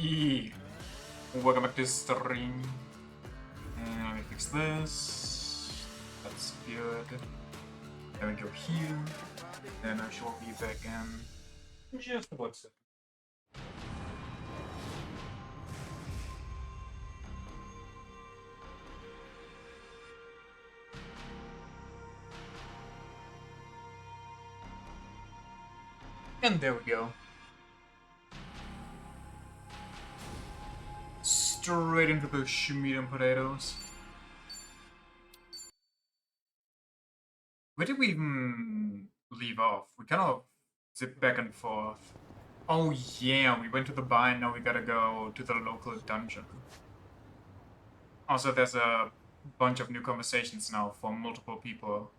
Hey, welcome back to the stream. And let me fix this. That's good. Then we go here. Then I shall be back in just about a second. And there we go. Straight into the meat and potatoes. Where did we even leave off? We kind of zip back and forth. Oh yeah, we went to the bar and now we gotta go to the local dungeon. Also, there's a bunch of new conversations now for multiple people.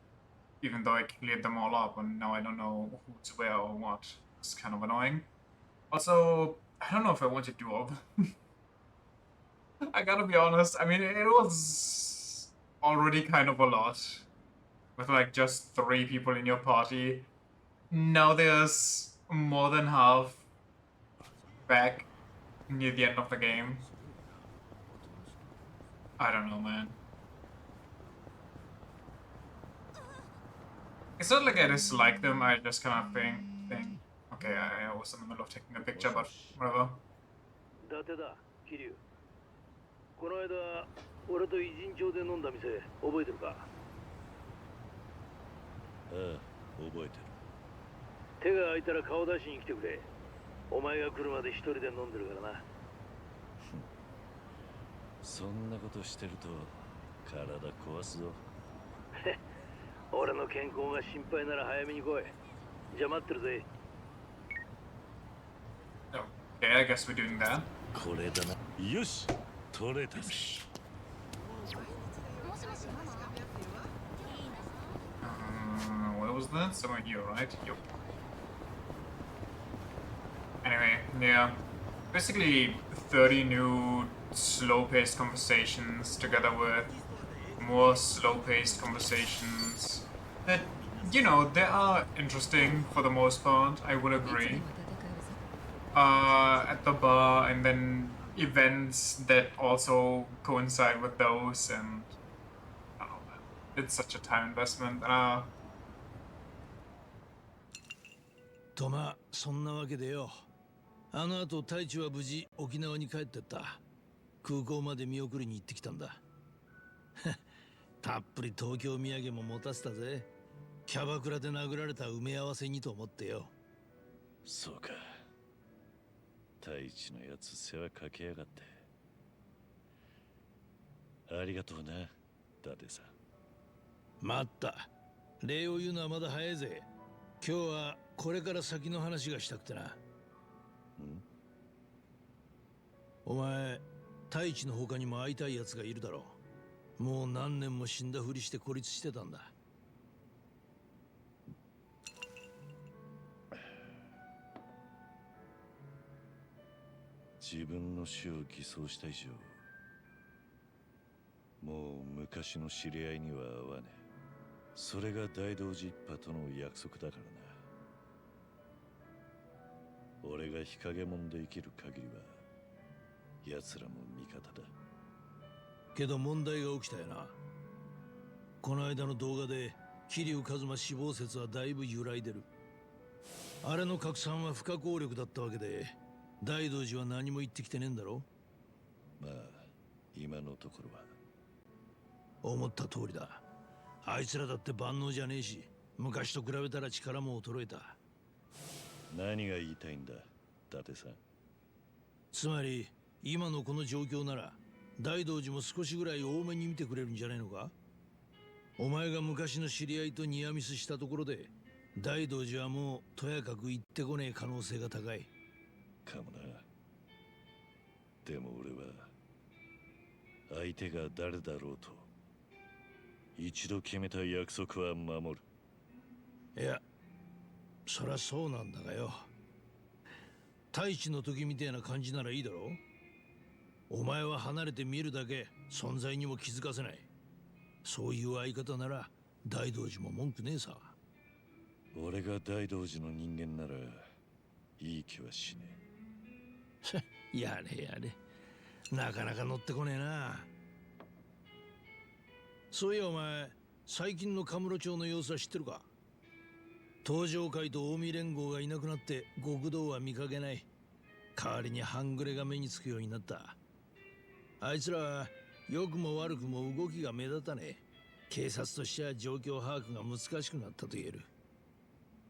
Even though I cleared them all up and now I don't know who's where or what. It's kind of annoying. Also, I don't know if I want to do all of them. I gotta be honest, I mean, it was already kind of a lot. With like just 3 people in your party. Now there's more than half back near the end of the game. I don't know, man. It's not like I dislike them, I just kind of think okay, I was in the middle of taking a picture, but whatever. 伊達だ、桐生。この間、俺と偉人町で飲んだ店、覚えてるか？ああ、覚えてる。手が空いたら顔出しに来てくれ。お前が来るまで一人で飲んでるからな。そんなことしてると、体壊すぞ。俺の健康が心配なら早めに来い。じゃあ待ってるぜ。Okay, I guess we're doing that. これだな。よし、取れたぜ。Where was that? Somewhere here, right? Yup. Anyway, yeah. Basically, 30 new slow-paced conversations together with more slow-paced conversations that, you know, they are interesting for the most part, I would agree. At the bar, and then events that also coincide with those, and I don't know, man. It's such a time investment. とまあそんなわけでよ。あの後太一は無事沖縄に帰ってった。空港まで見送りに行ってきたんだ。たっぷり東京土産も持たせたぜ。キャバクラで殴られた埋め合わせにと思ってよ。そうか。太一のやつ世話かけやがって。ありがとうな、伊達さん。待った。礼を言うのはまだ早いぜ。今日はこれから先の話がしたくてな。お前、太一の他にも会いたい奴がいるだろう。もう何年も死んだふりして孤立してたんだ。自分の死を偽装した以上、もう昔の知り合いには会わねえ。それが大道寺一派との約束だからな。俺が日陰者で生きる限りは奴らも味方だ。けど問題が起きたよな。この間の動画で桐生一馬死亡説はだいぶ揺らいでる。あれの拡散は不可抗力だったわけで、大道寺は何も言ってきてねえんだろ。まあ今のところは。思った通りだ。あいつらだって万能じゃねえし、昔と比べたら力も衰えた。何が言いたいんだ、伊達さん。つまり今のこの状況なら大道寺も少しぐらい多めに見てくれるんじゃないのか。お前が昔の知り合いとニアミスしたところで大道寺はもうとやかく言ってこねえ可能性が高いかもな。でも俺は相手が誰だろうと一度決めた約束は守る。いや、そりゃそうなんだがよ。太一の時みたいな感じならいいだろう。お前は離れて見るだけ、存在にも気づかせない。そういう相方なら大道寺も文句ねえさ。俺が大道寺の人間ならいい気はしねえ。やれやれ。なかなか乗ってこねえな。そういやお前、最近のカムロ町の様子は知ってるか？東上会と近江連合がいなくなって極道は見かけない。代わりに半グレが目につくようになった。あいつらは良くも悪くも動きが目立たねえ。警察としては状況把握が難しくなったと言える。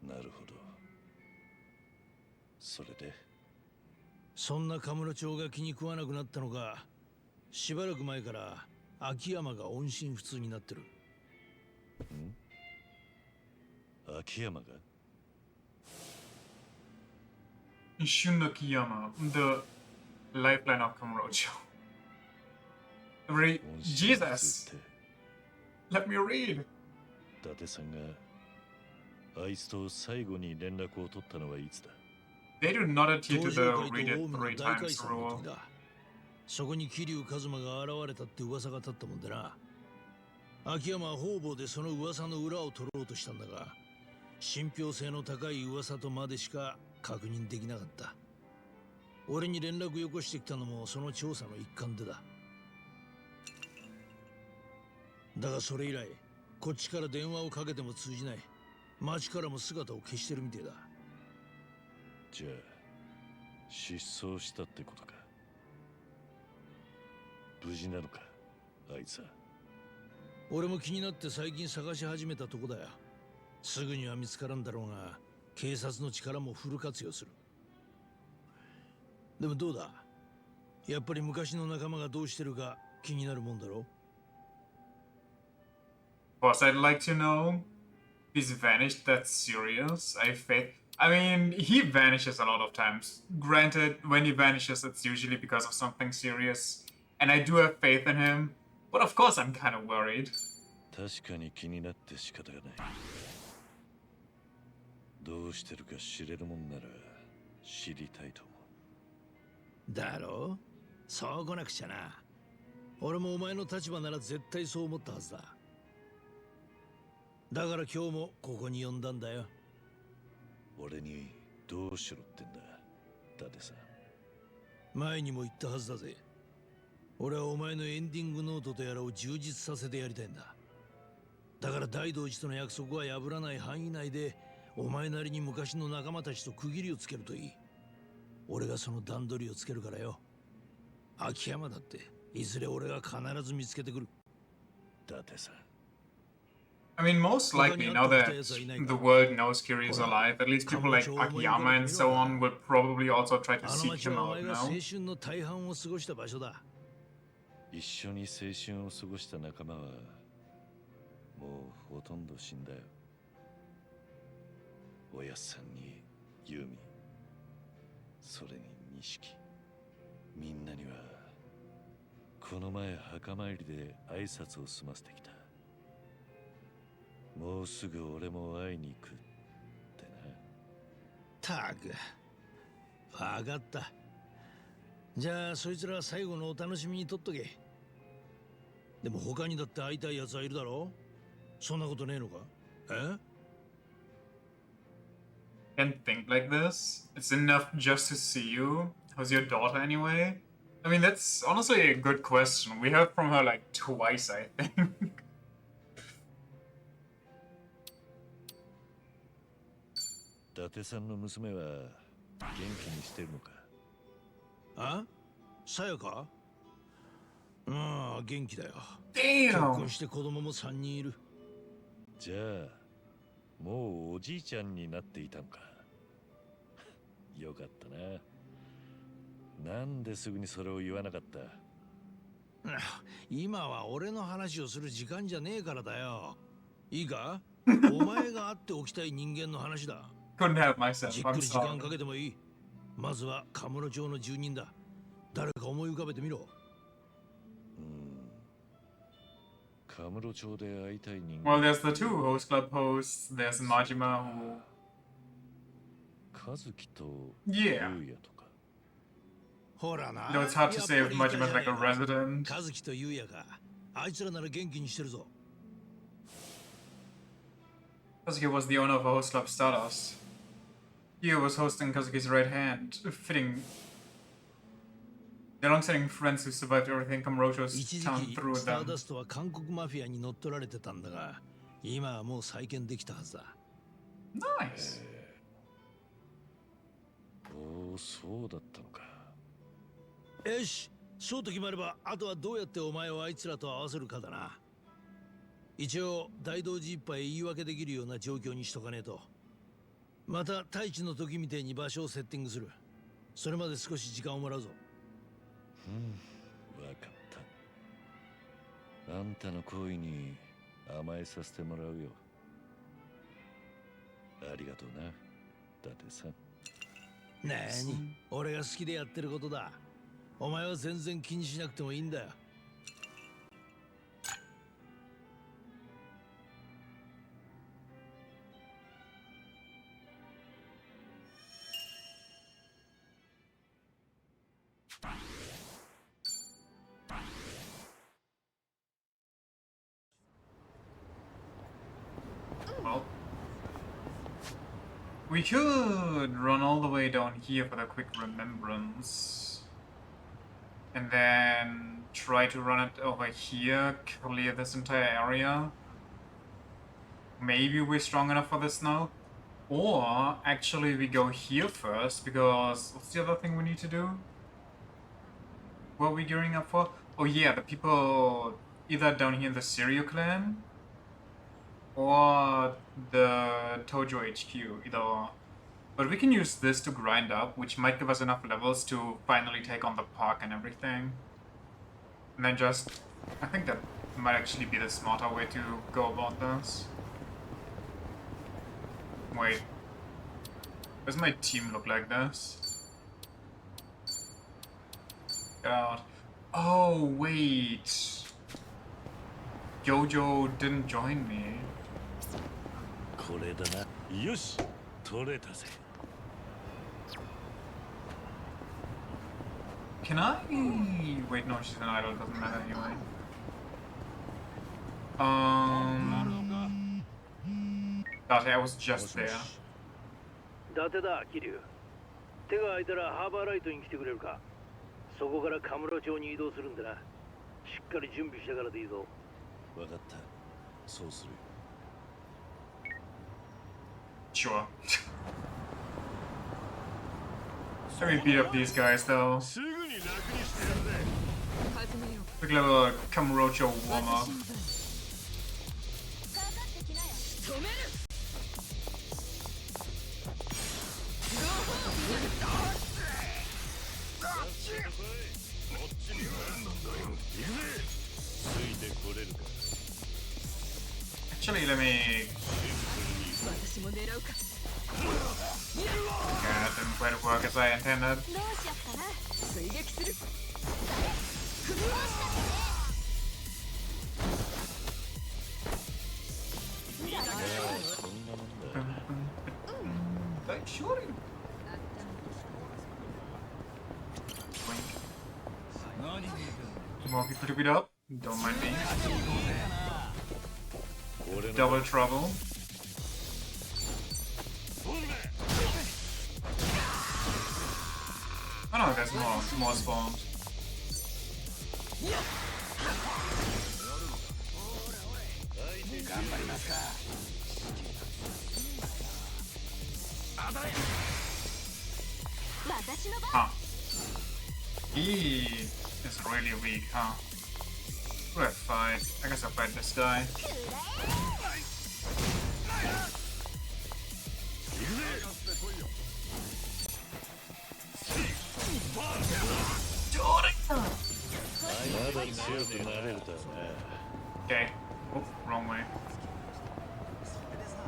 なるほど。それでそんなカムロ町が気に食わなくなったのか、しばらく前から秋山が音信不通になってる。秋山が Shunakiyama, the lifeline of Kamurocho. 音信不通 Jesus! って Let me read! 伊達さんがあいつと最後に連絡を取ったのはいつだ？ They do not adhere to 東 the 上会と read 近 it 江の three 大解 times 散の rule. 時だ。そこに桐生一馬が現れたって噂が立ったもんでな。秋山は方々でその噂の裏を取ろうとしたんだが、信憑性の高い噂とまでしか確認できなかった。俺に連絡よこしてきたのもその調査の一環でだ。だがそれ以来、こっちから電話をかけても通じない。町からも姿を消してるみてえだ。じゃあ失踪したってことか。無事なのかあいつは。俺も気になって最近探し始めたとこだよ。すぐには見つからんだろうが、警察の力もフル活用する。でもどうだ、やっぱり昔の仲間がどうしてるか気になるもんだろ？ Of course, I'd like to know. He's vanished, that's serious. I mean, he vanishes a lot of times. Granted, when he vanishes, it's usually because of something serious. And I do have faith in him. But of course, I'm kind of worried. 確かに気になって仕方がない。どうしてるか知れるもんなら知りたいと思う。だろう？そう来なくちゃな。俺もお前の立場なら絶対そう思ったはずだ。だから今日もここに呼んだんだよ。俺にどうしろってんだ、伊達さん。前にも言ったはずだぜ。俺はお前のエンディングノートとやらを充実させてやりたいんだ。だから大道寺との約束は破らない範囲内で、お前なりに昔の仲間たちと区切りをつけるといい。俺がその段取りをつけるからよ。秋山だっていずれ俺が必ず見つけてくる。伊達さん。I mean, most likely, now that the world knows Kiri is alive, at least people like Akiyama and so on will probably also try to あの seek 町 him はお out 前が now. 青春の大半を過ごした場所だ。一緒に青春を過ごした仲間はもうほとんど死んだよ。おやっさんにユーミ、それに錦、みんなにはこの前墓参りで挨拶を済ませてきた。もうすぐ俺も会いに行くってな。たく、わかった。じゃあそいつら最後のお楽しみにとっとけ。でも他にだって会いたい奴はいるだろ？そんなことねえのか？え？ Can't think like this. It's enough just to see you. How's your daughter anyway? I mean, that's honestly a good question. We heard from her like twice, I think. 伊達さんの娘は元気にしてるのか？あ？さやか？ああ、元気だよ。結 Damn! 婚して子供も3人いる。じゃあもうおじいちゃんになっていたのか。よかったな。なんですぐにそれを言わなかった？今は俺の話をする時間じゃねえからだよ。いいか？お前が会っておきたい人間の話だ。Couldn't help myself. じっ I'm くり時間 sorry. かけてもいい。まずはカムロ町の住人だ。誰か思い浮かべてみろ。カムロ町で会いたい人 Well, 間。 there's the two host club hosts. There's Majima who... 和樹と Yeah. 優也とか。ほらな。 Though it's hard to say や if っぱりいた Majima's じゃ like a ねえか。 resident. 和樹と優也か。あいつらなら元気にしてるぞ。Kazuki was the owner of a host club Stardust. He was hosting Kazuki's right hand. Fitting. The long-standing friends who survived everything Kamurocho's 一時 town 期 through スター them. ダストは韓国マフィアに乗っ取られてたんだが、今はもう再建できたはずだ。 Nice. おお、そうだったのか。よし、そうと決まれば、あとはどうやってお前をあいつらと合わせるかだな。一応、大同寺一派へ言い訳できるような状況にしとかねえと。また、太一の時みてえに場所をセッティングする。それまで少し時間をもらうぞ。わかった。あんたの行為に甘えさせてもらうよ。ありがとうな、伊達さん。なーに、俺が好きでやってることだ。お前は全然気にしなくてもいいんだよ。Well, we could run all the way down here for the quick remembrance. And then try to run it over here, clear this entire area. Maybe we're strong enough for this now. Or actually we go here first, because what's the other thing we need to do? What are we gearing up for? Oh yeah, the people either down here in the Sirio clan or the Tojo HQ, either or. But we can use this to grind up, which might give us enough levels to finally take on the park and everything. And then just... I think that might actually be the smarter way to go about this. Wait. Does my team look like this? Get out. Oh, wait. Jojo didn't join me. これだな。よし、取れたぜ。Can I? Wait, no, she's an idol. It doesn't matter anyway. Date, I was just there. 伊達だ、桐生。手が空いたらハーバーライトに来てくれるか。そこからカムロ町に移動するんだな。しっかり準備してからでいいぞ。わかった。そうする。Sure. Let me beat up these guys though. すぐに楽にしてやるぜ。 Quick little Kamurocho warm up. Actually, let me. Yeah, it didn't quite work as I intended. Sure. More people to beat up. Don't mind me. Double trouble. Oh no, there's more spawned. Huh. He is really weak, huh? We'll fight. I guess I'll fight this guy. Okay. Oh, wrong way.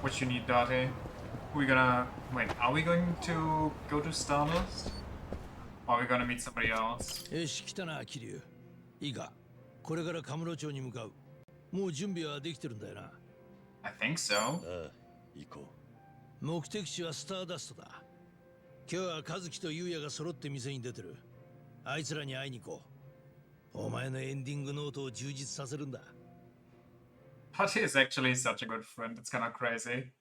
What you need, Date? We're gonna... Wait, are we going to go to Stardust? Or are we gonna meet somebody else? よし、来たな、桐生。いいか、これからカムロ町に向かう。もう準備はできてるんだよな。I think so. ああ、行こう。目的地はスターダストだ。今日は和樹と優也が揃って店に出てる。あいつらに会いに行こう。お前のエンディングノートを充実させるんだ。Patti is actually such a good friend, it's kinda crazy.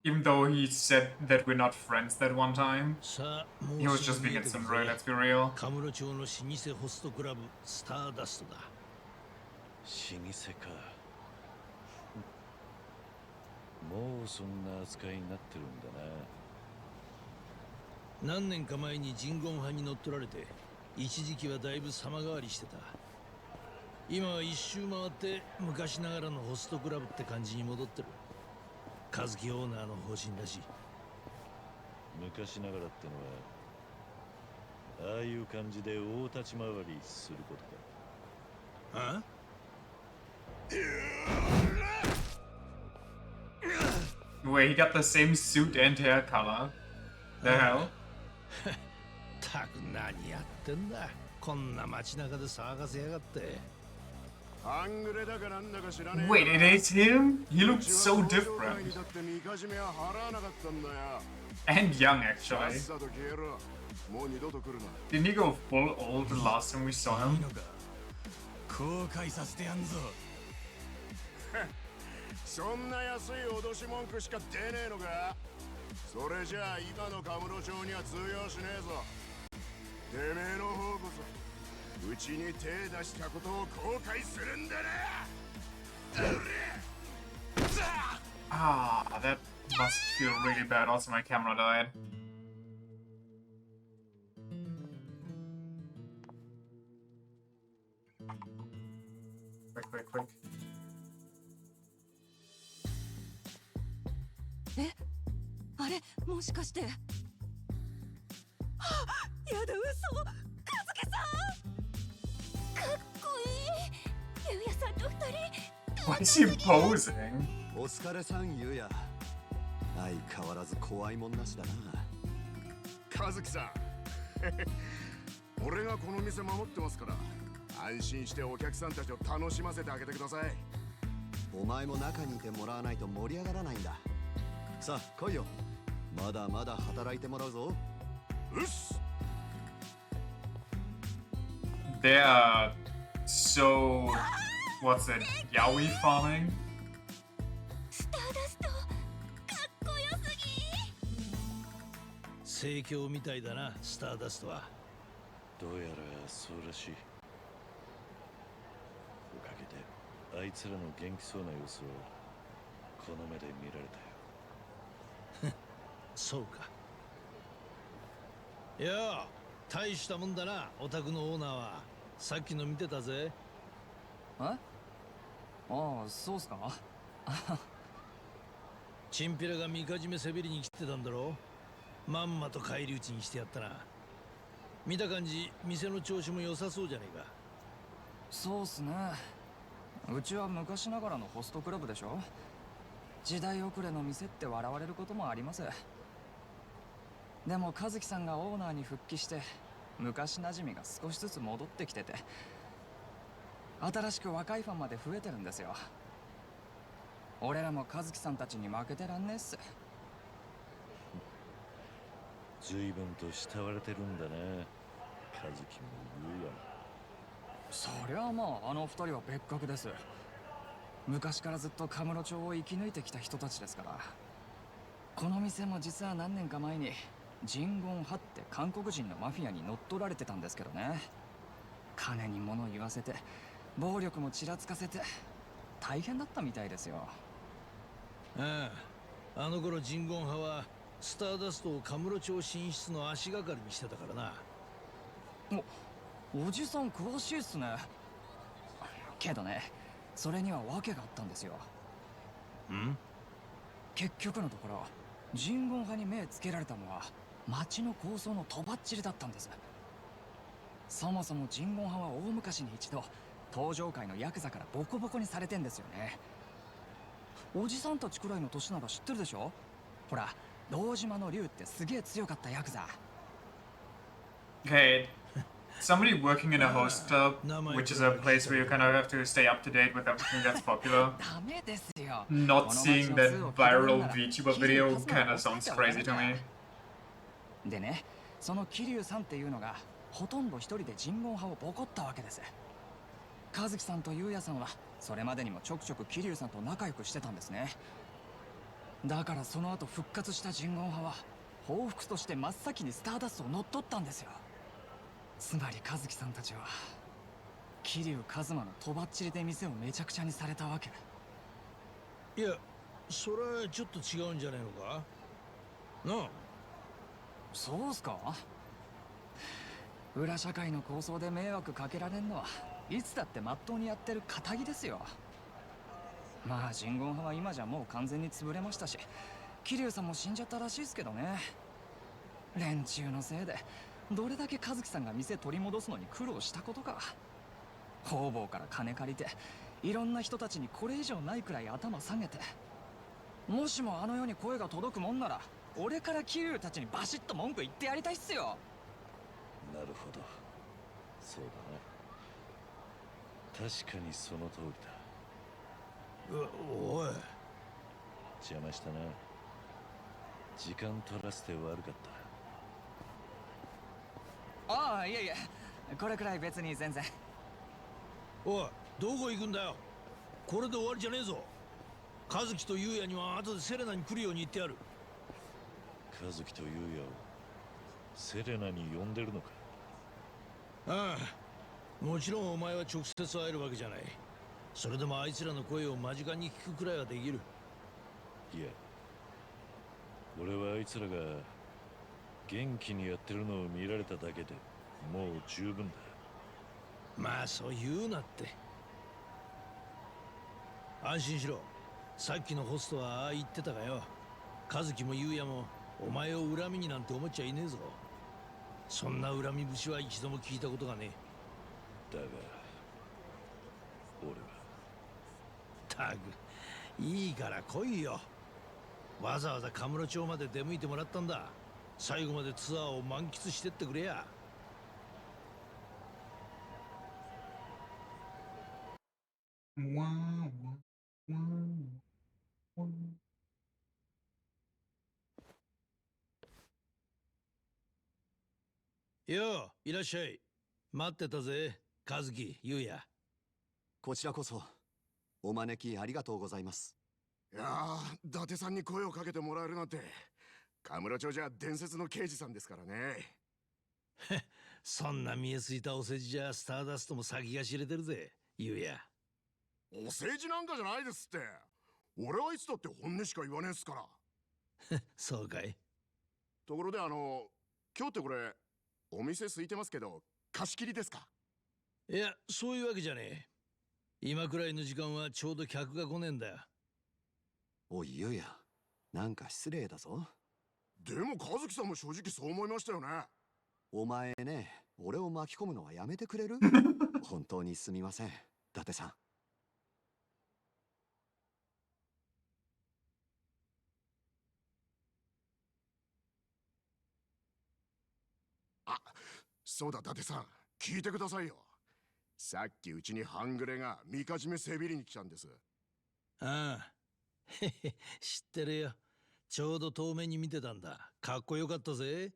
Even though he said that we're not friends that one time, さあ、 he もう was す just ぐ見 being え at てく some る road, ぜ。 let's be real. カムロ町の老舗ホストクラブスターダストだ。老舗か。もうそんな扱いになってるんだな。何年か前にジンゴン派に乗っ取られて、一時期はだいぶ様変わりしてた。今は一周回って昔ながらのホストクラブって感じに戻ってる。和樹オーナーの方針だし。昔ながらってのはああいう感じで大立ち回りすることか。あ Wait, he got the same suit and hair color. The hell? たく何やってんだ。こんな街中で騒がせやがって。 Wait, it is him? He looks so different. And young, actually. Didn't he go full old the last time we saw him? 後悔させてやんぞ。そんな安い脅し文句しか出ねえのか。それじゃあ今のカムロ町には通用しねえぞ。てめえの方こそうちに手出したことを後悔するんだな。Ah, that must feel really bad. Also, my camera died. Quick, quick, quick. え、あれもしかして。はあ、やだ嘘。和樹さん。かっこいい。ゆうやさんと二人。 Why is he posing? お疲れさん、ゆうや。相変わらず怖いもんなしだな。和樹さん俺がこの店守ってますから、安心してお客さんたちを楽しませてあげてください。お前も中にいてもらわないと盛り上がらないんだ。さあ来いよ。まだまだ働いてもらうぞ。うっす。 They are so. What's it? Yaoi farming? スターダスト。かっこよすぎ。盛況みたいだな、スターダストは。どうやらそうらしい。おかげであいつらの元気そうな様子をこの目で見られたよ。そうか。いや、大したもんだな、お宅のオーナーは。さっきの見てたぜ。え？ああ、そうっすか。チンピラがみかじめせびりに来てたんだろ。まんまと返り討ちにしてやったな。見た感じ、店の調子も良さそうじゃねえか。そうっすね。うちは昔ながらのホストクラブでしょ。時代遅れの店って笑われることもあります。でも和樹さんがオーナーに復帰して昔なじみが少しずつ戻ってきてて、新しく若いファンまで増えてるんですよ。俺らも和樹さんたちに負けてらんねえっす。随分と慕われてるんだな、和樹も言うや。そりゃあまあ、あの二人は別格です。昔からずっとカムロ町を生き抜いてきた人たちですから。この店も実は何年か前にジンゴン派って韓国人のマフィアに乗っ取られてたんですけどね。金に物言わせて暴力もちらつかせて大変だったみたいですよ。ああ、あの頃ジンゴン派はスターダストをカムロ町進出の足がかりにしてたからな。おじさん詳しいっすね。けどね、それには訳があったんですよ。ん？結局のところジンゴン派に目つけられたのは町の構想のとばっちりだったんです。そもそもジンゴン派は大昔に一度東上界のヤクザからボコボコにされてんですよね。おじさんたちくらいの年なら知ってるでしょ。ほら、堂島の竜ってすげえ強かったヤクザ。 Okay, somebody working in a host club, which is a place where you kind of have to stay up to date with everything that's popular. ダメですよ。 Not seeing that viral VTuber video kind of sounds crazy to me. でね、その桐生さんっていうのがほとんど一人でジンゴン派をボコったわけです。和樹さんと優也さんはそれまでにもちょくちょく桐生さんと仲良くしてたんですね。だからその後復活した人言派は報復として真っ先にスターダストを乗っ取ったんですよ。つまり和樹さんたちは桐生一馬のとばっちりで店をめちゃくちゃにされたわけ。いや、それはちょっと違うんじゃねえのかなあ。そうっすか。裏社会の構想で迷惑かけられんのはいつだってまっとうにやってる堅気ですよ。まあ人言派は今じゃもう完全に潰れましたし、桐生さんも死んじゃったらしいですけどね。連中のせいでどれだけ和樹さんが店取り戻すのに苦労したことか。方々から金借りていろんな人たちにこれ以上ないくらい頭下げて、もしもあの世に声が届くもんなら俺から桐生たちにバシッと文句言ってやりたいっすよ。なるほど、そうだな。確かにその通りだ。おい、邪魔したな。時間取らせて悪かった。ああ、いえいえ、これくらい別に全然。おい、どこ行くんだよ。これで終わりじゃねえぞ。和樹と優也には後でセレナに来るように言ってやる。和樹と優也をセレナに呼んでるのか。ああ、もちろんお前は直接会えるわけじゃない。それでもあいつらの声を間近に聞くくらいはできる。いや、俺はあいつらが元気にやってるのを見られただけでもう十分だ。まあそう言うなって。安心しろ。さっきのホストはああ言ってたがよ、和樹も優也もお前を恨みになんて思っちゃいねえぞ。そんな恨み節は一度も聞いたことがねだが俺は。たく、いいから来いよ。わざわざカムロ町まで出向いてもらったんだ。最後までツアーを満喫してってくれや。よう、いらっしゃい。待ってたぜ、和樹、優也。こちらこそお招きありがとうございます。いやー、伊達さんに声をかけてもらえるなんて。カムロ町じゃ伝説の刑事さんですからね。そんな見えすいたお世辞じゃスターダストも先が知れてるぜ、優也。お世辞なんかじゃないですって。俺はいつだって本音しか言わねえっすから。そうかい。ところで今日ってこれお店空いてますけど貸し切りですか？いや、そういうわけじゃねえ。今くらいの時間はちょうど客が来ねえんだよ。おい、ゆうや、なんか失礼だぞ。でも和樹さんも正直そう思いましたよね。お前ね、俺を巻き込むのはやめてくれる？本当にすみません、伊達さん。あ、そうだ伊達さん、聞いてくださいよ。さっきうちに半グレがみかじめせびりに来たんです。ああ、へへ、知ってるよ。ちょうど遠目に見てたんだ。かっこよかったぜ。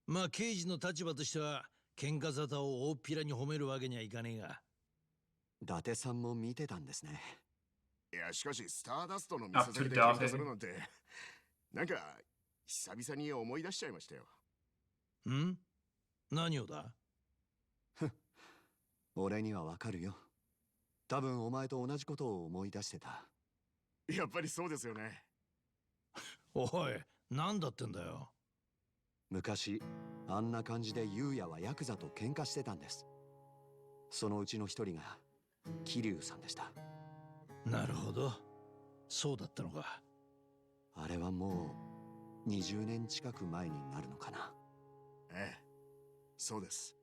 まあ刑事の立場としては喧嘩沙汰を大っぴらに褒めるわけにはいかねえが。伊達さんも見てたんですね。いや、しかしスターダストの店先で喧嘩するなんてなんか久々に思い出しちゃいましたよ。ん？何をだ？俺にはわかるよ。多分お前と同じことを思い出してた。やっぱりそうですよね。おい、なんだってんだよ。昔あんな感じで優也はヤクザと喧嘩してたんです。そのうちの一人が桐生さんでした。なるほど、そうだったのか。あれはもう20年近く前になるのかな。ええ、そうです。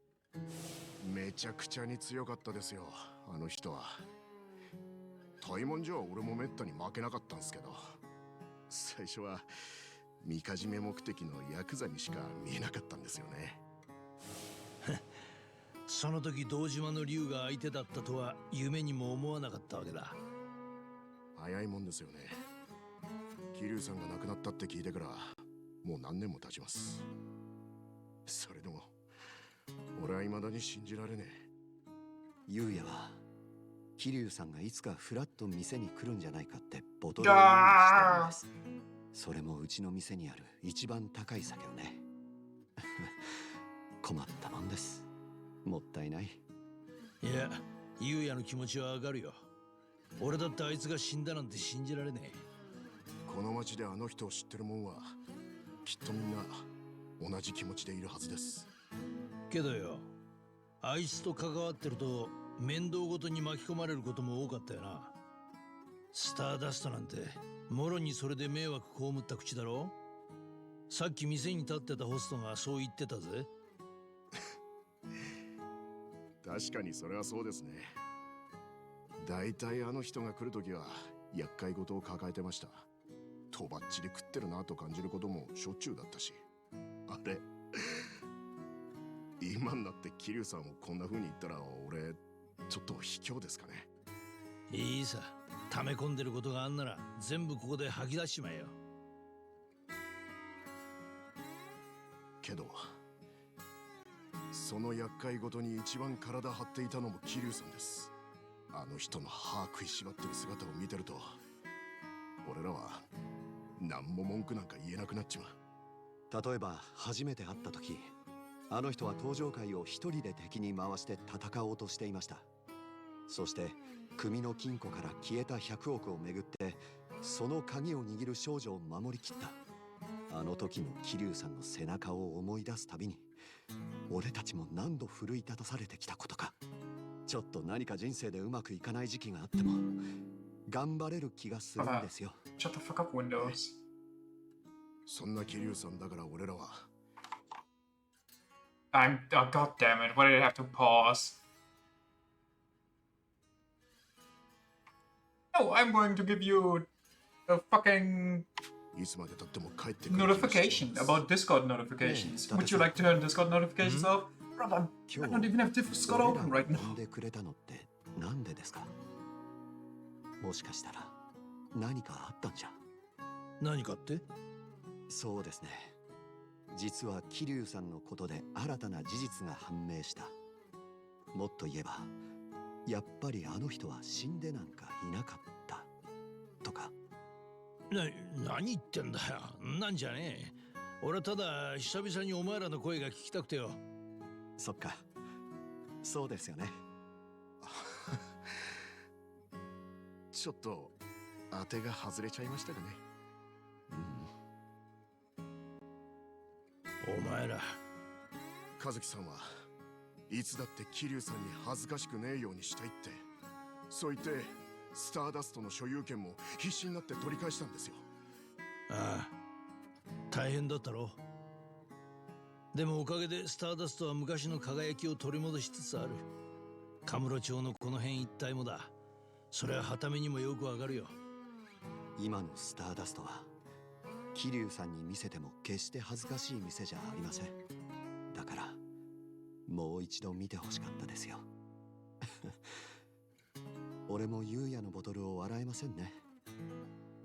めちゃくちゃに強かったですよ、あの人は。対門じゃ俺もめったに負けなかったんですけど、最初はみかじめ目的のヤクザにしか見えなかったんですよね。その時堂島の竜が相手だったとは夢にも思わなかったわけだ。早いもんですよね。桐生さんが亡くなったって聞いてからもう何年も経ちます。それでも俺は未だに信じられねえ。優也は桐生さんがいつかフラッと店に来るんじゃないかってボトルを用意してるんです。それもうちの店にある一番高い酒をね。困ったもんです。もったいない。いや、優也の気持ちはわかるよ。俺だってあいつが死んだなんて信じられねえ。この町であの人を知ってるもんはきっとみんな同じ気持ちでいるはずです。けどよ、あいつと関わってると面倒ごとに巻き込まれることも多かったよな。スターダストなんてもろにそれで迷惑被った口だろ。さっき店に立ってたホストがそう言ってたぜ。確かにそれはそうですね。だいたいあの人が来るときは厄介事を抱えてました。とばっちり食ってるなと感じることもしょっちゅうだったし。あれ今になって桐生さんをこんな風に言ったら俺ちょっと卑怯ですかね。いいさ、溜め込んでることがあんなら全部ここで吐き出しちまえよ。けどその厄介事に一番体張っていたのも桐生さんです。あの人の歯食いしばってる姿を見てると俺らは何も文句なんか言えなくなっちまう。例えば初めて会った時、あの人は登場界を一人で敵に回して戦おうとしていました。そして組の金庫から消えた100億をめぐってその鍵を握る少女を守りきった。あの時の桐生さんの背中を思い出すたびに俺たちも何度奮い立たされてきたことか。ちょっと何か人生でうまくいかない時期があっても頑張れる気がするんですよ。 Shut the fuck up, Windows. そんな桐生さんだから俺らはOh, god damn it. Why did I have to pause? No, I'm going to give you a fucking いつまで経っても帰ってくる notification about Discord notifications. Yeah, Would you like to turn Discord notifications off? Brother, I 今 don't even have Discord 俺ら open を right 呼 now. んでくれたのってなんでですか？もしかしたら何かあったんじゃ。何かって？そうですね。実は桐生さんのことで新たな事実が判明した。もっと言えばやっぱりあの人は死んでなんかいなかったとか。何言ってんだよ。なんじゃねえ。俺はただ久々にお前らの声が聞きたくてよ。そっか、そうですよね。ちょっと当てが外れちゃいましたかね。お前ら和樹さんはいつだって桐生さんに恥ずかしくねえようにしたいってそう言ってスターダストの所有権も必死になって取り返したんですよ。ああ、大変だったろ。でもおかげでスターダストは昔の輝きを取り戻しつつある。カムロ町のこの辺一帯もだ。それははためにもよくわかるよ。今のスターダストは桐生さんに見せても決して恥ずかしい店じゃありません。だからもう一度見てほしかったですよ。俺も優也のボトルを笑えませんね。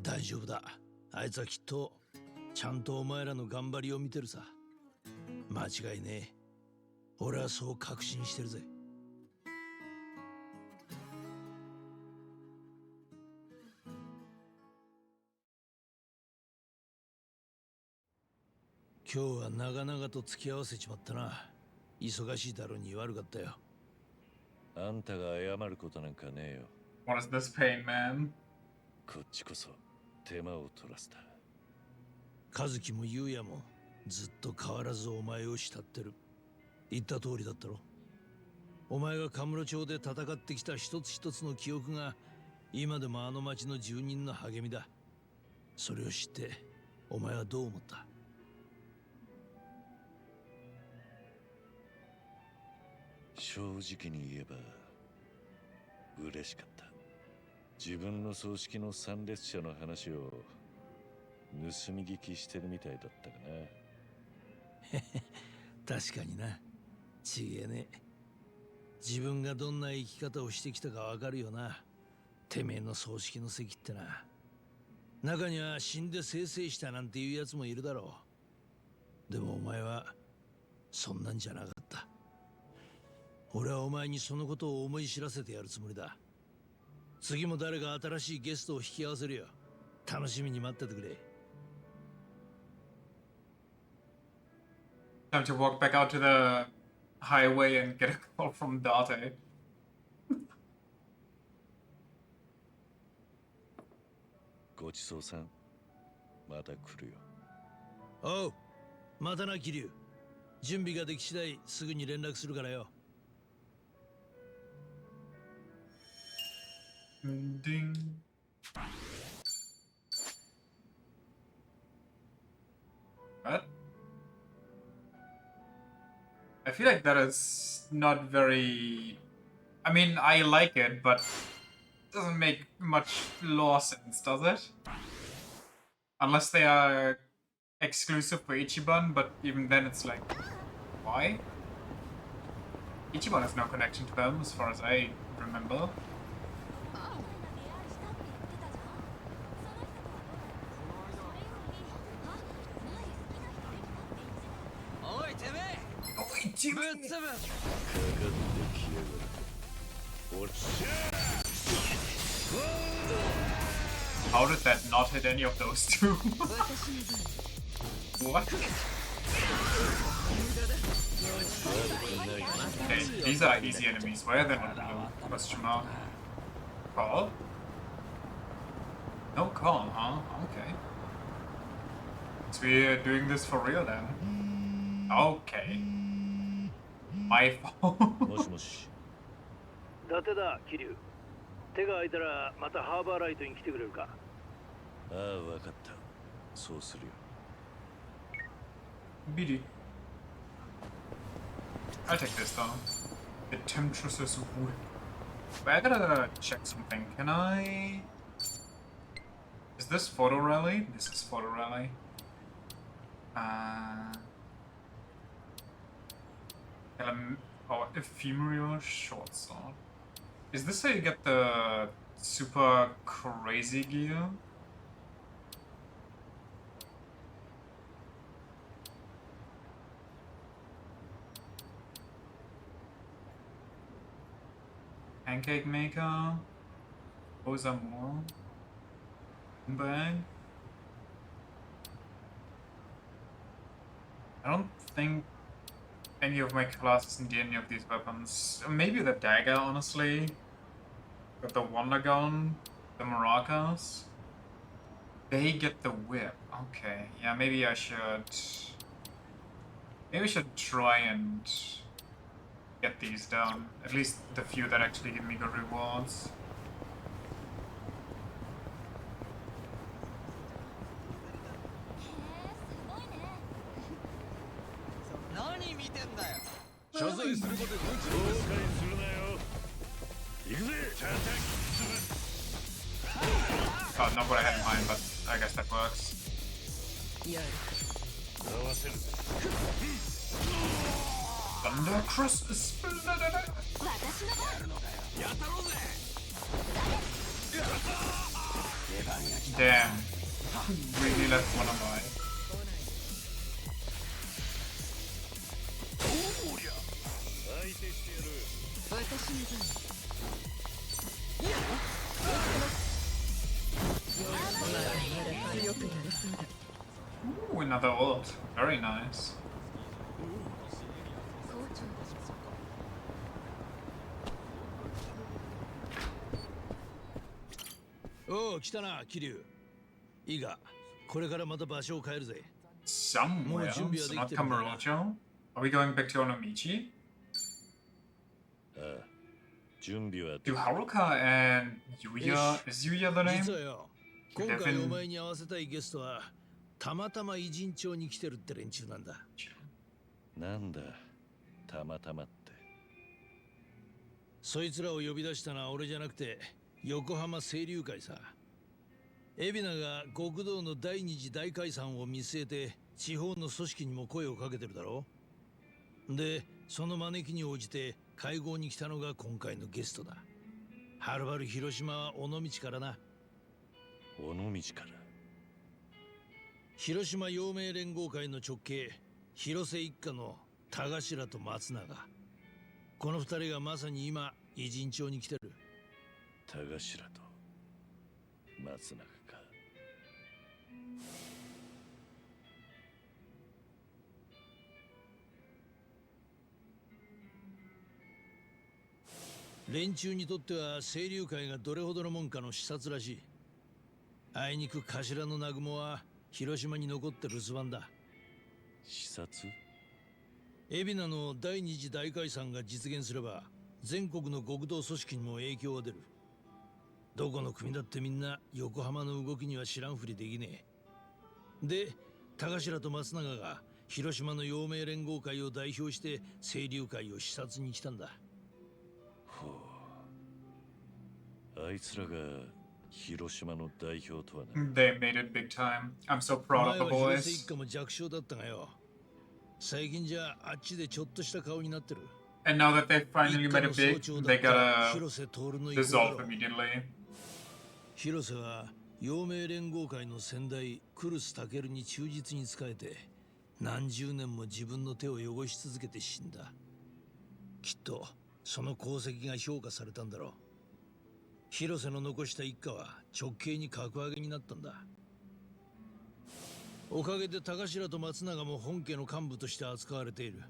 大丈夫だ。あいつはきっとちゃんとお前らの頑張りを見てるさ。間違いねえ。俺はそう確信してるぜ。今日は長々と付き合わせちまったな。忙しいだろうに悪かったよ。あんたが謝ることなんかねえよ。What is this pain, man? こっちこそ手間を取らせた。和樹も優也もずっと変わらずお前を慕ってる。言った通りだったろ。お前がカムロ町で戦ってきた一つ一つの記憶が今でもあの町の住人の励みだ。それを知ってお前はどう思った？正直に言えば嬉しかった。自分の葬式の参列者の話を盗み聞きしてるみたいだったかな。確かにな。ちげえね。自分がどんな生き方をしてきたかわかるよな。てめえの葬式の席ってな。中には死んでせいせいしたなんていうやつもいるだろう。でもお前はそんなんじゃなかった。俺はお前にそのことを思い知らせてやるつもりだ。次も誰か新しいゲストを引き合わせるよ。楽しみに待っててくれ。 Time to walk back out to the highway and get a call from Date. ごちそうさん。また来るよ。おう、またな、桐生。準備ができ次第すぐに連絡するからよ。 Ding. What? I feel like that is not very... I mean, I like it, but it doesn't make much lore sense, does it? Unless they are exclusive for Ichiban, but even then it's like... Why? Ichiban has no connection to them, as far as I remember. How did that not hit any of those two? What? Okay, these are easy enemies. Why are they not blue? Question mark. Call? No call, huh? Okay. So we're doing this for real then. Okay. My fault. もしもし。伊達だ、桐生。手が空いたらまたハーバーライトに来てくれるか。ああ、わかった。そうするよ。BD. I'll take this though. The Temptress's Whip. But I gotta check something. Can I... Is this Photo Rally? This is Photo Rally. Oh, Ephemeral Short Sword. Is this how you get the super crazy gear? Pancake Maker? Those are more. Bag? I don't think any of my classes need any of these weapons. Maybe the dagger, honestly. But the Wonder Gun, the maracas. They get the whip. Okay, yeah, maybe I should... Maybe I should try and get these done. At least the few that actually give me good rewards. Oh, not what I had in mind, but I guess that works. Thunder Crust is splendid. Damn. Really left one alive. Ooh, another ult. Very nice. Oh, 来たな、桐生。いいが、これからまた場所を変えるぜ。 Somewhere? So not Kamurocho? Are we going back to Onomichi? ああ、準備は Do Haruka and Yuya... Is Yuya the name? 実はよ、今回お前に合わせたいゲストは、たまたま偉人町に来てるって連中なんだ。なんだ、たまたまって。そいつらを呼び出したのは俺じゃなくて、横浜清流会さ。海老名が極道の第二次大解散を見据えて、地方の組織にも声をかけてるだろ。で、その招きに応じて会合に来たのが今回のゲストだ。はるばる広島は尾道からな。尾道から。広島陽明連合会の直系、広瀬一家の田頭と松永。この二人がまさに今、偉人町に来てる。田頭と松永か。連中にとっては清流会がどれほどのもんかの視察らしい。あいにく頭の南雲は広島に残って留守番だ。視察？海老名の第二次大解散が実現すれば全国の極道組織にも影響が出る。どこの組だってみんな横浜の動きには知らんふりできねえ。で、田頭と松永が広島の陽明連合会を代表して清流会を視察に来たんだ。ほう。あいつらが広島の代表とはな。They made it big time. I'm so お proud 前 of は the 広瀬 boys. 一家も弱小だったがよ。最近じゃあっちでちょっとした顔になってる。 And now that they finally 一 made 家の it 総 big, 長だ they った gotta 広瀬徹の意向だ dissolve ろ。 immediately. 広瀬は陽明連合会の先代クルスタケルに忠実に仕えて何十年も自分の手を汚し続けて死んだ。きっとその功績が評価されたんだろう。広瀬の残した一家は直系に格上げになったんだ。おかげで田頭と松永も本家の幹部として扱われている。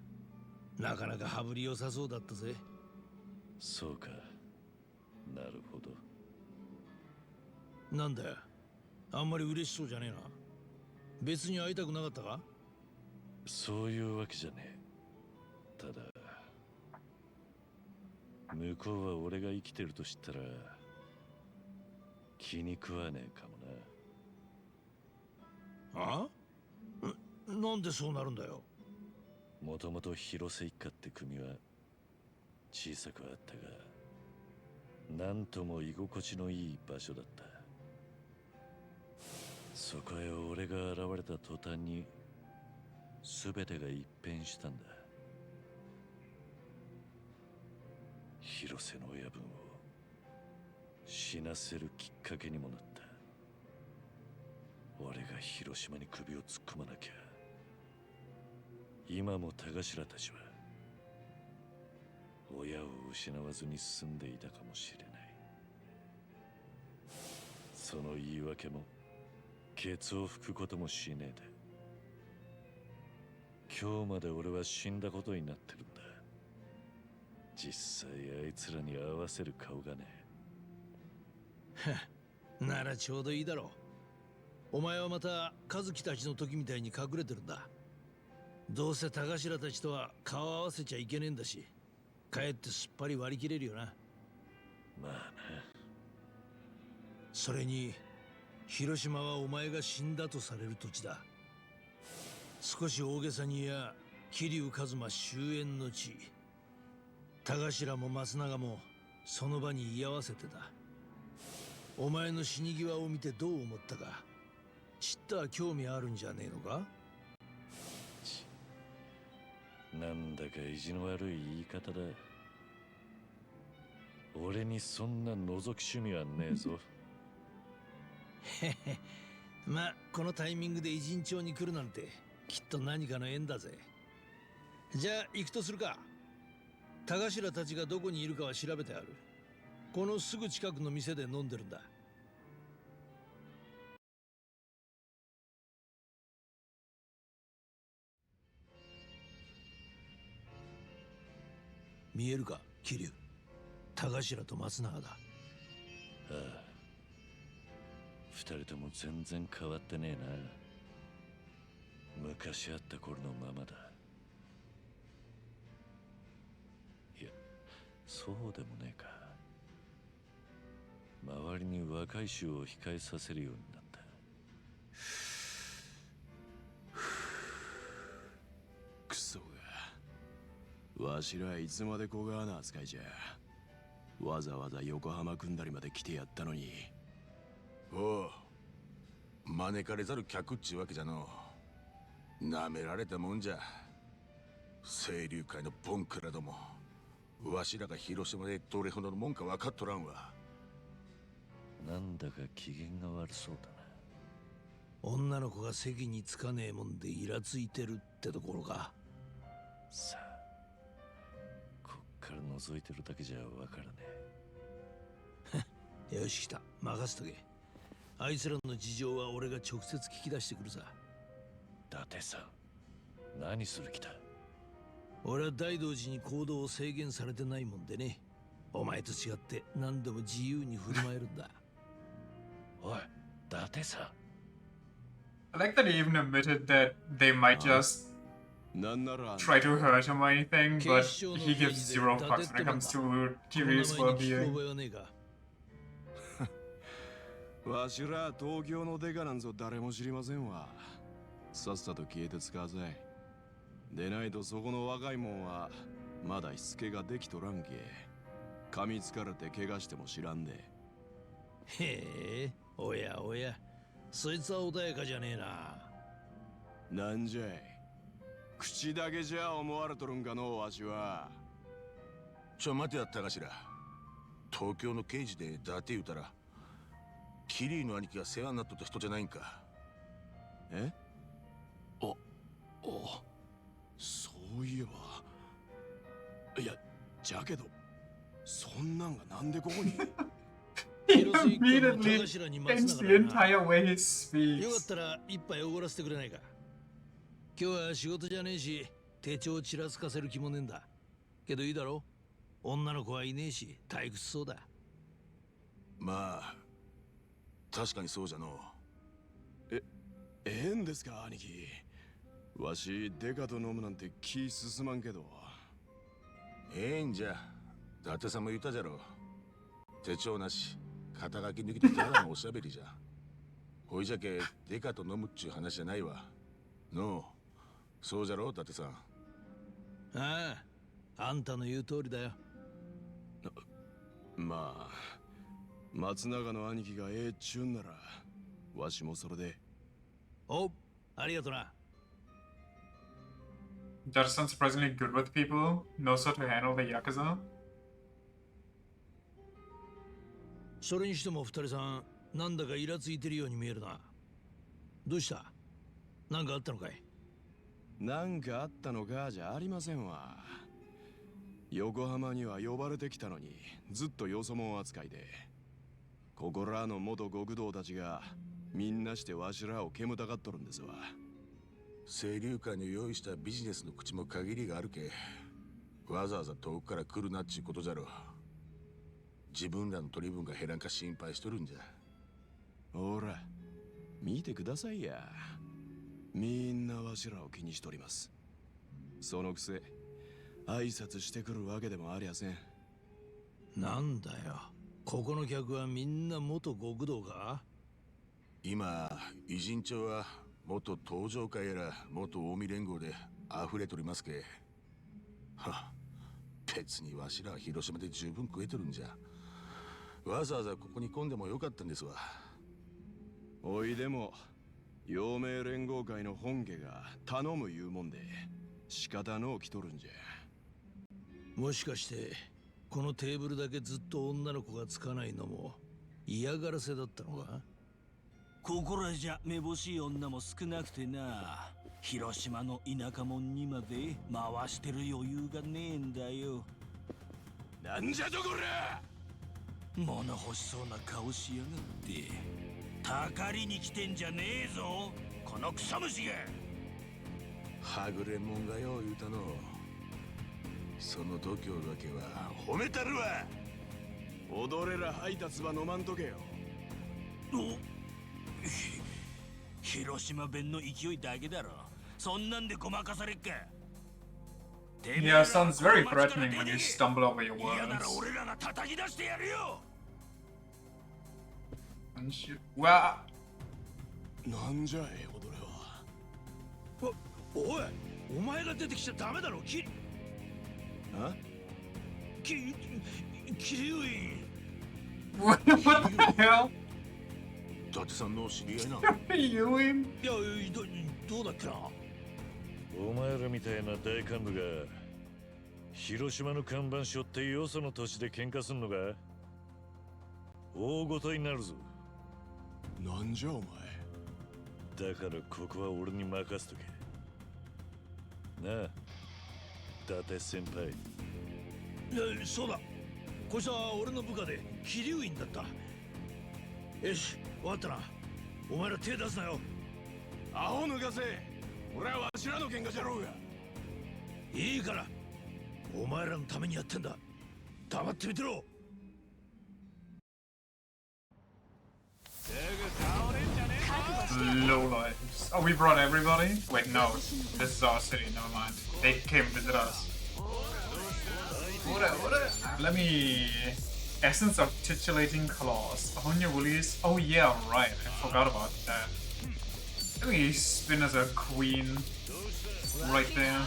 なかなか羽振り良さそうだったぜ。そうか。なるほど。なんだよ、あんまり嬉しそうじゃねえな。別に会いたくなかったか？そういうわけじゃねえ。ただ向こうは俺が生きてると知ったら気に食わねえかもな。あ？なんでそうなるんだよ。もともと広瀬一家って組は小さくはあったが、なんとも居心地のいい場所だった。そこへ俺が現れた途端に全てが一変したんだ。広瀬の親分を死なせるきっかけにもなった。俺が広島に首を突っ込まなきゃ今も田頭たちは親を失わずに済んでいたかもしれない。その言い訳もケツを拭くこともしねえで、今日まで俺は死んだことになってるんだ。実際あいつらに合わせる顔がねえ。ならちょうどいいだろう。お前はまた和樹たちの時みたいに隠れてるんだ。どうせ田頭たちとは顔合わせちゃいけねえんだし、かえってすっぱり割り切れるよな。まあな。それに広島はお前が死んだとされる土地だ。少し大げさに言や桐生一馬終焉の地。田頭も松永もその場に居合わせてだ。お前の死に際を見てどう思ったかちったら興味あるんじゃねえのか？なんだか意地の悪い言い方だ。俺にそんな覗き趣味はねえぞ。へへ、まあこのタイミングで偉人町に来るなんてきっと何かの縁だぜ。じゃあ行くとするか。田頭たちがどこにいるかは調べてある。このすぐ近くの店で飲んでるんだ。見えるか桐生、田頭と松永だ。ああ、二人とも全然変わってねえな。昔あった頃のままだ。いや、そうでもねえか。周りに若い衆を控えさせるようになった。クソが、わしらいつまで小川な扱いじゃ。わざわざ横浜組んだりまで来てやったのに。おう、招かれざる客っちゅうわけじゃの。なめられたもんじゃ。清流会のボンクラども、わしらが広島でどれほどのもんか分かっとらんわ。なんだか機嫌が悪そうだな。女の子が席につかねえもんでイラついてるってところか。さあ、こっから覗いてるだけじゃわからねよし来た、任せとけ。あいつらの事情は俺が直接聞き出してくるさ。伊達さん、何する気だ？俺は大道寺に行動を制限されてないもんでね。お前と違って何でも自由に振る舞えるんだ。おい、伊達さん。I like that he even admitted that they might just なんなら try to hurt him or anything, but he gives zero fucks when it comes to Tyrion's この名前に聞き well-being. 覚えはねえか。わしら東京のデカなんぞ誰も知りませんわ。さっさと消えて使わせ。でないとそこの若いもんはまだしつけができとらんけ。噛みつかれて怪我しても知らんで。へえ、おやおや、そいつは穏やかじゃねえな。なんじゃい。口だけじゃ思われとるんかのわしは。待てやったかしら。東京の刑事で伊達言うたらキリーの兄貴が世話になっとった人じゃないんか。え？そういえば。いや、じゃけどそんなんがなんでここに。 He immediately changed the entire way he よかっ speaks. たら一杯おごらせてくれないか。今日は仕事じゃねえし、手帳ちらつかせる気もねえんだ。けどいいだろ、女の子はいねえし退屈そうだ。まあ確かにそうじゃの。ええんですか兄貴。わしデカと飲むなんて気進まんけど。ええんじゃ。伊達さんも言ったじゃろ。手帳なし肩書き抜きでただのおしゃべりじゃ。ほいじゃけデカと飲むっちゅう話じゃないわのう。そうじゃろ伊達さん。ああ、あんたの言う通りだよ。まあ松永の兄貴がええっちゅうんならわしもそれで。お、ありがとな。 Judge sounds surprisingly good with people, knows how to handle the Yakuza. それにしても二人さん、なんだかイラついてるように見えるな。どうした？なんかあったのかい？なんかあったのかじゃありませんわ。横浜には呼ばれてきたのにずっとよそ者扱いで、ここらの元極道たちがみんなしてわしらを煙たがっとるんですわ。清流会の用意したビジネスの口も限りがあるけ、わざわざ遠くから来るなっちゅうことじゃろ。自分らの取り分が減らんか心配しとるんじゃ。ほら見てくださいや。みんなわしらを気にしとります。そのくせ挨拶してくるわけでもありゃせん。なんだよ、ここの客はみんな元極道か？今偉人町は元東上会やら元近江連合で溢れとりますけ。は別にわしらは広島で十分食えとるんじゃ。わざわざここに来んでもよかったんですわ。おいでも陽明連合会の本家が頼む言うもんで仕方のう来とるんじゃ。もしかしてこのテーブルだけずっと女の子がつかないのも嫌がらせだったのか？ここらじゃめぼしい女も少なくてな。広島の田舎者にまで回してる余裕がねえんだよ。なんじゃとこら！物欲しそうな顔しやがって。たかりに来てんじゃねえぞこの草虫が。はぐれもんがよう言うたの。その度胸だけは褒めたるわ。踊れら配達は飲まんとけよ。広島弁の勢いだけだろ。そんなんでごまかされっか。 Yeah, sounds very threatening when you stumble over your 嫌なら words. 俺らが叩き出してやるよ。 And shoot. Well, なんじゃい踊れは。おい、お前が出てきちゃダメだろ。あ？キリュウイン。 what the hell? 伊達さんの知り合いな。 Are you in? いや、どうだっけな。お前らみたいな大幹部が広島の看板背負ってよその土地で喧嘩すんのか？大ごとになるぞ。なんじゃお前。だからここは俺に任せとけ。なあ、伊達先輩。そうだ、こいつは俺の部下でキリュウインだった。よし、終わったな。お前ら手出すなよ。アホ抜かせ。俺はわしらの喧嘩じゃろうが。いいから。お前らのためにやってんだ。黙ってみてろ。 Low lives. Oh, we brought everybody? Wait, no. This is our city, never mind. They came visit us. What? Let me... Essence of titillating claws. Ahonya Woolies. Oh yeah, right. I forgot about that. Let me spin as a queen. Right there.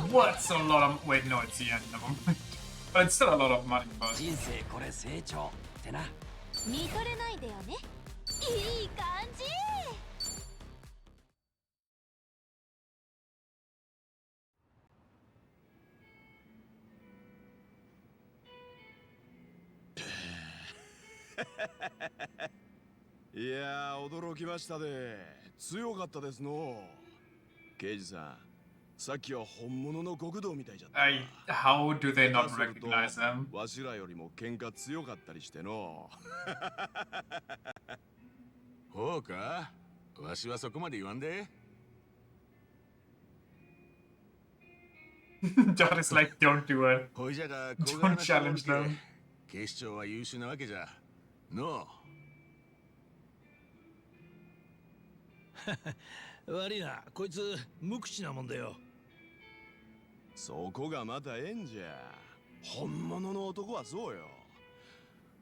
What's a lot of... Wait, no, it's the end. Never mind. But it's still a lot of money, but... 人生これ成長ってな。見とれないでよね。いい感じ。いやー、驚きましたで。強かったですの。刑事さん、さっきは本物の極道みたいじゃった。How do they not recognize them? わしらよりも喧嘩強かったりしての。ほうか、わしはそこまで言わんで。John is like, don't do it. ほいじゃが、 Don't challenge them. 警視庁は優秀なわけじゃ。の悪いな、こいつ無口なもんだよ。そこがまたええんじゃ。本物の男はそうよ。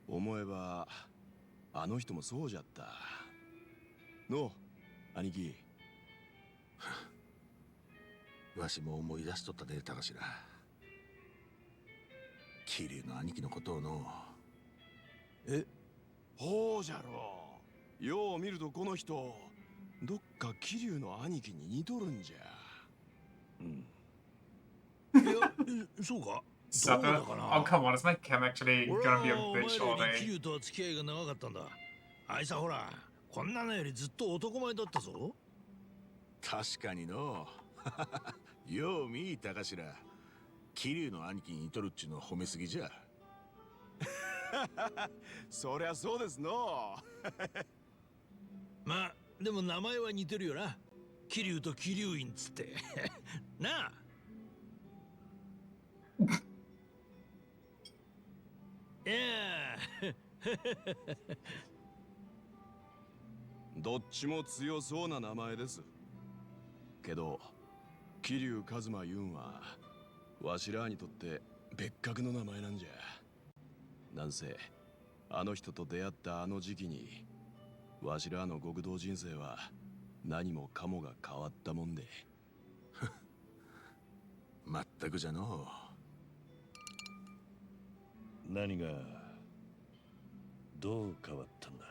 思えばあの人もそうじゃった。の兄貴。わしも思い出しとったで、高頭。桐生の兄貴のことをの。え、ほうじゃろう。よう見るとこの人、どっか桐生の兄貴に似とるんじゃ。うん。いや、そうか。 Sucker. Oh, come on, is my cam actually gonna be a お bitch 前 all らより day? 桐生とは付き合いが長かったんだ。あいつはほら、こんなのよりずっと男前だったぞ。確かにの。よう見たかしら。桐生の兄貴に似とるっちゅうの褒めすぎじゃ。そりゃそうですの。まあ、でも名前は似てるよな。桐生と桐生院つって。なあ。いやどっちも強そうな名前です。けど、桐生一馬ユンはわしらにとって別格の名前なんじゃ。なんせあの人と出会ったあの時期にわしらの極道人生は何もかもが変わったもんで。まったくじゃの。何がどう変わったんだ。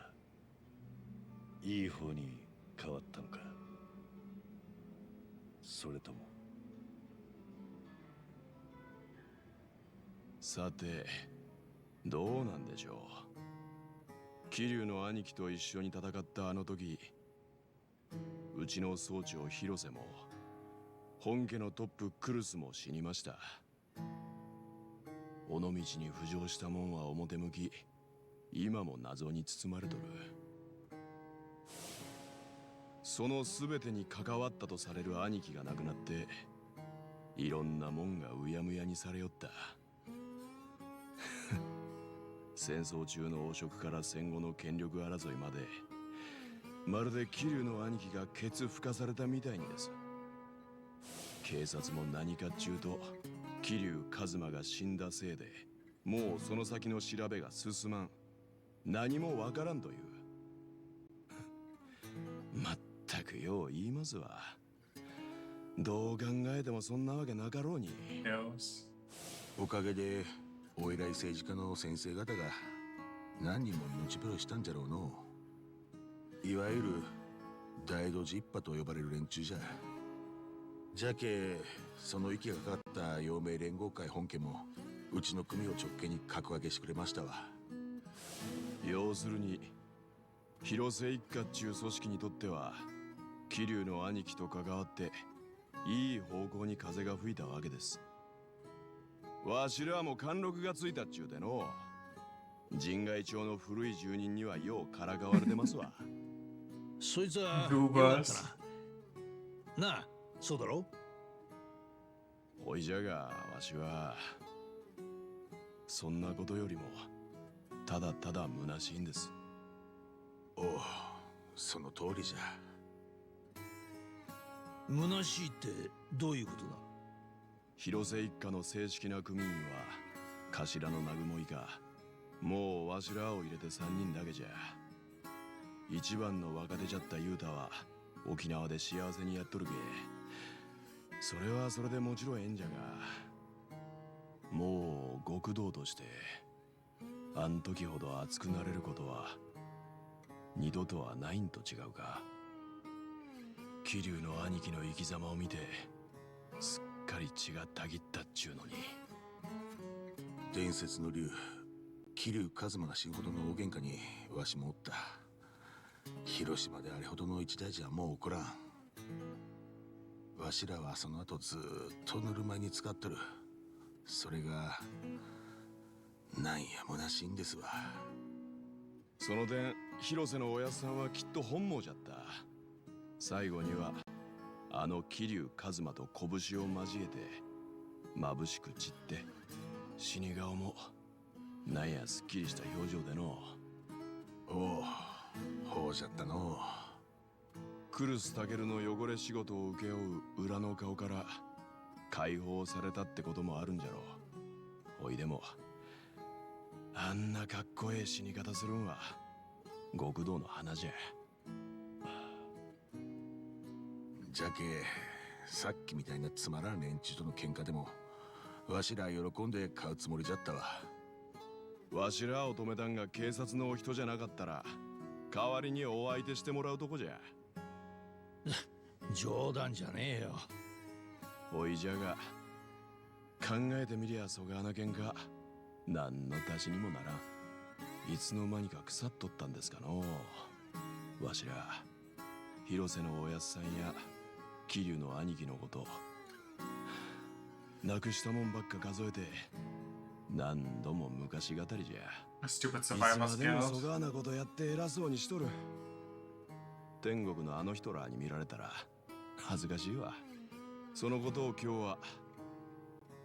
いい方に変わったのか、それとも。さてどうなんでしょう。桐生の兄貴と一緒に戦ったあの時、うちの総長広瀬も本家のトップクルスも死にました。尾道に浮上したもんは表向き、今も謎に包まれとる。その全てに関わったとされる兄貴が亡くなって、いろんなもんがうやむやにされよった。戦争中の汚職から戦後の権力争いまで、まるで桐生の兄貴がケツ吹かされたみたいにです。警察も何かっちゅうと、桐生一馬が死んだせいでもうその先の調べが進まん、何もわからんという。まったくよう言いますわ。どう考えてもそんなわけなかろうに。Yes. おかげでお偉い政治家の先生方が何人も命拾いしたんじゃろうの。いわゆる大ドジ一派と呼ばれる連中じゃ。じゃけその息がかかった陽明連合会本家もうちの組を直系に格上げしてくれましたわ。要するに広瀬一家っちゅう組織にとっては桐生の兄貴と関わっていい方向に風が吹いたわけです。わしらも貫禄がついたっちゅうでの。神外町の古い住人にはようからかわれてますわ。そいつはどうよかっバスたな。なあ、そうだろ。ほいじゃがわしはそんなことよりもただただ虚しいんです。おう、その通りじゃ。虚しいってどういうことだ。広瀬一家の正式な組員は頭の南雲以下もうわしらを入れて3人だけじゃ。一番の若手じゃった雄太は沖縄で幸せにやっとるけ。それはそれでもちろんええんじゃが、もう極道としてあん時ほど熱くなれることは二度とはないんと違うか。桐生の兄貴の生き様を見てすっかり血がたぎったっちゅうのに。伝説の竜桐生一馬が死ぬほどの大喧嘩にわしもおった。広島であれほどの一大事はもう起こらん。わしらはその後ずーっとぬるま湯に使っとる。それがなんや虚しいんですわ。その点広瀬のおやっさんはきっと本望じゃった。最後にはあの桐生一馬と拳を交えて眩しく散って死に顔もなんやすっきりした表情での。おお、ほうじゃったの。クルスタケルの汚れ仕事を請け負う裏の顔から解放されたってこともあるんじゃろう。おいでもあんなかっこええ死に方するんは極道の花じゃ。じゃけさっきみたいなつまらん連中との喧嘩でもわしら喜んで買うつもりじゃったわ。わしらを止めたんが警察のお人じゃなかったら代わりにお相手してもらうとこじゃ。冗談じゃねえよ。おいじゃが考えてみりゃそがな喧嘩何の足しにもならん。いつの間にか腐っとったんですかのう。わしら広瀬のおやっさんや桐生の兄貴のことなくしたもんばっか数えて何度も昔語りじゃ。 Stupid いつ survival までもそ skills. がなことやって偉そうにしとる。天国のあの人らに見られたら恥ずかしいわ。そのことを今日は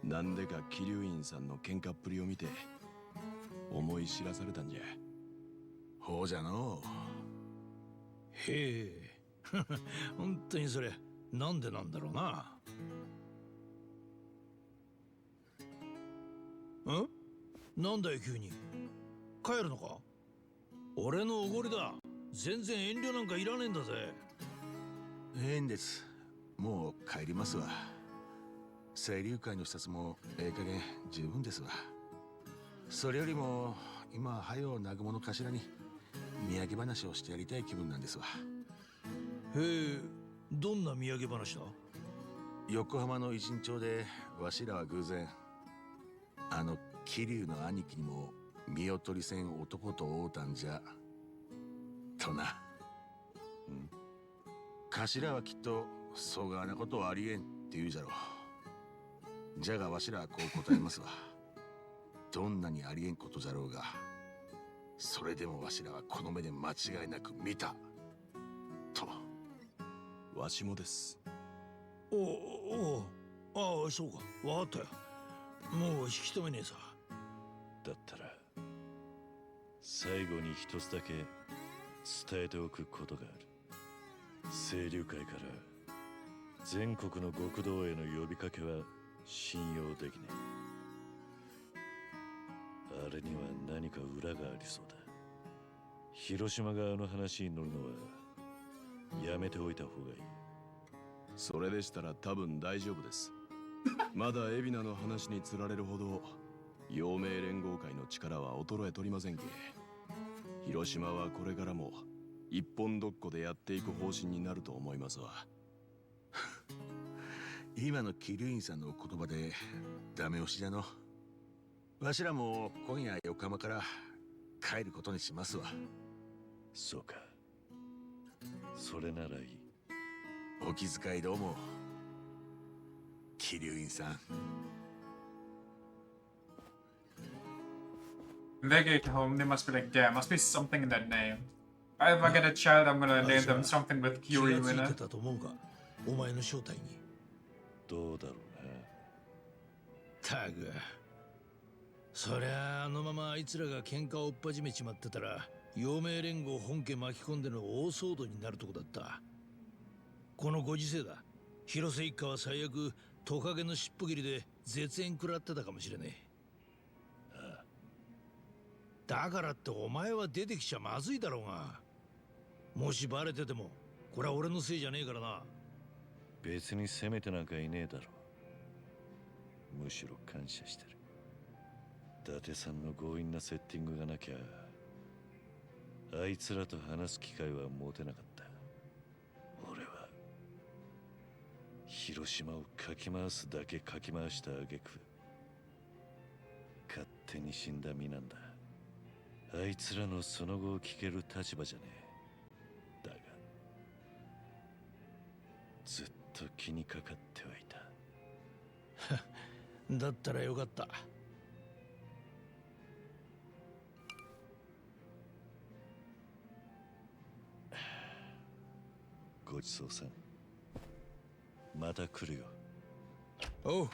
なんでか桐生院さんの喧嘩っぷりを見て思い知らされたんじゃ。ほうじゃの。へえ本当にそれなんでなんだろうな。なんだよ急に。帰るのか。俺のおごりだ。全然遠慮なんかいらねえんだぜ。ええんです。もう帰りますわ。清流会の視察もええ加減十分ですわ。それよりも今はよ南雲の頭に土産話をしてやりたい気分なんですわ。へえ、どんな土産話だ。横浜の偉人町でわしらは偶然あの桐生の兄貴にも見劣りせん男と会うたんじゃとな。頭はきっとそがなことはありえんって言うじゃろう。じゃがわしらはこう答えますわ。どんなにありえんことじゃろうがそれでもわしらはこの目で間違いなく見たと。わしもです。おああ、そうか、わかったよ。もう引き止めねえさ。だったら最後に一つだけ伝えておくことがある。清流会から全国の極道への呼びかけは信用できねえ。あれには何か裏がありそうだ。広島側の話に乗るのはやめておいた方がいい。それでしたら多分大丈夫です。まだ海老名の話につられるほど陽明連合会の力は衰えとりませんけ。広島はこれからも一本どっこでやっていく方針になると思いますわ。今の桐生院さんの言葉でダメ押しだの。わしらも今夜横浜から帰ることにしますわ。そうか。それならいい。お気遣いどうも、桐生院さん。When they get home, they must be like, yeah, must be something in that name. If I get a child, I'm gonna name them something with 気が Curie つ in いて it. たと思うか、お前の正体に。どうだろうたく、そりゃあのままあいつらが喧嘩を追っ始めちまってたら、陽明連合本家巻き込んでの大騒動になるとこだった。このご時世だ。広瀬一家は最悪トカゲの尻尾切りで絶縁食らってたかもしれねえ。だからってお前は出てきちゃまずいだろうが。もしバレててもこれは俺のせいじゃねえからな。別に責めてなんかいねえだろ。むしろ感謝してる。伊達さんの強引なセッティングがなきゃあいつらと話す機会は持てなかった。俺は広島をかき回すだけかき回した挙句勝手に死んだ身なんだ。あいつらのその後を聞ける立場じゃねえ。だがずっと気にかかってはいた。だったらよかった。ごちそうさん。また来るよ。おう。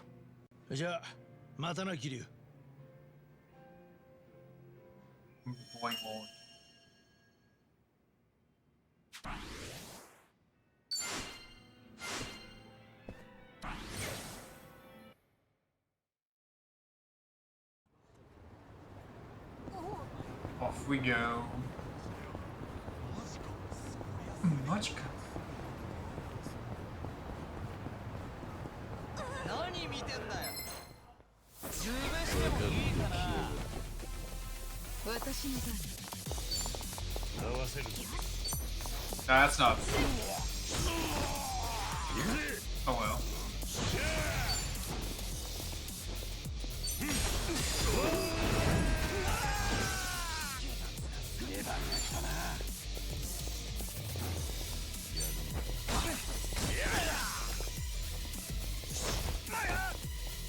じゃあまたな、桐生。Boy, boy. Off we go. Magic. 何見てんだよ。十分してもいいかな。私の番。合わせる。 That's not. Oh well.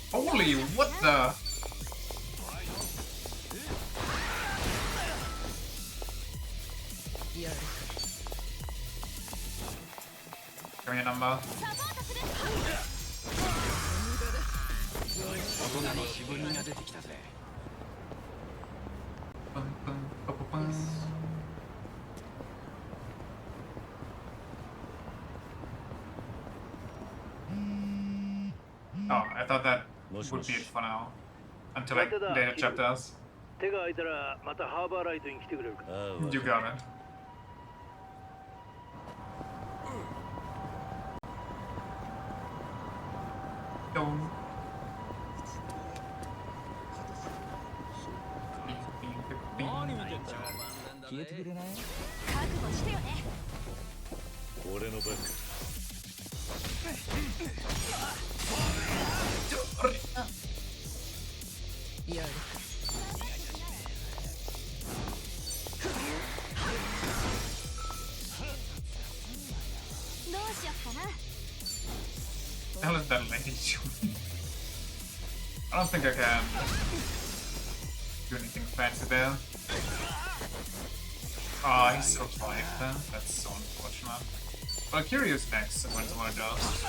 Holy, what the? Give me a number. 大人の気分が出てきたぜ。 Bum, bum, bum, bum, bum. Oh, I thought that would be it for now. Until like later chapters. 手が空いたらまたハーバーライトに来てくれるか。ああ、 You got it. Don't. 何見てんだよ。消えてくれない？覚悟してよね。俺のバッグ。やる。どうしよっかな。 The hell is that lady doing? I don't think I can do anything fancy there. Ah, he survived that. That's so unfortunate. Well, curious next when someone does.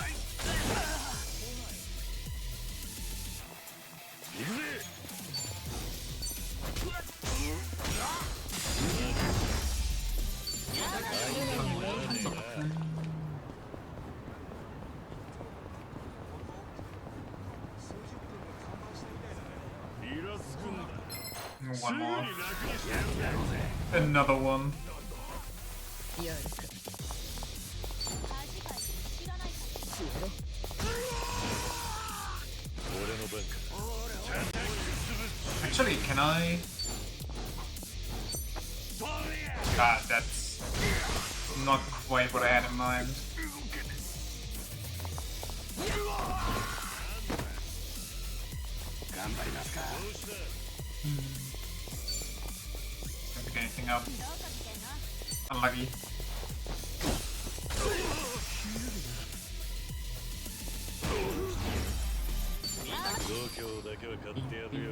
One more. Another one. やるか。 俺のバッグ。 Actually, can I? Ah, that's not quite what I had in mind. Can't pick anything up. Unlucky. 度胸だけは買ってやるよ。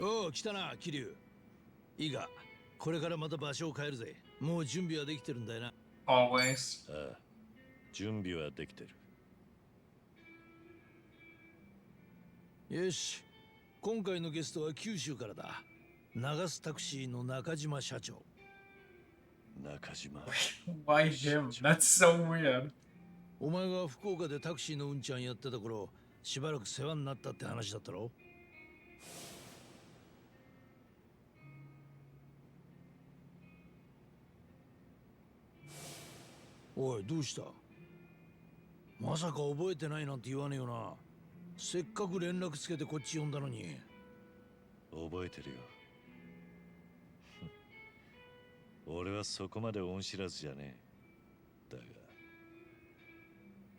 おお、来たな、桐生。いいが、これからまた場所を変えるぜ。もう準備はできてるんだよな。Always. ああ、準備はできてる。よし、今回のゲストは九州からだ。流すタクシーの中島社長。中島。Why him? That's so weird. お前が福岡でタクシーのうんちゃんやってた頃、しばらく世話になったって話だったろ。おい、どうした？まさか覚えてないなんて言わねえよな。せっかく連絡つけてこっち呼んだのに。覚えてるよ。俺はそこまで恩知らずじゃねえ。だ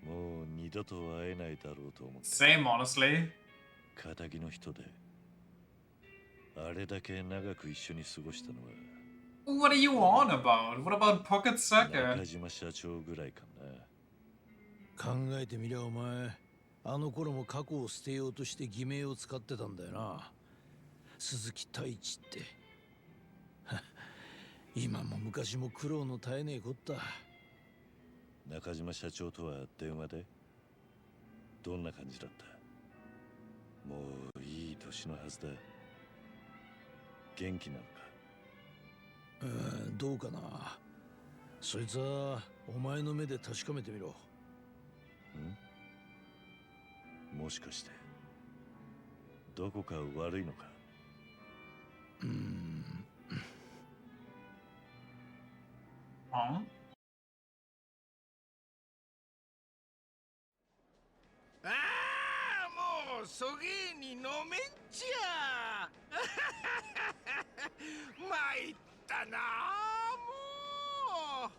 が、もう二度と会えないだろうと思って。Same, honestly. 仇の人で、あれだけ長く一緒に過ごしたのは。What are you on about? What about Pocket Sucker? 中島社長ぐらいか考えてみりゃお前、あの頃も過去を捨てようとして偽名を使ってたんだよな。鈴木太一って。今も昔も苦労の絶えねえこった。中島社長とは電話でどんな感じだった？もういい年のはずだ。元気なのか？どうかな。そいつはお前の目で確かめてみろ。もしかしてどこか悪いのか？Huh? ああ、もうそげに飲めんちゃ。参ったなも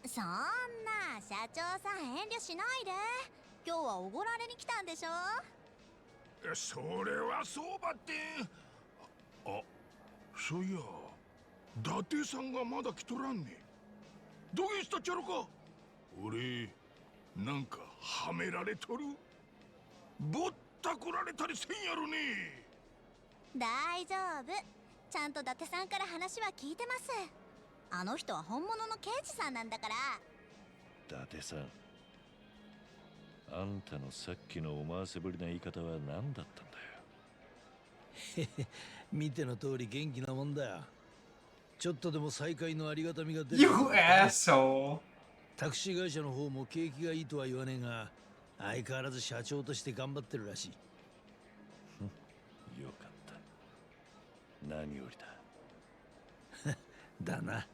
う。そんな社長さん遠慮しないで。今日はおごられに来たんでしょ。それはそうばってん。あ、そういや伊達さんがまだ来とらんね。どげしたっちゃろか。俺なんかはめられとる。ぼったくられたりせんやろね。大丈夫。ちゃんと伊達さんから話は聞いてます。あの人は本物の刑事さんなんだから。伊達さん、あんたのさっきの思わせぶりな言い方は何だったんだよ。見ての通り元気なもんだよ。ちょっとでも再会のありがたみが出る。You asshole. タクシー会社の方も景気がいいとは言わねえが、相変わらず社長として頑張ってるらしい。よかった。何よりだ。だな。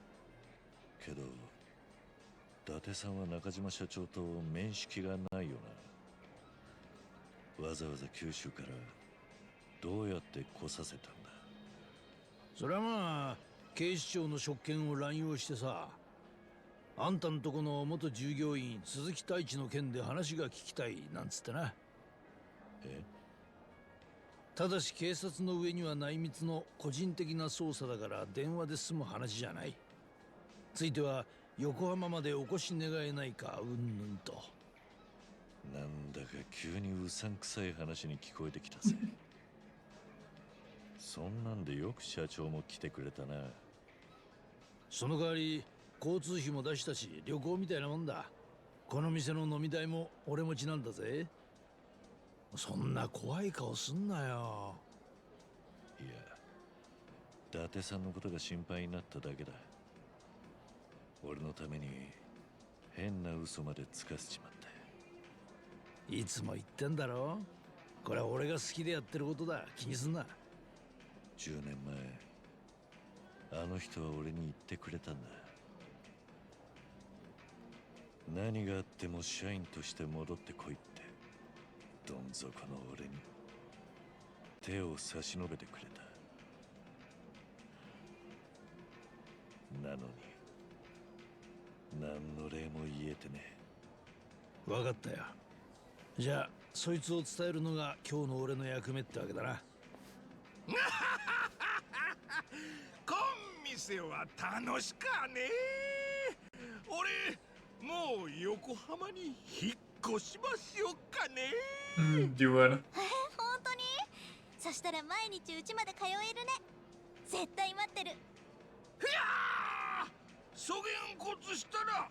けど伊達さんは中島社長と面識がないよな。わざわざ九州からどうやって来させたんだ？それはまあ警視庁の職権を乱用してさ。あんたんとこの元従業員鈴木太一の件で話が聞きたいなんつってな。ただし警察の上には内密の個人的な捜査だから電話で済む話じゃない。ついては横浜までお越し願えないかうんぬんと。なんだか急にうさんくさい話に聞こえてきたぜ。そんなんでよく社長も来てくれたな。その代わり交通費も出したし旅行みたいなもんだ。この店の飲み代も俺持ちなんだぜ。そんな怖い顔すんなよ。いや、伊達さんのことが心配になっただけだ。俺のために変な嘘までつかせちまった。いつも言ってんだろ。これは俺が好きでやってることだ。気にすんな。10年前あの人は俺に言ってくれたんだ。何があっても社員として戻ってこいって。どん底の俺に手を差し伸べてくれた。なのに何の礼も言えてね。分かったよ。じゃあそいつを伝えるのが今日の俺の役目ってわけだな。コン店は楽しかね。俺もう横浜に引っ越しましょうかね。Gimana? 本当に？そしたら毎日うちまで通えるね。絶対待ってる。いやー、そげんこつしたら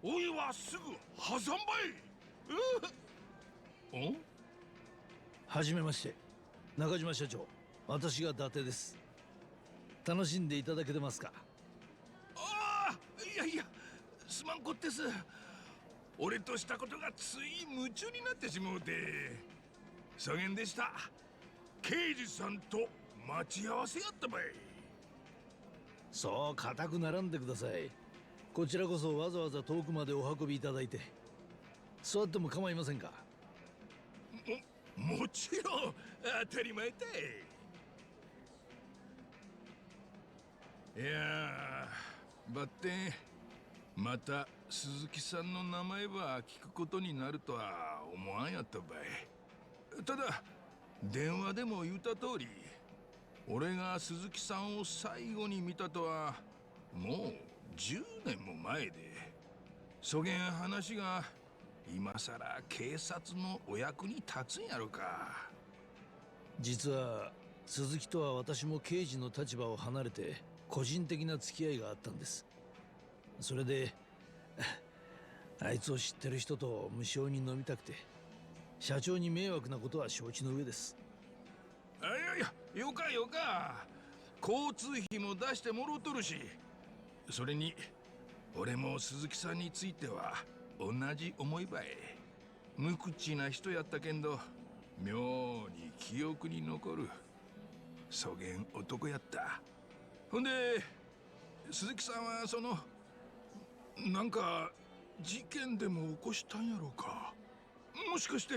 おいはすぐ破産ばい。ん？はじめまして、中島社長。私が伊達です。楽しんでいただけてますか？ああ、いやいや、すまんこってす。俺としたことがつい夢中になってしもうて。そげんでした。刑事さんと待ち合わせやったばい。そう固くならんでください。こちらこそわざわざ遠くまでお運びいただいて。座っても構いませんか？もちろん当たり前だい。いやー、ばってまた鈴木さんの名前は聞くことになるとは思わんやったばい。ただ電話でも言うた通り、俺が鈴木さんを最後に見たとはもう10年も前で、そげん話が今さら警察のお役に立つんやろか。実は鈴木とは私も刑事の立場を離れて個人的な付き合いがあったんです。それであいつを知ってる人と無償に飲みたくて、社長に迷惑なことは承知の上です。いやいや、よかよか。交通費も出してもろとるし、それに俺も鈴木さんについては同じ思いばい。無口な人やったけんど妙に記憶に残るそげん男やった。ほんで鈴木さんはそのなんか事件でも起こしたんやろか。もしかして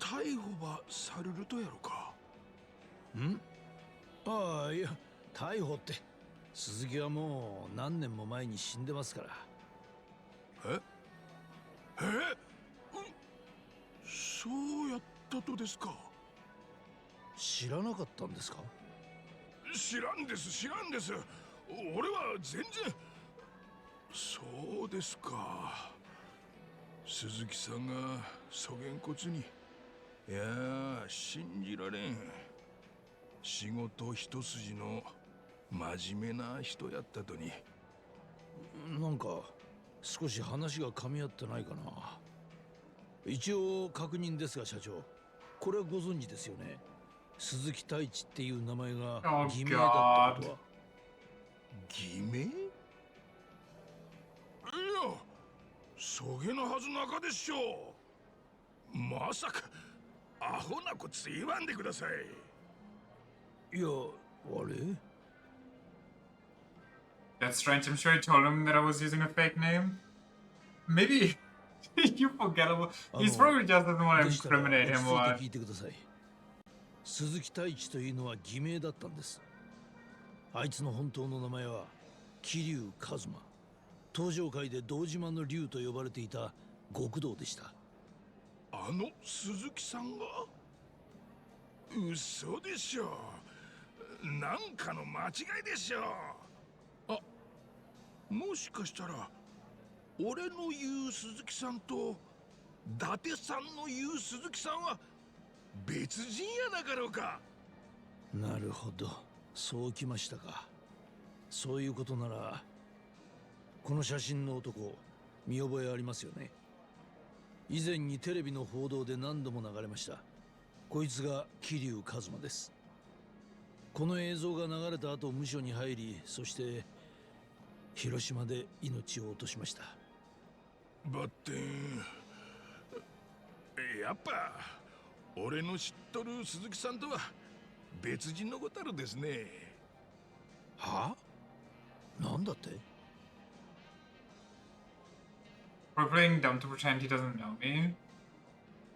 逮捕ばされるとやろか。ん？ああ、いや、逮捕って。鈴木はもう何年も前に死んでますから。え？そうやったとですか。知らなかったんですか？知らんです、知らんです。俺は全然。そうですか。鈴木さんがそげんこつに。いやー、信じられん。仕事一筋の真面目な人やったとに。なんか少し話が噛み合ってないかな。一応確認ですが社長、これはご存知ですよね。鈴木太一っていう名前が Oh 偽名だったことは。偽名？いや、そげなはずなかでしょう。まさかアホなこつ言わんでください。いや、あれ？ That's strange. I'm sure I told him that I was using a fake name. Maybe you forget about. He's probably just doesn't want to でしたら incriminate 落 him ち or 着い what. て聞いてください。鈴木太一というのは偽名だったんです。あいつの本当の名前は桐生一馬。登場界で堂島の竜と呼ばれていた極道でした。あの鈴木さんが？嘘でしょ。なんかの間違いでしょ。あ、もしかしたら俺の言う鈴木さんと伊達さんの言う鈴木さんは別人やなかろうか。なるほど、そうきましたか。そういうことなら、この写真の男見覚えありますよね。以前にテレビの報道で何度も流れました。こいつが桐生一馬です。この映像が流れた後無所に入り、そして広島で命を落としました。ばってん、やっぱ俺の知っとる鈴木さんとは別人のことあるですね。は？なんだって？ We're playing dumb to pretend he doesn't know me.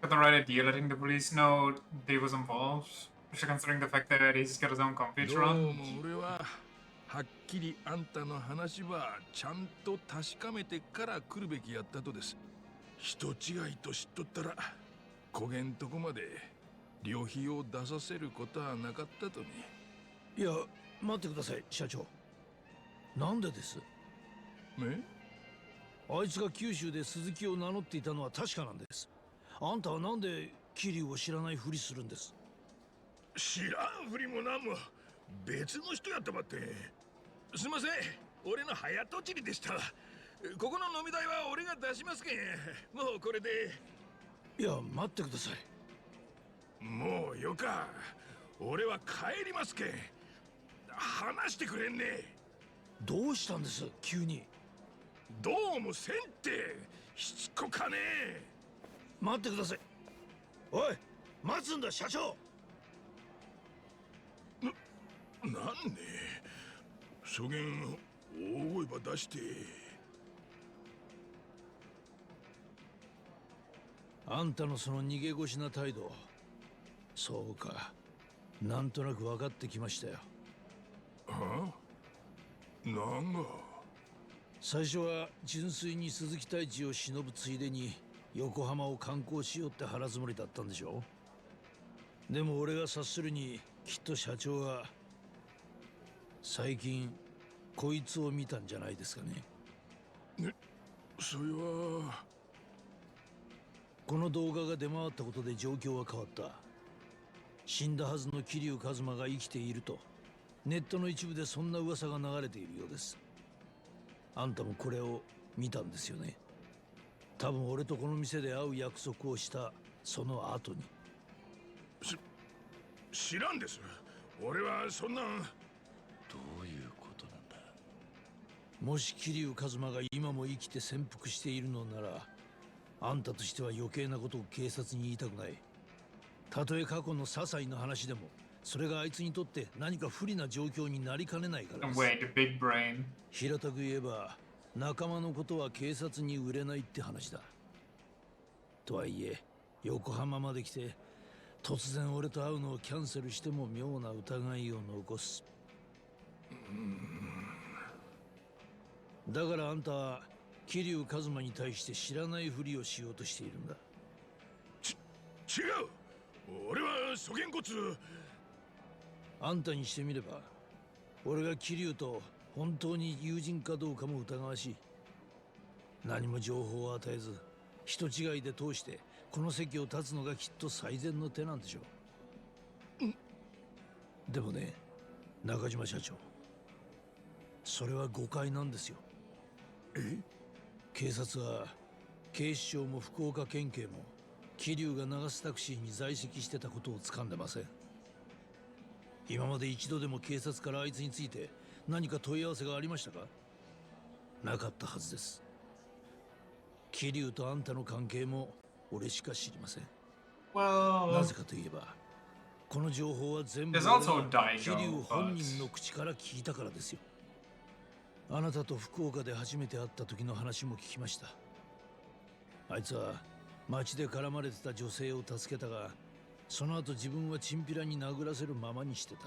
Got the right idea letting the police know that he was involved, especially considering the fact that he's got his own company to どう run. も俺ははっきりあんたの話はちゃんと確かめてから来るべきやったとです。人違いと知っとったら焦げんとこまで旅費を出させることはなかったとに。いや、待ってください、社長。なんでです？え？あいつが九州で鈴木を名乗っていたのは確かなんです。あんたはなんで桐生を知らないふりするんです？知らんふりもなんも別の人やったばって。すいません、俺の早とちりでした。ここの飲み代は俺が出しますけん。もうこれで。いや、待ってください。もうよか。俺は帰りますけん。話してくれんね。どうしたんです、急に。どうもせんってしつこかねえ。待ってください。おい、待つんだ、社長。なんでそげん大声ば出して。あんたのその逃げ腰な態度、そうか、なんとなく分かってきましたよ。はあ？なんが？最初は純粋に鈴木太一を忍ぶついでに横浜を観光しようって腹積もりだったんでしょ。でも俺が察するにきっと社長は最近こいつを見たんじゃないですかね。それは。この動画が出回ったことで状況は変わった。死んだはずの桐生一馬が生きているとネットの一部でそんな噂が流れているようです。あんたもこれを見たんですよね。多分俺とこの店で会う約束をしたその後に。知らんです。俺はそんな。どういうことなんだ？もし桐生一馬が今も生きて潜伏しているのなら、あんたとしては余計なことを警察に言いたくない。たとえ過去の些細な話でもそれがあいつにとって何か不利な状況になりかねないからです。 Wait, the big brain. 平たく言えば仲間のことは警察に売れないって話だ。とはいえ横浜まで来て突然俺と会うのをキャンセルしても妙な疑いを残す。だからあんたは桐生一馬に対して知らないふりをしようとしているんだ。違う。俺はそげんこつ。あんたにしてみれば俺が桐生と本当に友人かどうかも疑わしい。何も情報を与えず人違いで通してこの席を立つのがきっと最善の手なんでしょう。でもね、中島社長、それは誤解なんですよ。え？警察は警視庁も福岡県警も桐生が流すタクシーに在籍してたことを掴んでません。今まで一度でも警察からあいつについて何か問い合わせがありましたか？なかったはずです。桐生とあんたの関係も俺しか知りません。なぜかといえばこの情報は全部 There's also 桐生 Daigo, 本 but 人の口から聞いたからですよ。あなたと福岡で初めて会った時の話も聞きました。あいつは街で絡まれてた女性を助けたが、その後自分はチンピラに殴らせるままにしてた。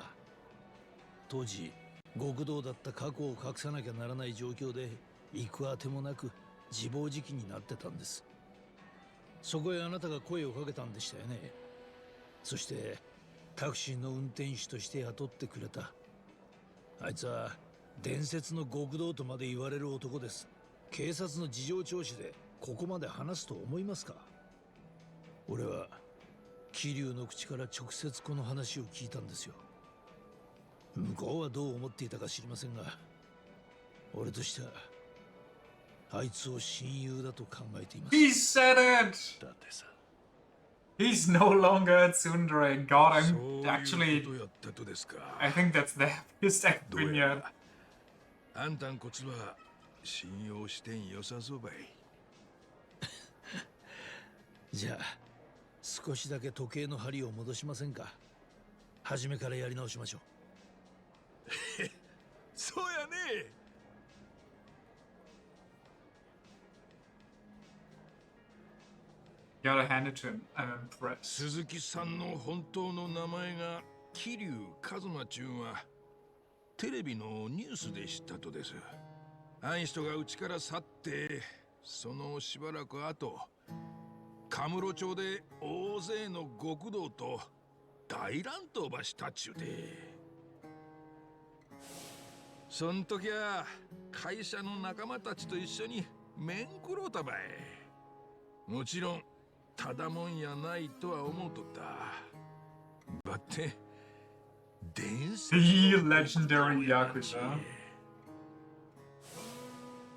当時極道だった過去を隠さなきゃならない状況で行くあてもなく自暴自棄になってたんです。そこへあなたが声をかけたんでしたよね。そしてタクシーの運転手として雇ってくれた。あいつは伝説の極道とまで言われる男です。警察の事情聴取でここまで話すと思いますか？俺は桐生の口から直接この話を聞いたんですよ。向こうはどう思っていたか知りませんが、俺としてはあいつを親友だと考えています。 He said it! だってさ、 He's no longer at Sundere. God, そう I'm いう actually. ことやったとですか。 I think that's the happiest I've どう been や yet. らあんたんこつは信用してんよさそうばい。じゃあ少しだけ時計の針を戻しませんか？初めからやり直しましょう。そうやね。Gotta hand it to him. I'm impressed. 鈴木さんの本当の名前が桐生一馬ちゅんはテレビのニュースで知ったとです。あん人がうちから去って、そのしばらく後、カムロ町で大勢の極道と大乱闘ばしたっちゅうて。そん時は会社の仲間たちと一緒に面食ろうたばい。もちろんただもんやないとは思うとった。ばって伝説 The の legendary Yakuza.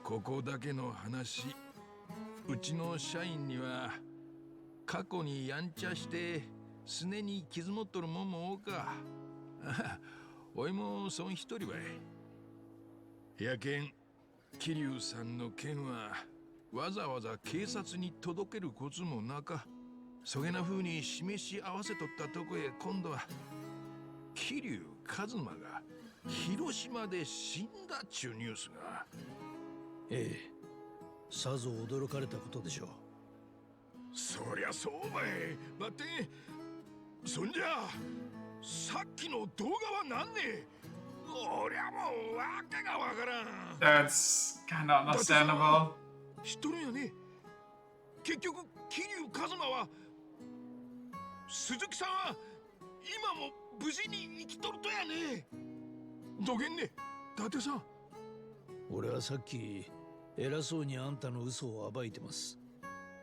ここだけの話、うちの社員には過去にやんちゃしてすねに傷持っとるもんも多か。おいもそん一人ばい。やけん桐生さんの件はわざわざ警察に届けるコツもなか、そげな風に示し合わせとったとこへ今度は桐生一馬が広島で死んだっちゅうニュースが。ええ、さぞ驚かれたことでしょう。そりゃそうばい。ばってそんじゃさっきの動画はなんね。俺はもうわけがわからん。 That's kind of understandable. 知っとるんやね。結局桐生一馬は、鈴木さんは今も無事に生きとるとやね。どげんね、伊達さん。俺はさっき偉そうにあんたの嘘を暴いてます。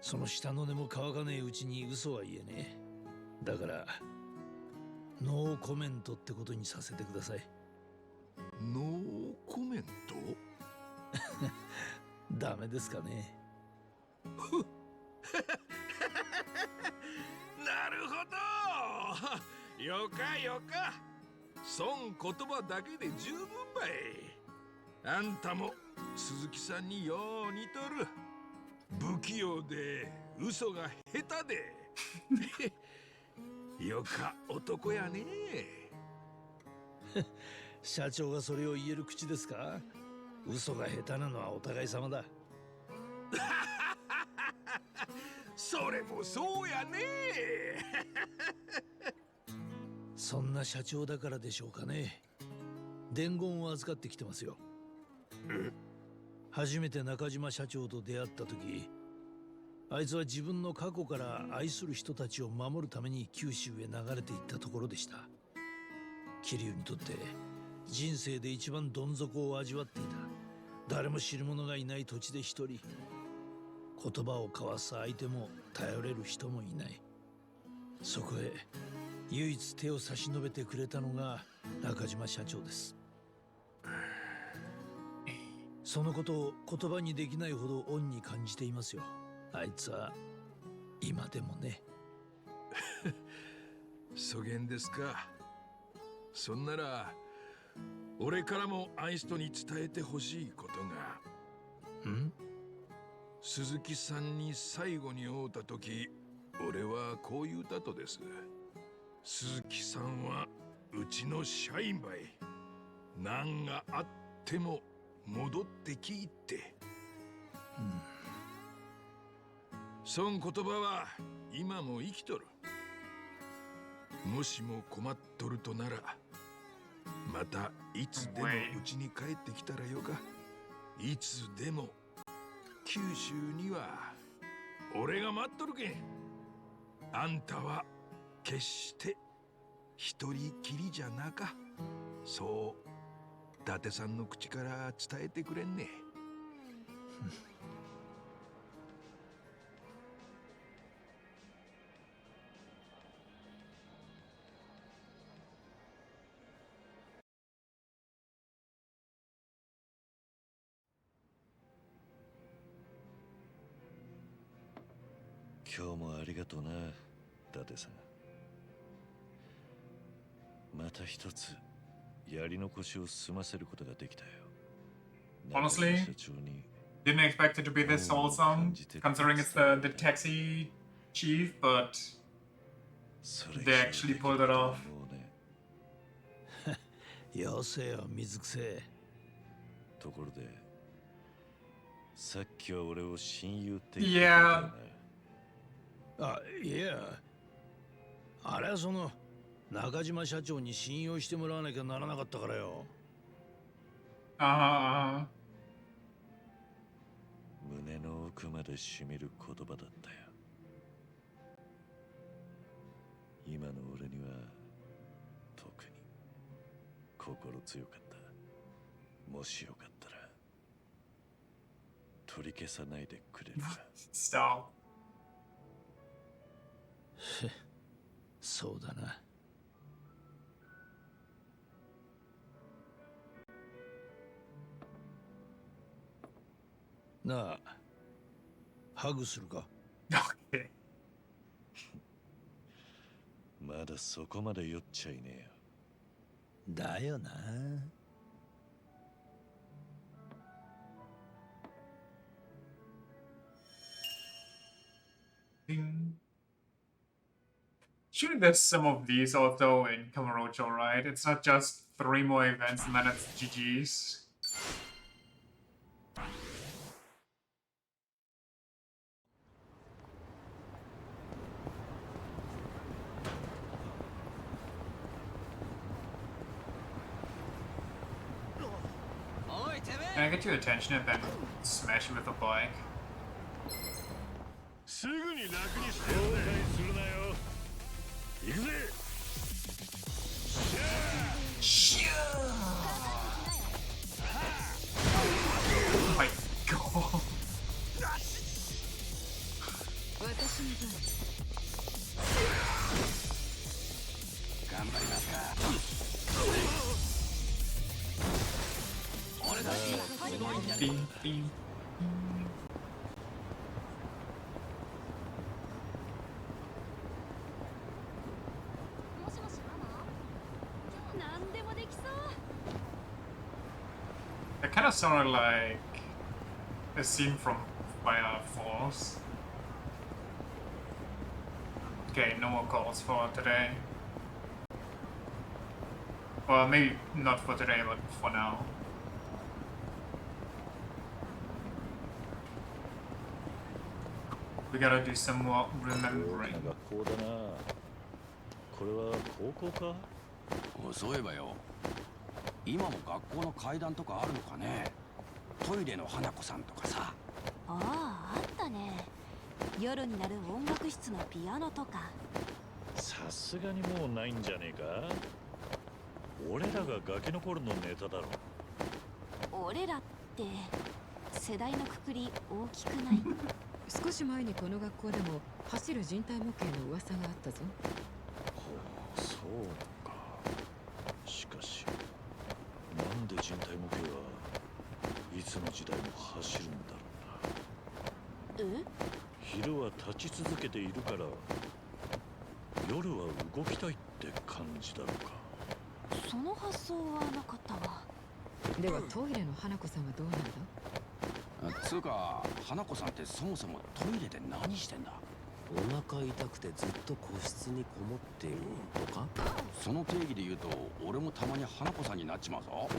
その下の根も乾かねえうちに嘘は言えねえ。だからノーコメントってことにさせてください。ノーコメント？ダメですかね。なるほど。よかよか。そん言葉だけで十分ばい。あんたも鈴木さんによう似とる。不器用で嘘が下手で。よか男やね。社長がそれを言える口ですか？嘘が下手なのはお互い様だ。それもそうやね。そんな社長だからでしょうかね。伝言を預かってきてますよ。初めて中島社長と出会った時、あいつは自分の過去から愛する人たちを守るために九州へ流れていったところでした。桐生にとって人生で一番どん底を味わっていた。誰も知る者がいない土地で一人、言葉を交わす相手も頼れる人もいない。そこへ唯一手を差し伸べてくれたのが中島社長です。そのことを言葉にできないほど恩に感じていますよ。あいつは今でもね。そげんですか。そんなら俺からもあい人に伝えてほしいことが。鈴木さんに最後に会うた時、俺はこう言うたとです。鈴木さんはうちの社員ばい。何があっても戻ってきいって。そん言葉は今も生きとる。もしも困っとるとなら、またいつでもうちに帰ってきたらよか。いつでも九州には俺が待っとるけん。あんたは決して一人きりじゃなか。そう伊達さんの口から伝えてくれんね。今日もありがとうな、伊達さん。また一つやり残しを済ませることができたよ。 Honestly, 社長に didn't expect it to be this wholesome, considering it's the taxi chief, but それ they actually pulled it off. もうね。よせよ水くせ。ところでさっきは俺を親友って言ってた Yeah. よな。あ、いや、あれはその中島社長に信用してもらわなきゃならなかったからよ。あ胸の奥までしみる言葉だったよ。今の俺には特に心強かった。もしよかったら取り消さないでくれるか。あ。Stop. そうだな。なあ、ハグするか？ Okay. まだそこまで酔っちゃいねえよ。だよな。Ding. Surely there's some of these also in Kamurocho, right? It's not just 3 more events and then it's GG's. Can I get your attention and then smash you with a bike? すぐに楽にしてやるぜ。するなよ。行くぜ。Oh my god. 頑張りますか。俺だ。 Ding, ding. もしもしママ、今日何でもできそう。 That kind of sounded like a scene from Fire Force. Okay, no more calls for today. Well, maybe not for today, but for now. We gotta do some more remembering. 学校だな。これは高校か？そういえばよ、今も学校の階段とかあるのかね。トイレの花子さんとかさ。ああ、あったね。夜になる音楽室のピアノとか。さすがにもうないんじゃねえか？俺らがガキの頃のネタだろ。俺らって世代のくくり大きくない？少し前にこの学校でも走る人体模型の噂があったぞ。ほう、そうか。しかし、なんで人体模型はいつの時代も走るんだろうな。え？昼は立ち続けているから、夜は動きたいって感じだろうか。その発想はなかったわ。ではトイレの花子さんはどうなんだ？つうか、花子さんってそもそもトイレで何してんだ？お腹痛くてずっと個室にこもっているとか？その定義で言うと、俺もたまに花子さんになっちまうぞ。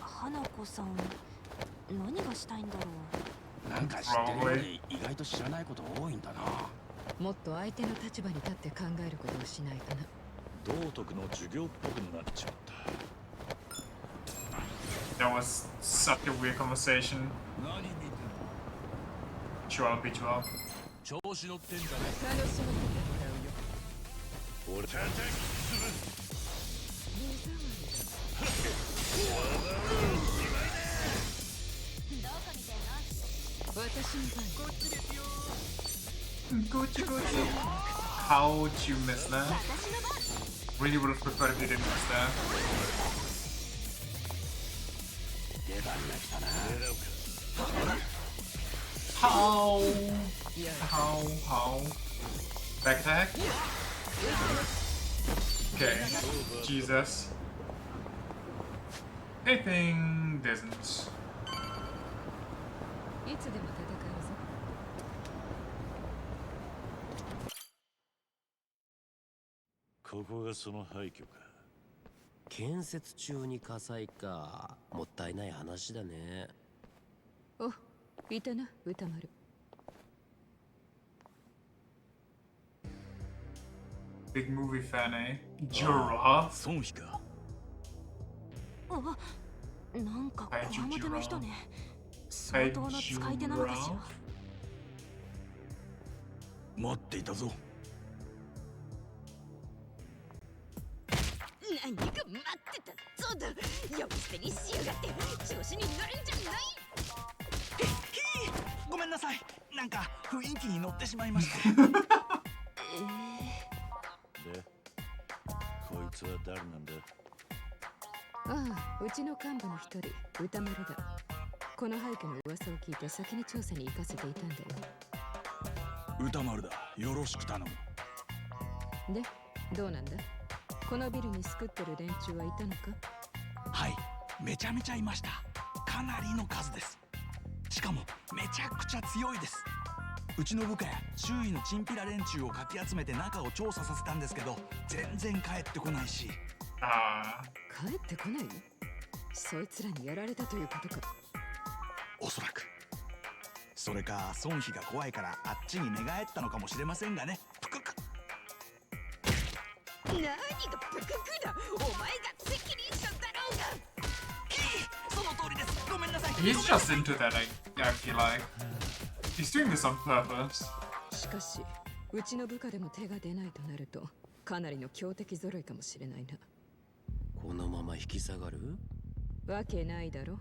花子さん、何がしたいんだろう。なんか知ってるようで意外と知らないこと多いんだな。もっと相手の立場に立って考えることをしないとな。道徳の授業っぽくなっちまった。That was such a weird conversation. 12 B12. 調子乗ってんじゃね楽しませてもらうよ。俺叩き潰す。どこ見てんの？私の番。こっちですよ。Gucci, Gucci. How'd you miss that? Really would have preferred if you didn't miss that. 出番が来たな。 How? How? Back attack? Okay. Jesus. Anything doesn't. いつでも戦えるぞ。ここがその廃墟か。建設中に火災か。もったいない話だね。お、いたな、歌丸。Big movie fan, eh? Giraffe? 孫妃か。あ、なんかこわもての人ね。相当の使い手なのかしら。待っていたぞ。何か待ってたそうだ。呼び捨てにしやがって調子に乗るんじゃない。ごめんなさい。なんか雰囲気に乗ってしまいました。で、こいつは誰なんだ？ああ、うちの幹部の一人、歌丸だ。この廃墟の噂を聞いて先に調査に行かせていたんだよ。歌丸だ。よろしく頼む。で、どうなんだ？このビルに救ってる連中はいたのか？はい、めちゃめちゃいました。かなりの数です。しかもめちゃくちゃ強いです。うちの部下や周囲のチンピラ連中をかき集めて中を調査させたんですけど、全然帰ってこないし。帰ってこない？そいつらにやられたということか。おそらく。それか孫妃が怖いからあっちに寝返ったのかもしれませんがね。ぷくく。何がぷくくだ。お前が責任者だろうが。その通りです。ごめんなさい。 He's just into that, I feel like. He's doing this on purpose. しかし、うちの部下でも手が出ないとなると、かなりの強敵揃いかもしれないな。このまま引き下がる？わけないだろ。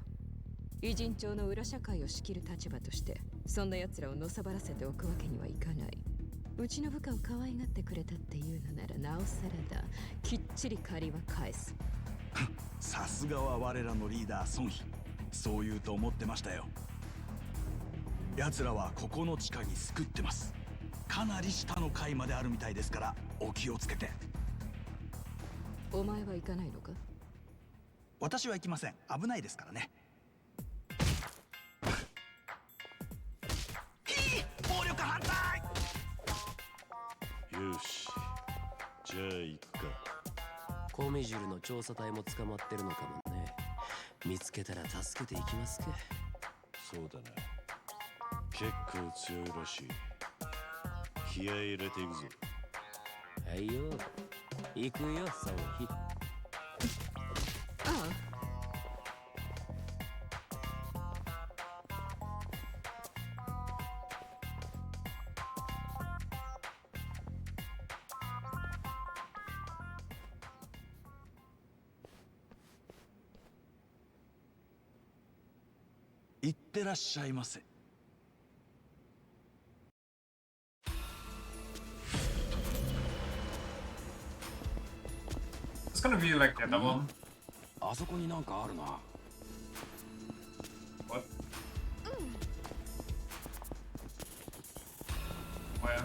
偉人町の裏社会を仕切る立場として、そんな奴らをのさばらせておくわけにはいかない。うちの部下を可愛がってくれたっていうのならなおさらだ。きっちり借りは返す。さすがは我らのリーダー孫妃。そう言うと思ってましたよ。奴らはここの地下に救ってます。かなり下の階まであるみたいですからお気をつけて。お前は行かないのか？私は行きません。危ないですからね。暴力反対。よし、じゃあ行くか。コミジュルの調査隊も捕まってるのかもね。見つけたら助けていきますか。そうだな。結構強いらしい。気合い入れていくぞ。はいよ。行くよ、孫妃。ああ。行ってらっしゃいませ。It's gonna be like the other one. あそこになんかあるな。What? Where?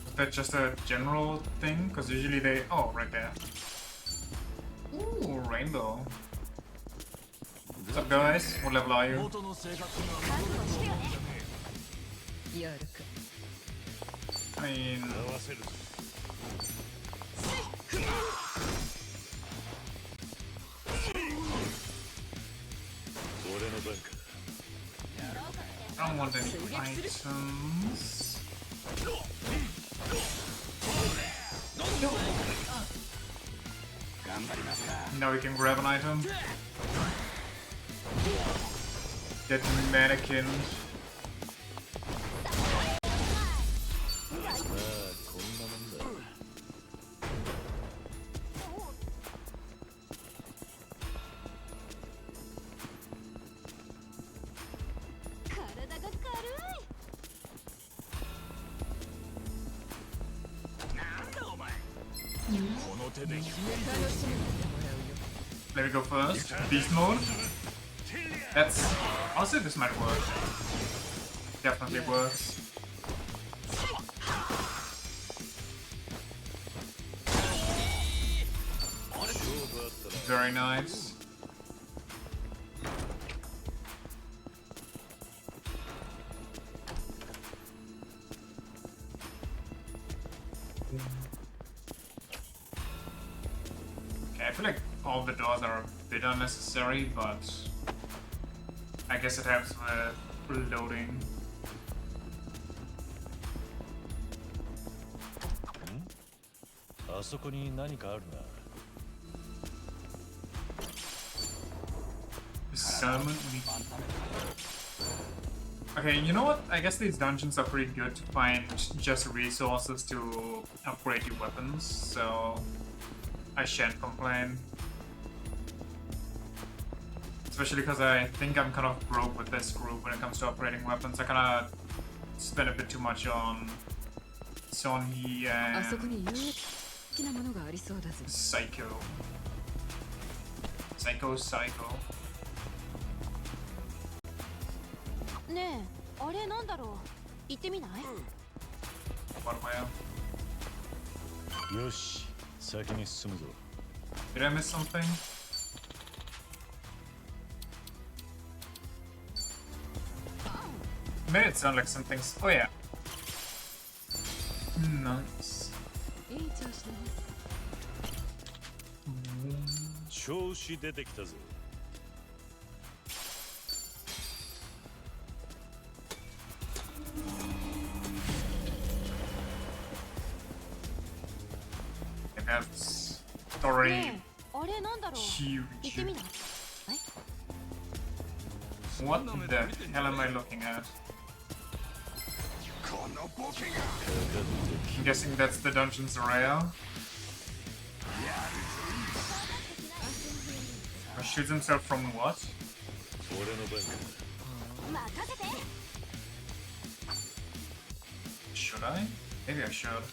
Is that just a general thing? Because usually they... Oh, right there. Ooh, rainbow. What's up, guys? What level are you? やるか。I mean... I don't want any items. Now we can grab an item. Get mannequin. Let me go first. Beast mode. That's... Honestly, this might work. Definitely works. Very nice. Okay, I feel like all the doors are a bit unnecessary, but I guess it helps with loading. あそこに何かあるな。Settlement. Okay, you know what? I guess these dungeons are pretty good to find just resources to upgrade your weapons, so I shan't complain. Especially because I think I'm kind of broke with this group when it comes to upgrading weapons. I kind of spend a bit too much on Sonhi and Psycho. Psycho. ねえ、あれなんだろう。行ってみない？ What way? よし、先に進むぞ。 Did I miss something? Made it sound like something's. Oh yeah. Nice. 調子出てきたぞ。 That's already huge. What the hell am I looking at? I'm guessing that's the dungeon's area. Or shoots himself from what? Should I? Maybe I should.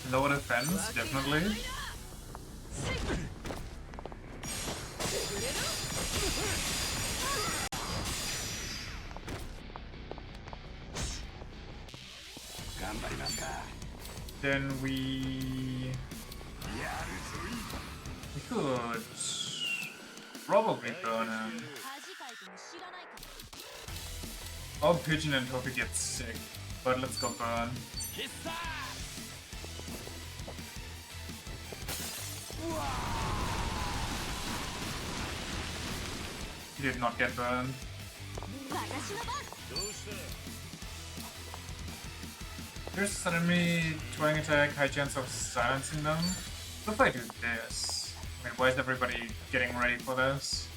Lower defense, definitely. Then we could probably burn him. Or Pigeon and hope he gets sick. But let's go burn. He did not get burned. Here's suddenly throwing attack, high chance of silencing them. What if I do this? Wait, why is everybody getting ready for this?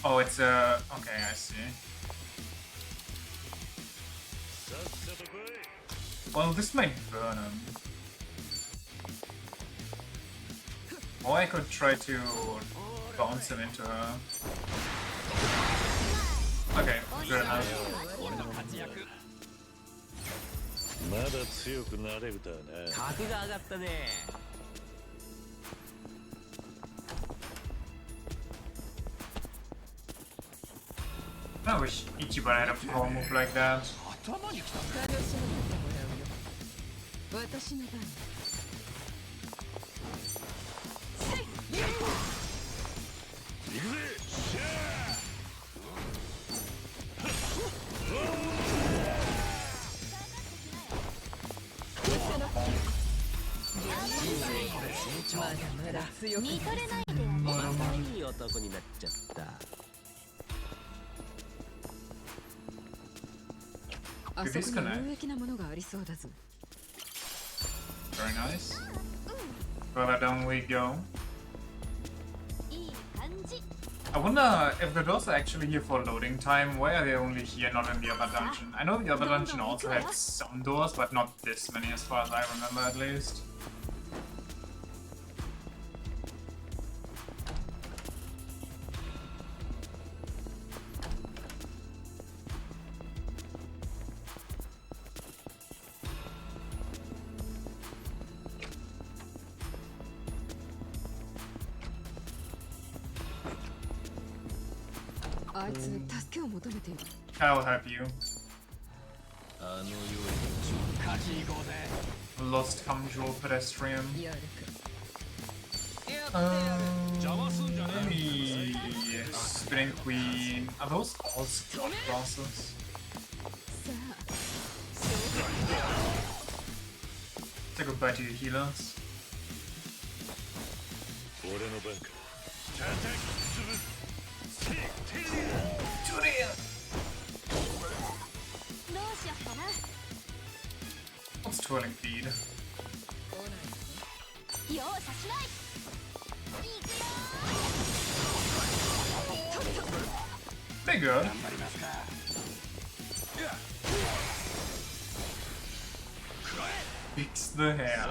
Oh, it's okay, I see. Well, this might burn him. Or I could try to bounce him into her. Okay, good enough. まだ強くなれるとはな。格が上がったね。I wish Ichiban had a power move like that. Very nice. Further down we go. I wonder if the doors are actually here for loading time. Why are they only here, not in the other dungeon? I know the other dungeon also had some doors, but not this many as far as I remember at least. I'll help you. Lost Conjure pedestrian. Let me Spinning Queen. Are those all squad bosses? Say goodbye to your healers. What's twirling feed? Pretty good. Fix the hair.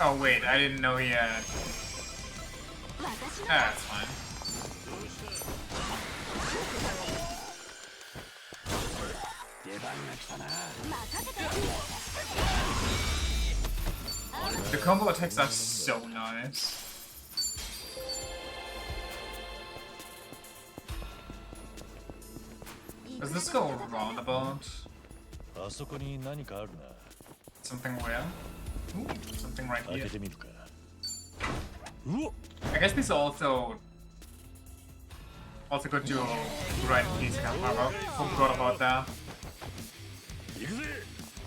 Oh wait, I didn't know he had... That's fine. The combo attacks are so nice. Does this go roundabout? Something where? Ooh, something right here. I guess this also good to right piece now. I forgot about that.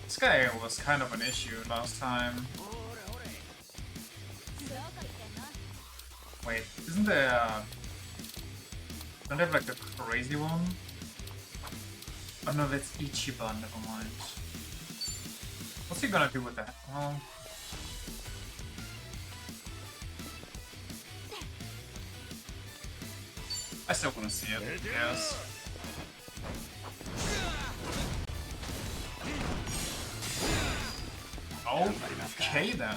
This guy was kind of an issue last time. Wait, isn't there... Don't they have like the crazy one? Oh no, that's Ichiban, never mind. What's he gonna do with that? Well... I still wanna see it, yes. Okay then.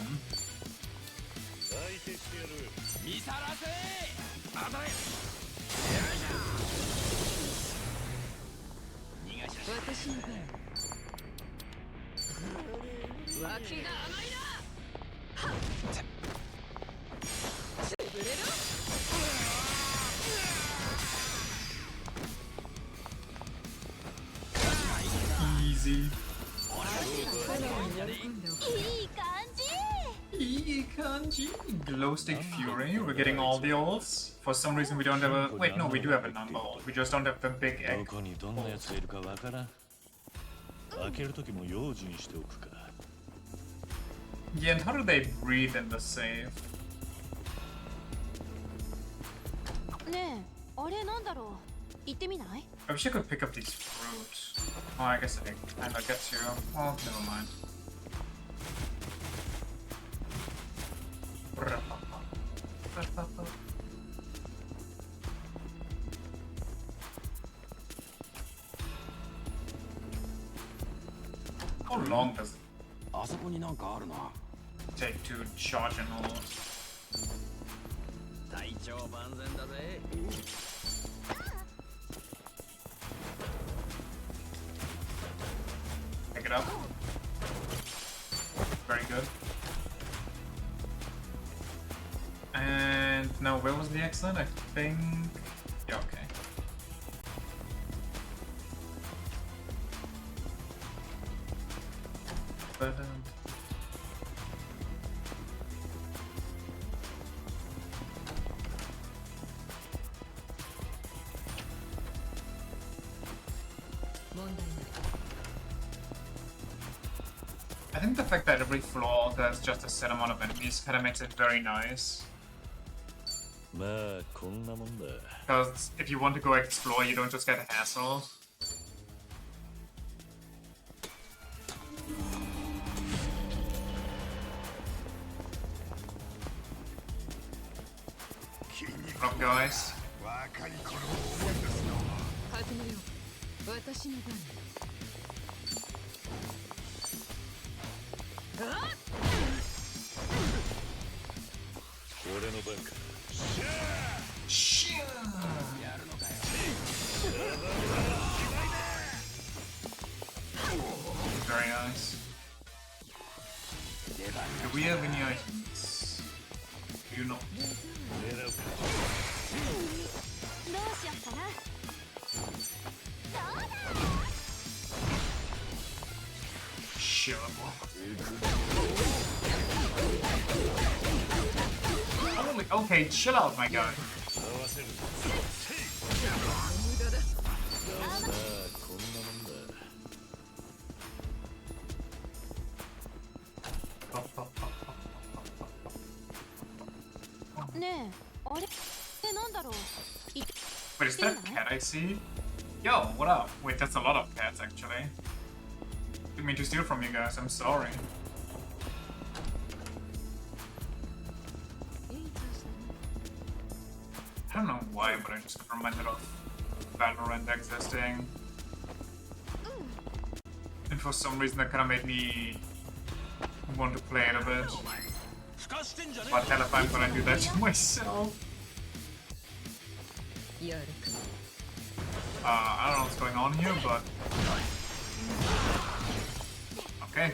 Easy. Glow Stick Fury, we're getting all the ults. For some reason we don't have a... Wait, no, we do have a number ult. We just don't have the big egg ult. Yeah, and how do they breathe in the save? I wish I could pick up these fruits. Oh, I guess I kinda get to. Oh, never mind. How long does it take to charge an ult? Pick it up. Very good. And now, where was the excellent? I think... Yeah, okay. But, I think the fact that every floor there's just a set amount of enemies kind of makes it very nice. Because if you want to go explore, you don't just get hassled. What up, guys? Very nice. Do we have any items? Do not. chillable. Holy, okay, chill out, my guy. Wait, is that a cat I see? Yo, what up? Wait, that's a lot of cats actually. Didn't mean to steal from you guys, I'm sorry. I don't know why, but I just got reminded of Valorant existing. And for some reason that kind of made me want to play it a bit. But hell if I'm gonna do that to myself. I don't know what's going on here, but... Okay.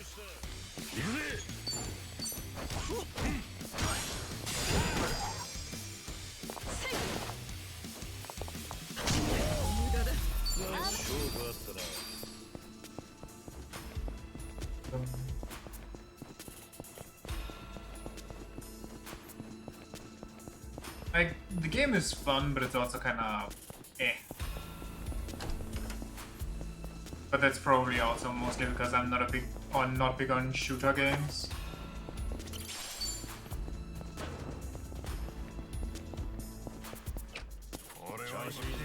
Like, the game is fun, but it's also kind of eh. But that's probably also mostly because I'm not big on shooter games.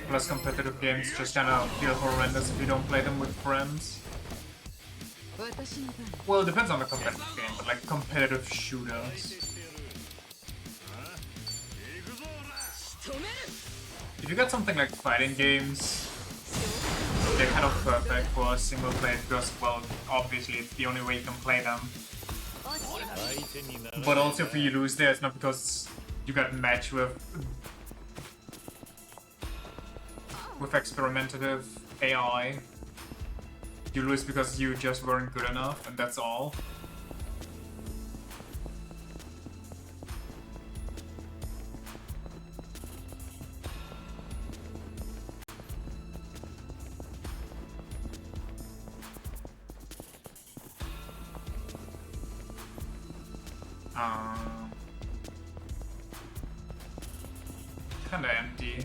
Plus competitive games just kind of feel horrendous if you don't play them with friends. Well, it depends on the competitive game, but like competitive shooters. If you got something like fighting games, they're kind of perfect for single player because, well, obviously it's the only way you can play them. But also if you lose there, it's not because you got matched with experimentative AI. You lose because you just weren't good enough, and that's all. Kinda empty.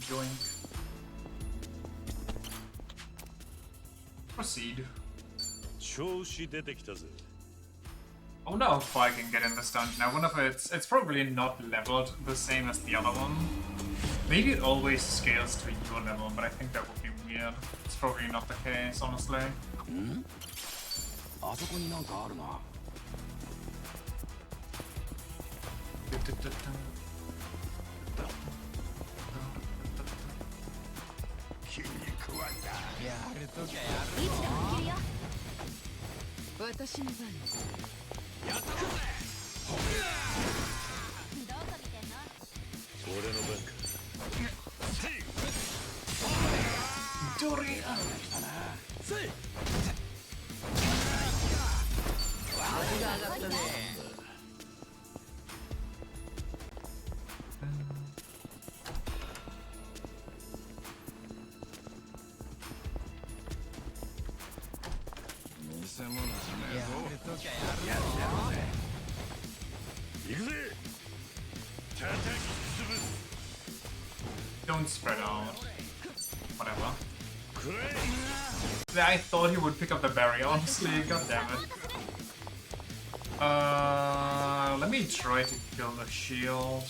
Join. Proceed. I wonder how far I can get in this dungeon. I wonder if it's probably not leveled the same as the other one. Maybe it always scales to your level, but I think that would be weird. It's probably not the case, honestly. Don't spread out. Whatever. I thought he would pick up the berry, honestly, god damn it. Let me try to kill the shield.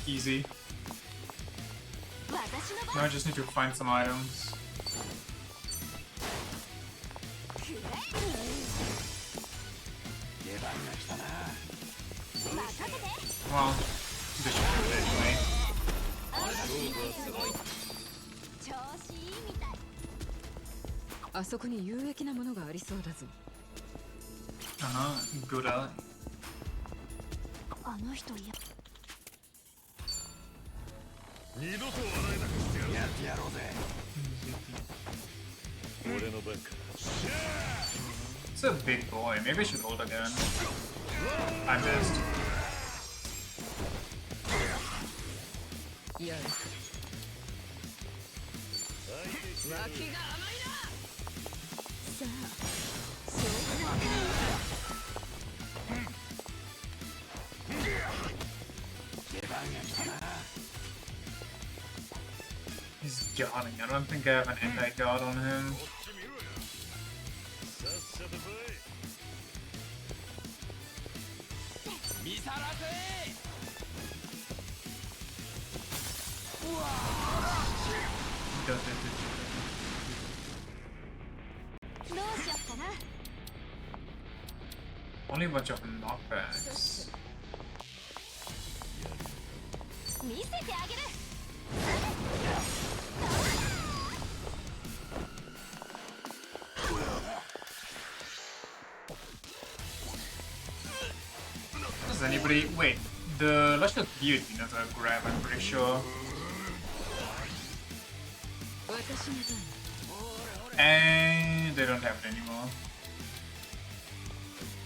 Easy. Now I just need to find some items. Well, this should be it anyway. あそこに有益なものがありそうだぞ。Good eye. あの人や。二度と笑えなくしてやってやろうぜ。It's a big boy. Maybe I should hold again. I missed. Yeah. He's guarding. I don't think I have an anti-guard on him. Only a bunch of knockbacks. Does anybody wait? The Luster Guillotine has a grab, I'm pretty sure. And they don't have it anymore.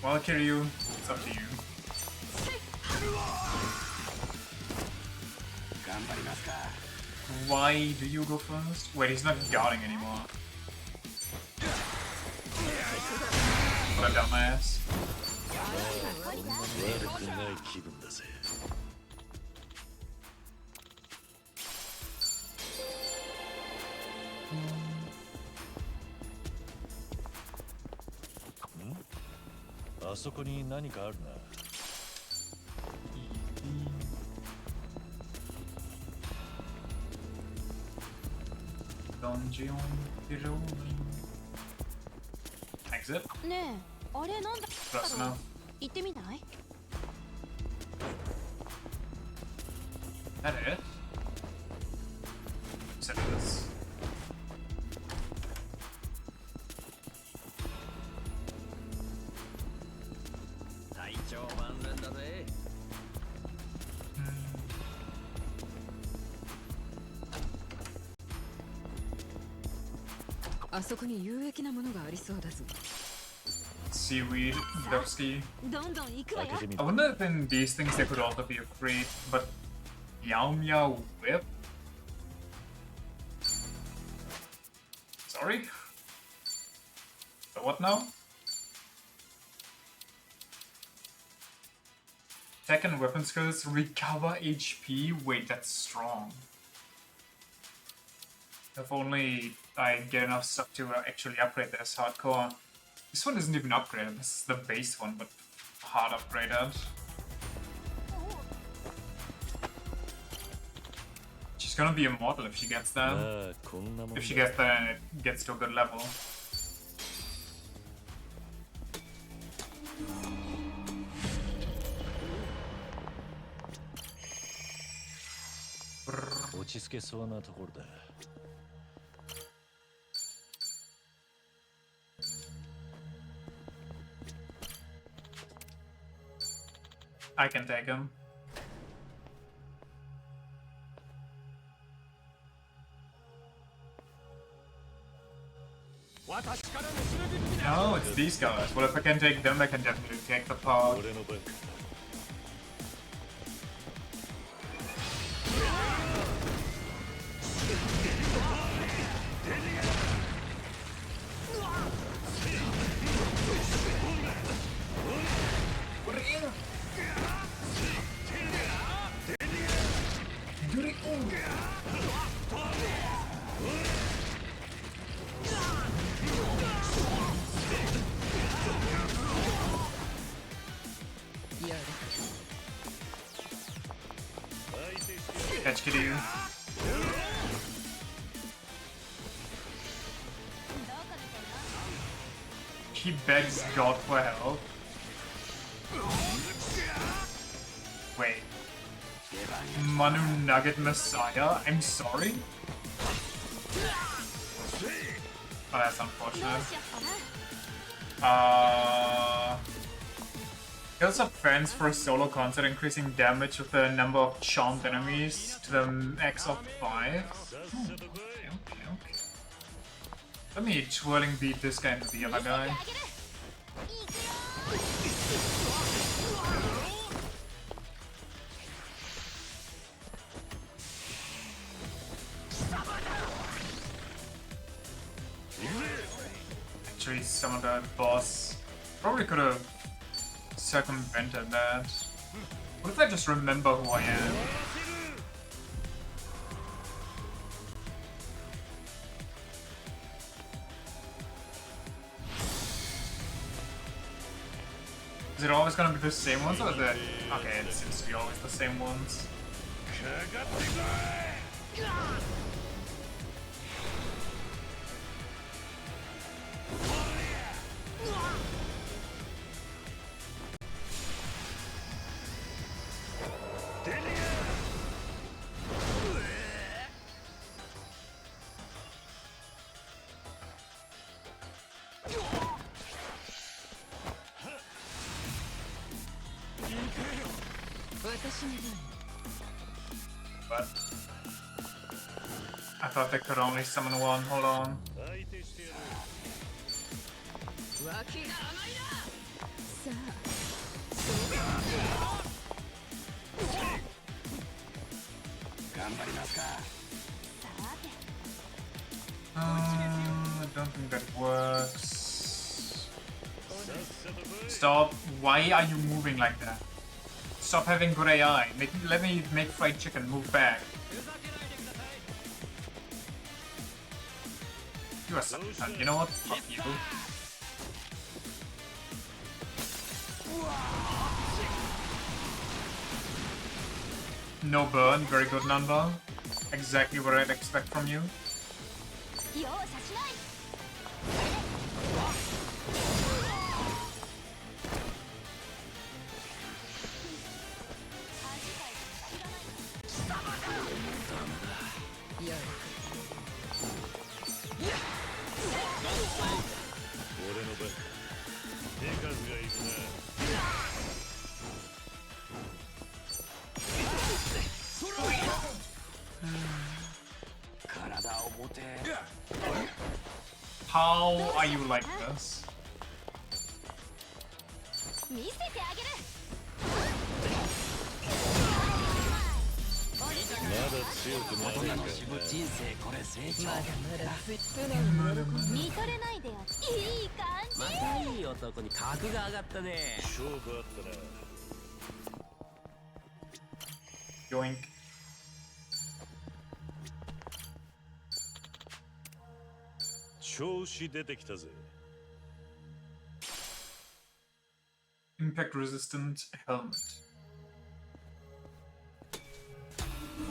Well, Kiryu, it's up to you. Why do you go first? Wait, he's not guarding anymore. What a dumbass. Dungeon exit. Close enough. That it? Set this. Seaweed, Dusky. I wonder if in these things they could also be afraid, but Meow Meow Whip? Sorry? So what now? Tech and weapon skills recover HP? Wait, that's strong. If only I get enough stuff to actually upgrade this hardcore. This one isn't even upgraded, this is the base one, but hard upgraded. She's gonna be immortal if she gets that. If she gets that and it gets to a good level. I can take him. No, it's these guys. Well, if I can take them, I can definitely take the pod. Catch Kiryu. He begs God for help. Wait. Manu Nugget Messiah? I'm sorry? Oh, that's unfortunate. Kills of friends for a solo concert, increasing damage with the number of charmed enemies to the max of 5. Okay. Let me twirling beat this guy into the other guy. Actually, some of the boss probably could have circumvented that. What if I just remember who I am? Is it always gonna be the same ones, or is it... Okay, it seems to be always the same ones. But I thought they could only summon one. Hold on. I don't think that works. Stop. Why are you moving like that? Stop having good AI. Let me make fried chicken move back. You are such a cunt. You know what? Fuck you. No burn. Very good number. Exactly what I'd expect from you. How are you like this? Yoink. Impact resistant helmet.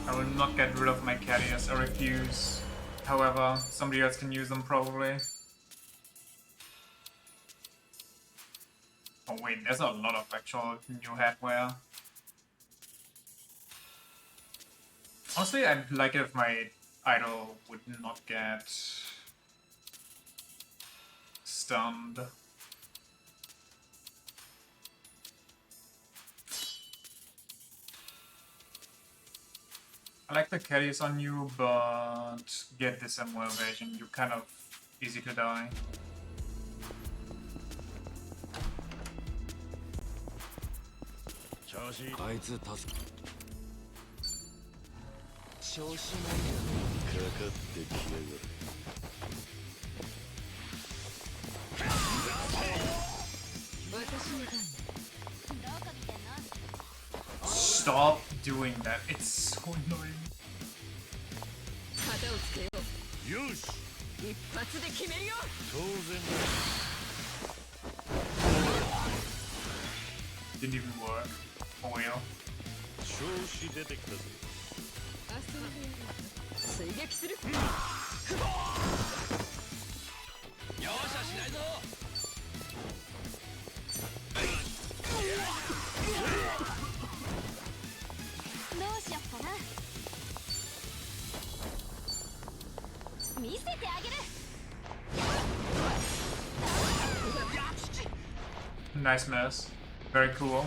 I will not get rid of my carriers, I refuse. However, somebody else can use them probably. Oh wait, there's a lot of actual new headwear. Honestly, I'd like it if my idol would not get stunned. I like the carries on you, but get this MO evasion. You're kind of easy to die. Stop doing that. It's so annoying. Didn't even work. Oh well. Nice mess. Very cool.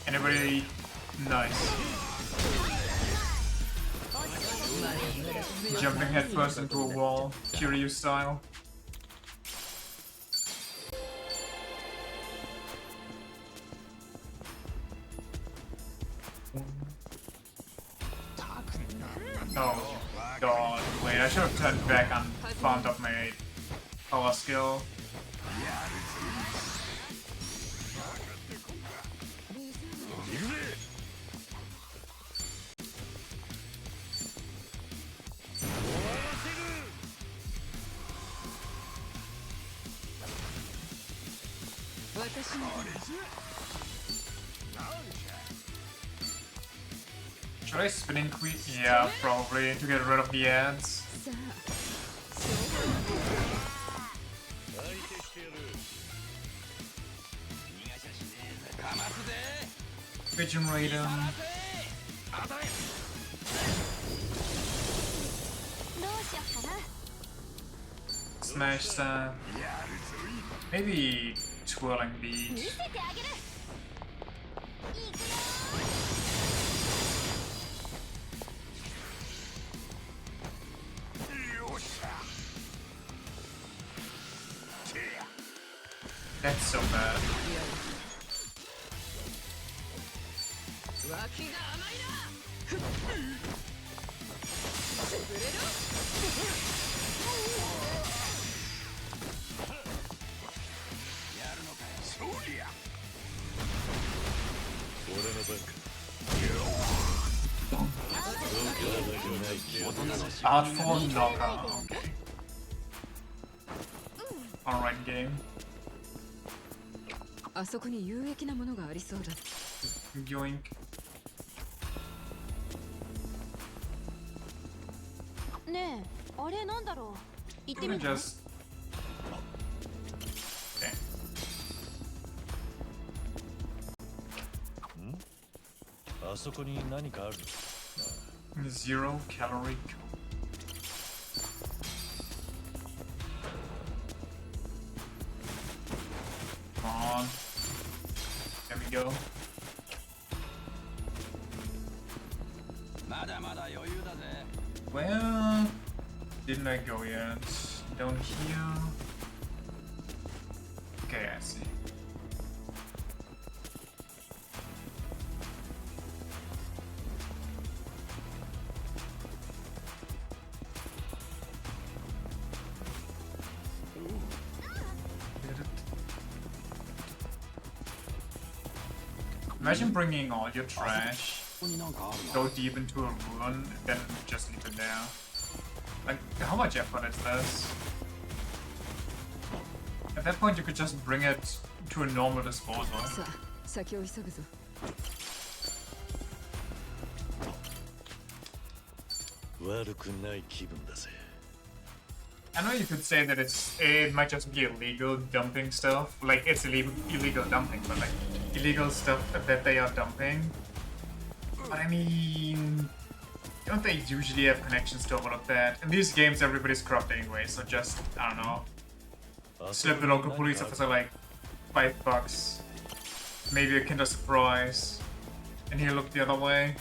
Anybody? Nice. Jumping headfirst into a wall, Kiryu style. Oh god, wait, I should have turned back and farmed up my power skill. Should I spinning queen? Yeah, probably, to get rid of the ads. Pigeon Raiden. Smash that. Maybe twirling beat. That's so bad. Artful knockout. Okay. Alright, game. あそこに有益なものがありそうだ。Yoink. ねえ、あれなんだろう。行ってみ Let る me just. Okay. あそこに何かある。 Zero calorie. Come on. There we go. まだまだ余裕だぜ。 Well, didn't I go yet? Down here. Okay, I see. Imagine bringing all your trash, go deep into a ruin, and then just leave it there. Like, how much effort is this? At that point, you could just bring it to a normal disposal. さあ、先を急ぐぞ。悪くない気分だぜ。 I know you could say that it might just be illegal dumping stuff. Like, it's illegal dumping, but like, illegal stuff that they are dumping. But I mean, don't they usually have connections to all of that? In these games, everybody's corrupt anyway, so just, I don't know, slip the local police officer like $5, maybe a Kinder Surprise, and he'll look the other way.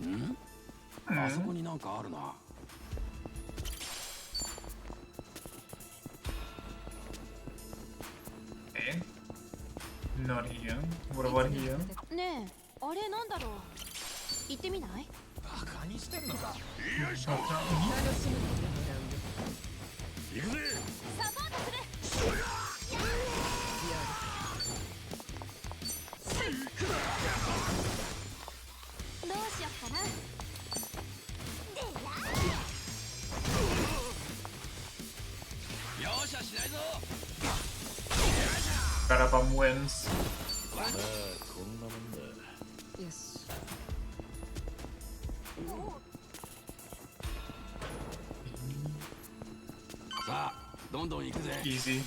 Hmm? あそこになんかあるな。 Okay. Not here. What about here? ねえ、あれなんだろう。行ってみない？バカにしてんのか。楽しみにしてもらうよ。行くぜ。サポートする。どうしよっかな。容赦しないぞ。 Garabam wins. まあこんなもんだ。よし。 さあ、どんどん行くぜ。 Easy.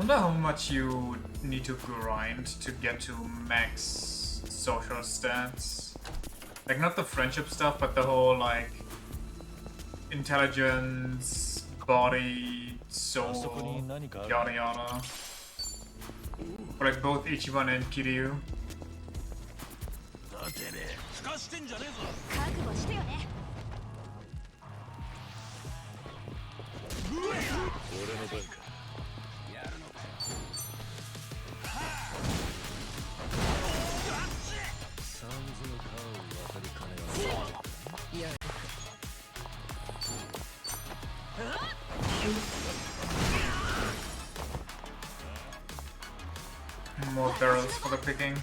wonder how much you need to grind to get to max social stats. Like, not the friendship stuff, but the whole, like, intelligence, body, soul, yada yada. For, like, both Ichiban and Kiryu. ふかしてんじゃねえぞ。覚悟してよね。俺の番か。やるのか。サンズの顔を渡りかねはない。やるか。More barrels for the picking.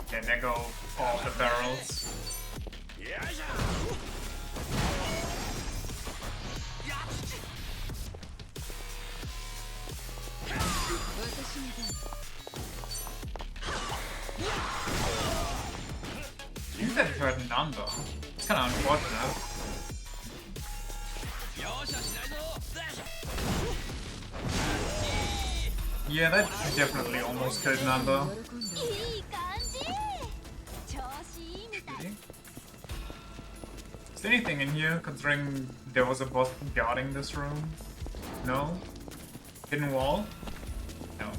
Okay, there go all the barrels. You said you heard none though. It's kinda unfortunate. Yeah, that definitely almost killed Nanda. Is there anything in here, considering there was a boss guarding this room? No? Hidden wall? No.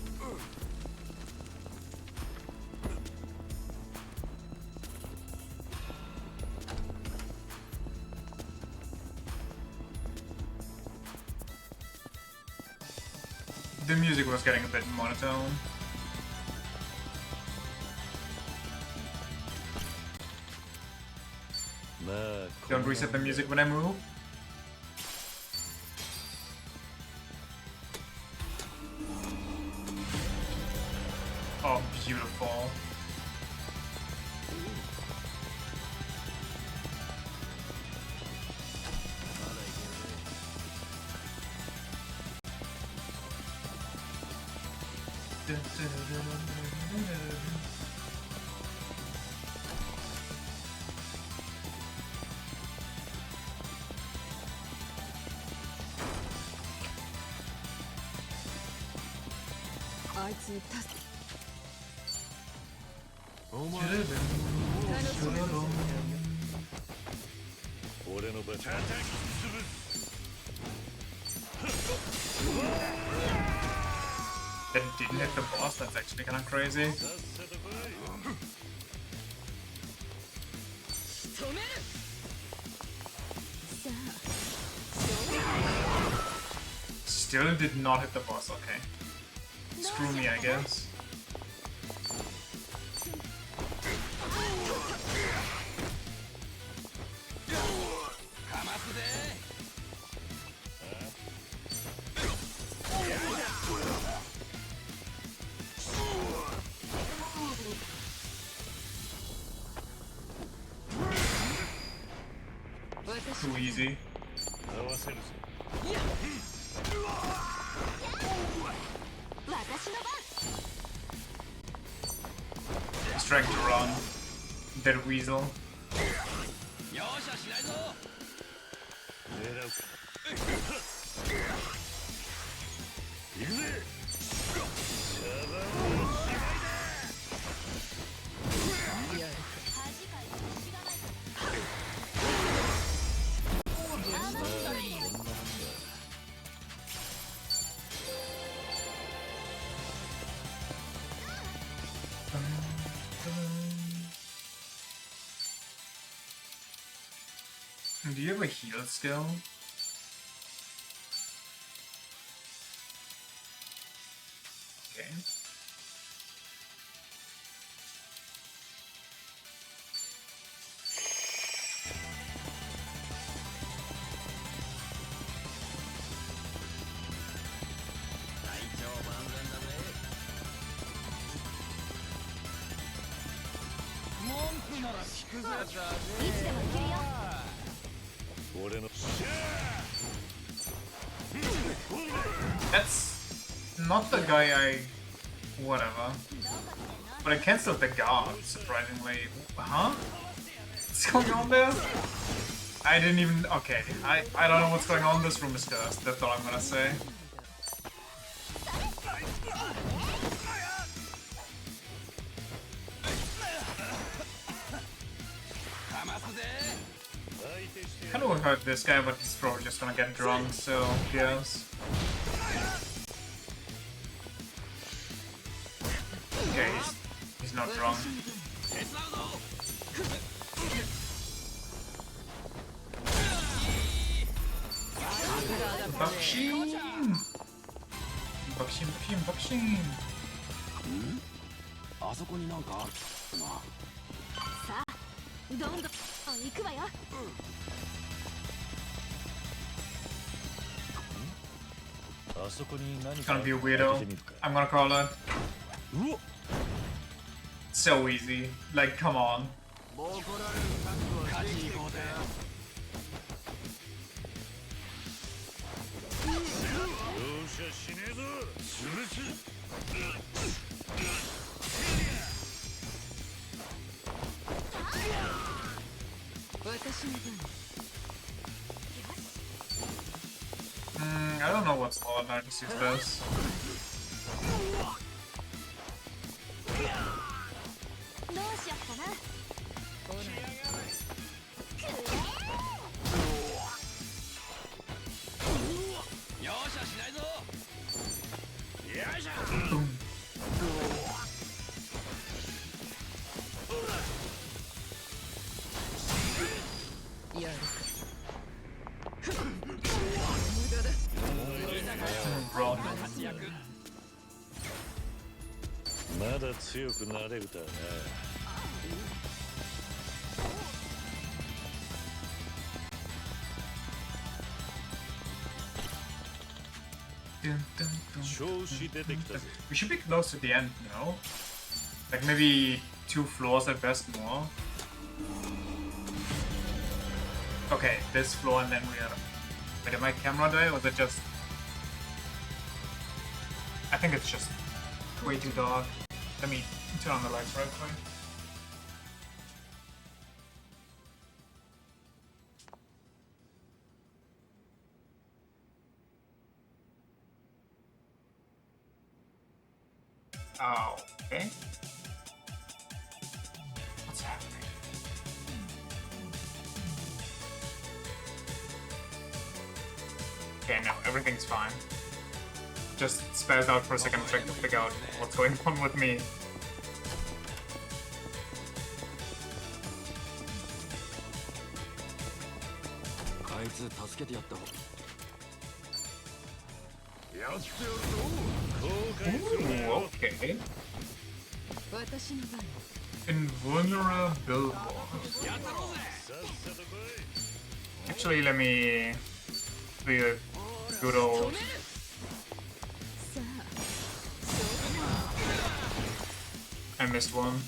The music was getting a bit monotone. Don't reset the music when I move. Oh, beautiful. That didn't hit the boss, that's actually kind of crazy. Still did not hit the boss, okay. Screw me, I guess. Too easy. He's trying to run. Dead weasel. Do you have a heal skill? Okay. That's not the guy I... whatever. But I cancelled the guard, surprisingly. Huh? What's going on there? I didn't even... Okay, I don't know what's going on. This room is cursed. That's all I'm gonna say. I kind of hurt this guy, but he's probably just gonna get drunk, so yes. Okay, he's not drunk. Bakshin! Bakshin, bakshin, bakshin! あそこになんかあるな。さあどんどん行くわよ。あそこに何 It's か gonna be a 開け weirdo. てみるか。 I'm gonna call it. うわ So easy. Like, come on. もう来られる覚悟はできてきたよ。容赦しねえぞ。スルス。I don't know what's all 96 does. Run. まだ強くなれるとはな。調子出てきたぜ。 We should be close to the end, no? Like maybe 2 floors at best more. Okay, this floor and then we are... Wait, did my camera die or was it just... I think it's just way too dark. Let me turn on the lights right quick. Oh, okay. What's happening? Okay, no, everything's fine. Just spazzed out for a second trying to figure out what's going on with me. Ooh, okay. Invulnerable. Actually, let me do a good old... I missed one.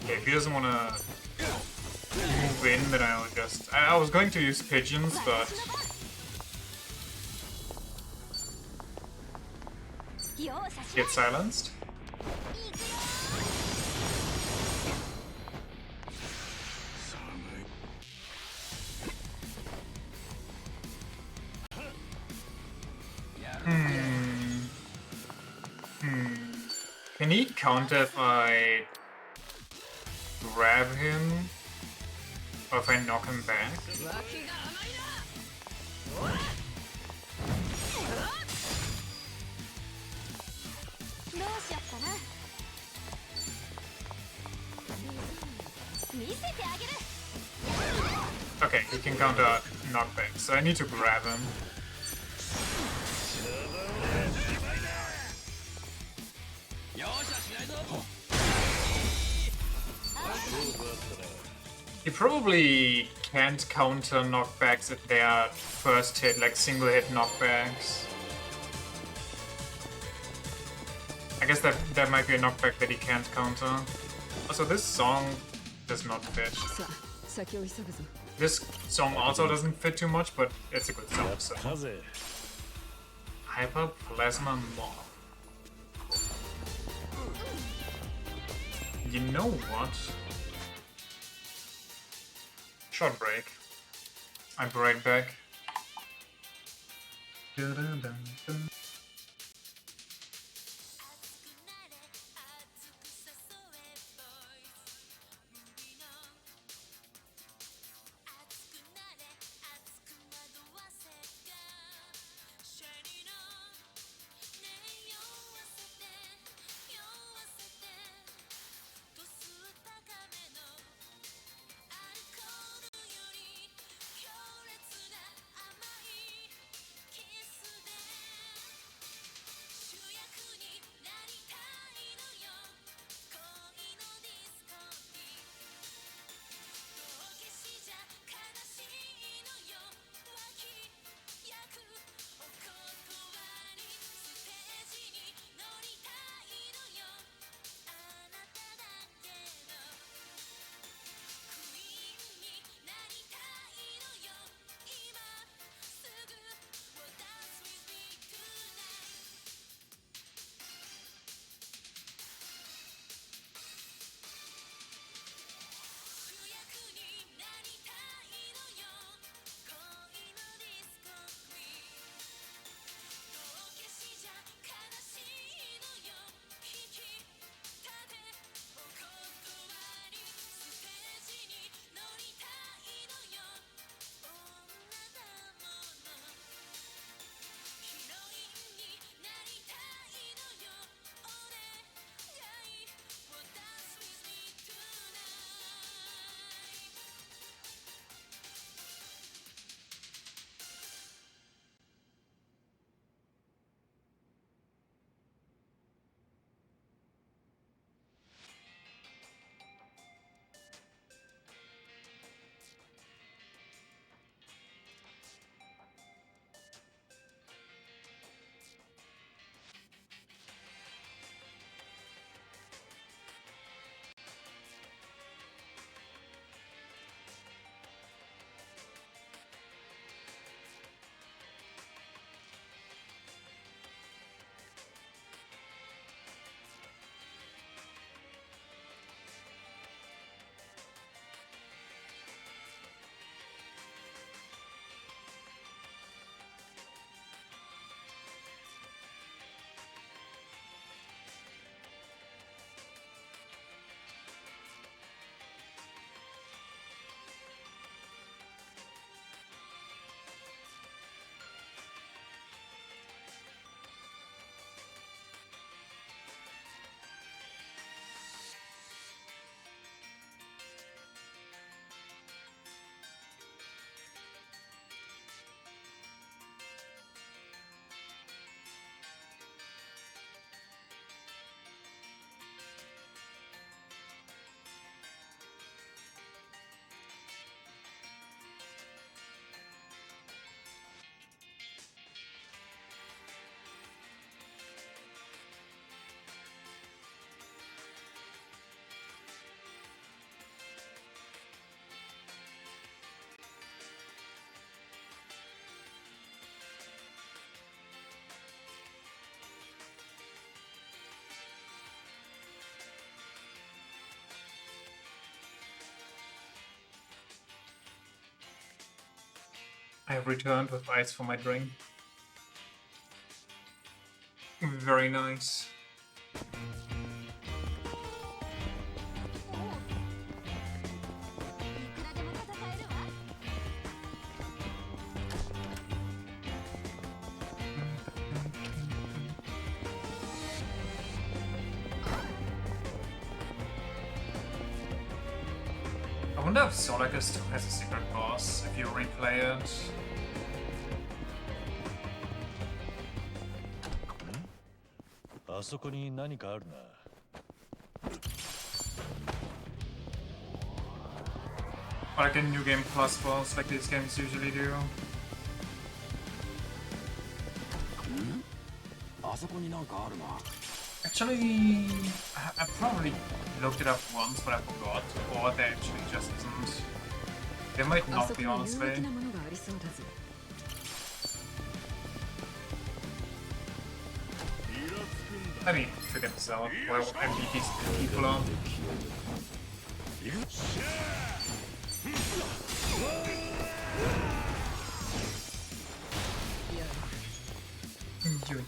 Yeah, if he doesn't want to move in, then I'll just... I was going to use pigeons, but... Get silenced. Can he counter if I grab him? Or if I knock him back? Okay, he can counter knockback, so I need to grab him. He probably can't counter knockbacks if they are first hit, like single hit knockbacks. I guess that might be a knockback that he can't counter. Also, this song does not fit. 先を急ぐぞ。 This song also doesn't fit too much, but it's a good song. やっ So. たぜ。 Hyper Plasma Mob. You know what? Short break. I break back. Dun-dun-dun-dun. I have returned with ice for my drink. Very nice. I wonder if Solika still has a secret boss if you replay it. Hmm? あそこに何かあるな。Like a new game plus boss like these games usually do. あそこになんかあるな。 Actually, I probably looked it up once, but I forgot. Or there actually just isn't. They might あ not そこ be, に有 honestly. 益なものがありそうだぜ。I mean, for themselves, well, MVP's people are. Enjoy.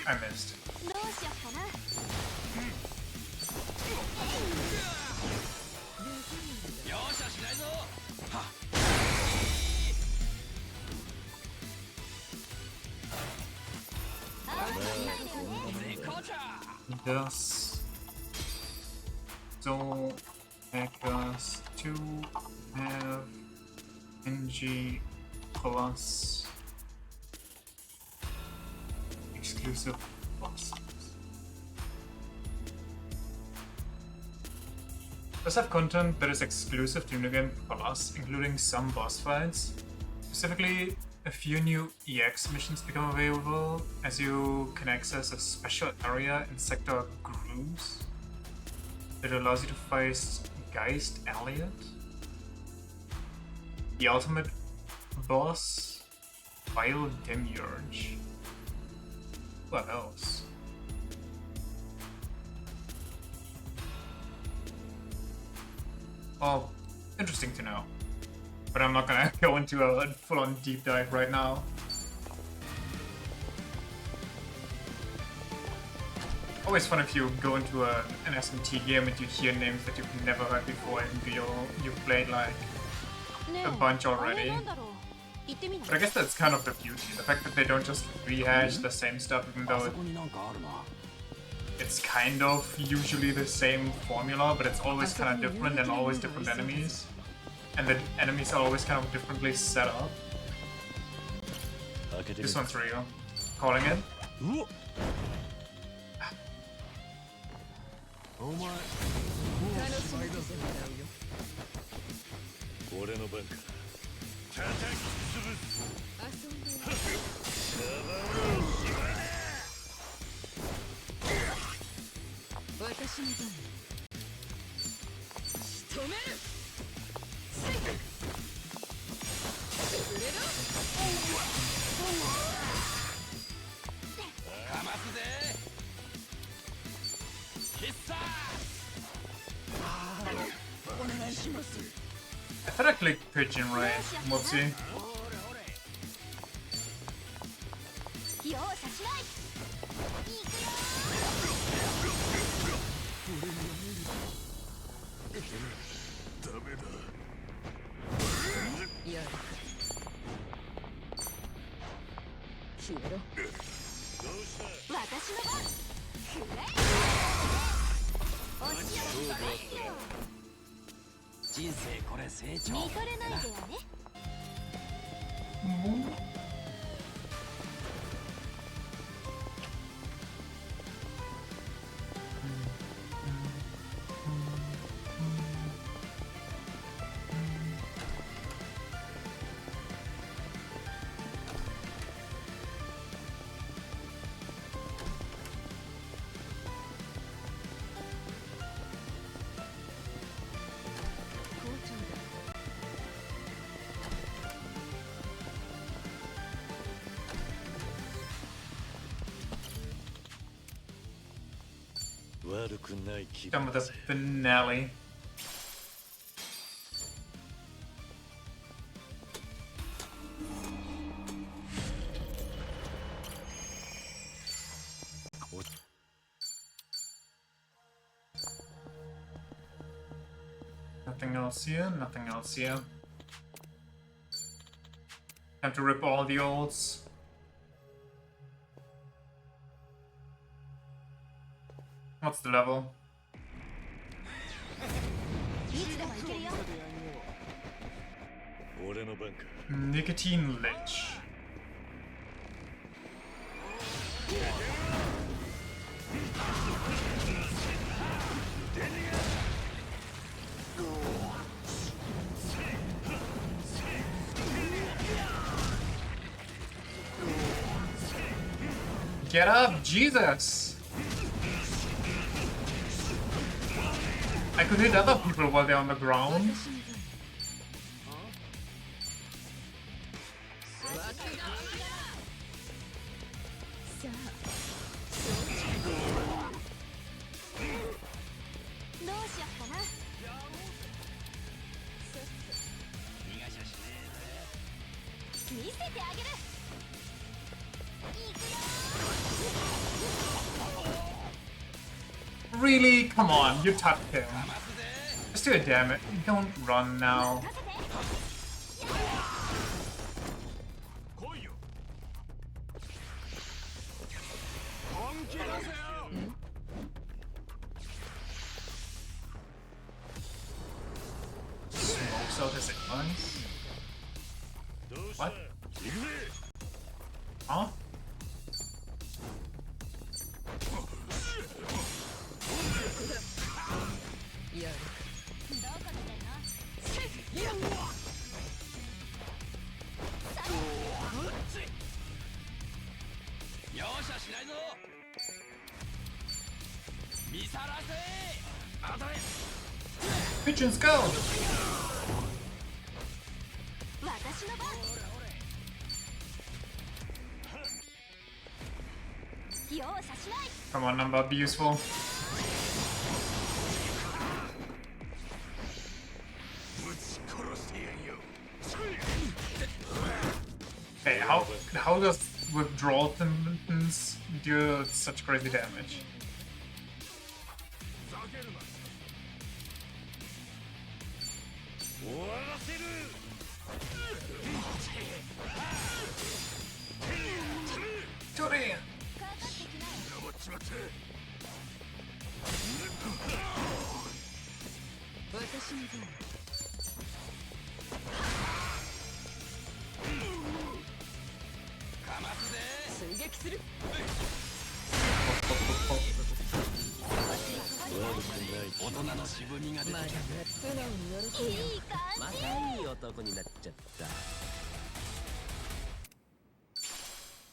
I missed. どうしよっかな。容赦しないぞ。はっ。 Yes. Don't hack us to have NG plus exclusive bosses. Does have content that is exclusive to New Game Plus, including some boss fights. Specifically, a few new EX missions become available as you can access a special area in Sector Grooves that allows you to fight Geist Elliot, the ultimate boss, Vile Demiurge. What else? Well, interesting to know. But I'm not gonna go into a full-on deep dive right now. Always fun if you go into an SMT game and you hear names that you've never heard before and you've played like a bunch already. But I guess that's kind of the beauty, the fact that they don't just rehash the same stuff even though it's kind of usually the same formula, but it's always kind of different and always different enemies. And the enemies are always kind of differently set up. This one's real. Calling it. I thought I clicked pigeon right. Whoopsie. Done with the finale. Nothing else here, nothing else here. Time to rip all the olds. What's the level? Nicotine Lich. Get up, Jesus! I could hit other people while they're on the ground. Really? Come on, you touched him. Just do it, damn it. Don't run now. Smokes out his ignorance. What? Huh? Thiccens, go! Come on, number, be useful. Hey, how does withdrawal tendons do such crazy damage?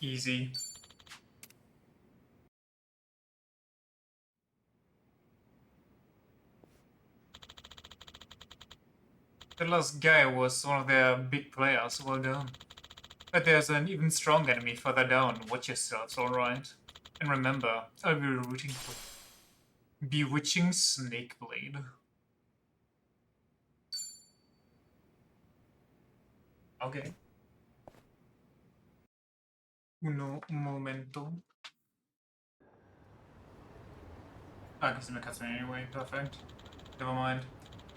Easy. The last guy was one of their big players, well done. But there's an even stronger enemy further down, watch yourselves, alright? And remember, I'll be rooting for Bewitching Snakeblade. Okay. Uno momento. I guess in the cutscene anyway, perfect. Never mind.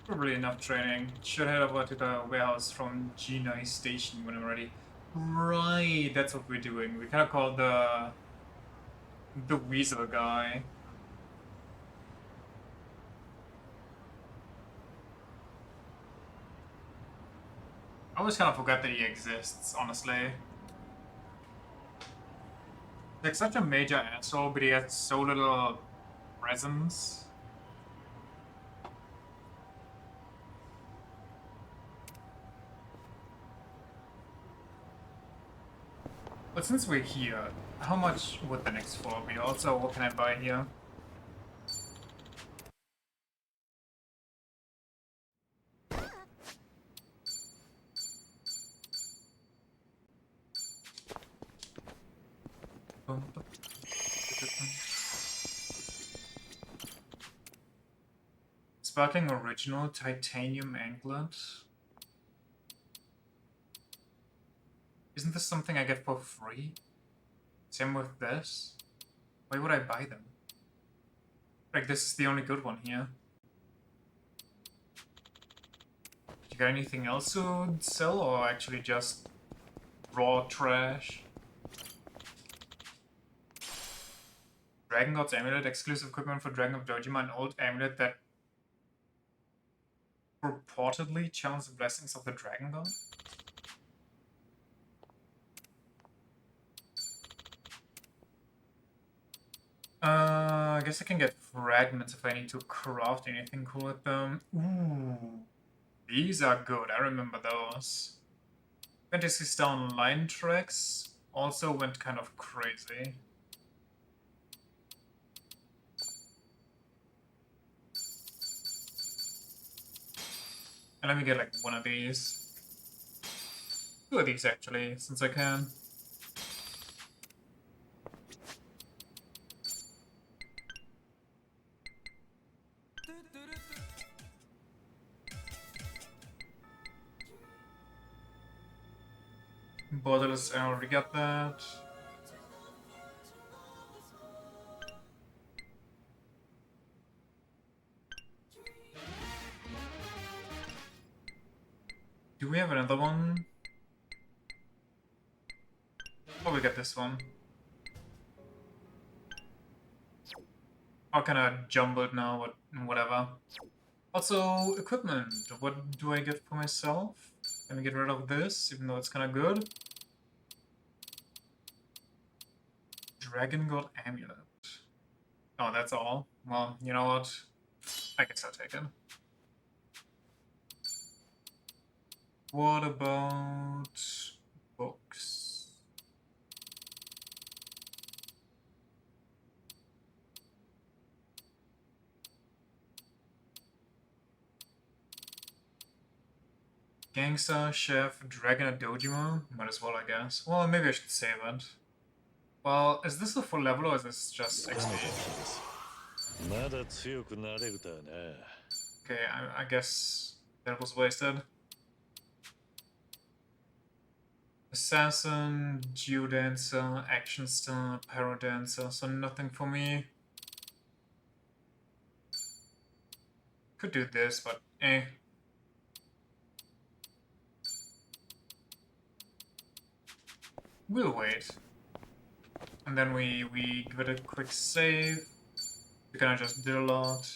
Probably enough training. Should head over to the warehouse from G9 station when I'm ready. Right, that's what we're doing. We kind of called the Weasel guy. I always kind of forgot that he exists, honestly. Like such a major asshole, but he has so little presence. But since we're here, how much would the next floor be? Also, what can I buy here? Sparkling original titanium anklet. Isn't this something I get for free? Same with this? Why would I buy them? Like, this is the only good one here. You got anything else to sell, or actually just raw trash? Dragon God's Amulet, exclusive equipment for Dragon of Dojima, an old amulet that purportedly channels the blessings of the Dragon God? I guess I can get fragments if I need to craft anything cool with them. Ooh, these are good. I remember those. Fantasy Star Online tracks also went kind of crazy. And let me get like one of these. Two of these actually, since I can. Bottles, I already got that. Do we have another one? Oh, we got this one. All kind of jumbled now, but whatever. Also, equipment. What do I get for myself? Let me get rid of this, even though it's kind of good. Dragon God Amulet. Oh, that's all? Well, you know what? I guess I'll take it. What about books? Gangster, Chef, Dragon at Dojima? Might as well, I guess. Well, maybe I should save it. Well, is this a full level or is this just XP? Okay, I guess that was wasted. Assassin, Geodancer, Action Star, Paradancer, so nothing for me. Could do this, but eh. We'll wait. And then we give it a quick save. We kinda just did a lot.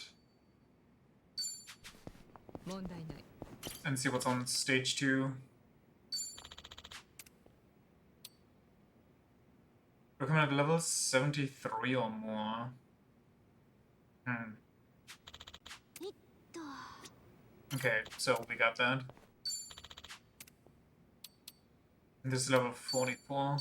And see what's on stage 2. Recommended level 73 or more. Okay, so we got that. And this is level 44.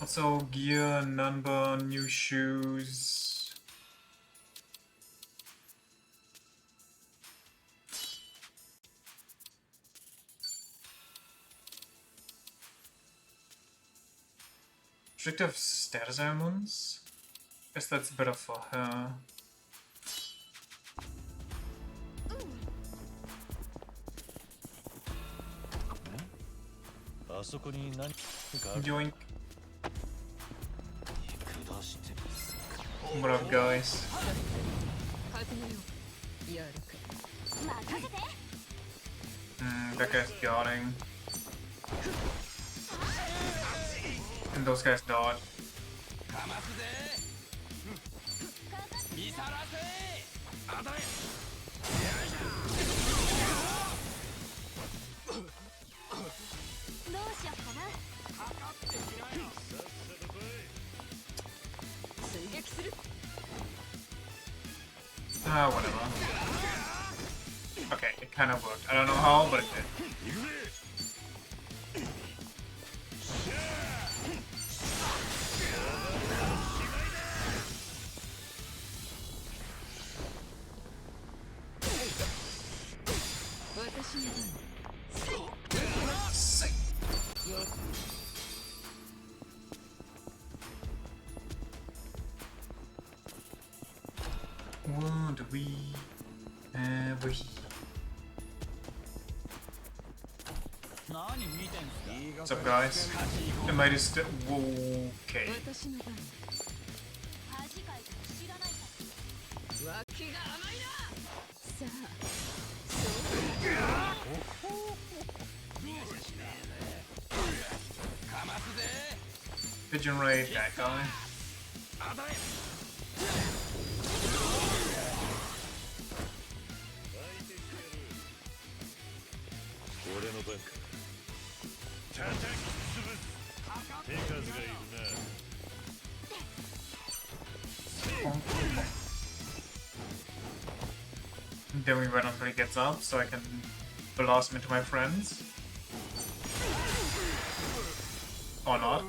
Also, gear, number, new shoes. Restrictive status elements? Guess that's better for her. Yoink. What up, guys? That guy's guarding. And those guys dodge. Whatever. Okay, it kind of worked. I don't know how, but it did. What do we have here? What's up, guys? Am I just okay? Pigeon raid that guy. Then we wait until he gets up so I can blast him into my friends. Or not.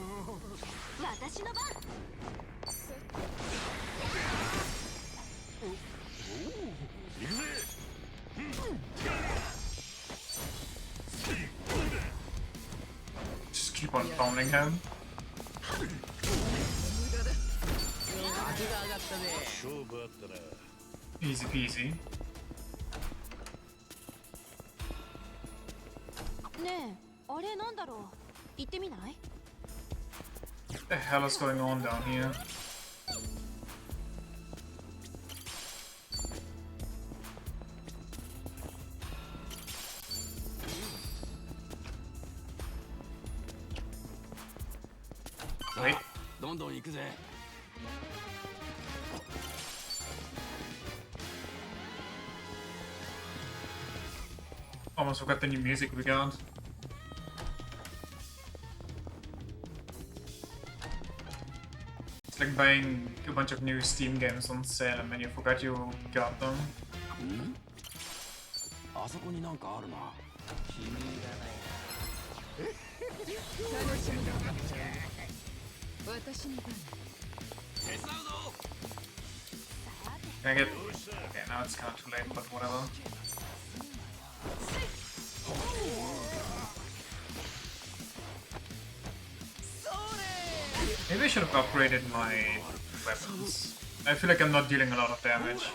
on pummeling him. Easy peasy. ねえ、あれなんだろう。行ってみない？ What the hell is going on down here? Wait. どんどん行くぜ。 Almost forgot the new music we got. It's like buying a bunch of new Steam games on sale and then you forgot you got them. あそこになんかあるな。君がないな。楽しみだ。私の番。手伝うぞ。 Can I get... Okay, now it's kind of too late, but whatever. Maybe I should have upgraded my weapons. I feel like I'm not dealing a lot of damage.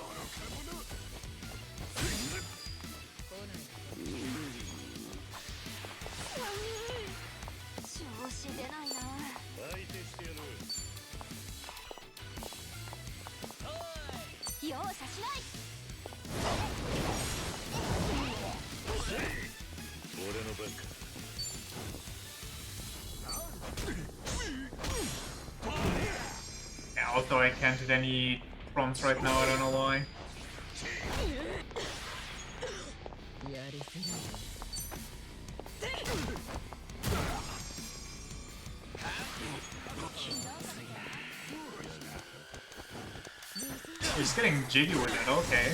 Yeah, although I can't hit any prompts right now, I don't know why. He's getting jiggy with it, okay.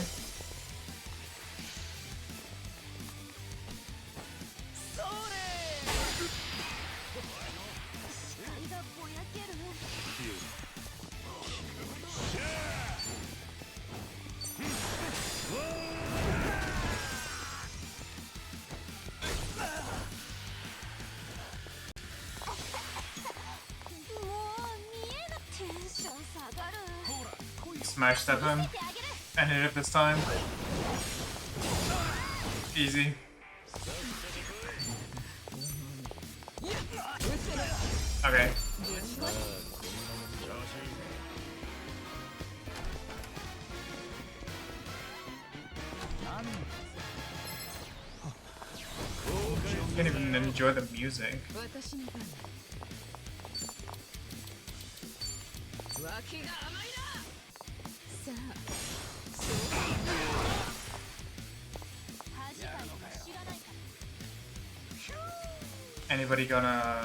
Smashed at him and hit it this time. Easy. Okay. Can't even enjoy the music. Anybody gonna...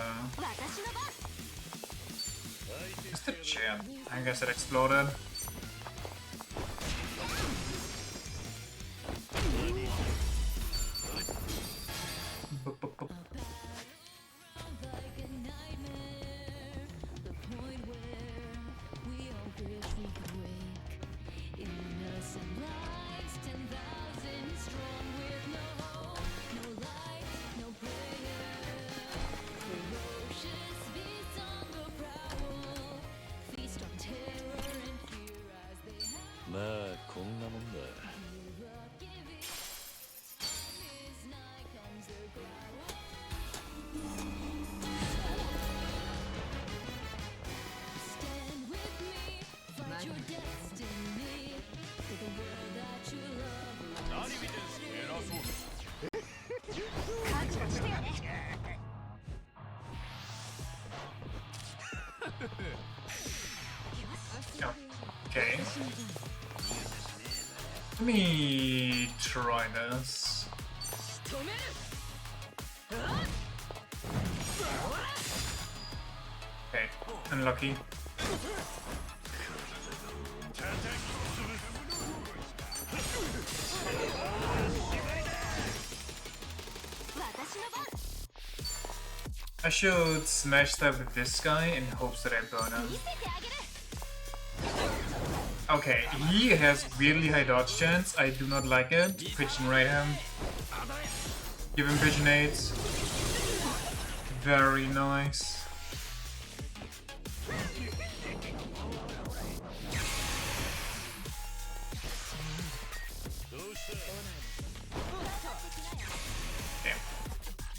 What's the chair? I guess it exploded. Okay. Let me try this. Okay, unlucky. I should smash that with this guy in hopes that I burn him. Okay, he has weirdly high dodge chance. I do not like it. Pigeon right him. Give him pigeon aids. Very nice. Damn.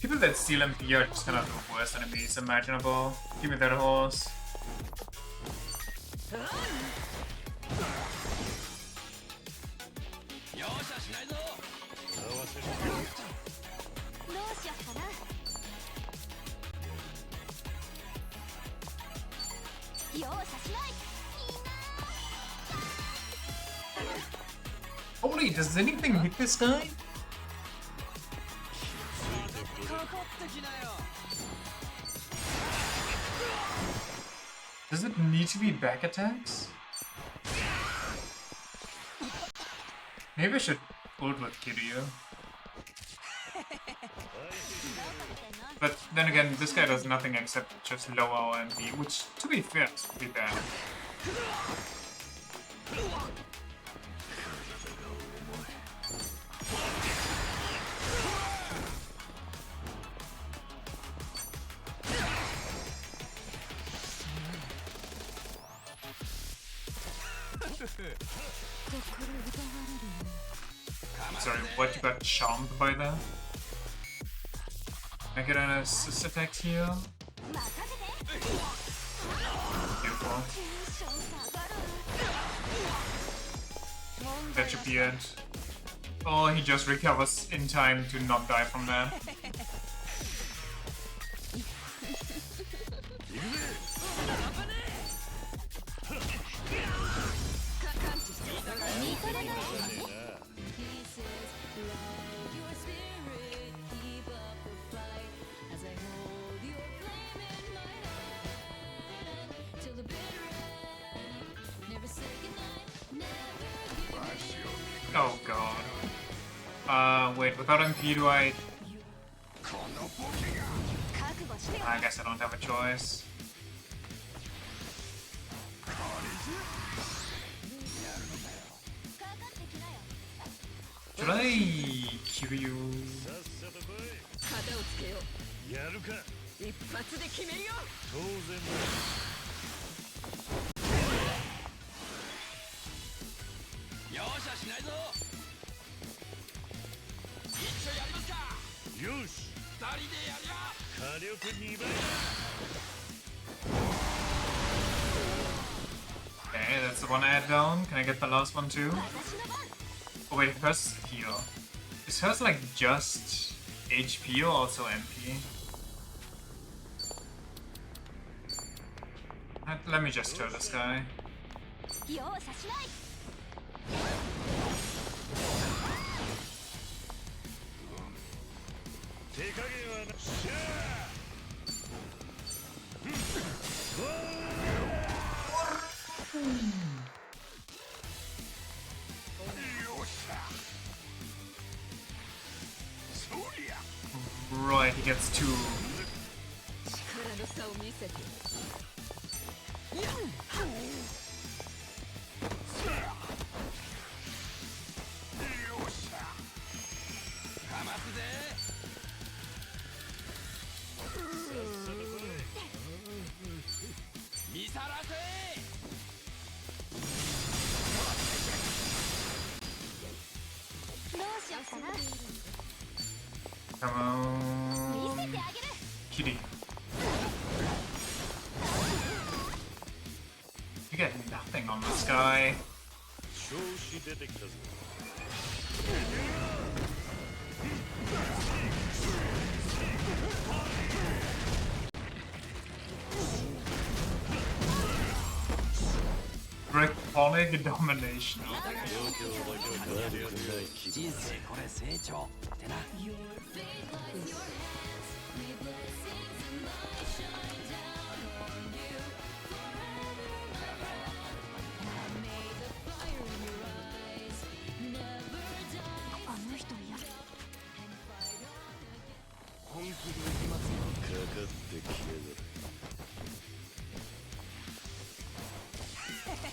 People that steal MP are just kind of the worst enemies imaginable. Give me that horse. Holy, does anything hit this guy? Does it need to be back attacks? Maybe I should ult with Kiryu. But then again, this guy does nothing except just lower our MP, which, to be fair, is pretty bad. Sorry, what? You got charmed by that? I get an assist attack here. Beautiful. That should be it. Oh, he just recovers in time to not die from that. Oh god. Wait, without MP do I guess I don't have a choice. Should I kill you? Okay, that's the one I had down. Can I get the last one too? Oh wait, hers heal. Is hers like just HP or also MP? Let me just kill this guy. Right, he gets two. Come on, kitty. You get nothing on this guy. Draconic domination.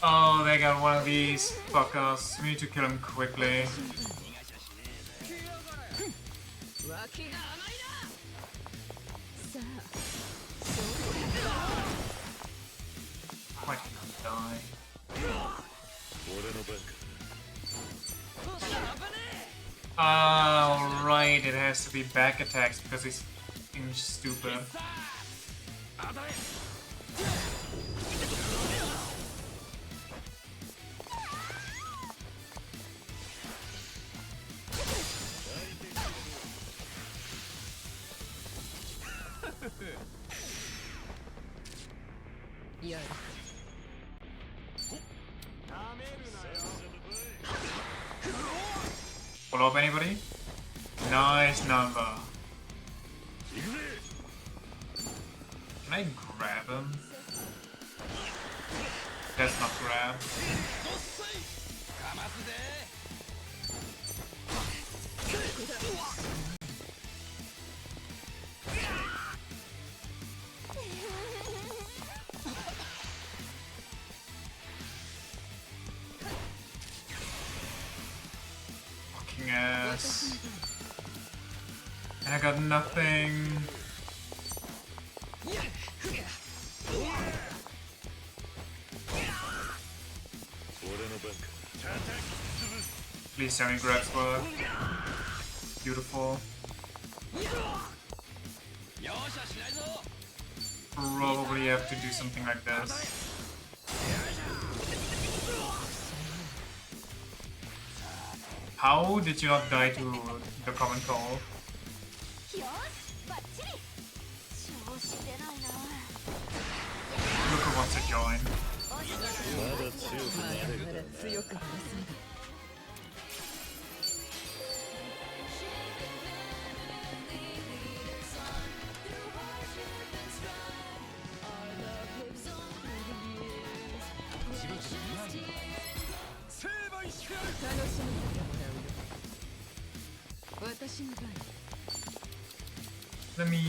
Oh, they got one of these fuckers. We need to kill him quickly. Why did not die? Ah, right, it has to be back attacks because he's being stupid. Yeah. Follow up anybody? Nice number. Can I grab him? That's not grab. Fucking ass. And I got nothing. Please tell me grabs work. Beautiful. Probably have to do something like this. How did you not die to the common call? Look who wants to join. Let me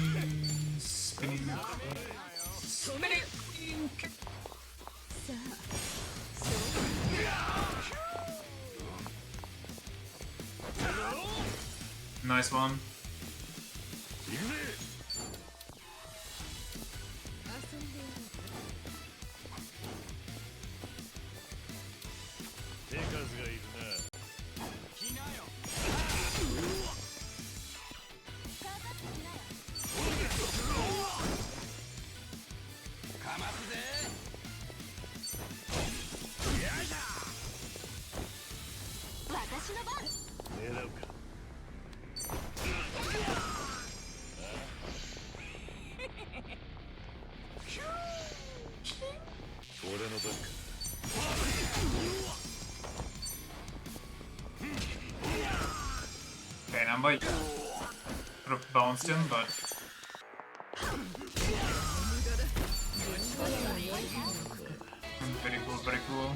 spin it. Spin it. Nice one. Okay, number. Could have bounced him, but. Very cool, very cool.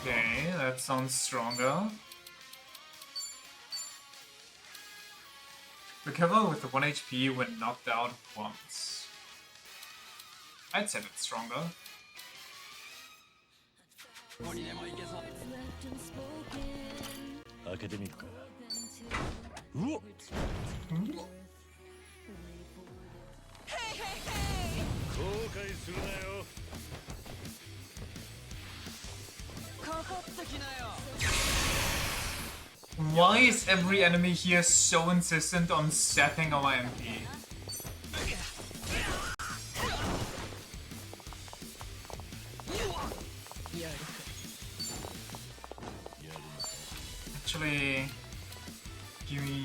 Okay, that sounds stronger. Recover with 1 HP when knocked out once. I'd say that's stronger. Why is every enemy here so insistent on sapping our MP? Actually, give me...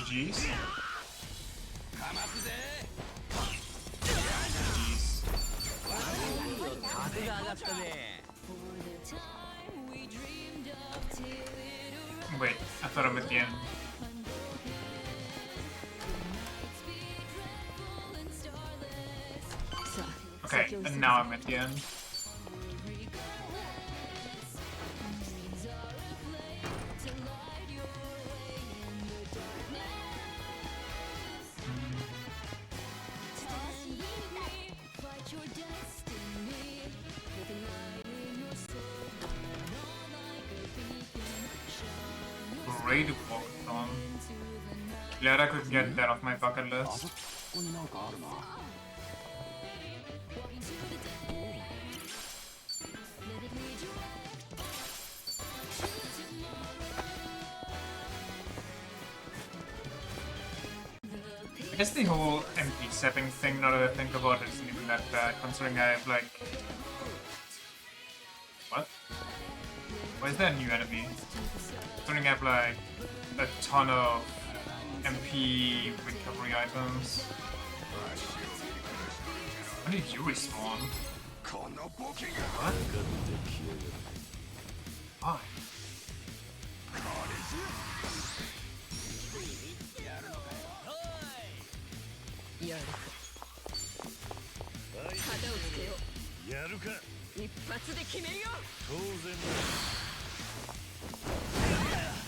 GG's. Wait, I thought I'm at the end. Okay, and now I'm at the end. Great walkathon. Glad I could get that off my bucket list. I guess the whole MP setting thing, now that I think about it, isn't even that bad, considering I have like... What? Why is that a new enemy? Considering I have like a ton of MP recovery items. When did you respawn? What? Why?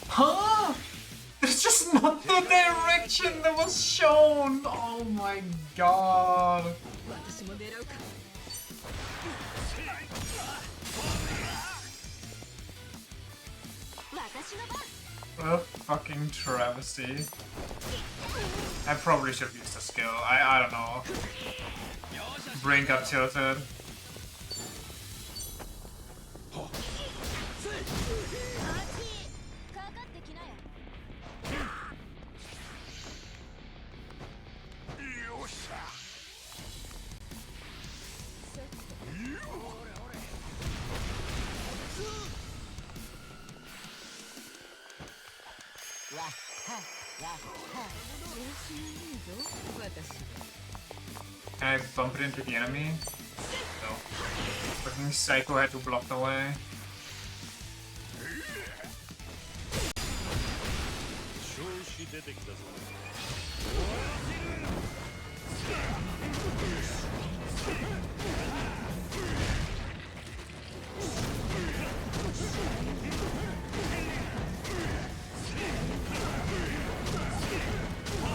Huh? There's just not the direction that was shown! Oh my god. What a fucking travesty. I probably should have used a skill. I don't know. Brain got tilted. Can I bump it into the enemy? No. Fucking Psycho had to block the way.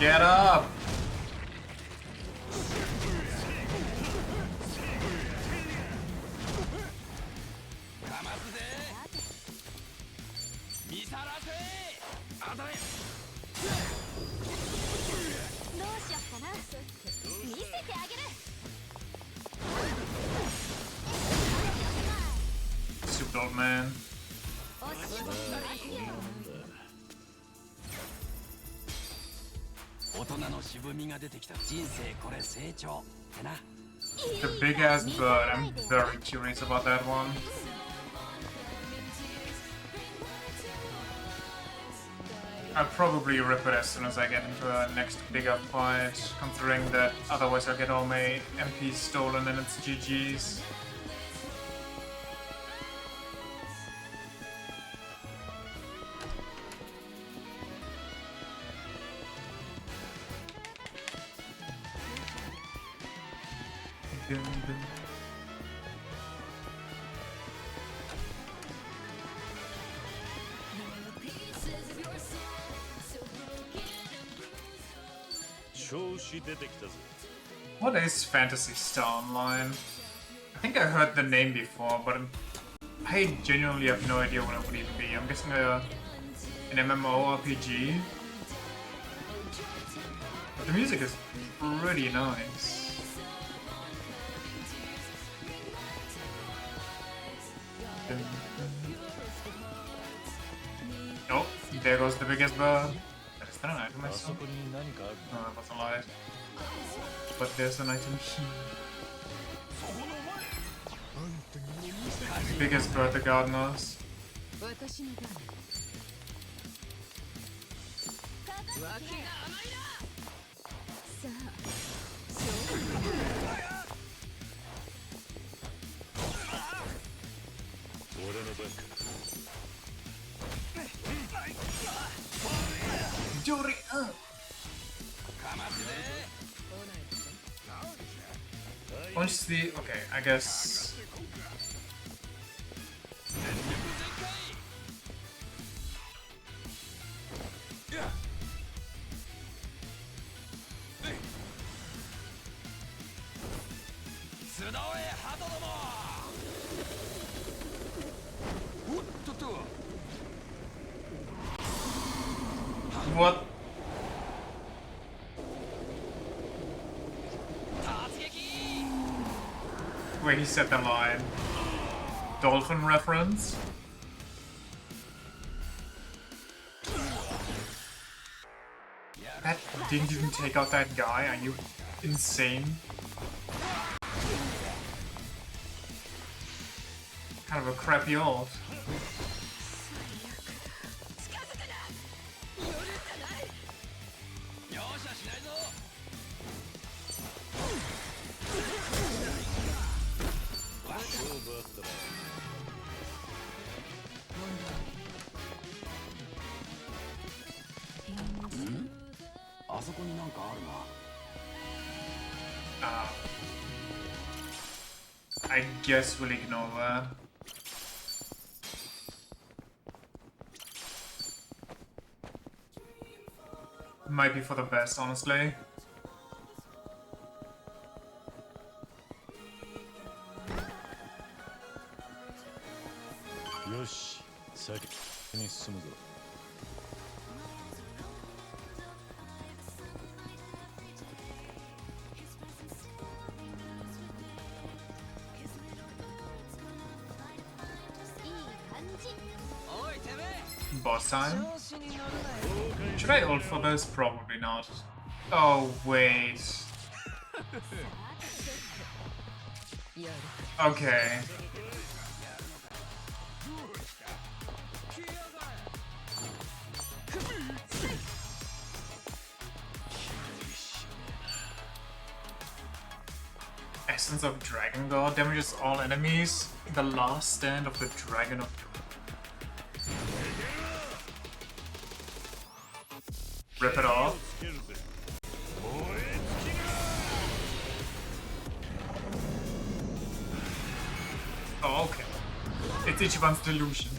Get up! Super old man. 大人の渋みが出てきた人生これ成長ってな The big ass bird, I'm very curious about that one. I'll probably rip it as soon as I get into a next bigger fight, considering that otherwise I'll get all my MPs stolen and it's GG's. What is Fantasy Star Online? I think I heard the name before, but I genuinely have no idea what it would even be. I'm guessing an MMORPG. But the music is pretty nice. Oh, there goes the biggest bird. Is that an item I saw? No, that was a lie. But there's an item here. Biggest bird the gardeners. Jury. Honestly, okay, I guess. What? Wait, he said the line. Dolphin reference? That didn't even take out that guy? Are you insane? Kind of a crappy ult. I guess we'll ignore that. Might be for the best, honestly. Yoshi, 先に進むぞ。Boss time? Should I ult for this? Probably not. Oh, wait. Okay. Essence of Dragon God damages all enemies. The last stand of the Dragon of Rip it off. Oh, okay. It's Ichiban's delusion.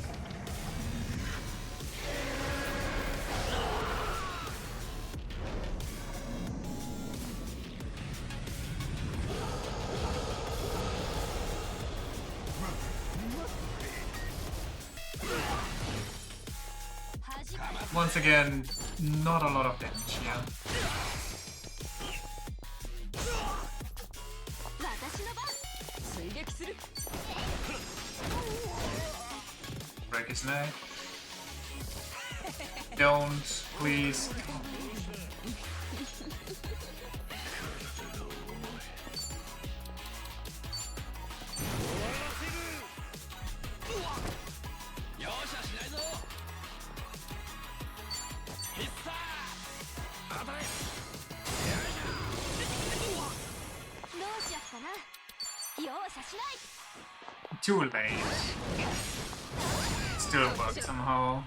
Once again, not a lot of damage, yeah. Break his neck. Don't, please. Too late. Still worked somehow.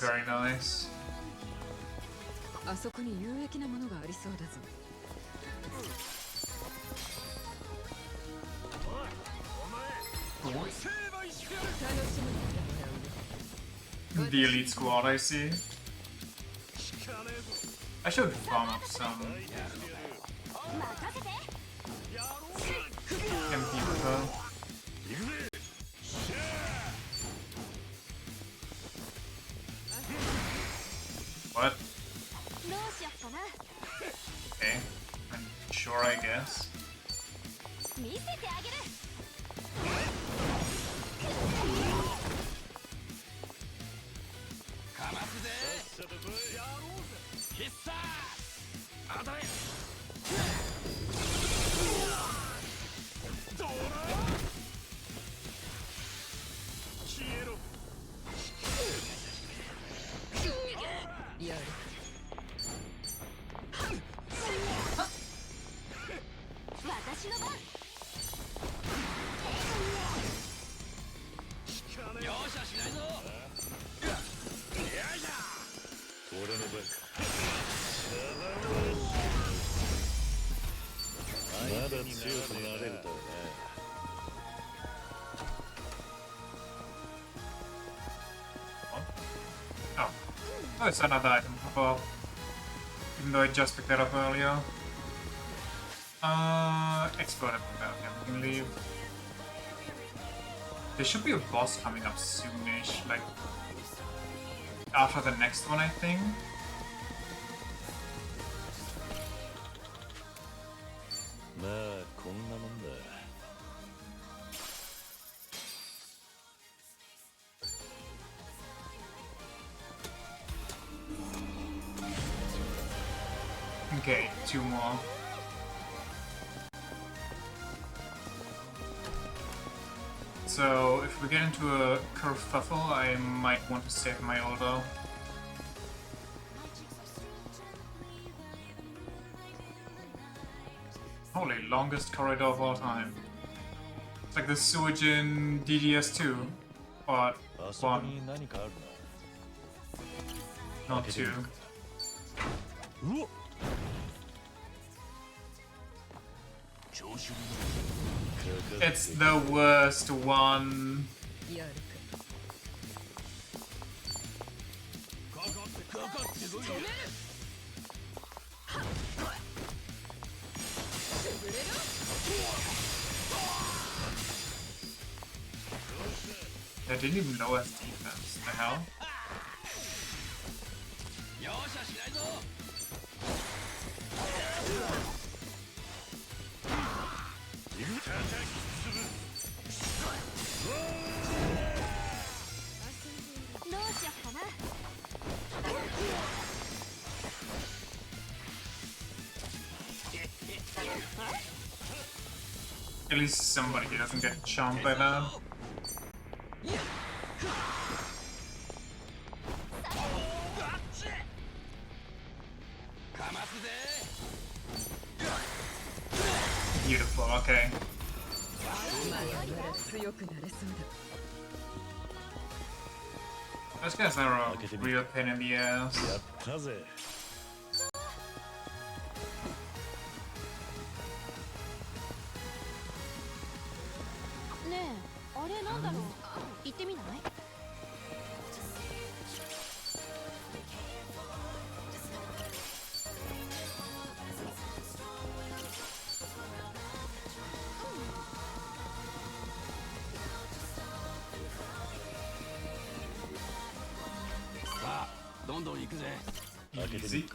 Very nice. あそこに有益なものがありそうだぞ。The elite squad, I see. I should farm up some MP with her. What? Okay, I'm sure, I guess. 私の番。容赦しないぞ。俺の番か。まだ強くなれるとはな。Oh. Oh, it's another item above. Even though I just picked that up earlier. Expert about that. Okay, we can leave. There should be a boss coming up soonish, like after the next one, I think. Okay, 2 more. So, if we get into a kerfuffle, I might want to save my order. Holy, longest corridor of all time. It's like the sewage in DDS2, but 1, 何かある not 2. It's the worst one. That didn't even lower his defense. The hell? At least somebody doesn't get chomped by that. Beautiful, okay. Those guys are a real pain in the ass. やったぜ。ねえ、あれなんだろう。行ってみない？さあ、どんどん行くぜ。 Easy.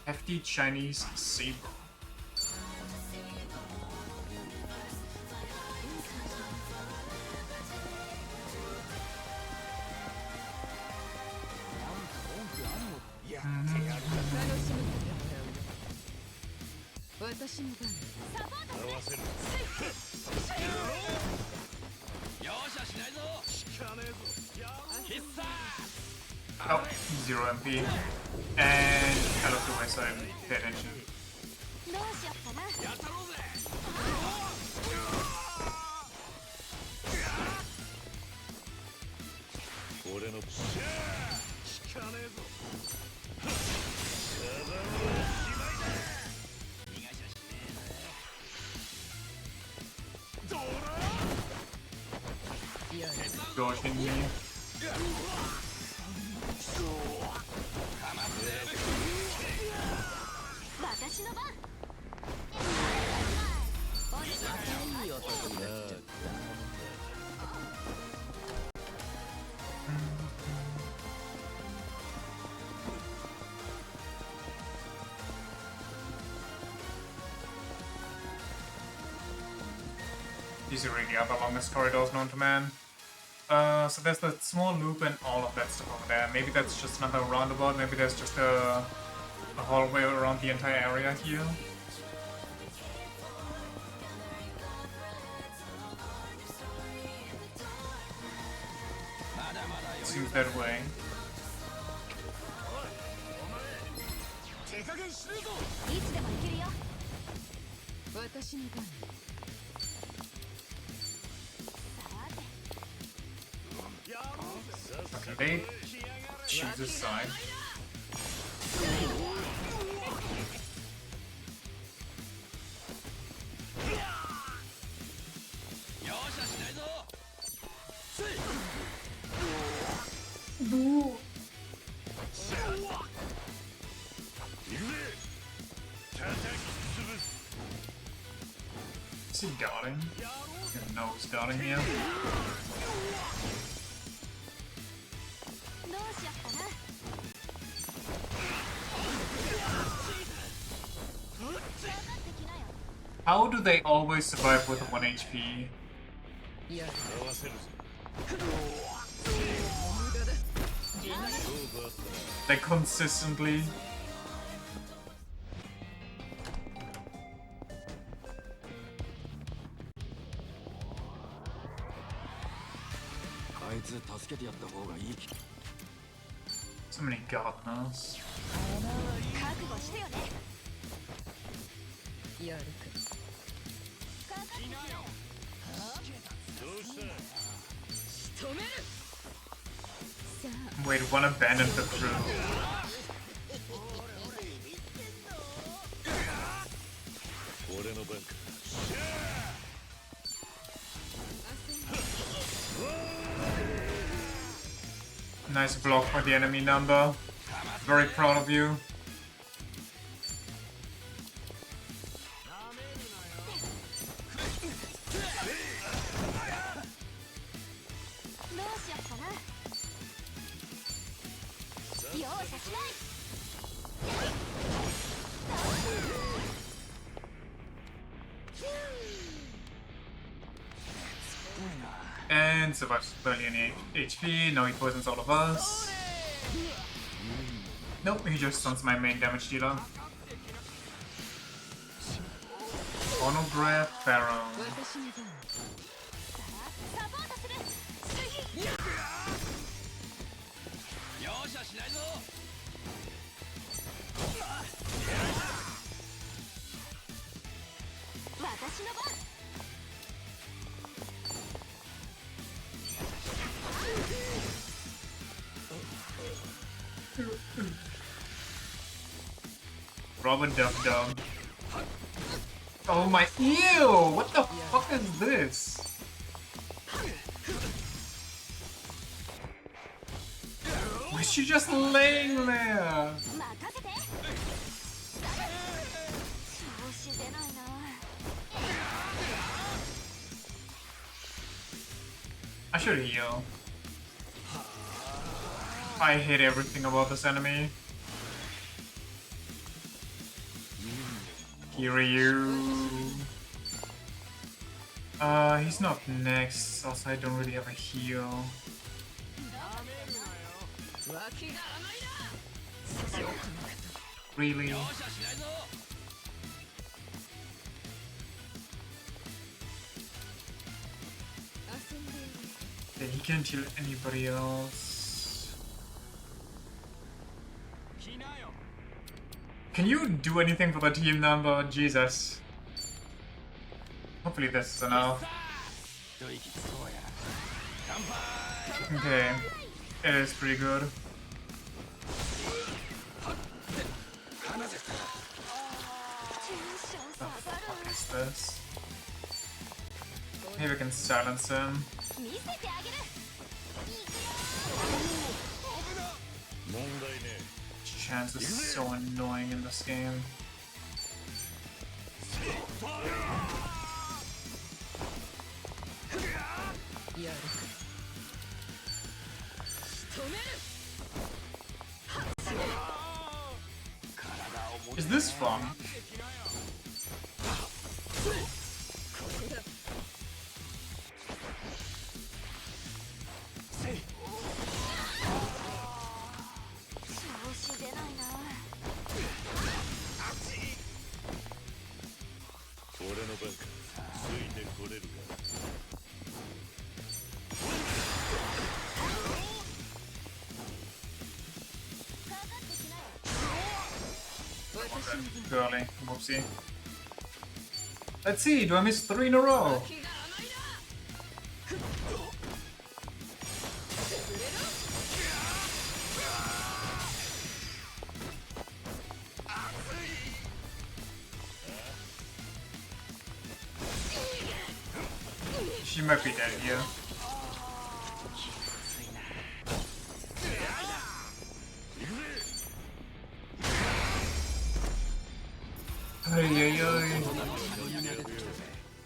Hefty Chinese saber. Oh, 0 MP. And I looked away so I didn't pay attention. どうしよっかな。やったろうぜ。俺の効かねえぞ。Goshing me. 私の番。いい男になっちゃった These really are the longest corridors known to man. So there's the small loop and all of that stuff over there. Maybe that's just another roundabout. Maybe there's just a hallway around the entire area here. Seems that way. いつでも行けるよ。私の番。Okay, they choose a side. Is he guarding? No, he's guarding here. どうしよっかな。 How do they always survive with 1 HP? They consistently. あいつ助けてやった方がいい。 So many gardeners. 覚悟してよね。やるか。 Wait, one abandoned the crew. Nice block for the enemy number. Very proud of you. どうしよっかな。容赦しない。 And survives barely any HP. Now he poisons all of us. Nope, he just stuns my main damage dealer. Monograph Pharaoh. 私の番。 サポートする。容赦しないぞ。 私の番。 Robin Duck Dog. Oh my, ew! What the fuck is this? Why is she just laying there? 任せて。調子出ないな。 I should heal. I hate everything about this enemy. Kiryu. He's not next. Also, I don't really have a heal. Really? Yeah, he can't heal anybody else. Can you do anything for the team number? Jesus. Hopefully this is enough. Okay. It is pretty good. What the fuck is this? Maybe we can silence him. 見せてあげる。 Chance is so annoying in this game. Is this fun? Too early. Whoopsie. Let's see, do I miss 3 in a row? She might be dead here.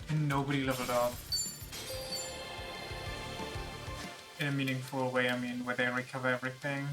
And nobody leveled up. In a meaningful way, I mean, where they recover everything.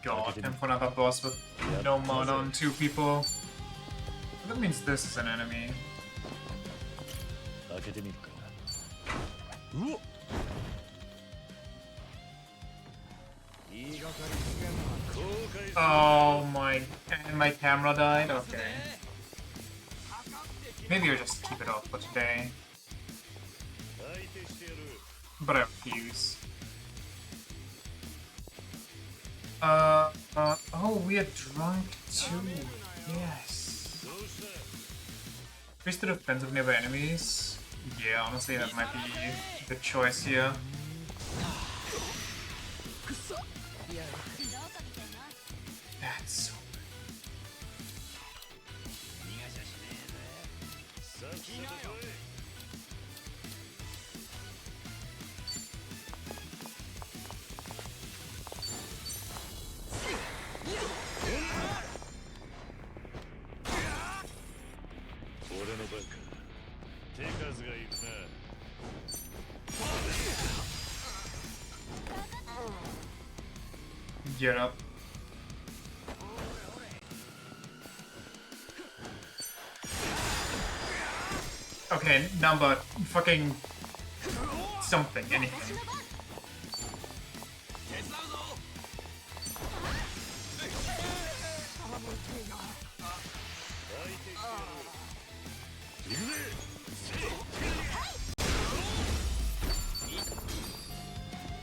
God, and for another boss with no mod on 2 people. That means this is an enemy. Oh my, and my camera died? Okay. Maybe I'll just keep it off for today. But I refuse. Oh, we are drunk too. Yes. Increase the defense of nearby enemies. Yeah, honestly, that might be the choice here. That's so Get up. Okay, number fucking something, anything.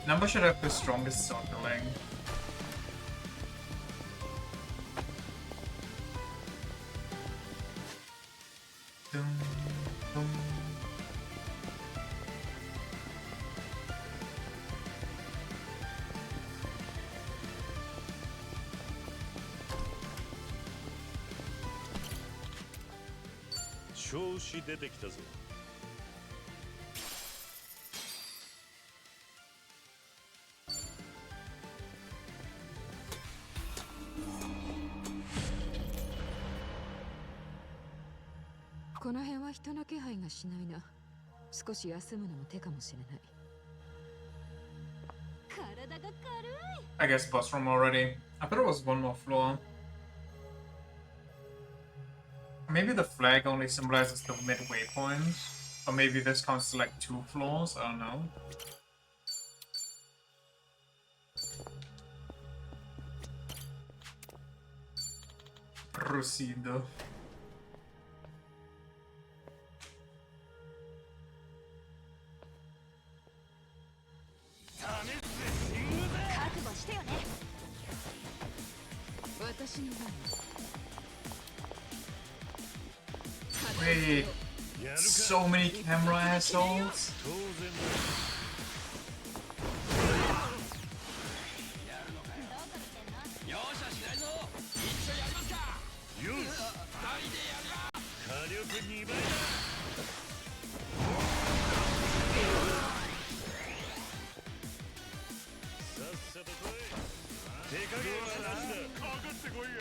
Number should have the strongest circling.この辺は人の気配がしないな。少し休むのも手かもしれない。体が軽い。I guess boss room already. I thought it was one more floor. Maybe the flag only symbolizes the midway point. Or maybe this counts to like 2 floors, I don't know. Proceed. Wait, so many camera assholes?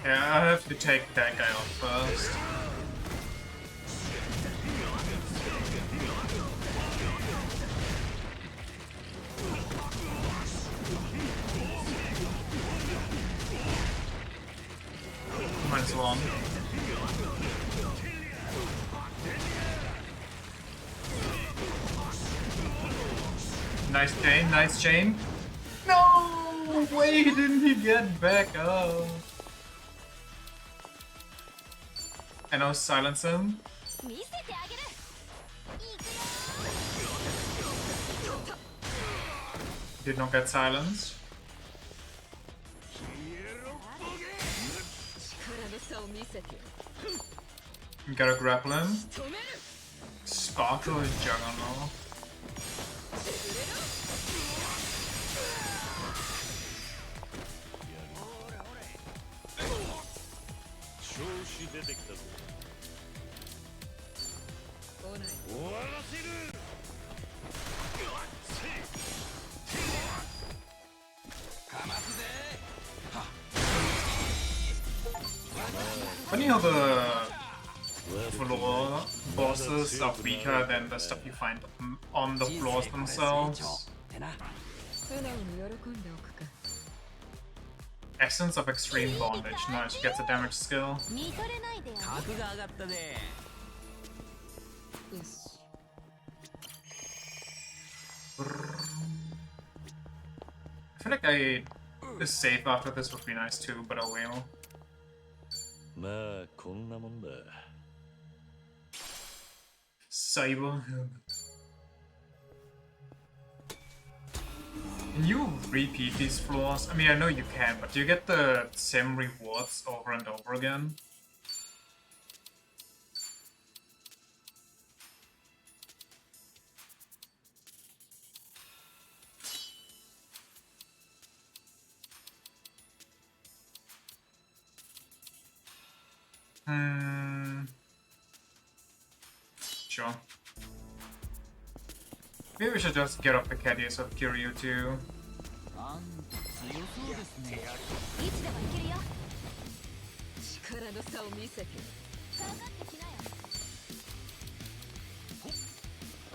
Yeah, I have to take that guy off first. Might as well. Nice chain, nice chain. No! Why didn't he get back up? And now silence him. Did not get silenced. Gotta grapple him. Sparkle is Juggernaut. Funny how the floor bosses are weaker than the stuff you find on the floors themselves. Essence of Extreme Bondage. Nice, she gets a damage skill. I feel like a save after this would be nice too, but I will. Cyber. Can you repeat these floors? I mean, I know you can, but do you get the same rewards over and over again? Sure. Maybe we should just get off the Cadius of Kiryu too.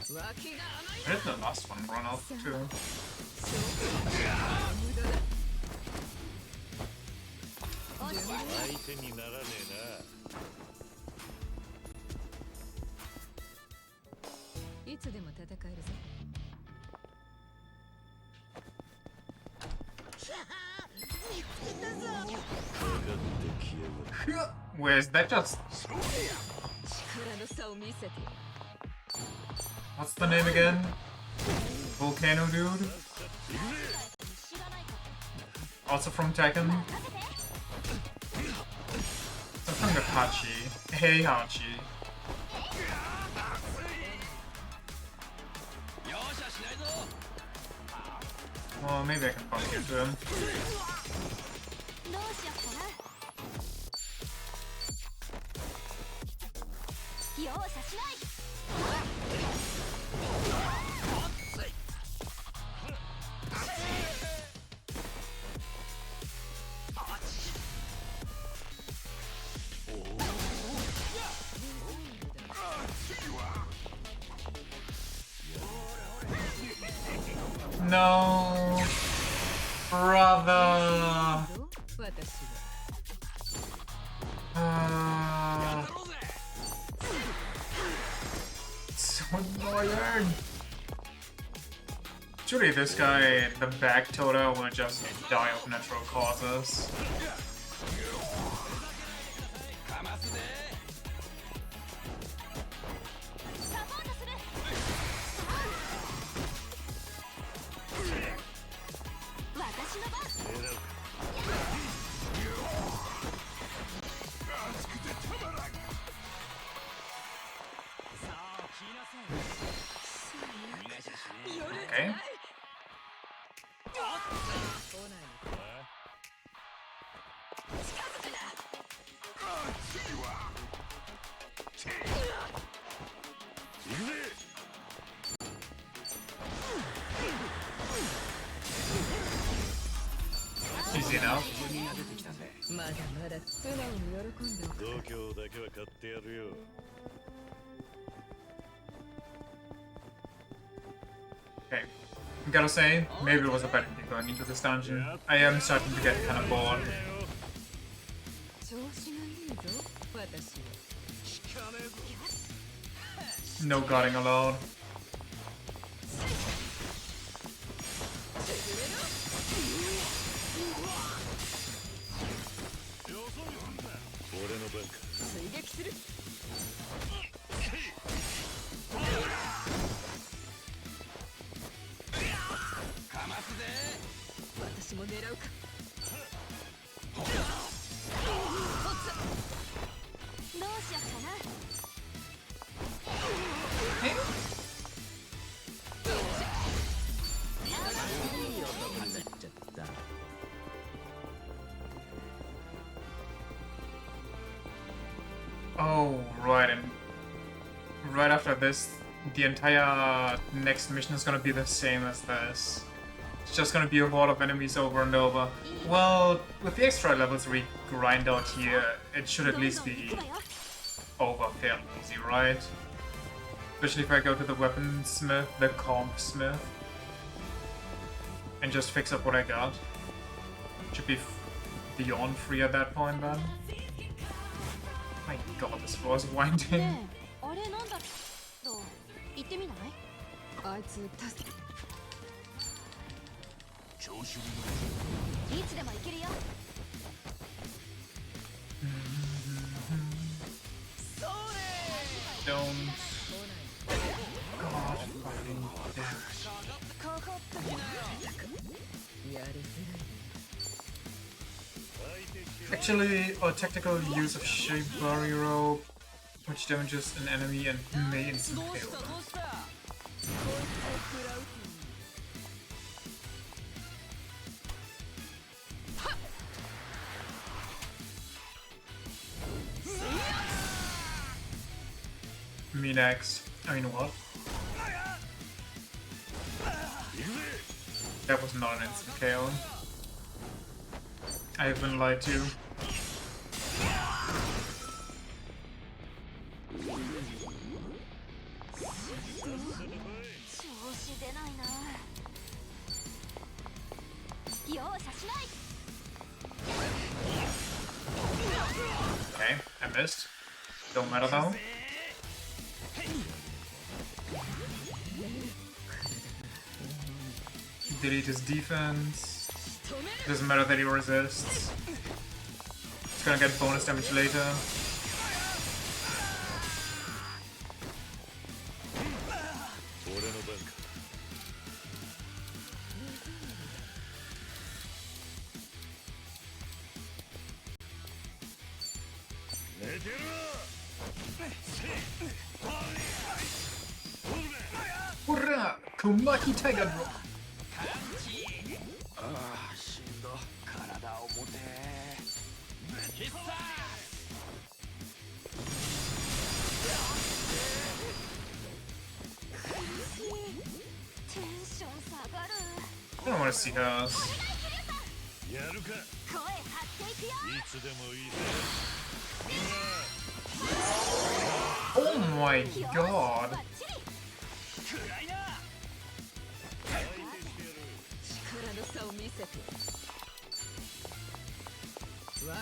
I did the last one run out too. Where's that just... What's the name again? Volcano dude? Also from Tekken? Something with Hachi. Hey Hachi. Well, maybe I can bump into him. No, brother. So annoying. Surely this guy, the back Tota, will just die of natural causes. Okay. Easy enough. Okay. Gotta say, maybe it was a better thing going into this dungeon. I am starting to get kind of bored. No guarding alone. する。かますぜ。私も狙うか。どうしよっかな。いい男になっちゃった。Oh, right, and right after this, the entire next mission is gonna be the same as this. It's just gonna be a horde of enemies over and over. Well, with the extra levels we grind out here, it should at least be over fairly easy, right? Especially if I go to the weaponsmith, the comp smith, and just fix up what I got. Should be beyond free at that point then. My god, this floor is winding. あれなんだろう。行ってみない？あいつ助け。調子いつでも行けるよ。Don't. God fucking damn it. Actually, a tactical use of Shape Barrier Rope, which damages an enemy and may instant KO them. Me next. I mean, what? That was not an instant KO. I have been lied to. Okay, I missed. Don't matter though. Delete his defense. Doesn't matter that he resists. He's gonna get bonus damage later. Hurrah! Kumaki Tiger Drop! ああ、しんど。体重てえ。必殺。テンション下がる。 I don't want to see hers. やるか。声張っていくよ。いつでもいいぜ。 Oh my god!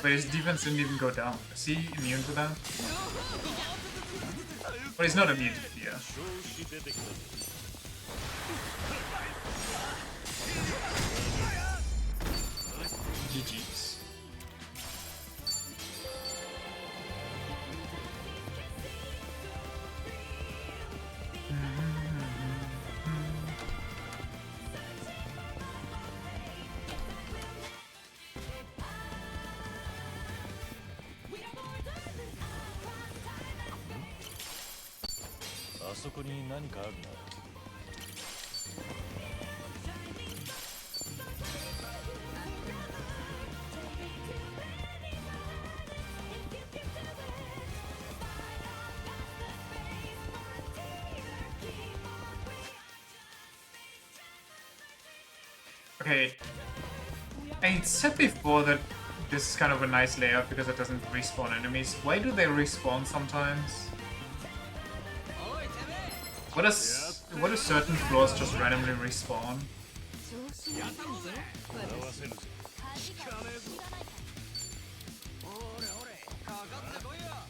But his defense didn't even go down. Is he immune to that? But he's not immune to fear. GG's. Okay, I said before that this is kind of a nice layout because it doesn't respawn enemies. Why do they respawn sometimes? What do certain floors just randomly respawn?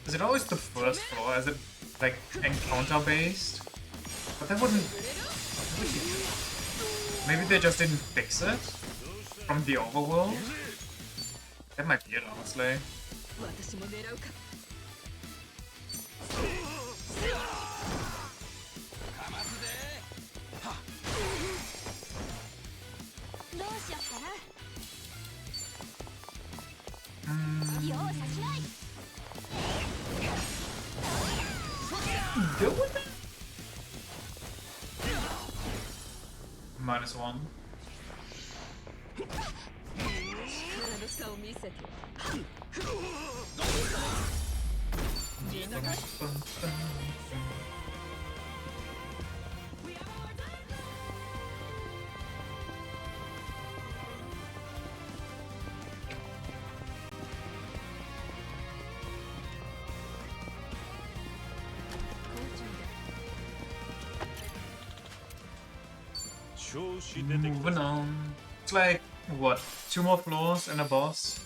Is it always the first floor? Is it like encounter based? But that wouldn't... Maybe they just didn't fix it from the overworld? That might be it, honestly. doing that? -1. Moving on. It's like, what, 2 more floors and a boss?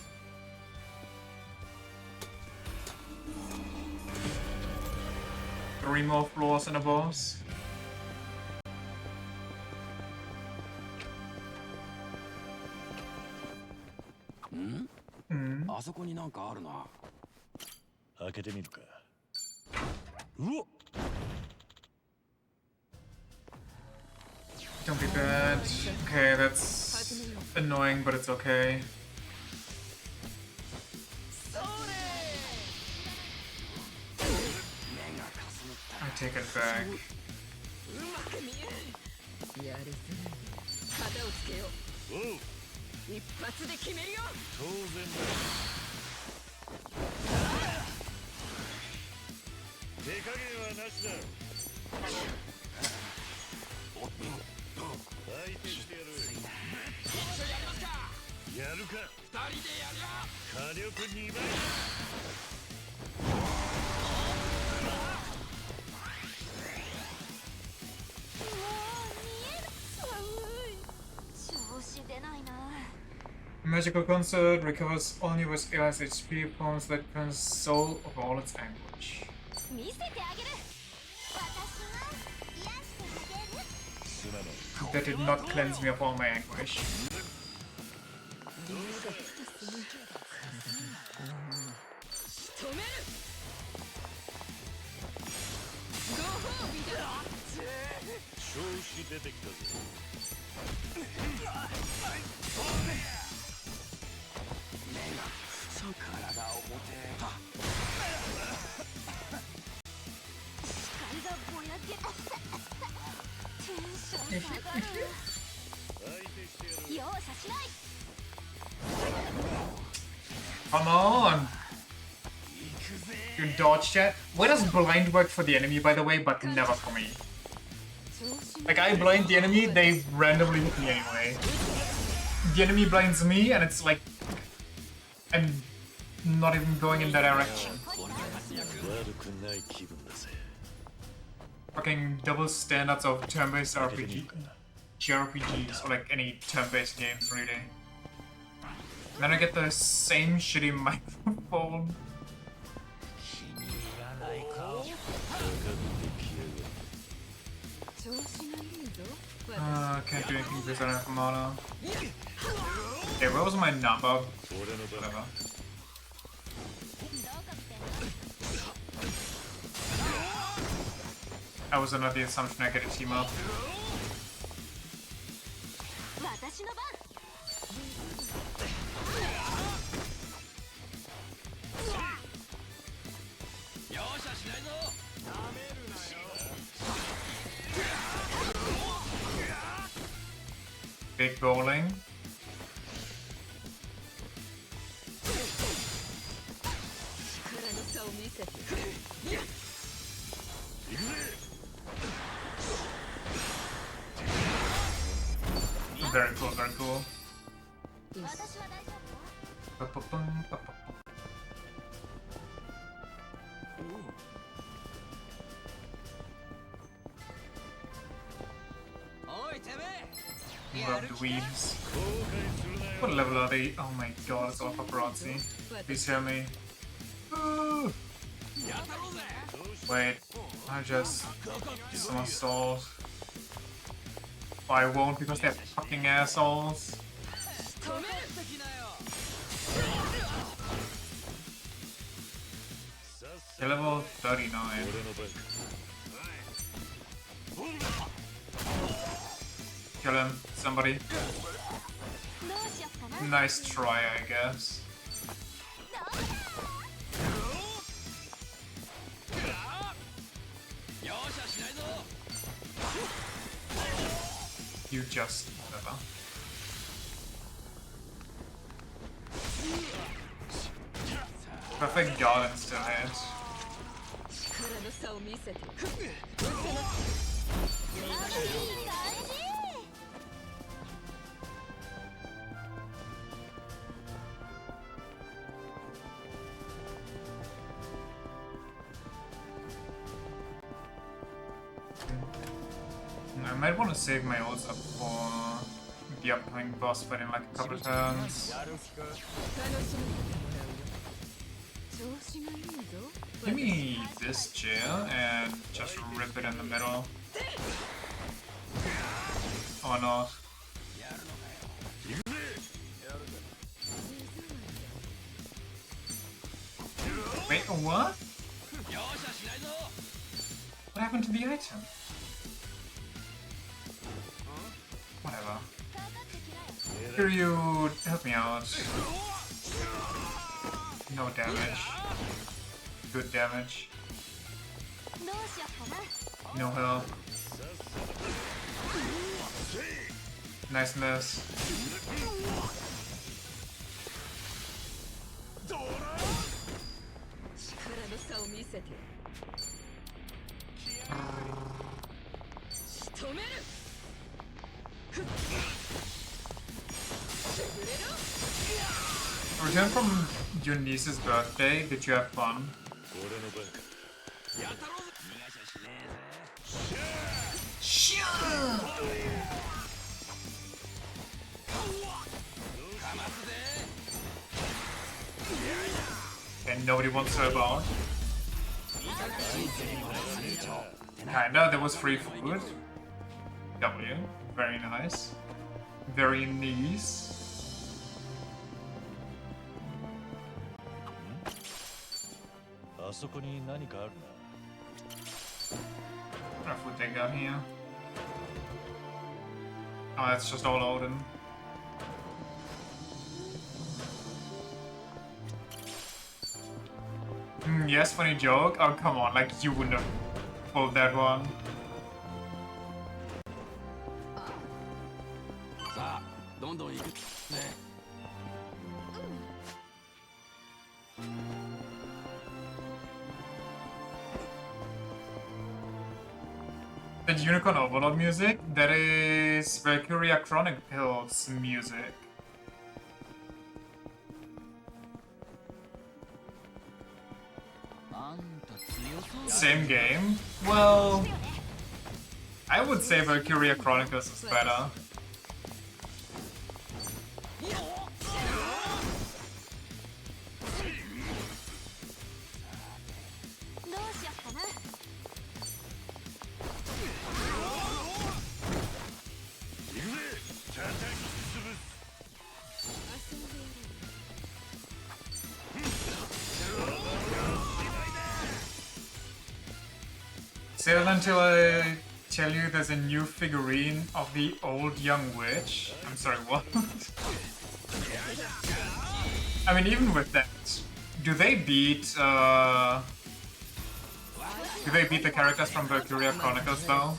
Three more floors and a boss? Hmm? あそこになんかあるな。開けてみるか。うわっ。 Don't be bad. Okay, that's annoying, but it's okay. I take it back. Magical Concert recovers all new AI's HP upon that console of all its anguish. That did not cleanse me of all my anguish. Come on! You dodged it? Why does blind work for the enemy, by the way, but never for me? Like, I blind the enemy, they randomly hit me anyway. The enemy blinds me, and it's like... I'm not even going in that direction. Fucking double standards of turn-based JRPGs, or like any turn-based games, really. And then I get the same shitty microphone. Can't do anything because I don't have mana. Okay, where was my number? Whatever. That was another assumption I get a team up. Big bowling. Very cool, very cool. Love the weeds. What level are they? Oh my god, it's all paparazzi. Please hear me. Ooh. Wait, I just some assault. Oh, I won't because they're fucking assholes. They're level 39. Kill him, somebody. Nice try, I guess. You just whatever. Perfect garden still hit. I might want to save my ults up for the upcoming boss fight in like a couple turns. Give me this chair and just rip it in the middle. Or not. Wait, what? What happened to the item? Whatever. Here, you help me out. No damage. Good damage. No health. Nice miss. Return from your niece's birthday. Did you have fun? And nobody wants to help out. Kinda, there was free food. W. Very nice. Very nice. What food they got here? Oh, that's just all Odin. Yes, funny joke. Oh, come on, like you wouldn't have pulled that one. The Unicorn Overlord music? That is Valkyria Chronicles music. Same game? Well, I would say Valkyria Chronicles is better. Save it until I tell you there's a new figurine of the old young witch. I'm sorry, what? I mean, even with that, do they beat the characters from Valkyria Chronicles though?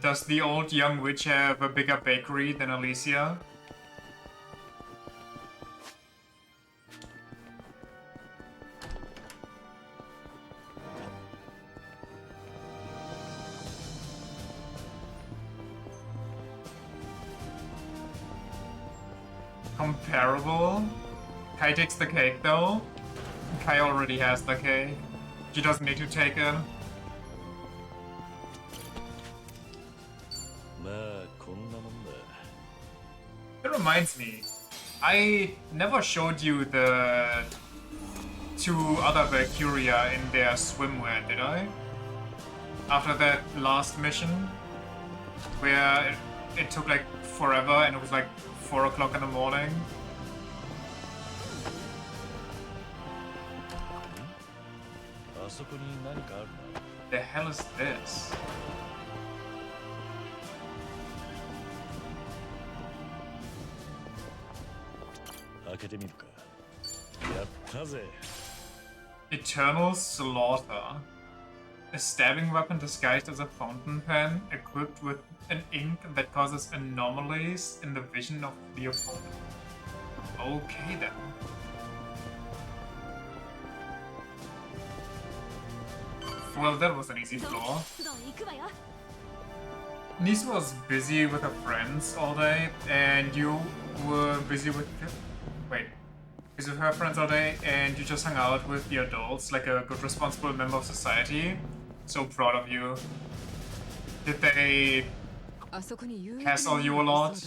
Does the old young witch have a bigger bakery than Alicia? Comparable? Kai takes the cake though. Kai already has the cake. She doesn't need to take it. It reminds me, I never showed you the two other Valkyria in their swimwear, did I? After that last mission, where it took like forever and it was like 4 o'clock in the morning. The hell is this? Eternal Slaughter. A stabbing weapon disguised as a fountain pen, equipped with an ink that causes anomalies in the vision of the opponent. Okay then. Well, that was an easy flaw. Nis was busy with her friends all day, and you were busy with... busy with her friends all day, and you just hung out with the adults like a good, responsible member of society. So proud of you. Did they hassle you a lot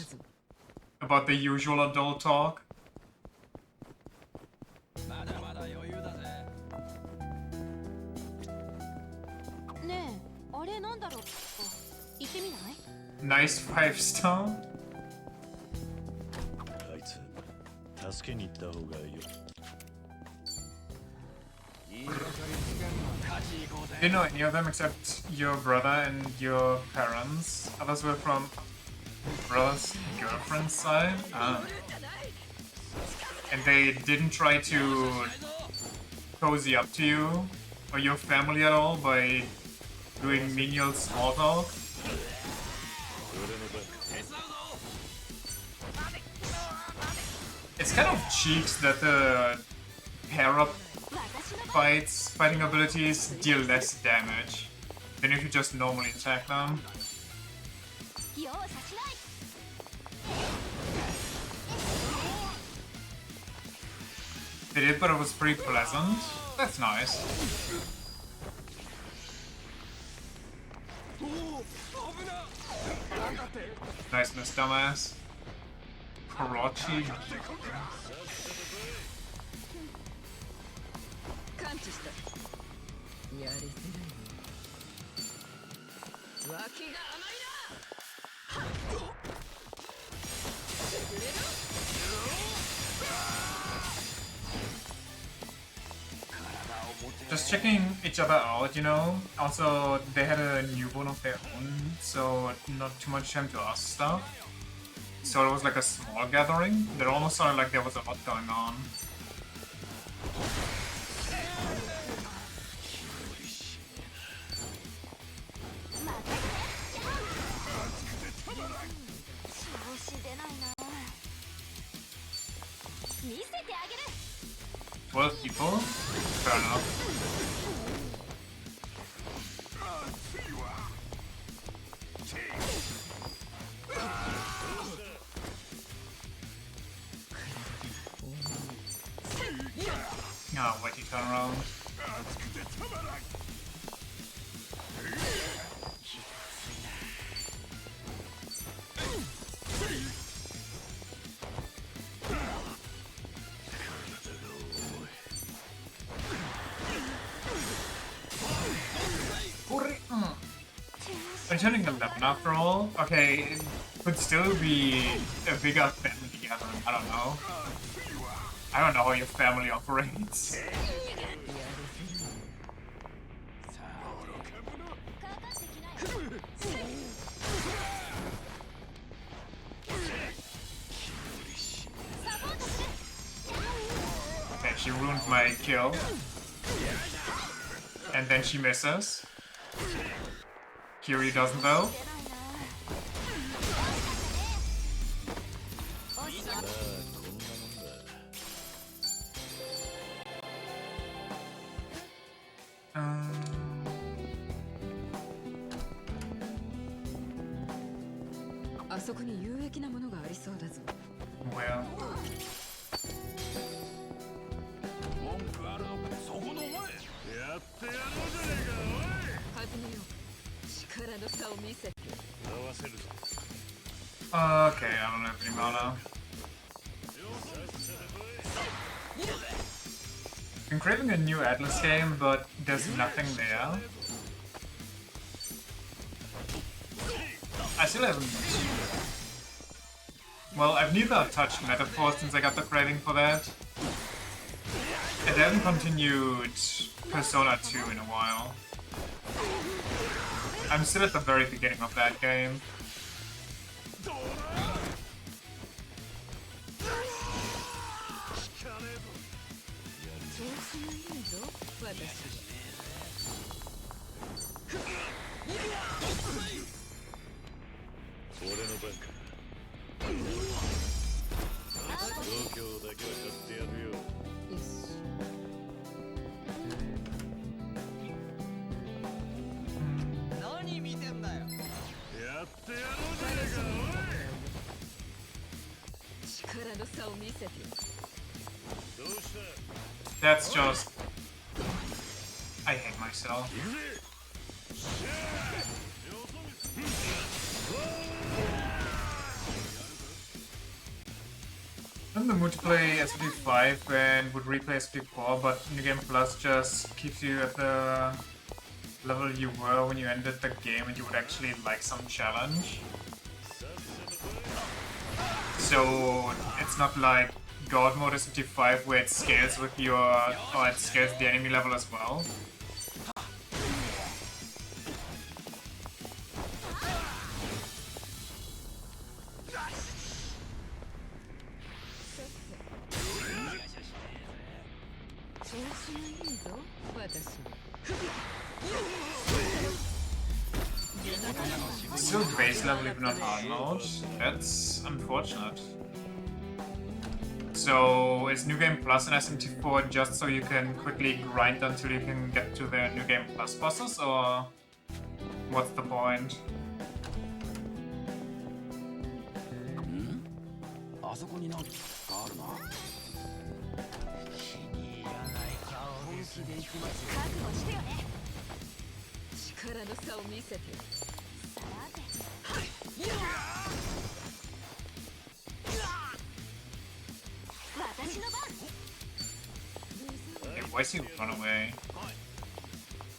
about the usual adult talk? Nice 5-star. あいつ助けに行った方がいいよ。 Didn't know any of them except your brother and your parents. Others were from brother's girlfriend's side. And they didn't try to cozy up to you or your family at all by doing menial small talk. It's kind of cheeks that the pair-up fighting abilities deal less damage than if you just normally attack them. They did, but it was pretty pleasant. That's nice. Nice miss, dumbass. Karachi. Just checking each other out, you know. Also, they had a newborn of their own, so not too much time to ask stuff. So it was like a small gathering. It almost sounded like there was a lot going on. Twelve people? Fair enough. Oh, wait, you turn around. Returning 11 after all? Okay, it could still be a bigger family gathering, I don't know. I don't know how your family operates. Okay, she ruined my kill. And then she misses. Kiri doesn't though. Well. Okay, I don't have any mana. I'm craving a new Atlas game, but there's nothing there. I still haven't... Well, I've neither touched Metaphor since I got the craving for that. And I haven't continued Persona 2 in a while. I'm still at the very beginning of that game. That's just... I hate myself. I'm in the mood to play SVT5 and would replay SVT4, but New Game Plus just keeps you at the level you were when you ended the game and you would actually like some challenge. So it's not like God mode SVT5 where it scales with your... or it scales the enemy level as well. Still base level even on hard mode. That's unfortunate. So is New Game Plus and SMT4 just so you can quickly grind until you can get to the New Game Plus bosses, or what's the point? Hey, why is he run away?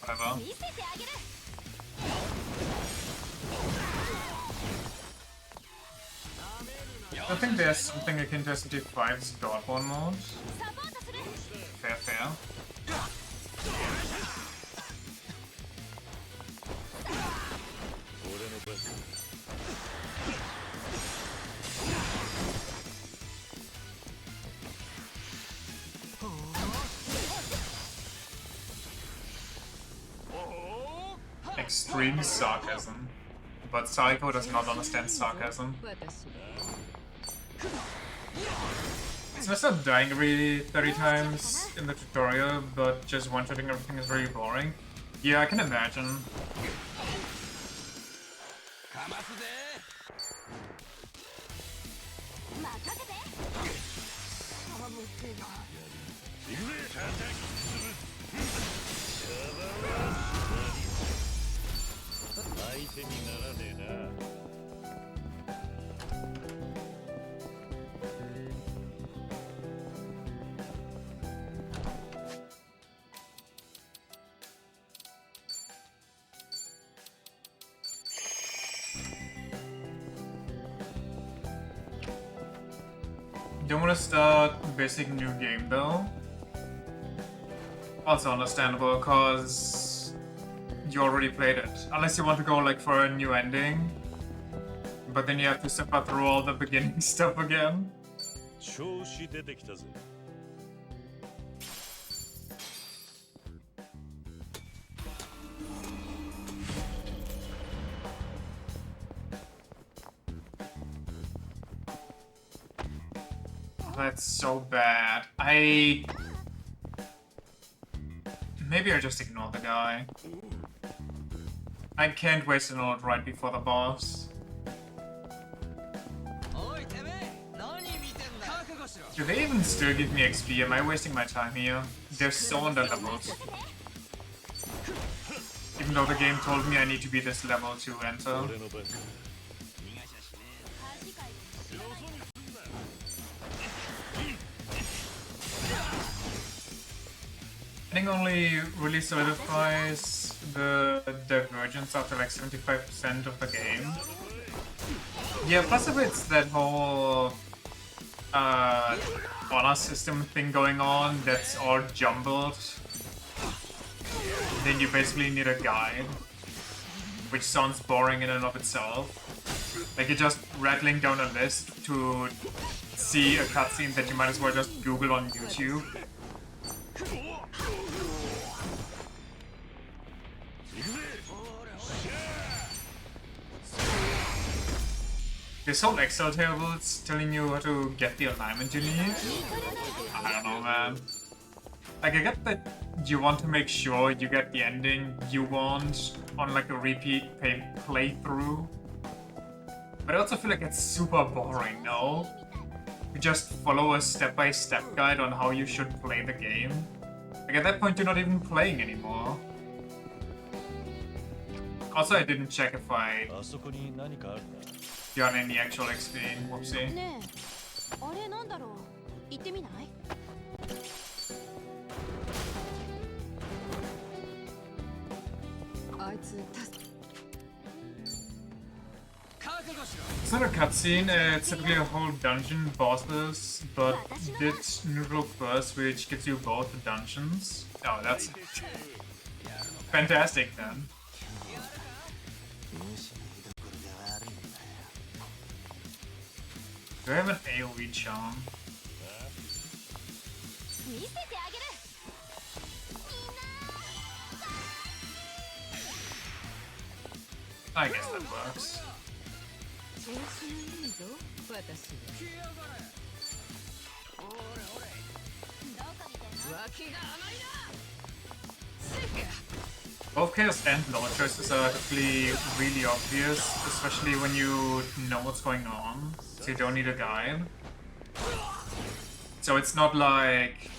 Whatever. I think there's something akin to SMT5's Godborn mode. Fair, fair. Extreme sarcasm. But Psycho does not understand sarcasm. It's messed up dying every 30 times in the tutorial, but just one-shotting everything is very boring. Yeah, I can imagine. Don't want to start basic new game though. Also understandable, cause you already played it. Unless you want to go like for a new ending, but then you have to suffer through all the beginning stuff again. That's so bad. Maybe I just ignore the guy. I can't waste an ult right before the boss. Do they even still give me XP? Am I wasting my time here? They're so underleveled. Even though the game told me I need to be this level to enter. I think only really solidifies the divergence after like 75% of the game. Yeah, plus if it's that whole honor system thing going on that's all jumbled, then you basically need a guide, which sounds boring in and of itself. Like you're just rattling down a list to see a cutscene that you might as well just Google on YouTube. This whole Excel tables telling you how to get the alignment you need? I don't know, man. Like, I get that you want to make sure you get the ending you want on like a repeat playthrough. But I also feel like it's super boring, no? You just follow a step-by-step guide on how you should play the game. Like at that point you're not even playing anymore. Also, I didn't check if I got any actual XP. Whoopsie. ねえ、あれなんだろう。行ってみない？あいつ It's not a cutscene, it's typically a whole dungeon bosses, but did neutral first, which gives you both the dungeons. Oh, that's fantastic then. Do I have an AoE charm? I guess that works. Both chaos and lore choices are actually really obvious, especially when you know what's going on, so you don't need a guide. So it's not like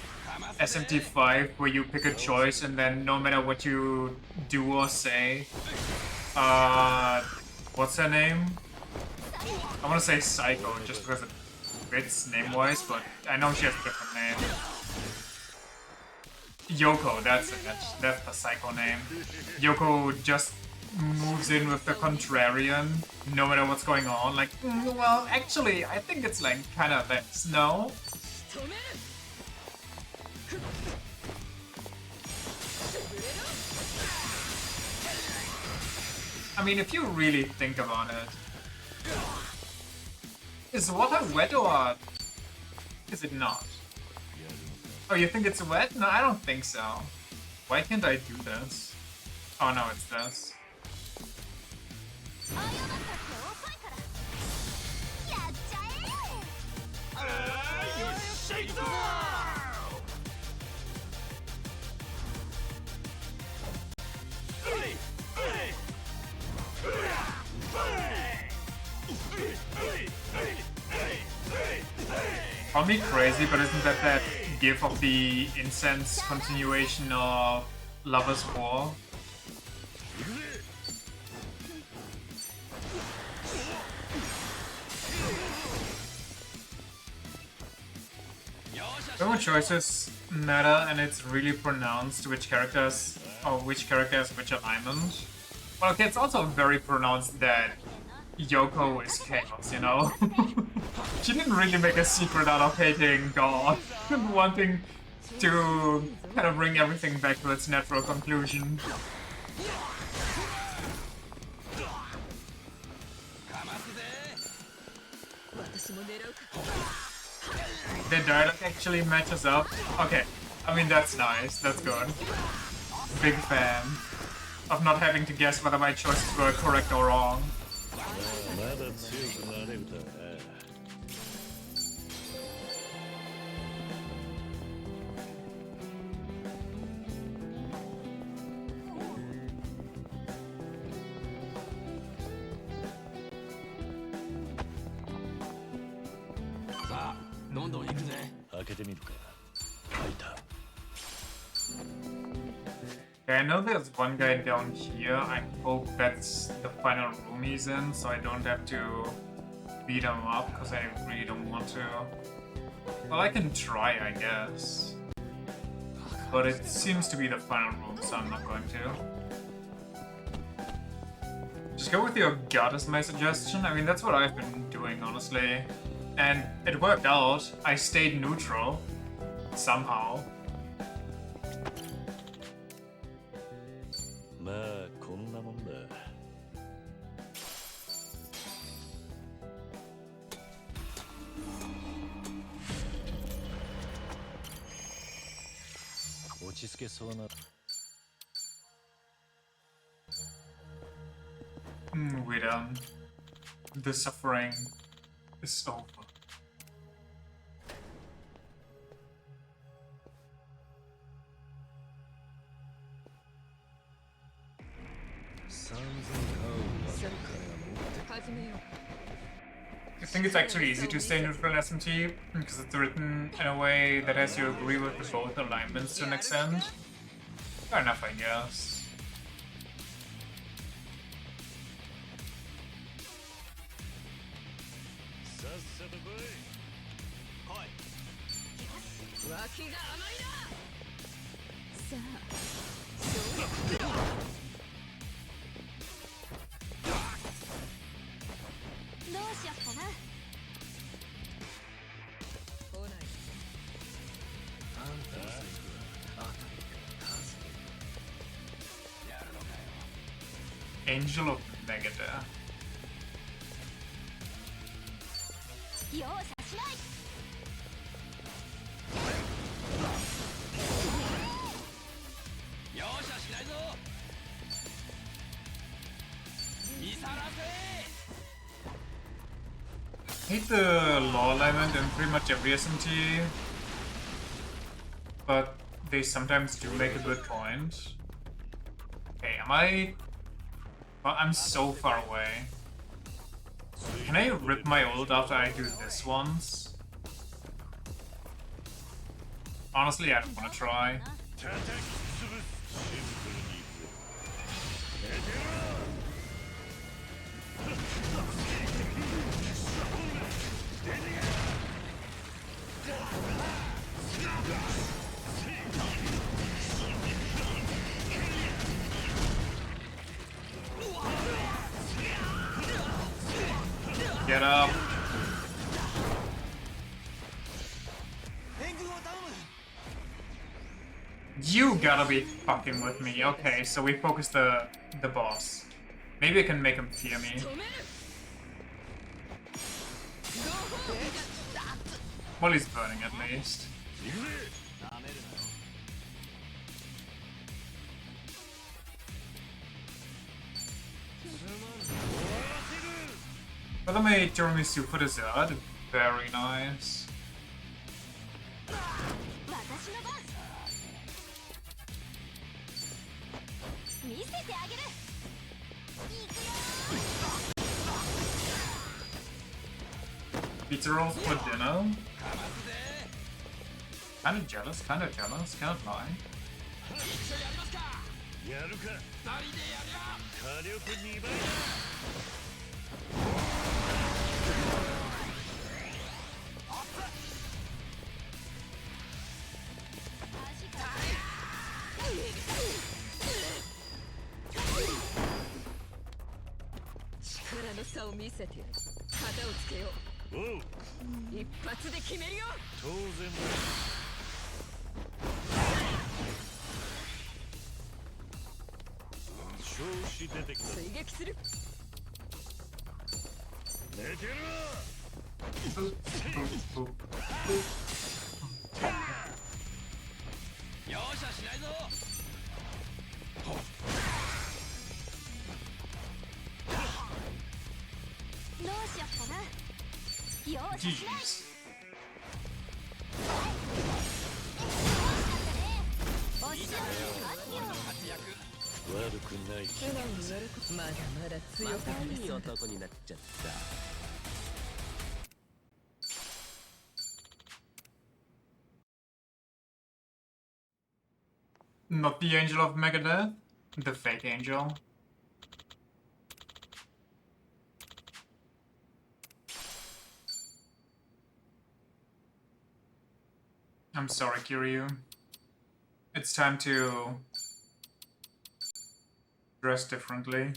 SMT5 where you pick a choice and then no matter what you do or say, what's her name? I want to say Psycho just because it fits name-wise, but I know she has a different name. Yoko, that's it. That's the Psycho name. Yoko just moves in with the contrarian, no matter what's going on. Like, well, actually, I think it's like kind of this. No? I mean, if you really think about it, is water wet or is it not? Oh, you think it's wet? No, I don't think so. Why can't I do this? Oh no, it's this. Call me crazy, but isn't that gif of the incense continuation of Lover's War? There choices matter, and it's really pronounced which characters or which character has which alignment. Well, okay, it's also very pronounced that Yoko is chaos, you know? She didn't really make a secret out of hating God and wanting to kind of bring everything back to its natural conclusion. The dialogue actually matches up. Okay, I mean that's nice, that's good. Big fan of not having to guess whether my choices were correct or wrong. Okay, I know there's one guy down here. I hope that's the final room he's in, so I don't have to beat him up, because I really don't want to. Well, I can try, I guess. But it seems to be the final room, so I'm not going to. Just go with your gut is my suggestion. I mean, that's what I've been doing, honestly. And it worked out. I stayed neutral. Somehow. まあこんなもんだ。落ち着けそうな。We're done. The suffering is over. I think it's actually easy to stay neutral SMT because it's written in a way that has you agree with both alignments to an extent. Fair enough, I guess. Angel of Megadeth. 容赦しない。容赦しないぞ。見さらせ。 Hate the law alignment in pretty much every SMT, but they sometimes do make a good point. Okay, am I... Well, I'm so far away. Can I rip my ult after I do this once? Honestly, I don't want to try. Get up. You gotta be fucking with me. Okay, so we focus the boss. Maybe I can make him fear me. Well, he's burning at least. By the way, tiramisu for dessert. Very nice. Pizza rolls for dinner? Kinda jealous, can't lie. Jeez. Not the Angel of Megadeth, the fake angel. I'm sorry, Kiryu. It's time to dress differently.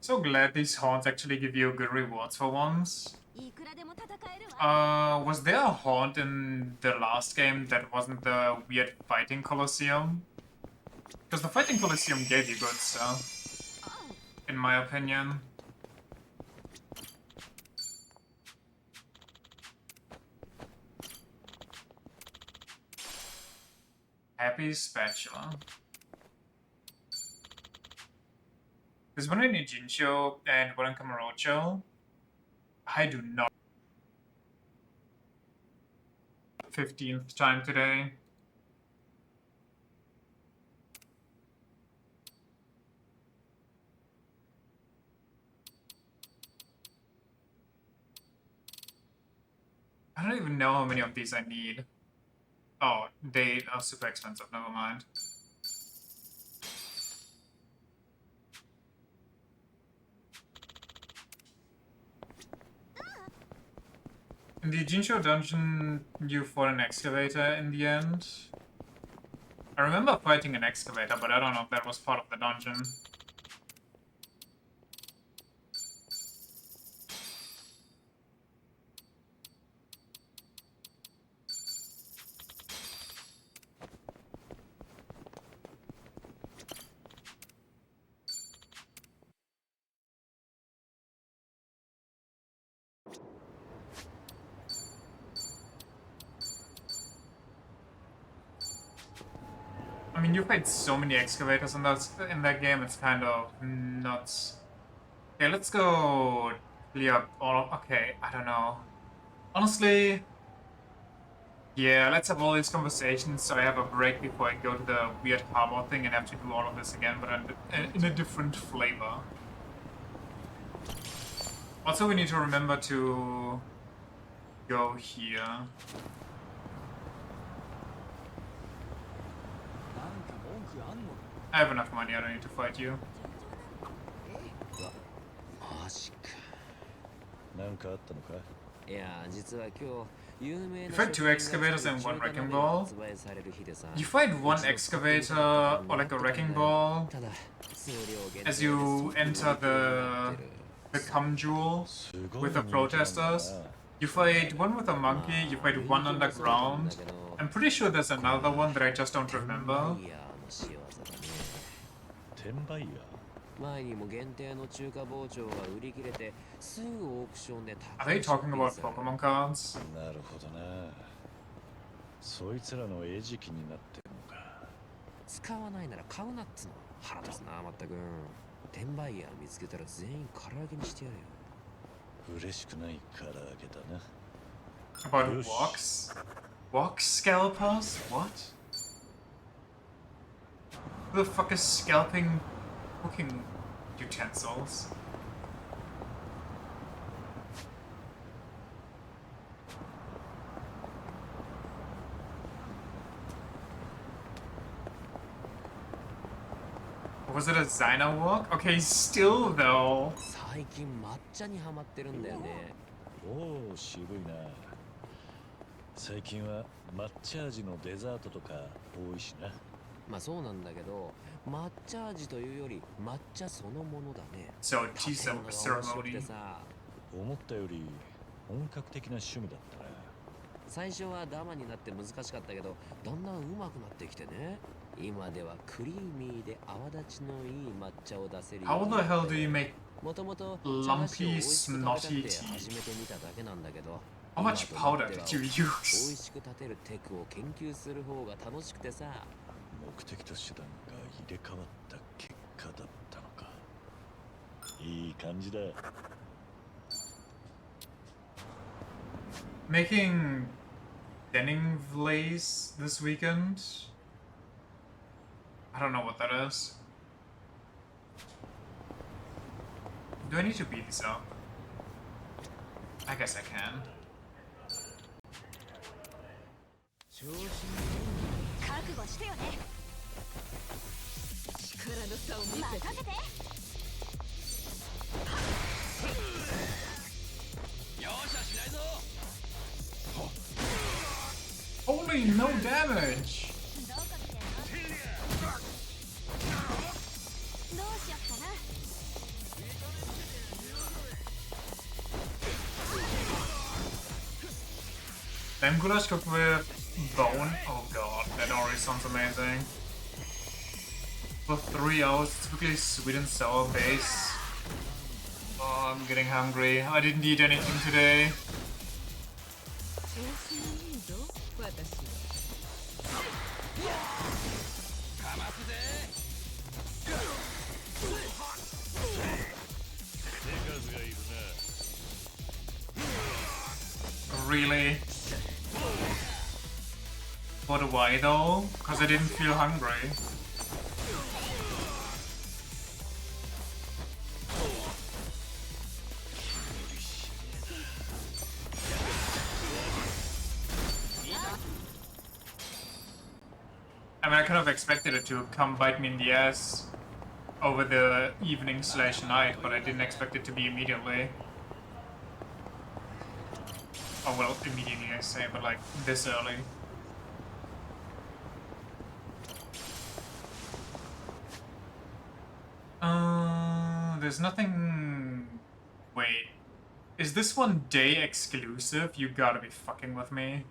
So glad these haunts actually give you good rewards for once. Was there a haunt in the last game that wasn't the weird fighting Colosseum? Because the fighting Colosseum gave you good stuff, in my opinion. Happy spatula. There's one in Ijincho and one in Kamurocho. I do not. 15th time today. I don't even know how many of these I need. Oh, they are super expensive, never mind. In the Jinsho dungeon, you fought an excavator in the end. I remember fighting an excavator, but I don't know if that was part of the dungeon. I mean, you fight so many excavators in that game, it's kind of nuts. Okay, let's go clear up all of... Okay, I don't know. Honestly... Yeah, let's have all these conversations so I have a break before I go to the weird harbor thing and have to do all of this again, but in a different flavor. Also, we need to remember to go here. I have enough money, I don't need to fight you. You fight 2 excavators and 1 wrecking ball. You fight 1 excavator or like a wrecking ball as you enter the cum jewel with the protesters. You fight 1 with a monkey, you fight 1 underground. I'm pretty sure there's another one that I just don't remember. Are they talking about Pokemon cards? なるほどな。そいつらの餌食になってるのか。使わないなら買うなっつの。腹立つな、まったく。転売ヤー見つけたら全員唐揚げにしてやれよ。嬉しくない唐揚げだな。About walks? Walk scalpers? What? Who the fuck is scalping cooking utensils? Was it a Zyna walk? Okay, still though. 最近抹茶にハマってるんだよね。おお、渋いな。最近は抹茶味のデザートとか多いしな。まあそうなんだけど、抹茶味というより抹茶そのものだね。So tea ceremony. 思ったより本格的な趣味だったな。最初はダマになって難しかったけど、だんだん上手くなってきてね。今ではクリーミーで泡立ちのいい抹茶を出せるように。How the hell do you make もともと lumpy, snotty tea? 初めて見ただけなんだけど。How much powder did you 美 use? 味しく立てるテクを研究する方が楽しくてさ。目的と手段が入れ替わった結果だったのか。いい感じだ。Making Denning Blaze this weekend? I don't know what that is. Do I need to beat this up? I guess I can. 覚悟してよね。力の差を見せて。任せて。容赦しないぞ。 Holy no damage! どうしよっかな。 Lamb goulash cooked with bone? Oh god, that already sounds amazing. For 3 hours, typically sweet and sour base. Oh, I'm getting hungry. I didn't eat anything today. 調子がいいぞ、私は。Really? But why though? Because I didn't feel hungry. I mean, I kind of expected it to come bite me in the ass over the evening/night, but I didn't expect it to be immediately. Oh well, immediately I say, but like this early. There's nothing... Wait. Is this one day exclusive? You gotta be fucking with me.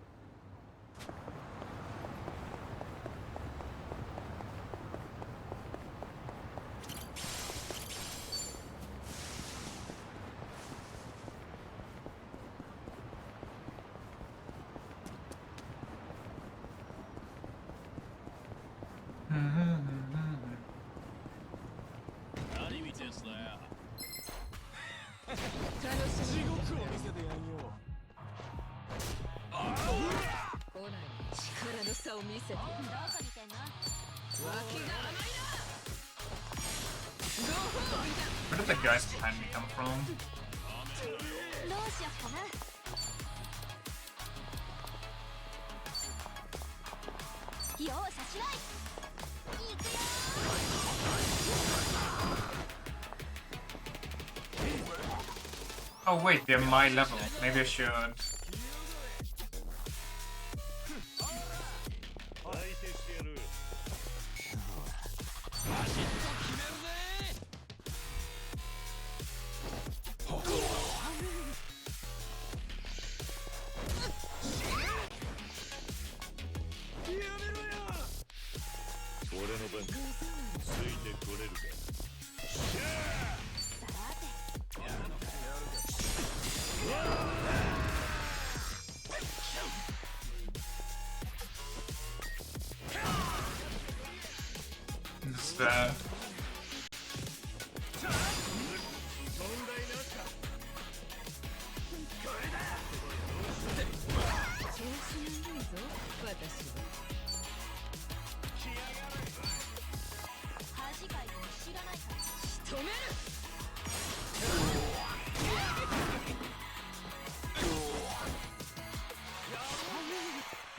Where did the guys behind me come from? Oh wait, they're my level. Maybe I should... What's that?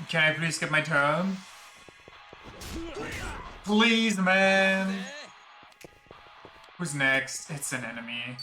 Can I please get my turn? Please, man! Who's next? It's an enemy.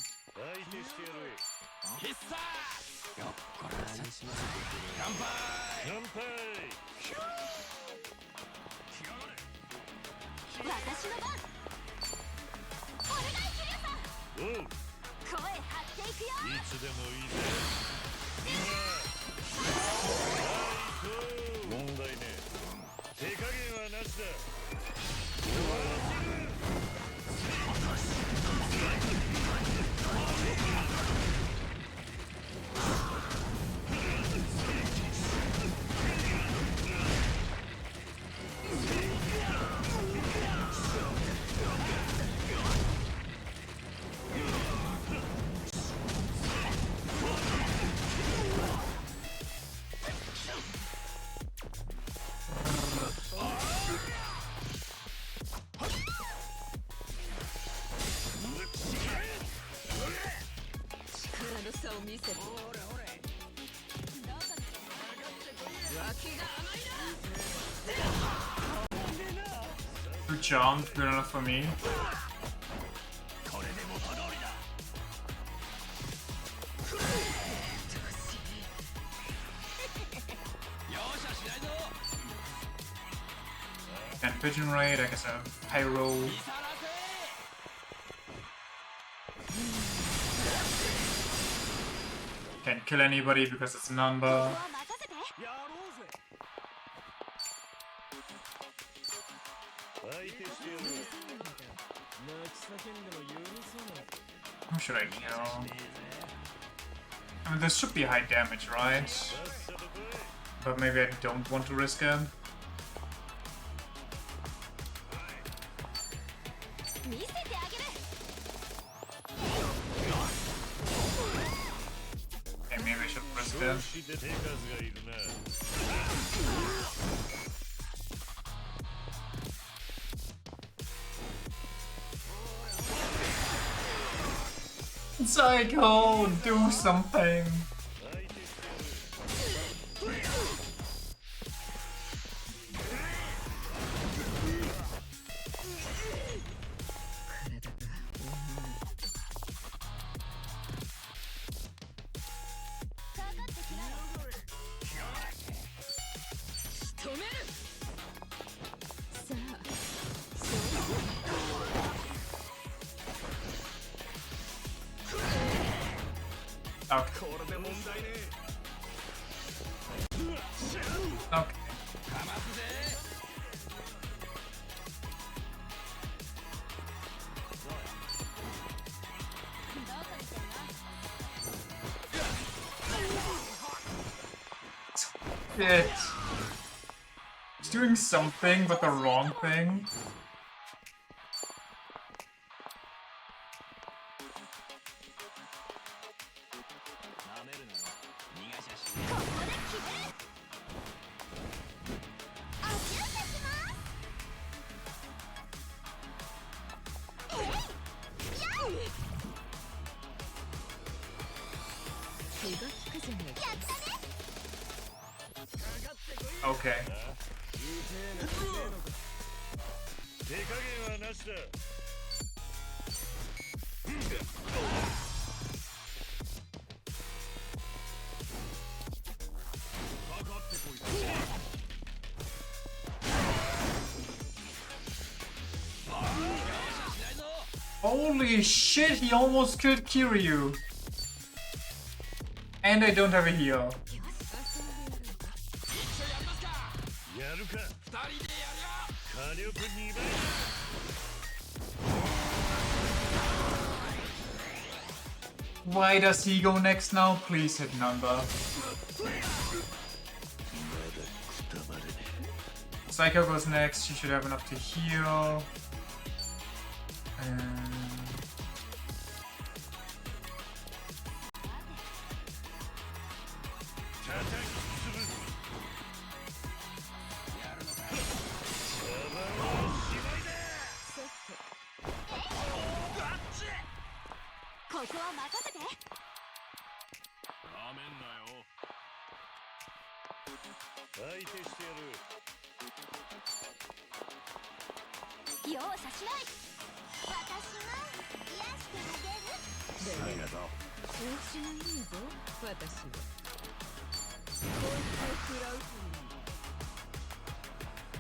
Good jump, good enough for me. And pigeon raid, I guess a pyro. Can't kill anybody because it's number. Who should I kill? I mean, this should be high damage, right? But maybe I don't want to risk it. interested. Psycho, do something. Okay. Okay. Shit. He's doing something, but the wrong thing. Okay. Holy shit, he almost killed Kiryu. And I don't have a heal. Why does he go next now? Please hit number. Psycho goes next, she should have enough to heal.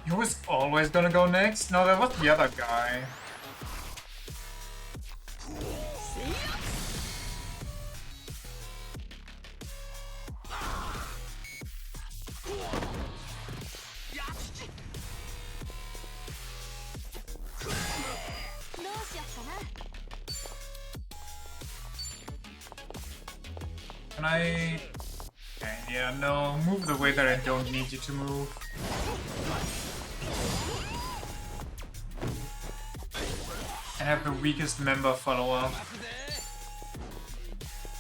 He was always gonna go next? No, that was the other guy. Can I... Okay, yeah, no, move the way that I don't need you to move. And have the weakest member follow up.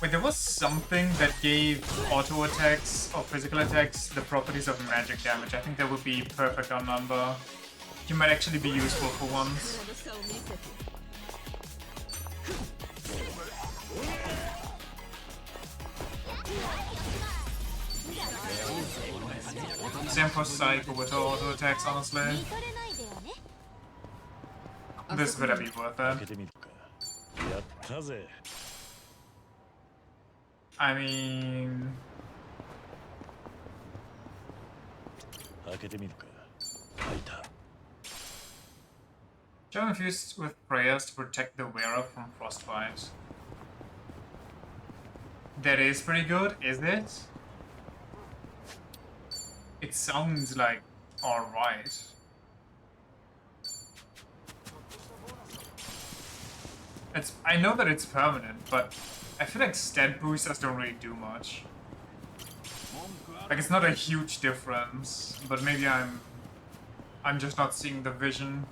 Wait, there was something that gave auto attacks or physical attacks the properties of magic damage. I think that would be perfect on number. You might actually be useful for once. Same for Psycho with her auto attacks, honestly. This better be worth it. I mean... Gem infused with prayers to protect the wearer from frostbite. That is pretty good, is it? It sounds like alright. I know that it's permanent, but I feel like stat boosters don't really do much. Like, it's not a huge difference, but maybe I'm just not seeing the vision.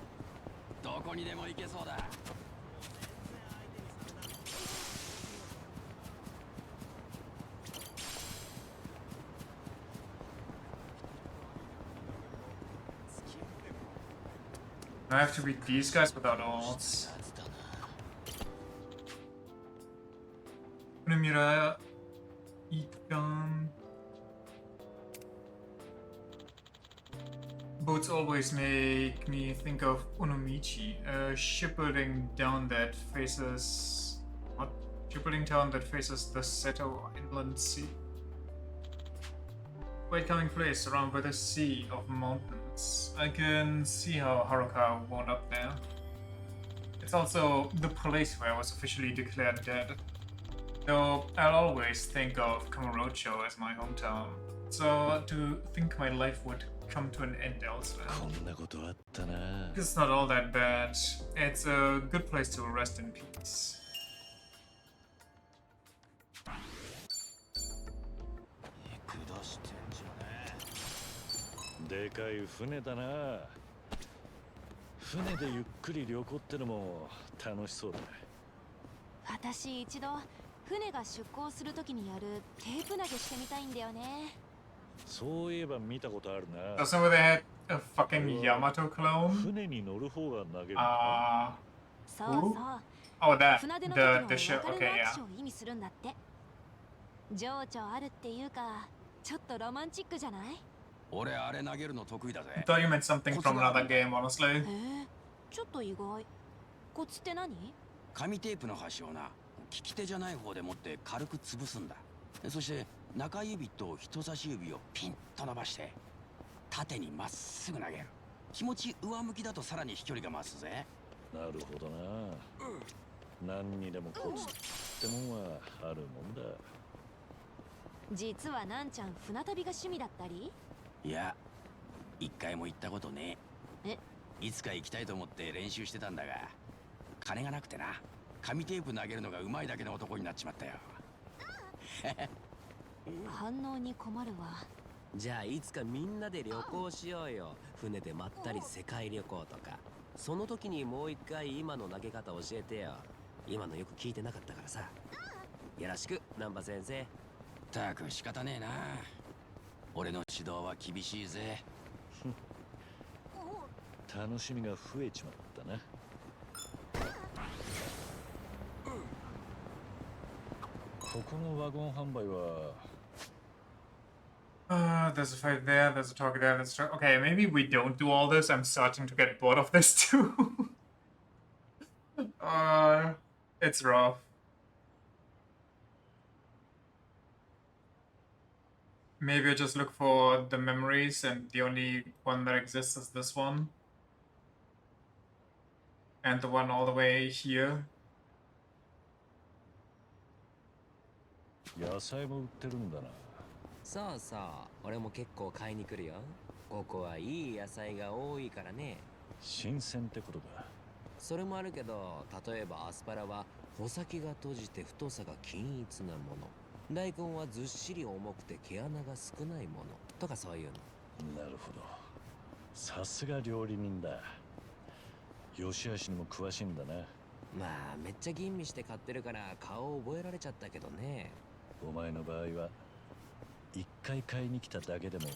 I have to beat these guys without ults. これ見らいかん Boats always make me think of Onomichi, a shipbuilding town that faces... What? Shipbuilding town that faces the Seto Inland Sea. Quite calming place surrounded by the sea of mountains. I can see how Haruka wound up there. It's also the place where I was officially declared dead. Though I'll always think of Kamurocho as my hometown. So to think my life would come to an end elsewhere. It's not all that bad. It's a good place to rest in peace. でかい船だな。船でゆっくり旅行ってのも楽しそうだ。私一度船が出港するときにやるテープ投げしてみたいんだよね。そういえば見たことあるな。That's where they had a fucking Yamato clone? 船に乗る方が投げる。そうそう。Oh, that. 船出の The 時の ship. 別 Okay, れの yeah. 握手を意味するんだって。情緒あるっていうか、ちょっとロマンチックじゃない？俺あれ投げるの得意だぜ。I thought you meant something from another game, honestly. ちょっと意外。コツって何？紙テープの端をな、利き手じゃない方で持って軽く潰すんだ。そして中指と人差し指をピンと伸ばして縦にまっすぐ投げる。気持ち上向きだとさらに飛距離が増すぜ。なるほどな。何にでもコツってもんはあるもんだ。実はなんちゃん船旅が趣味だったり？いや、一回も行ったことねえ。いつか行きたいと思って練習してたんだが、金がなくてな。紙テープ投げるのがうまいだけの男になっちまったよ。反応に困るわ。じゃあいつかみんなで旅行しようよ。船でまったり世界旅行とか。その時にもう一回今の投げ方教えてよ。今のよく聞いてなかったからさ。よろしく、難波先生。たく仕方ねえな。俺の指導は厳しいぜ。楽しみが増えちまったな。ここのワゴン販売は There's a fight there, there's a target there, let's try. Okay, maybe we don't do all this. I'm starting to get bored of this too. It's rough. Maybe I just look for the memories and the only one that exists is this one. And the one all the way here. 野菜も売ってるんだな。そうそう、俺も結構買いに来るよ。ここはいい野菜が多いからね。新鮮ってことか。それもあるけど、例えばアスパラは穂先が閉じて太さが均一なもの。大根はずっしり重くて毛穴が少ないものとかそういうの。なるほど。さすが料理人だ。良し悪しにも詳しいんだな。まあめっちゃ吟味して買ってるから顔を覚えられちゃったけどね。お前の場合は一回買いに来ただけでも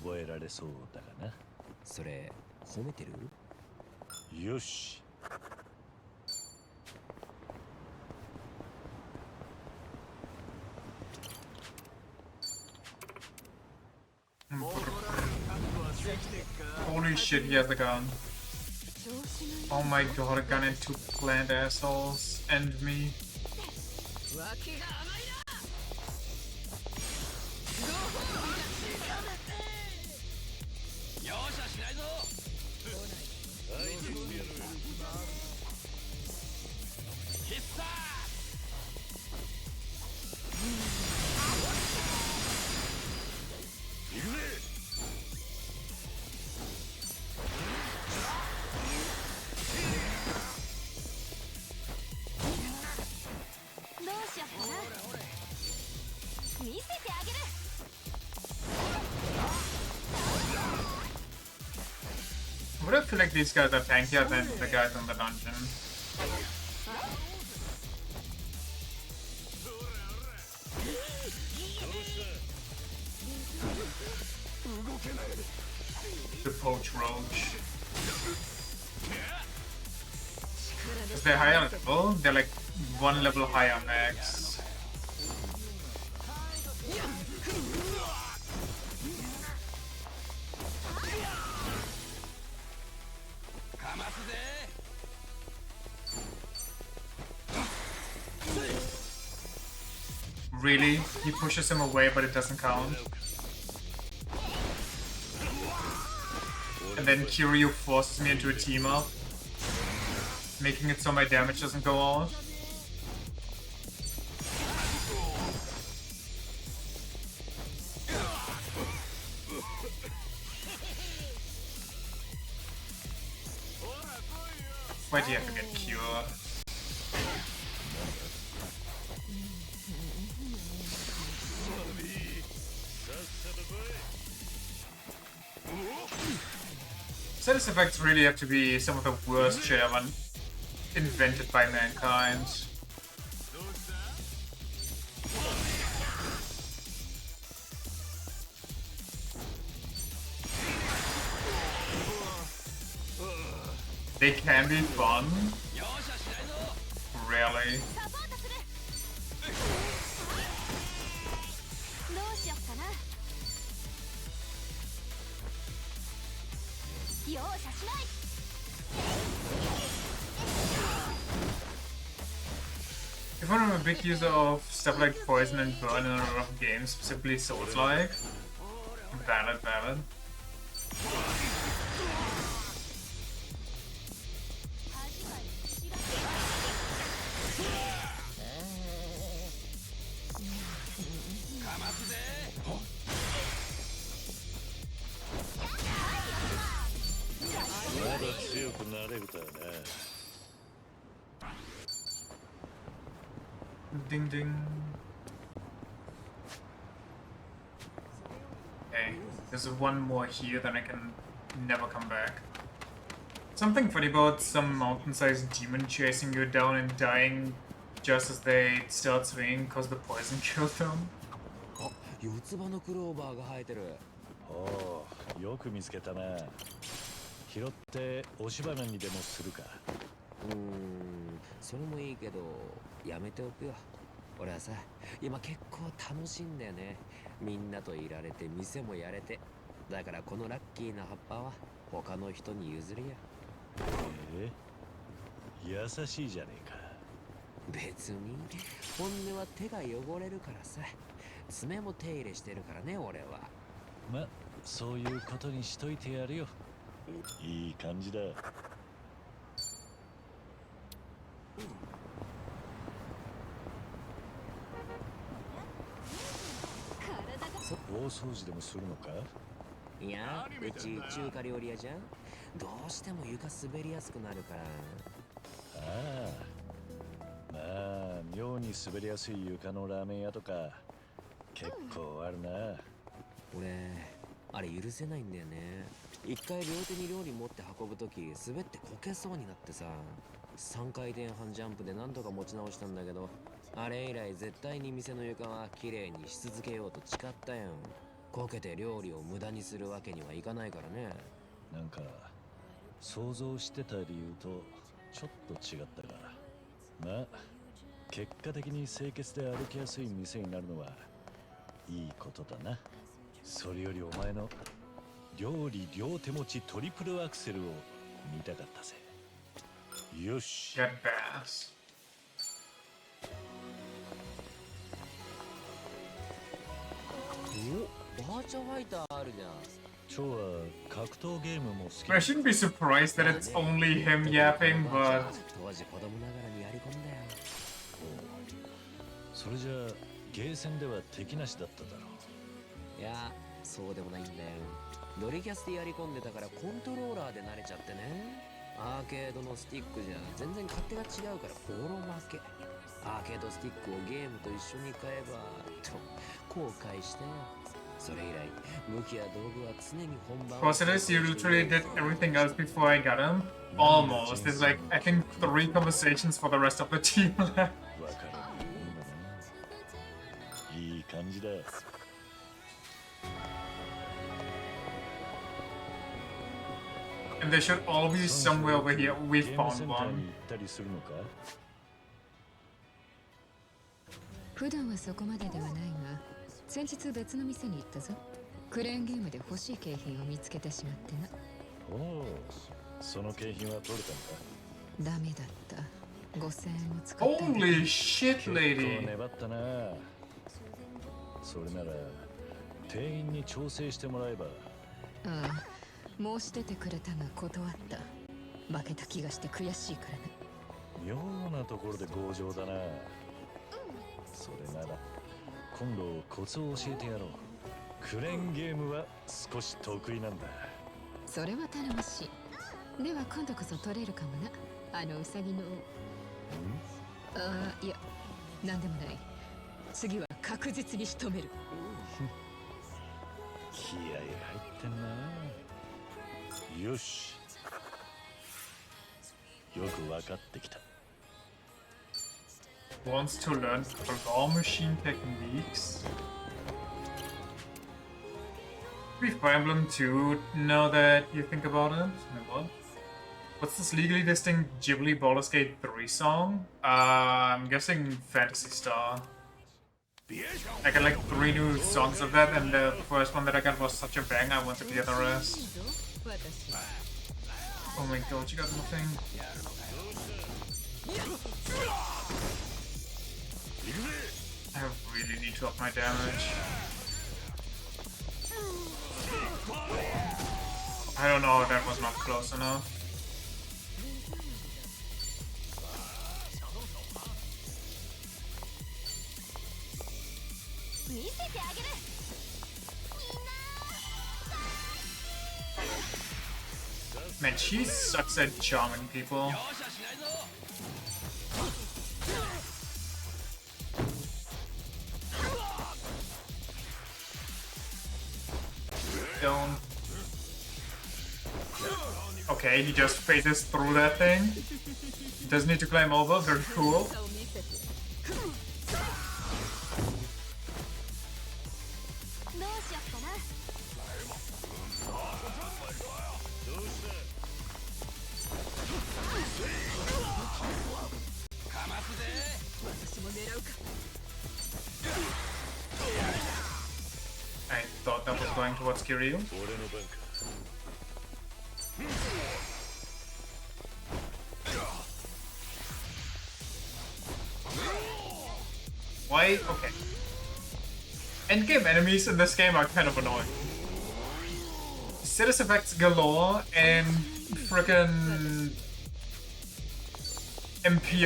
覚えられそうだがな。それ褒めてる？よし。Holy shit, he has a gun. Oh my god, a gun and two plant assholes. End me. Would I feel like these guys are tankier than the guys in the dungeon? The poach roach. Because they're higher level, they're like one level higher max. Really? He pushes him away, but it doesn't count. And then Kiryu forces me into a team up, making it so my damage doesn't go out. Why do you have to get cured? Status effects really have to be some of the worst shit ever invented by mankind. They can be fun. Really. If I'm a big user of stuff like Poison and Burn in a lot of games, specifically Souls-like. Valid, valid. Ding ding. Okay, there's one more here, then I can never come back. Something funny about some mountain-sized demon chasing you down and dying just as they start swinging because the poison killed them. 四つ葉のクローバーが生えてる。おお、よく見つけたな。拾って押し花にでもするか。それもいいけど、やめておくよ。俺はさ、今結構楽しいんだよね。みんなといられて、店もやれて。だからこのラッキーな葉っぱは他の人に譲るよ。優しいじゃねえか。別に本音は手が汚れるからさ。爪も手入れしてるからね、俺は。ま、そういうことにしといてやるよ。いい感じだ。大掃除でもするのか？いや、うち中華料理屋じゃん。どうしても床滑りやすくなるから。ああ、まあ妙に滑りやすい床のラーメン屋とか結構あるな。俺あれ許せないんだよね。一回両手に料理持って運ぶとき滑ってこけそうになってさ、3回転半ジャンプで何とか持ち直したんだけど、あれ以来絶対に店の床は綺麗にし続けようと誓ったやん。こけて料理を無駄にするわけにはいかないからね。なんか想像してた理由とちょっと違ったが、まあ結果的に清潔で歩きやすい店になるのはいいことだな。それよりお前の料理両手持ちトリプルアクセルを見たかったぜ。よし。Get bass. お、バーチャファイターあるじゃん。超は格闘ゲームも好き。I shouldn't be surprised that it's only him yapping, but 当時子供ながらにやり込んだよ。それじゃあゲーセンでは敵なしだっただろう。いや、そうでもないんだよ。ドリキャスでやり込んでたからコントローラーで慣れちゃってね。アーケードのスティックじゃ全然勝手が違うからボロ負け。アーケードスティックをゲームと一緒に買えばと後悔したよ。それ以来武器や道具は常に本番。Process, you literally did everything else before I got him. Almost. There's like I think 3 conversations for the rest of the team left. いい感じだ。And there should always be somewhere over here. We ゲームセ found ンター one. に行ったりするのか？普段はそこまでではないが、先日別の店に行ったぞ。クレーンゲームで欲しい景品を見つけてしまってな。おお、その景品は取れたのか？ダメだった。5000円を使った。 Holy shit, 結構 lady. 粘ったな。それなら店員に調整してもらえば。ああ、申し出てくれたが断った。負けた気がして悔しいからね。妙なところで強情だな。それなら今度コツを教えてやろう。クレーンゲームは少し得意なんだ。それは頼もしい。では今度こそ取れるかもな。あのウサギの。ああ、いや、なんでもない。次は確実に仕留める。気合入ってんな。よし。よく分かってきた。Wants to learn claw machine techniques. Maybe Fire Emblem 2, now that you think about it. Wait, what? What's this legally distinct Ghibli Baldur's Gate 3 song? I'm guessing Phantasy Star. I got like 3 new songs of that, and the first one that I got was such a bang, I wanted to get the rest. Oh my god, you got nothing. I really need to up my damage. I don't know, that was not close enough. Man, she sucks at charming people. Don't. Okay, he just phases through that thing. He doesn't need to climb over, very cool. I thought that was going towards Kiryu. Why? Okay. Endgame enemies in this game are kind of annoying. Status effects galore and frickin' MP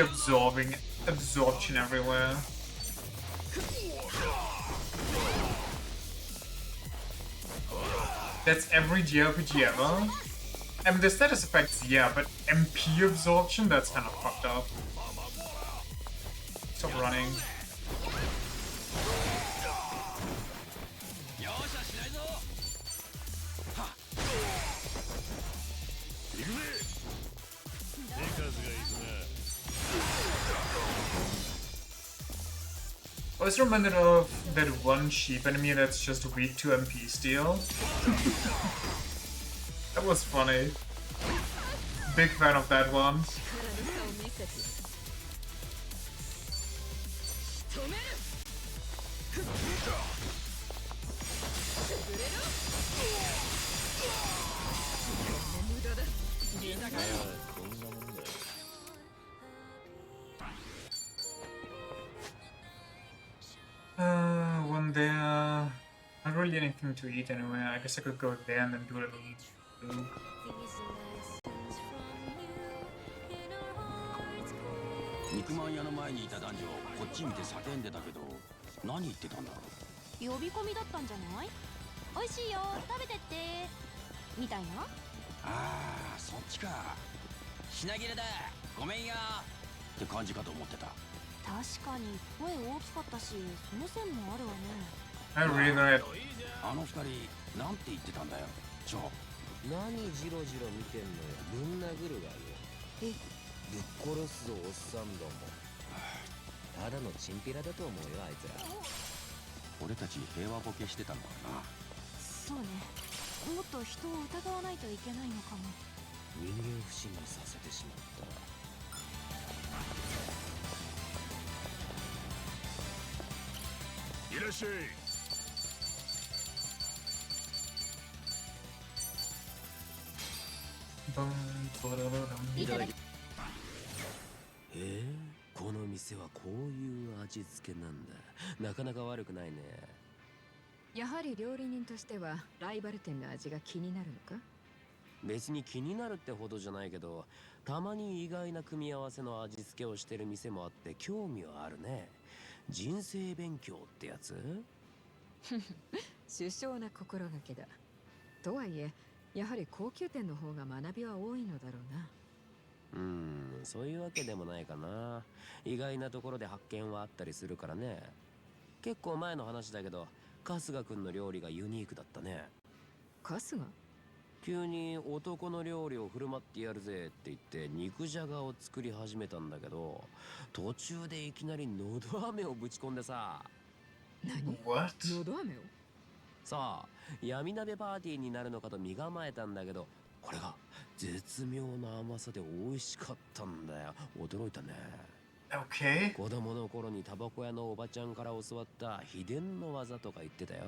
absorption everywhere. That's every JRPG ever. I mean, the status effects, yeah, but MP absorption, that's kind of fucked up. Stop running. I was reminded of that one sheep enemy that's just weak to MP steal. That was funny. Big fan of that one. One there. Not really anything to eat anyway. I guess I could go there and then do a little food. 肉まん屋の前にいた男女こっち見て叫んでたけど何言ってたんだろう。呼び込みだったんじゃない？美味しいよ、食べてってみたいな。ああ、そっちか。品切れだ、ごめんよって感じかと思ってた。確かに声大きかったし、その線もあるわね。I really like it. あの二人なんて言ってたんだよ。何ジロジロ見てんのよ。ぶん殴るわよ。ぶっ殺すぞおっさんども。ただのチンピラだと思うよあいつら。俺たち平和ボケしてたのかな。そうね。もっと人を疑わないといけないのかも。人間不信にさせてしまった。いらっしゃい。いただき。この店はこういう味付けなんだ。なかなか悪くないね。やはり料理人としてはライバル店の味が気になるのか？別に気になるってほどじゃないけど、たまに意外な組み合わせの味付けをしてる店もあって興味はあるね。人生勉強ってやつ？殊勝な心がけだ。とはいえ、やはり高級店の方が学びは多いのだろうな。そういうわけでもないかな。意外なところで発見はあったりするからね。結構前の話だけど、春日くんの料理がユニークだったね。春日？急に男の料理を振る舞ってやるぜって言って肉じゃがを作り始めたんだけど、途中でいきなりのど飴をぶち込んでさ。何？ What? のど飴を？さあ、闇鍋パーティーになるのかと身構えたんだけど、これが絶妙な甘さで美味しかったんだよ。驚いたね。Okay. 子供の頃にタバコ屋のおばちゃんから教わった秘伝の技とか言ってたよ。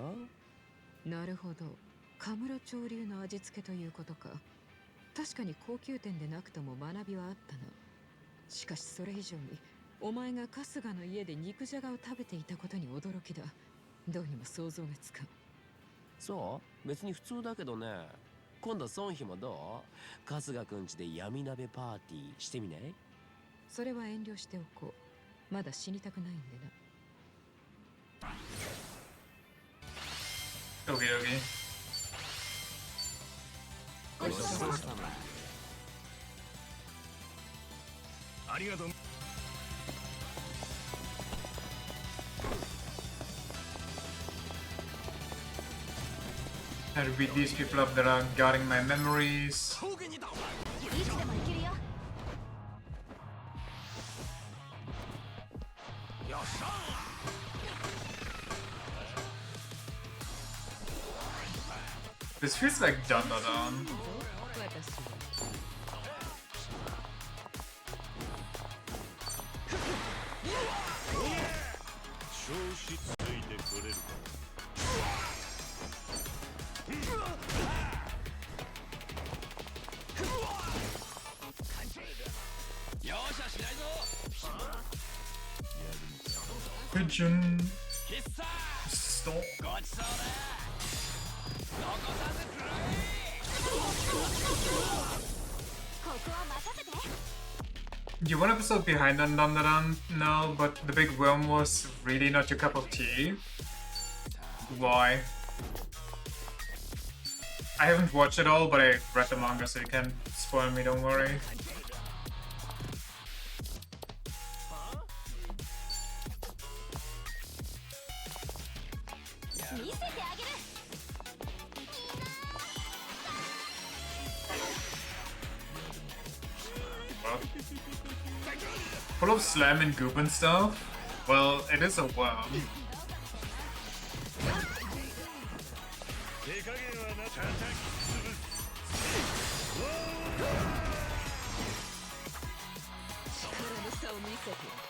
なるほど。カムロ潮流の味付けということか。確かに高級店でなくとも学びはあったな。しかしそれ以上にお前が春日の家で肉じゃがを食べていたことに驚きだ。どうにも想像がつかん。そう？別に普通だけどね。今度孫妃もどう？春日くんちで闇鍋パーティーしてみない？それは遠慮しておこう。まだ死にたくないんでな。Okie dokie. ごちそうさま。ありがとう。I beat these people up that are guarding my memories. This feels like Dun Dun Dun. 調子ついてくれるか。Pigeon. Stop. You one episode behind on Dun Dun Dun? No, but the big worm was really not your cup of tea. Why? I haven't watched it all, but I read the manga, so you can't spoil me, don't worry. Well, full of slam and goop and stuff? Well, it is a worm.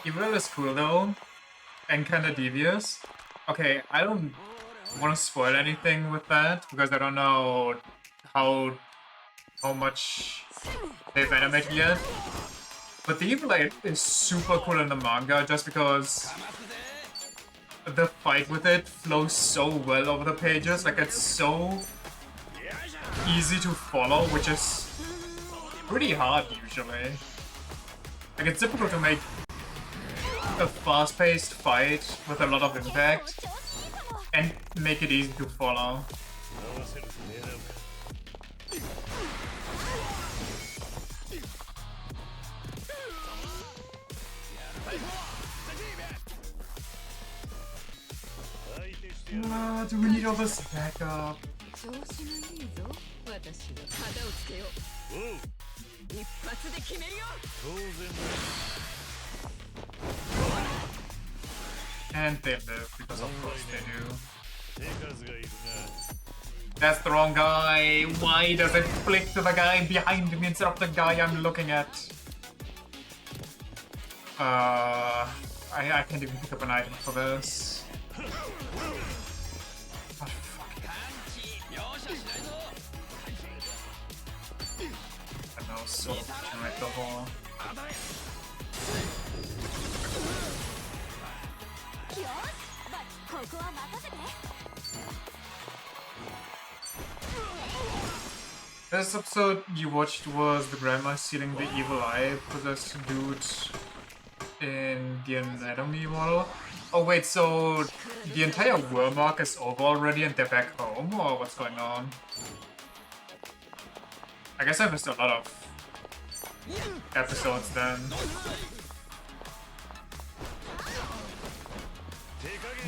Evil is cool though, and kinda devious. Okay, I don't want to spoil anything with that, because I don't know how much they've animated yet. But the Evil Eye is super cool in the manga, just because the fight with it flows so well over the pages. Like, it's so easy to follow, which is pretty hard usually. Like, it's difficult to make a fast-paced fight with a lot of impact and make it easy to follow. Do we need all this backup? And they live, because of course they do. That's the wrong guy. Why does it flick to the guy behind me instead of the guy I'm looking at? I can't even pick up an item for this. What fuck? I know, so generate the whole. This episode you watched was the grandma stealing the evil eye possessed dude in the anatomy model. Oh wait, so the entire worm arc is over already and they're back home, or what's going on? I guess I missed a lot of episodes then.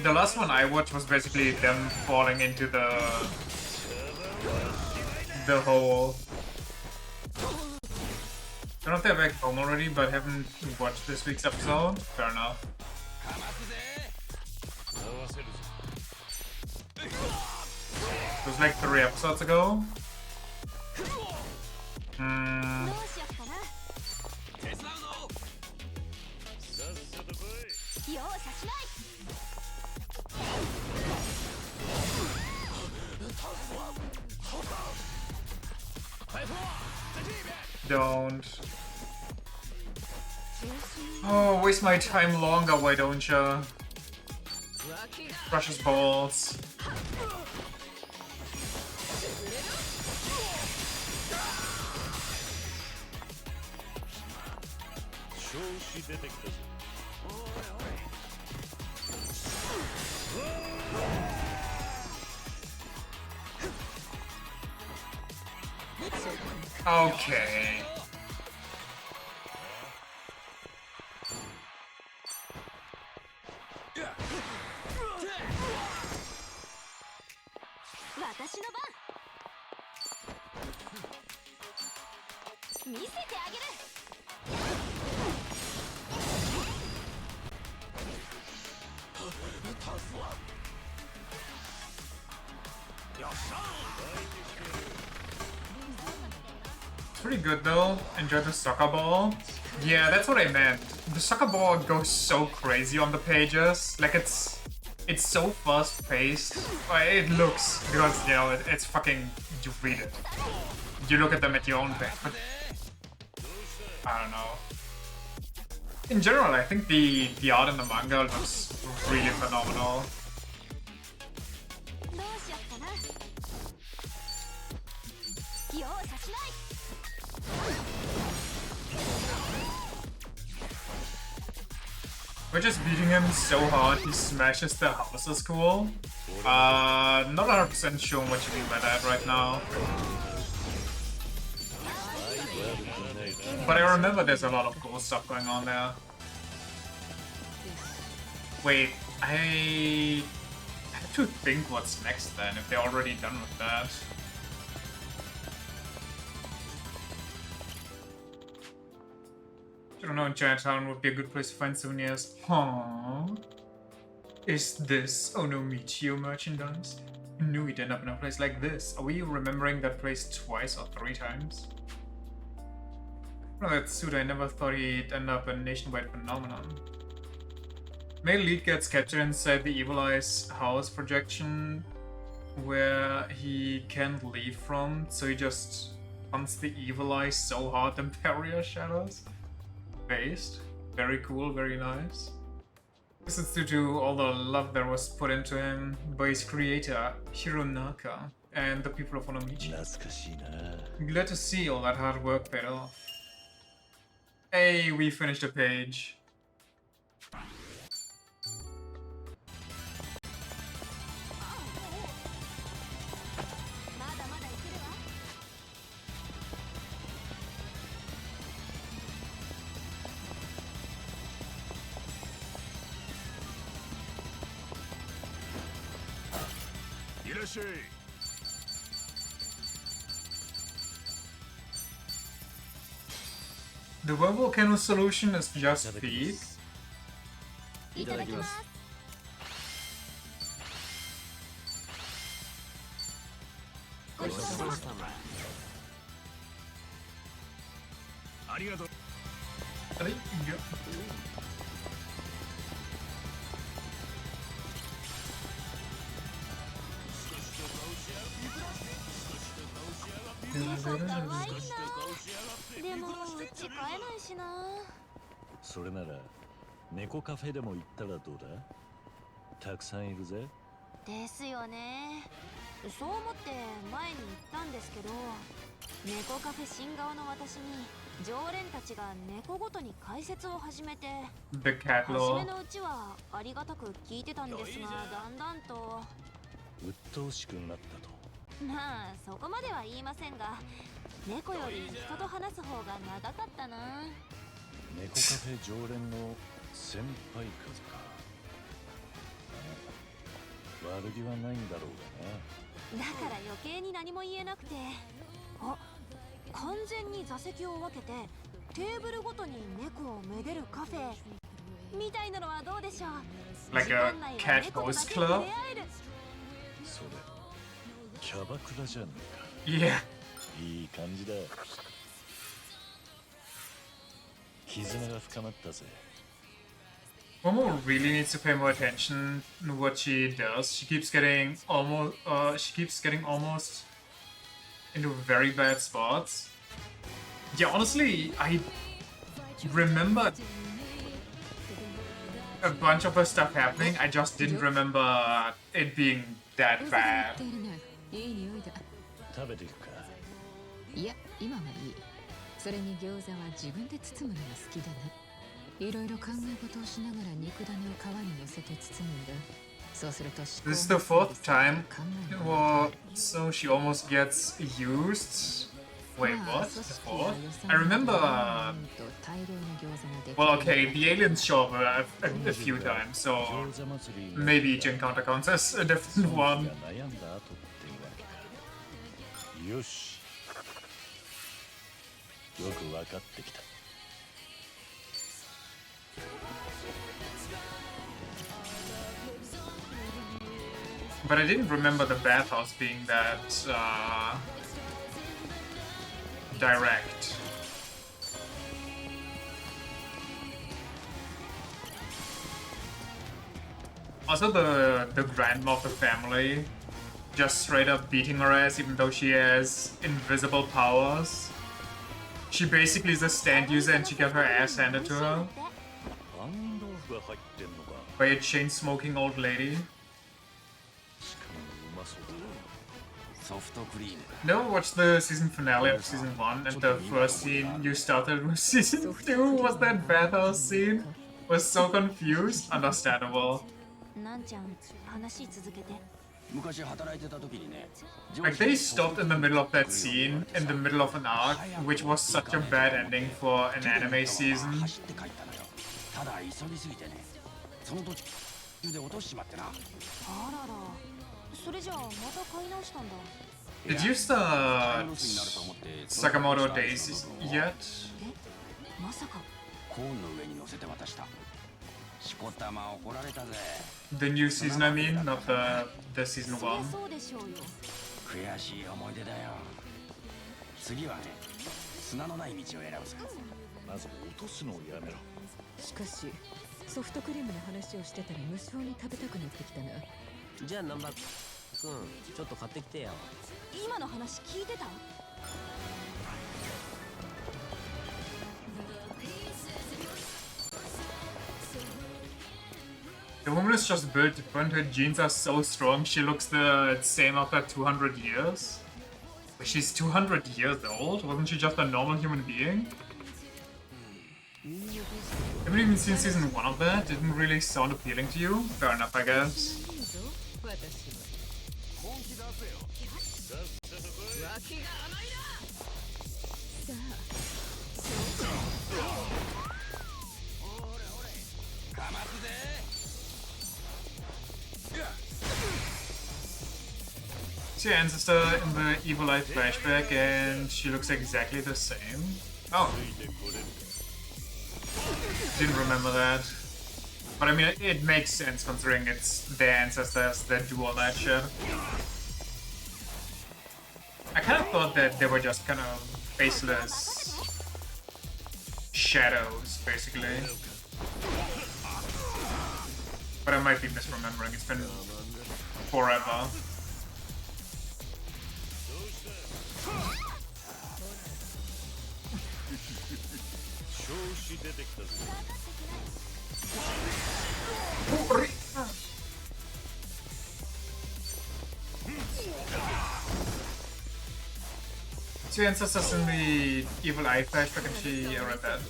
The last one I watched was basically them falling into the hole. I don't know if they're back home already, but haven't watched this week's episode. Fair enough. It was like 3 episodes ago. Don't. Oh, waste my time longer, why don't ya? Crush his balls. Okay. Pretty good though. Enjoy the soccer ball. Yeah, that's what I meant. The soccer ball goes so crazy on the pages. Like it's so fast paced. It looks, because you know it's fucking, you read it. You look at them at your own pace, but I don't know. In general, I think the art in the manga looks really phenomenal. We're just beating him so hard he smashes the house is cool. Not 100% sure what you mean by that right now. But I remember there's a lot of cool stuff going on there. Wait, I have to think what's next then, if they're already done with that. I don't know, Chinatown would be a good place to find souvenirs. Aww. Is this Onomichio merchandise? I knew we'd end up in a place like this. Are we remembering that place twice or 3 times? Oh, that suit, I never thought he'd end up a nationwide phenomenon. Male lead gets captured inside the Evil Eye's house projection where he can't leave from, so he just punts the Evil Eye so hard the barrier shatters. Based. Very cool, very nice. This is due to all the love that was put into him by his creator, Hironaka, and the people of Onomichi. Glad to see all that hard work paid off. Hey, we finished a page. The one volcano solution is just feed. ありがとう。はい、いいよ。猫かわいいな。でもうち飼えないしな。それなら猫カフェでも行ったらどうだ？たくさんいるぜ。ですよね。そう思って前に言ったんですけど、猫カフェ新顔の私に常連たちが猫ごとに解説を始めて、 The cat 初 law. めのうちはありがたく聞いてたんですが、だんだんと。鬱陶しくなったと。まあそこまでは言いませんが、猫より人と話す方が長かったな。猫カフェ常連の先輩風か。悪気はないんだろうがな。だから余計に何も言えなくて、あ、完全に座席を分けてテーブルごとに猫をめでるカフェみたいなのはどうでしょう。 Like a cat host club? それキャバクラじゃねえか。いい感じだ。絆が深まったぜ。Momo really needs to pay more attention to what she does. She keeps getting almost into very bad spots. Yeah, honestly, I remember a bunch of her stuff happening. I just didn't remember it being that bad. いい匂いだ。食べていくか。いや、今はいい。それに餃子は自分で包むのが好きだな。いろいろ考え事をしながら肉種を皮に乗せて包むんだ。そうすると This is the fourth time. Well, so she almost gets used. Wait, what? The fourth? I remember. Well, okay, the aliens show up a few times, so maybe each encounter counts as a different one. よし。よく分かってきた。But I didn't remember the bathhouse being that direct. Also, the grandma of the family just straight up beating her ass, even though she has invisible powers. She basically is a stand user and she got her ass handed to her by a chain-smoking old lady. Never watched the season finale of season 1, and the first scene you started with season 2 was that bathhouse scene. Was so confused. Understandable. Like, they stopped in the middle of that scene, in the middle of an arc, which was such a bad ending for an anime season. Did you start Sakamoto Days yet? The new season, I mean, not the season 1. 悔しい思い出だよ。次はね、砂のない道を選ぶさ。まず落とすのをやめろ。しかし、ソフトクリームの話をしてたら無性に食べたくなってきたな。じゃあナンバーくん、ちょっと買ってきてよ。今の話聞いてた？ The woman is just built different. Her genes are so strong. She looks the same after 200 years. She's 200 years old? Wasn't she just a normal human being? Haven't even seen season 1 of that. Didn't really sound appealing to you? Fair enough, I guess. It's your ancestor in the Evil Eye flashback, and she looks exactly the same. Oh. Didn't remember that. But I mean, it makes sense considering it's their ancestors that do all that shit. thought that they were just kind of faceless shadows, basically. But I might be misremembering. It's been forever. Two ancestors in the evil eye flashback, and she read that.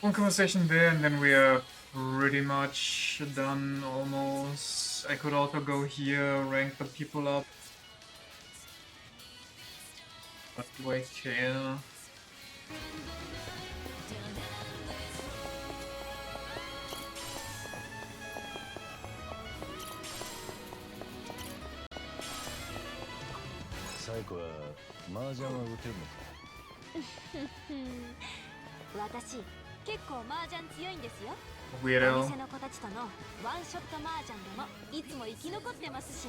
One conversation there, and then we are pretty much done almost. I could also go here, rank the people up. But do I care? Saikoは麻雀は打てるのか。私結構麻雀強いんですよ。Weirdo. お店の子たちとのワンショット麻雀でもいつも生き残ってますし。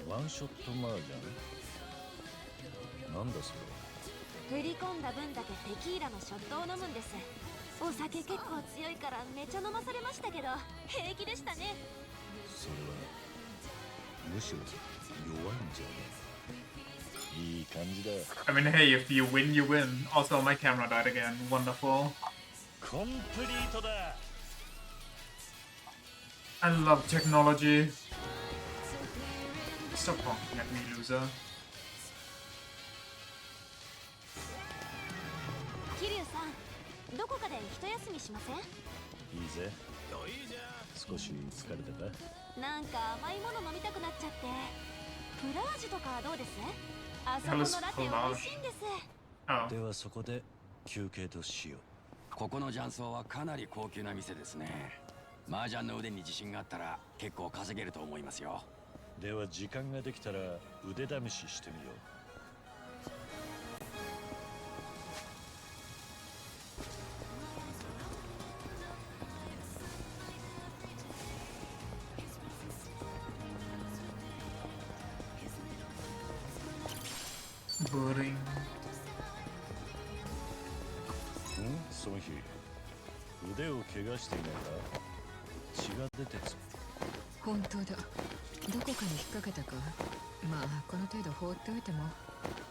ワンショット麻雀？なんだそれ。振り込んだ分だけテキーラのショットを飲むんです。お酒結構強いからめちゃ飲まされましたけど平気でしたね。それはむしろ弱いんじゃない。いい感じだ。I mean, hey, if you win, you win. Also, my camera died again. Wonderful. コンプリートだ。I love technology. Stop honking at me, loser. 桐生さん、どこかで一休みしません？いいぜ。少し疲れたか？なんか甘いもの飲みたくなっちゃって。プラージュとかどうです？あそこのラテ美味しいんです。ではそこで休憩としよう。ここの雀荘はかなり高級な店ですね。麻雀の腕に自信があったら結構稼げると思いますよ。では時間ができたら腕試ししてみよう。Boring. その日腕を怪我していないか？血が出てるぞ。本当だ。どこかに引っ掛けたか。まあこの程度放っておいても。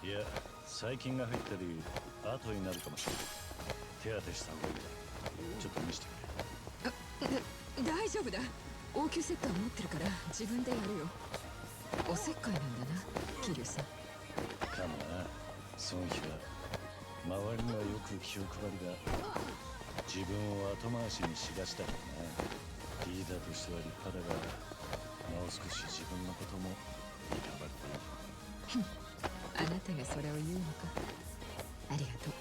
いや、細菌が入ったり後になるかもしれない。手当てした方がいいだ。ちょっと見せてくれ。大丈夫だ。応急セットは持ってるから自分でやるよ。おせっかいなんだな、桐生さん。かもな。その日は周りにはよく気を配りが自分を後回しにしがちだからな。リーダーとしては立派だが、もう少し自分のこともいたわるといい。あなたがそれを言うのか。ありがと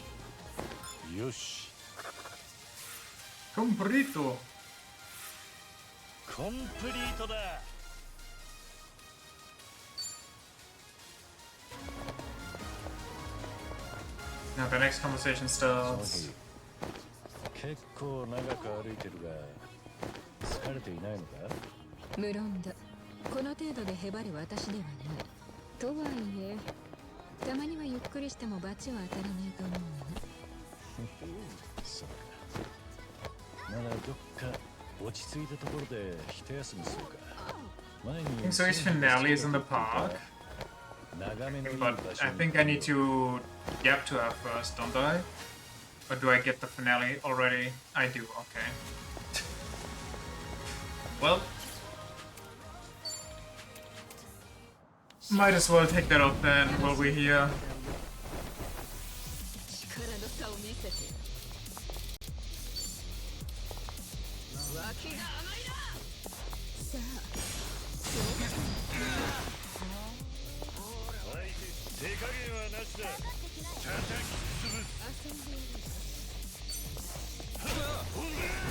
う。よし。コンプリート。コンプリートだ。Now the next conversation starts. 結構長く歩いてるが疲れていないのか？無論だ。この程度でへばる私ではない。とはいえたまにはゆっくりしても罰は当たらないと思うの。そうか。ならどっか落ち着いたところで一休みするか。前に So his finale is in the park. But I think I need to get to her first, don't I? Or do I get the finale already? I do, okay. Well, might as well take that off then while we're here.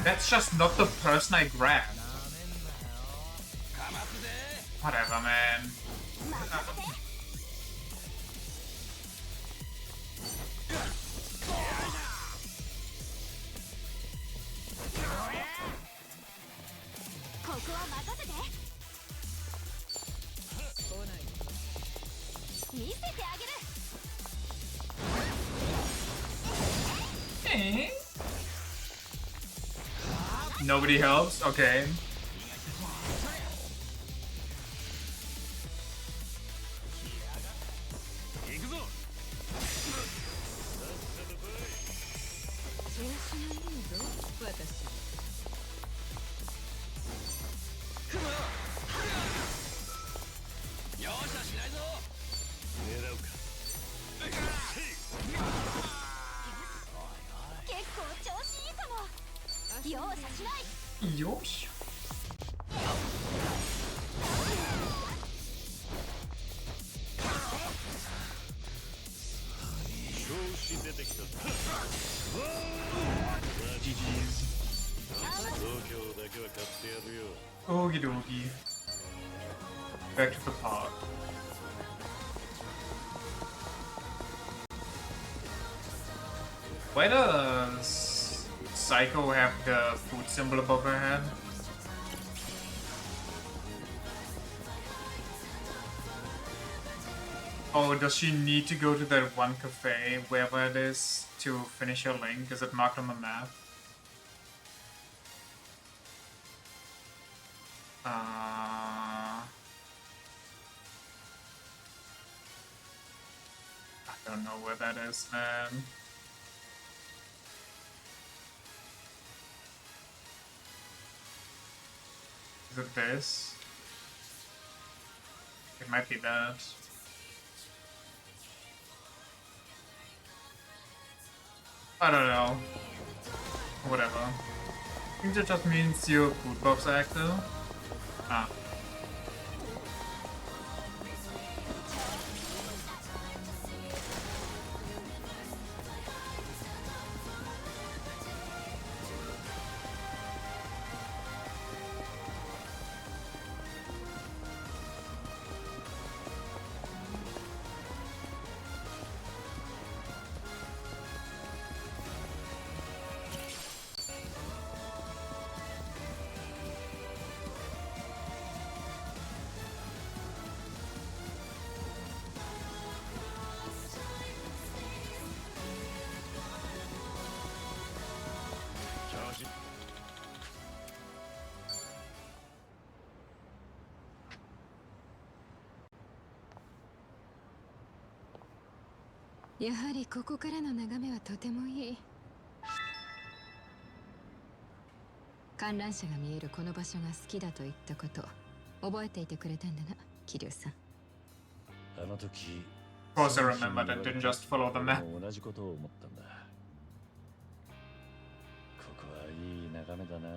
That's just not the person I grabbed. Whatever, man. Eh? Nobody helps? Okay. Yosh. GG's. Okie dokie. Back to the park. Why does Psycho have the food symbol above her head? Oh, does she need to go to that one cafe, wherever it is, to finish her link? Is it marked on the map? I don't know where that is, man. Is it this? It might be that. I don't know. Whatever. I think that just means your food box are active. Ah.やはりここからの眺めはとてもいい。観覧車が見えるこの場所が好きだと言ったこと覚えていてくれたんだな、桐生さん。あの時 Of course I remember that, didn't just follow the map. 同じことを思ったんだ。ここはいい眺めだな。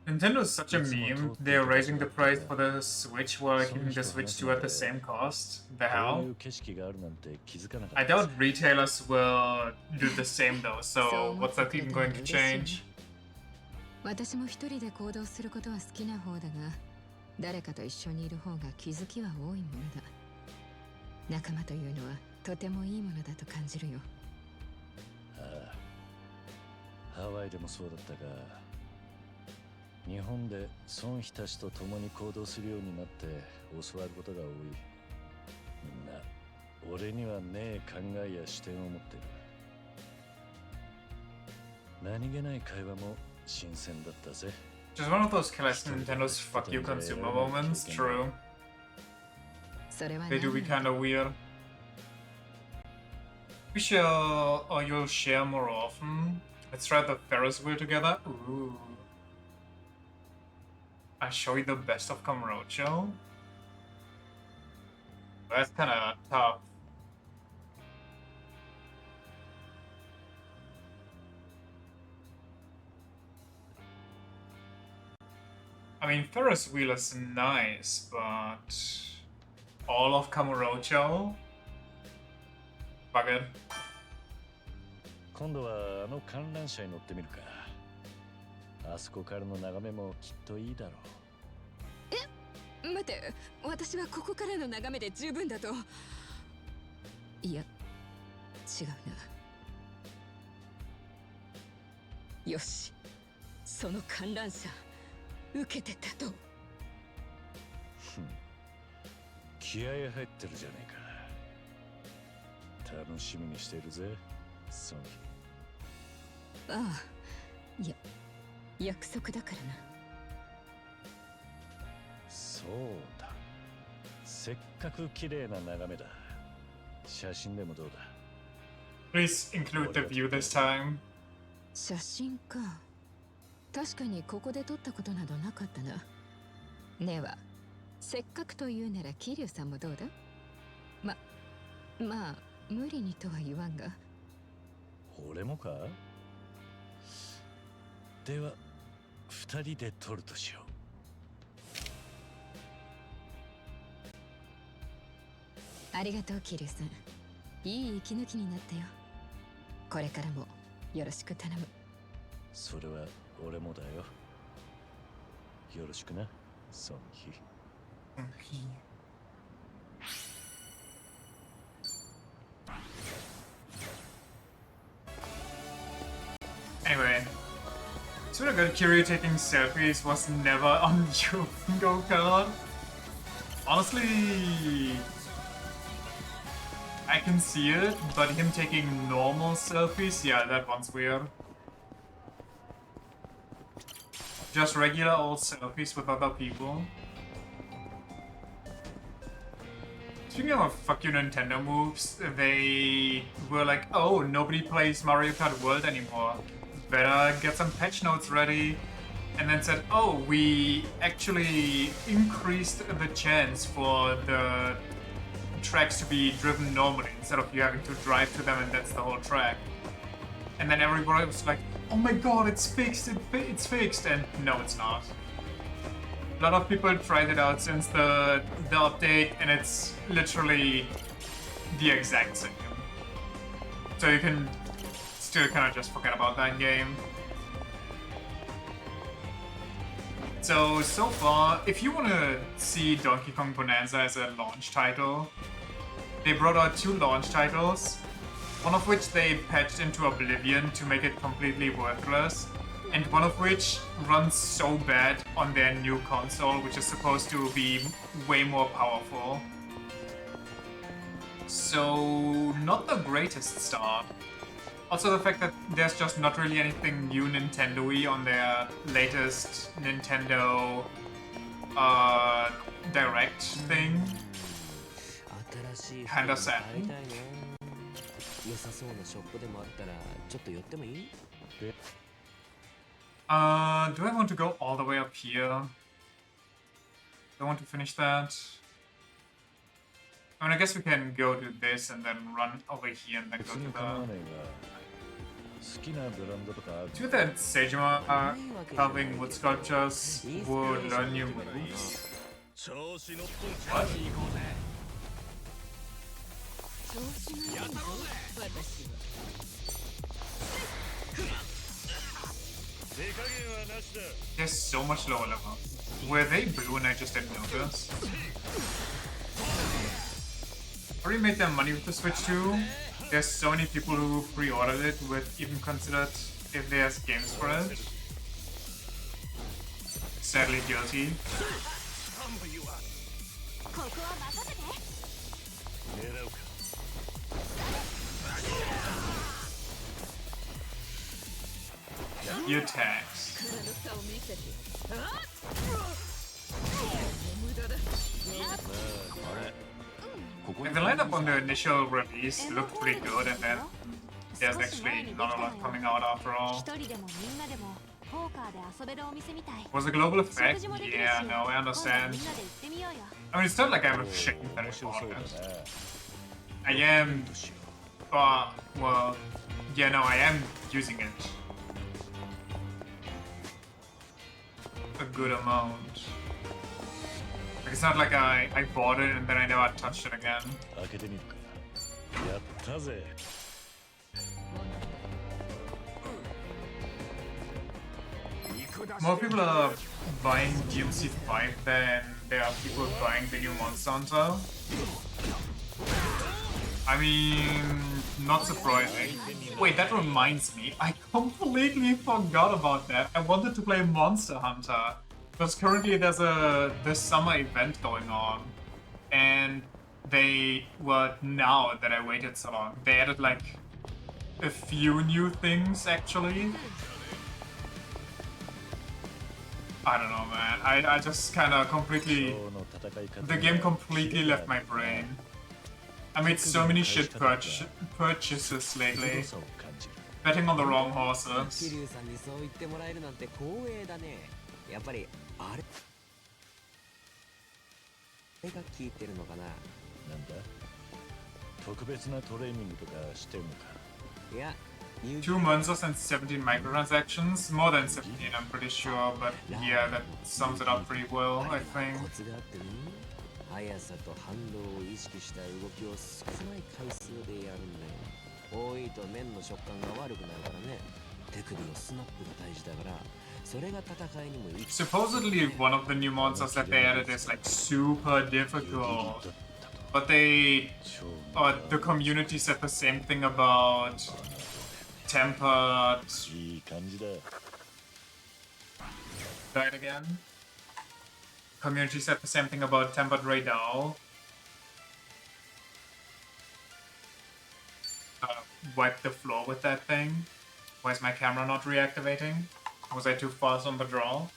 Nintendo is such a meme. They're raising the price for the Switch while keeping the Switch 2 at the same cost. The hell? I doubt retailers will do the same though, so what's that even going to change? 私も一人で行動することは好きな方だが、誰かと一緒にいる方が気づきは多いものだ。仲間というのはとてもいいものだと感じるよ。ああ、ハワイでもそうだったが、日本で孫妃たちと共に行動するようになって教わることが多い。みんな俺にはねえ考えや視点を持ってる。何気ない会話も新鮮だったぜ。Just one of those classic Nintendo's fuck you consumer moments, true. They do be kinda weird. We shall, or you'll share more often. Let's try the Ferris wheel together. Ooh. I show you the best of Kamurocho. That's kinda tough. I mean, Ferris wheel is nice, but all of Kamurocho? Fuck it. 今度はあの観覧車に乗ってみるか。あそこからの眺めもきっといいだろう。待て、私はここからの眺めで十分だと。いや、違うな。よし、その観覧車受けてたと。気合入ってるじゃねえか。楽しみにしているぜ、ソニー。ああ、いや、約束だからな。そうだ。せっかく綺麗な眺めだ。写真でもどうだ。Please include the view this time. 写真か。確かにここで撮ったことなどなかったな。ねは、せっかくと言うなら桐生さんもどうだ？まあ、無理にとは言わんが。俺もか？では、二人で撮るとしよう。ありがとう、桐生さん。いい息抜きになったよ。これからもよろしく頼む。それは俺もだよ。よろしくな、ソンヒ。Anyway, it's really good. Kiryu taking selfies was never on your bingo card. Honestly, I can see it, but him taking normal selfies, yeah, that one's weird. Just regular old selfies with other people. Speaking of fuck you Nintendo moves, they were like, oh, nobody plays Mario Kart World anymore. Better get some patch notes ready. And then said, oh, we actually increased the chance for the tracks to be driven normally instead of you having to drive to them and that's the whole track. And then everybody was like, oh my god, it's fixed, it's fixed, and no, it's not. A lot of people tried it out since the update, and it's literally the exact same. So you can still kind of just forget about that game. So far, if you want to see Donkey Kong Bonanza as a launch title, they brought out 2 launch titles, one of which they patched into Oblivion to make it completely worthless, and one of which runs so bad on their new console, which is supposed to be way more powerful. So, not the greatest start. Also the fact that there's just not really anything new Nintendo-y on their latest Nintendo Direct thing. Kinda sad. Do I want to go all the way up here? Do I want to finish that? I mean, I guess we can go to this and then run over here and then go to the... To that Seijima carving wood sculptures would learn new moves. What? They're so much lower level. Were they blue and I just didn't notice? Already made them money with the Switch too. There's so many people who pre-ordered it with even considered if there's games for it. Sadly guilty. Your tags. And the lineup on the initial release looked pretty good, and then there's actually not a lot coming out after all. Was a global effect? Yeah, no, I understand. I mean, it's not like I'm ashamed that I bought it. I am... well, yeah, no, I am using it. A good amount. Like, it's not like I bought it and then I never touched it again. More people are buying DMC 5 than there are people buying the new Monster Hunter. I mean, not surprising. Wait, that reminds me. I completely forgot about that. I wanted to play Monster Hunter. Because currently there's this summer event going on. And now that I waited so long, they added like a few new things actually. I don't know, man. I just kind of completely... The game completely left my brain. I made so many shit purchases lately. Betting on the wrong horses. 桐生さんにそう言ってもらえるなんて光栄だね。やっぱりあれが効いてるのかな。なんだ特別なトレーニングとかしてんのか。いや 2 months and 17 microtransactions? More than 17, I'm pretty sure, but yeah, that sums it up pretty well, I think. コツがあってね。速さと反動を意識した動きを少ない回数でやるんだよ。多いと面の食感が悪くなるからね。手首のスナップが大事だから、それが戦いにもいい。Supposedly, one of the new monsters that they added is like super difficult, but the community said the same thing about tempered. いい感じだ。Try it again. Community said the same thing about tempered radar. Wipe the floor with that thing. Why is my camera not reactivating? Was I too fast on the draw?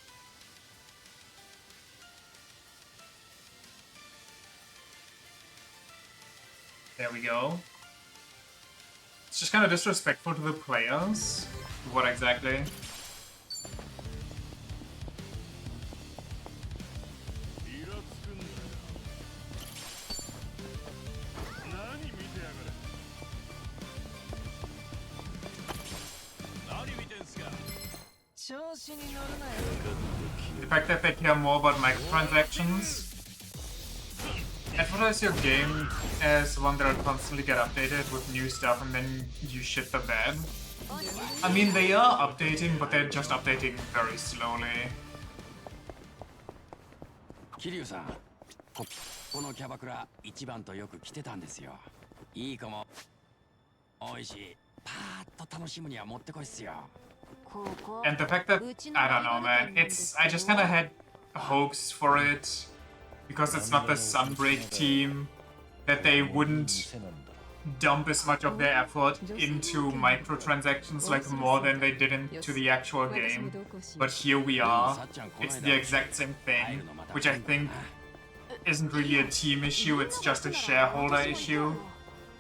There we go. It's just kind of disrespectful to the players. What exactly? The fact that they care more about microtransactions. Advertise your game as one that will constantly get updated with new stuff and then you shit the bed. I mean, they are updating, but they're just updating very slowly. 桐生さん、このキャバクラ一番とよく来てたんですよ。いい子も多いし、パーッと楽しむにはもってこいっすよ。And the fact that, I don't know, man, I just kind of had hopes for it, because it's not the Sunbreak team, that they wouldn't dump as much of their effort into microtransactions, like more than they did into the actual game. But here we are, it's the exact same thing, which I think isn't really a team issue, it's just a shareholder issue.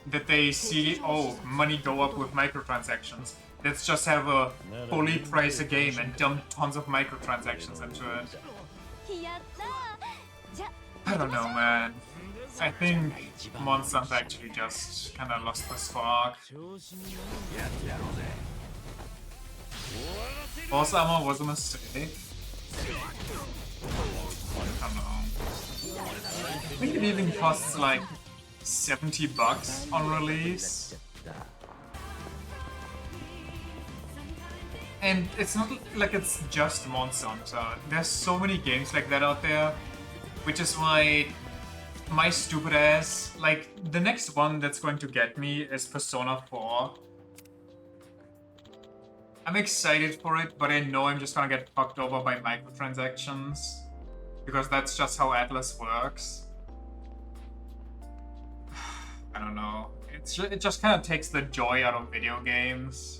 That they see, oh, money go up with microtransactions. Let's just have a fully priced game and dump tons of microtransactions into it. I don't know, man. I think Monsters actually just kinda lost the spark. Boss armor was a mistake. I don't know. I think it even costs like $70 on release. And it's not like it's just Monster Hunter. There's so many games like that out there, which is why my stupid ass, like, the next one that's going to get me is Persona 4. I'm excited for it, but I know I'm just gonna get fucked over by microtransactions, because that's just how Atlas works. I don't know. It just kind of takes the joy out of video games.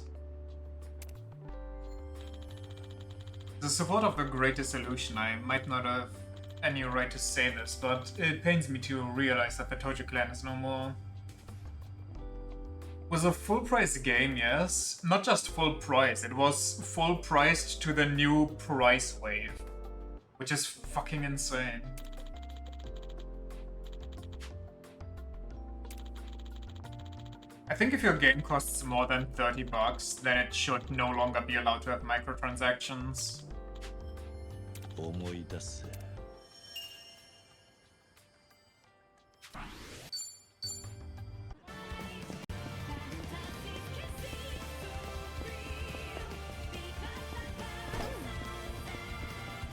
The support of the Great Dissolution, I might not have any right to say this, but it pains me to realize that the Tojo clan is no more. Was a full-price game, yes. Not just full price, it was full-priced to the new price wave. Which is fucking insane. I think if your game costs more than $30, then it should no longer be allowed to have microtransactions. 思い出せ。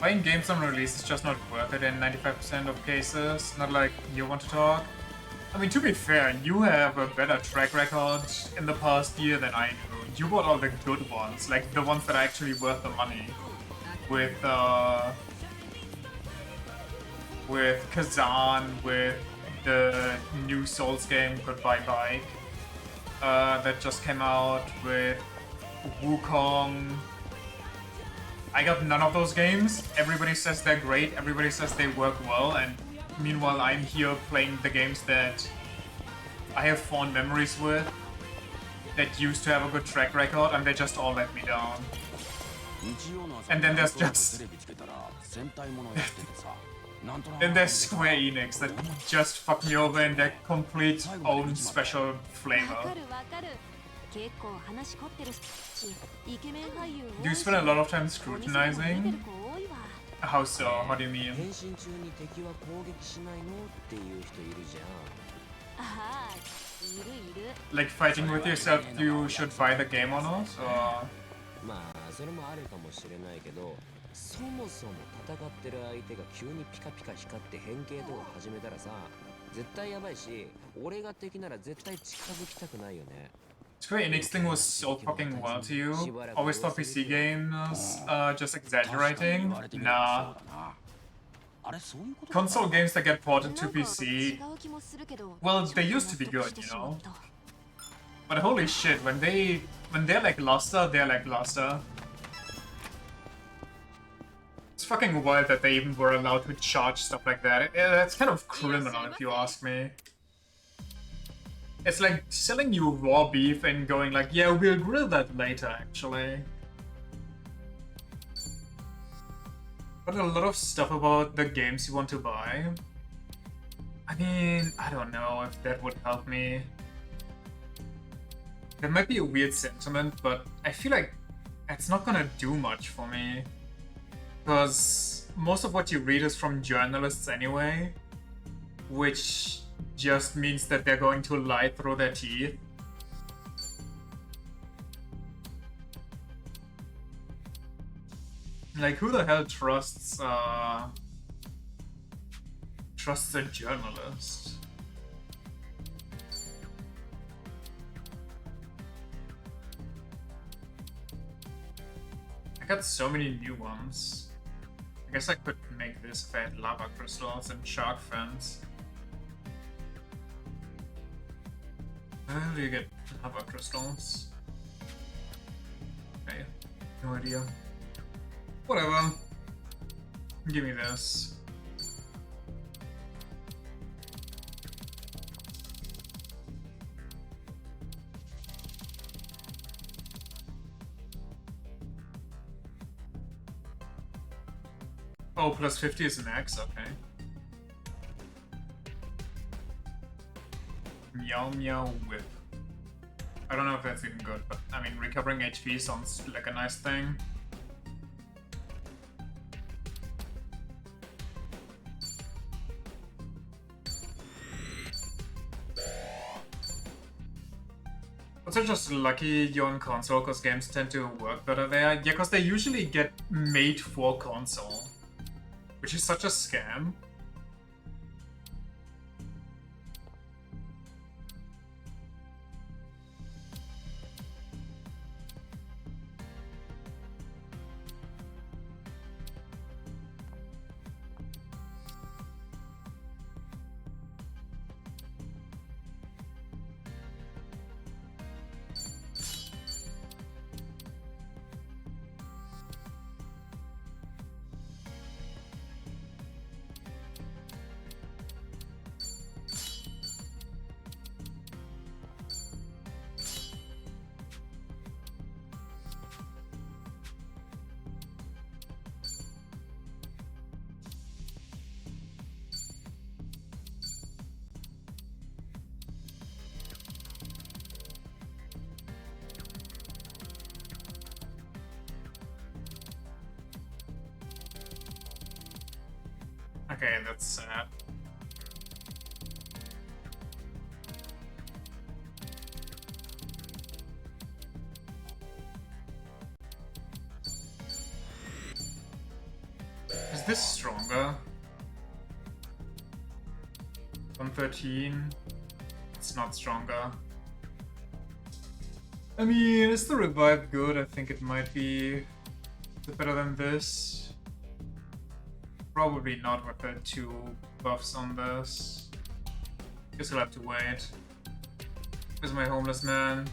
Buying games on release is just not worth it in 95% of cases. Not like you want to talk. I mean, to be fair, you have a better track record in the past year than I do. You bought all the good ones, like the ones that are actually worth the money. With Kazan, with the new Souls game, Goodbye Bike, that just came out with Wukong. I got none of those games. Everybody says they're great, everybody says they work well, and meanwhile I'm here playing the games that I have fond memories with, that used to have a good track record, and they just all let me down. And then there's just... then there's Square Enix that just fucked me over in their complete own special flavor. Do you spend a lot of time scrutinizing? How so? What do you mean? Like fighting with yourself, you should buy the game or not? Or... まあそれもあるかもしれないけど、そもそも戦ってる相手が急にピカピカ光って変形とか始めたらさ、絶対やばいし、俺が敵なら絶対近づきたくないよね。Square Enix thing was so fucking well to you. Always thought PC games just exaggerating. Nah. Console games that get ported to PC, well, they used to be good, you know. But holy shit, when they're lackluster, they're lackluster. It's fucking wild that they even were allowed to charge stuff like that. That's kind of criminal if you ask me. It's like selling you raw beef and going like, yeah, we'll grill that later, actually. But a lot of stuff about the games you want to buy. I mean, I don't know if that would help me. That might be a weird sentiment, but I feel like it's not gonna do much for me. Because most of what you read is from journalists anyway, which just means that they're going to lie through their teeth. Like, who the hell trusts a journalist? I got so many new ones. I guess I could make this if I had lava crystals and shark fins. How do you get lava crystals? Okay, no idea. Whatever. Give me this. Oh, plus 50 is max, okay. Meow Meow Whip. I don't know if that's even good, but I mean, recovering HP sounds like a nice thing. Also just lucky you're on console, because games tend to work better there. Yeah, because they usually get made for console, which is such a scam. Okay, that's sad. Is this stronger? 113. It's not stronger. I mean, is the revive good? I think it might be. Is it better than this? Probably not with the 2 buffs on this. Guess I'll have to wait. Where's my homeless man?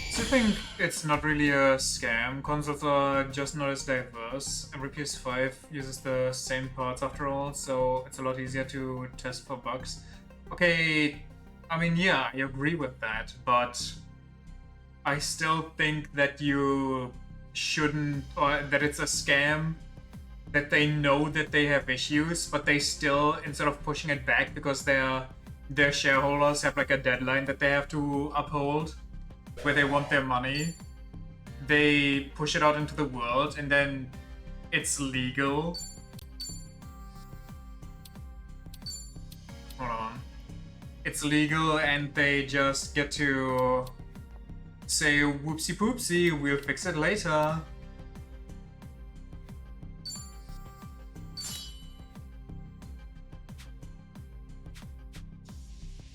So I think it's not really a scam. Consoles are just not as diverse. Every PS5 uses the same parts after all, so it's a lot easier to test for bugs. Okay, I mean, yeah, I agree with that, but I still think that you shouldn't, or that it's a scam, that they know that they have issues, but they still, instead of pushing it back because their shareholders have like a deadline that they have to uphold, where they want their money, they push it out into the world and then it's legal. Hold on. It's legal and they just get to say whoopsie poopsie, we'll fix it later.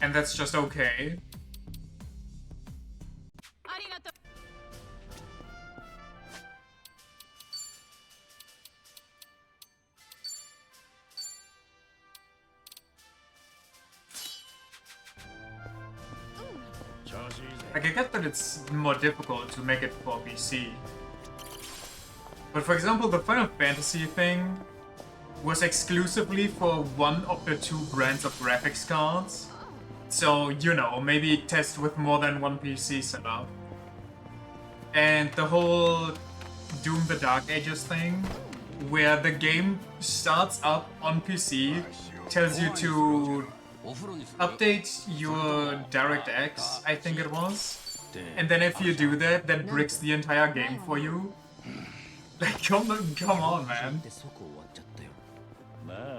And that's just okay. Like, I get that it's more difficult to make it for PC. But for example, the Final Fantasy thing was exclusively for one of the two brands of graphics cards. So, you know, maybe test with more than one PC setup. And the whole Doom the Dark Ages thing, where the game starts up on PC, tells you to update your DirectX, I think it was. And then if you do that, that bricks the entire game for you. Like, come on, man.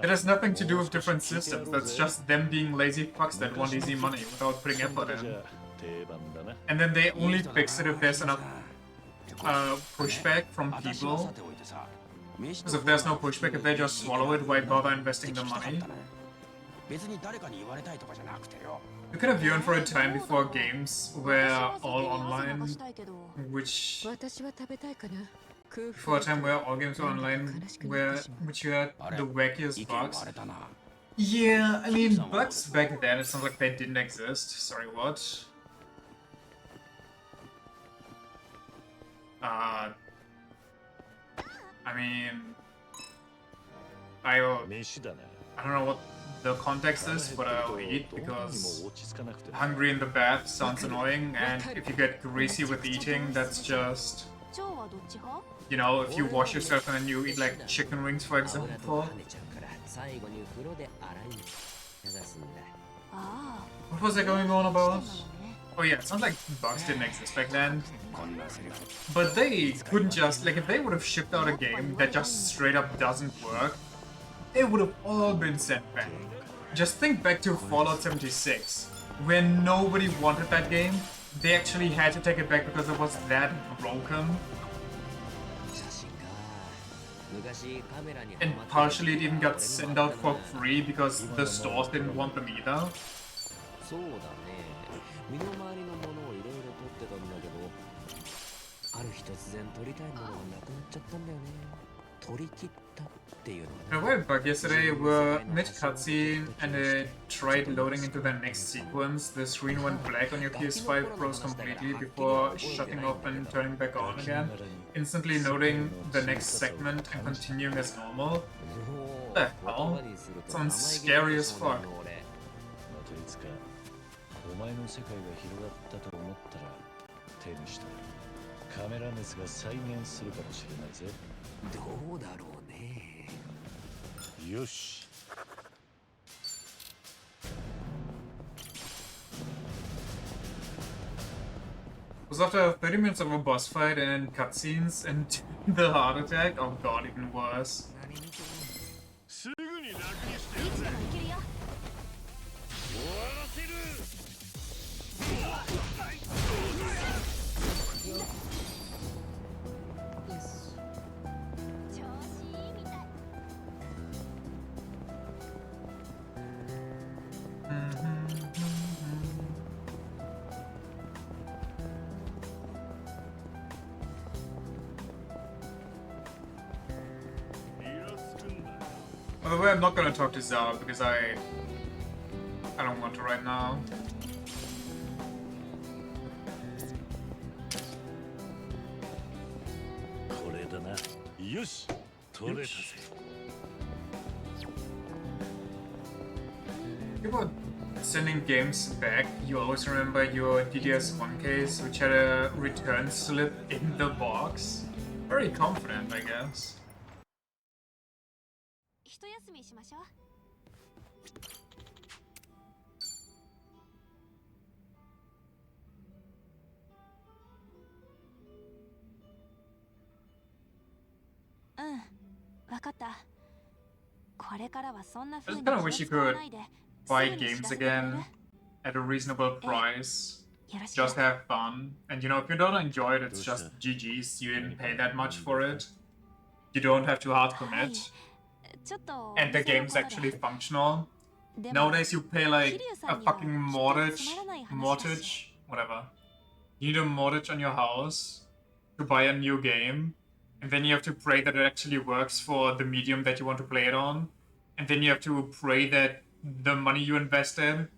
It has nothing to do with different systems, that's just them being lazy fucks that want easy money without putting effort in. And then they only fix it if there's enough pushback from people. Because if there's no pushback, if they just swallow it, why bother investing the money? You could have yearned for a time before games were all online, which... For a time where all games were online, which you had the wackiest bugs. Yeah, I mean, bugs back then, it's not like they didn't exist. Sorry, what? I mean... I don't know what the context is, but I'll eat because hungry in the bath sounds annoying, and if you get greasy with eating, that's just... You know, if you wash yourself and then you eat like chicken wings, for example. What was I going on about? Oh yeah, it sounds like bugs didn't exist back then. But they couldn't just, like, if they would have shipped out a game that just straight up doesn't work, they would have all been sent back. Just think back to Fallout 76, where nobody wanted that game. They actually had to take it back because it was that broken. And partially it even got sent out for free because the stores didn't want them either. A weird bug yesterday were mid-cutscene and it tried loading into the next sequence. The screen went black on your PS5 froze completely before shutting off and turning back on again, instantly noting the next segment and continuing as normal. What the hell? Sounds scary as fuck. It was after 30 minutes of a boss fight and cutscenes and the heart attack. Oh god, even worse. By the way, I'm not gonna talk to Zara because I don't want to right now. About sending games back, you always remember your DDS1 case, which had a return slip in the box. Very confident, I guess. 一休みしましょう。うん、わかった。これからはそんな I 風 just に kind of 気を wish you 使わ could ないで、 buy すぐに知 games らせてくれる？ again at a reasonable price. よろしく。 Just have fun. And you know, if you don't enjoy it, it's just GG's. You didn't pay that much for it. You don't have to hard commit. ちょっと And the お店の game's ことで。 actually functional. でも Nowadays, you pay like 桐生さ a んには fucking きっとつ mortgage, まらない話だし。 whatever. You need a mortgage on your house to buy a new game, and then you have to pray that it actually works for the medium that you want to play it on, and then you have to pray that the money you invested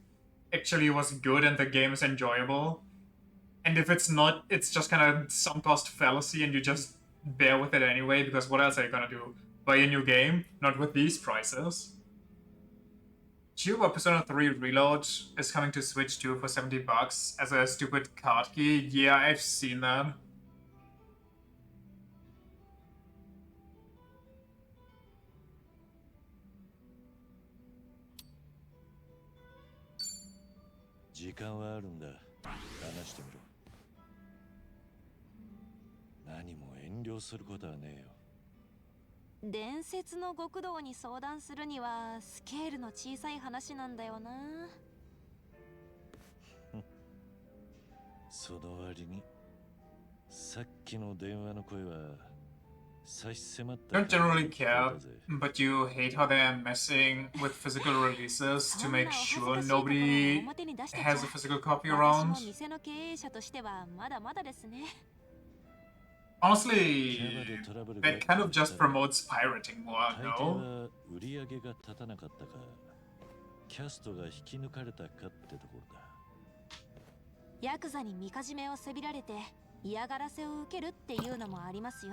actually was good and the game is enjoyable. And if it's not, it's just kind of sunk cost fallacy, and you just bear with it anyway, because what else are you gonna do? Buy a new game? Not with these prices. Chiba Persona 3 Reload is coming to Switch 2 for $70 as a stupid card key. Yeah, I've seen that. Time. 伝説の極道に相談するにはスケールの小さい話なんだよな。その割にさっきの電話の声は差し迫った Don't generally care, but you hate how they're messing with physical releases to make sure nobody has a physical copy around. 私も店の経営者としてはまだまだですね。 Honestly, that kind of just promotes pirating more, no? 売り上げが立たなかったかキャストが引き抜かれたかってところだ。ヤクザにみかじめをせびられて嫌がらせを受けるっていうのもありますよ。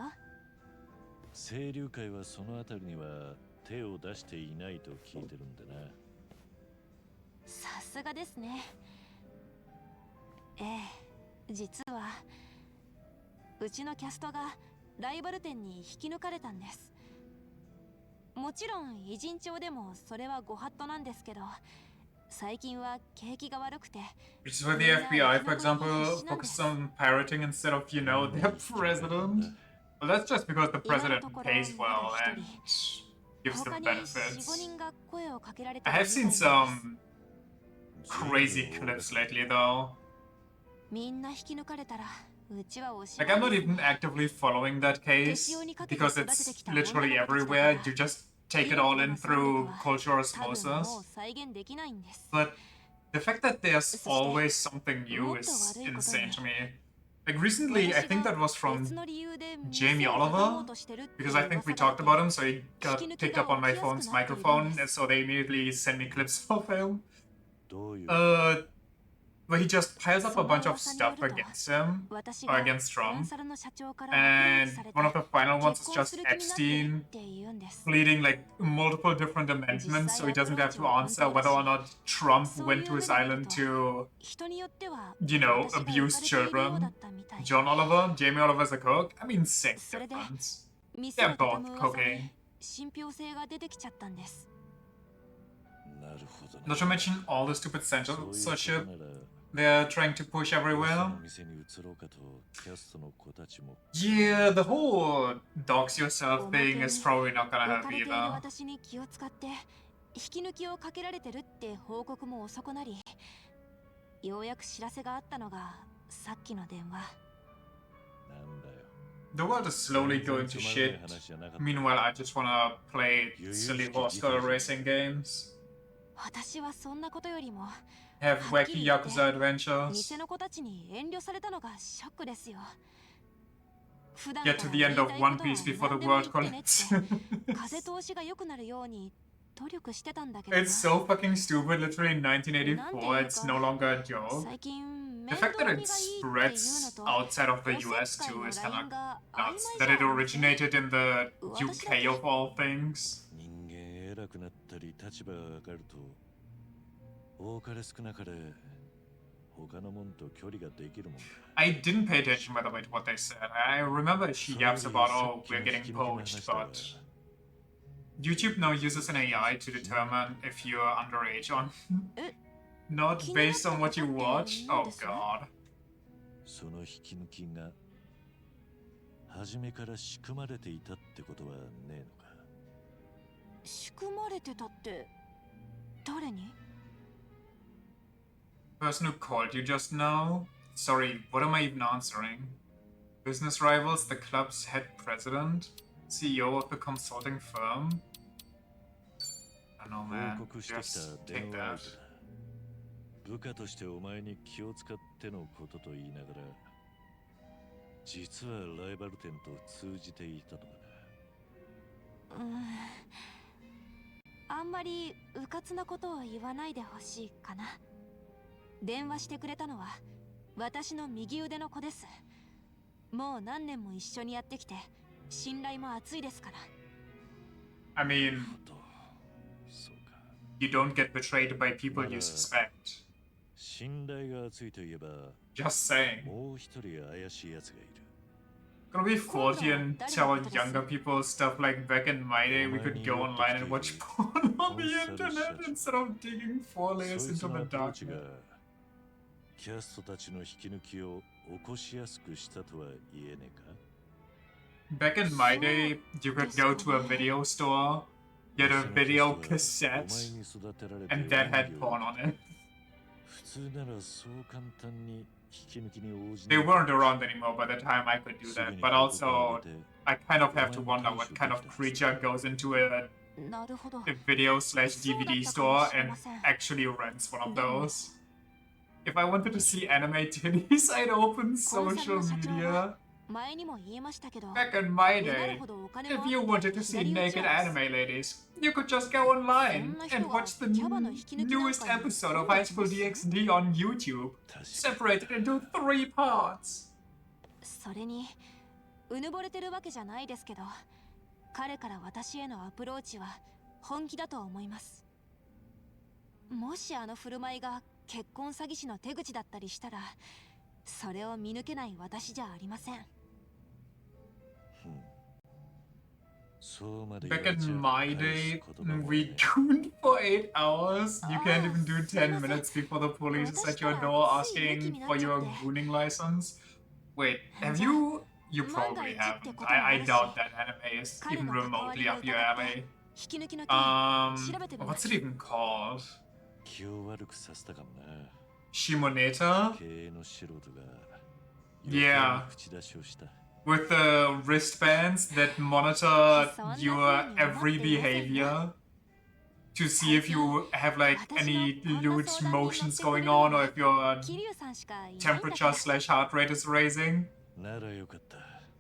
清流会はそのあたりには手を出していないと聞いてるんだな。さすがですね。ええ、実はうちのキャストがライバル店に引き抜かれたんです。もちろん偉人帳でもそれはご法度なんですけど、最近は景気が悪くて。Which is why the FBI, for example, focuses on pirating instead of, you know, their president. Well, that's just because the president pays well and gives the benefits. I have seen some crazy clips lately, though. みんな引き抜かれたら。 Like, I'm not even actively following that case because it's literally everywhere. You just take it all in through cultural osmosis. But the fact that there's always something new is insane to me. Like, recently, I think that was from Jamie Oliver, because I think we talked about him, so he got picked up on my phone's microphone, and so they immediately sent me clips of him. Where he just piles up a bunch of stuff against him, or against Trump, and one of the final ones is just Epstein pleading like multiple different amendments so he doesn't have to answer whether or not Trump went to his island to, you know, abuse children. John Oliver, Jamie Oliver's a cook. I mean, same difference. They're both cocaine. Not to mention all the stupid censorship they're trying to push everywhere. Yeah, the whole dox yourself thing is probably not gonna help either. 引き抜きをかけられてるって報告も遅くなり、ようやく知らせがあったのがさっきの電話。The world is slowly going to shit. Meanwhile, I just wanna play silly horse color racing games. 私はそんなことよりも Have wacky Yakuza adventures. 店の子たちに遠慮されたのがショックですよ。get to the end of One Piece before the world collapses. 風通しが良くなるように努力してたんだけど。It's so fucking stupid. Literally in 1984, it's no longer a joke. 最近 The fact that it spreads outside of the US too is kind of nuts. That it originated in the UK of all things. 人間偉くなったり立場が上がると多かれ少なかれ他のもんと距離ができるもんだ。 I didn't pay attention, by the way, to what they said. I remember she yaps about, oh, we're getting poached, but YouTube now uses an AI to determine if you're underage or not based on what you watch. Oh god. その引き抜きが初めから仕組まれていたってことはねえのか。仕組まれてたって誰に？ Person who called you just now? Sorry, what am I even answering? Business rivals, the club's head president? CEO of the consulting firm? I don't know, man. Just take that. 部下としてお前に気を使ってのことと言いながら実はライバル店と通じていたとかな。あんまりうかつなことを言わないでほしいかな。電話してくれたのは私の右腕の子です。もう何年も一緒にやってきて信頼も厚いですから。I mean, you don't get betrayed by people you suspect. 信頼が厚いといえば Just saying. もう一人怪しいやつがいる。 Gonna be faulty and tell younger people stuff like back in my day we could go online and watch porn on the internet instead of digging 4 layers into the darknet. キャストたちの引き抜きを起こしやすくしたとは言えねえか。 Back in my day, you could go to a video store, get a video cassette, and that had porn on it. 普通ならそう簡単に They weren't around anymore by the time I could do that, but also I kind of have to wonder what kind of creature goes into a video/DVD store and actually rents one of those. If I wanted to see anime titties, I'd open social media. Back in my day, if you wanted to see naked anime ladies, you could just go online and watch the newest episode of High School DxD on YouTube, separated into 3 parts. それにうぬぼれてるわけじゃないですけど、彼から私へのアプローチは本気だと思います。もしあの振る舞いが結婚詐欺師の手口だったりしたら、それを見抜けない私じゃありません。Back in my day, we tuned for 8 hours. You can't even do 10 minutes before the police is at your door asking for your gooning license. Wait, have you? You probably haven't. I doubt that anime is even remotely up your alley. What's it even called? Shimoneta? Yeah. With the wristbands that monitor your every behavior to see if you have like any lewd motions going on or if your temperature/heart rate is raising.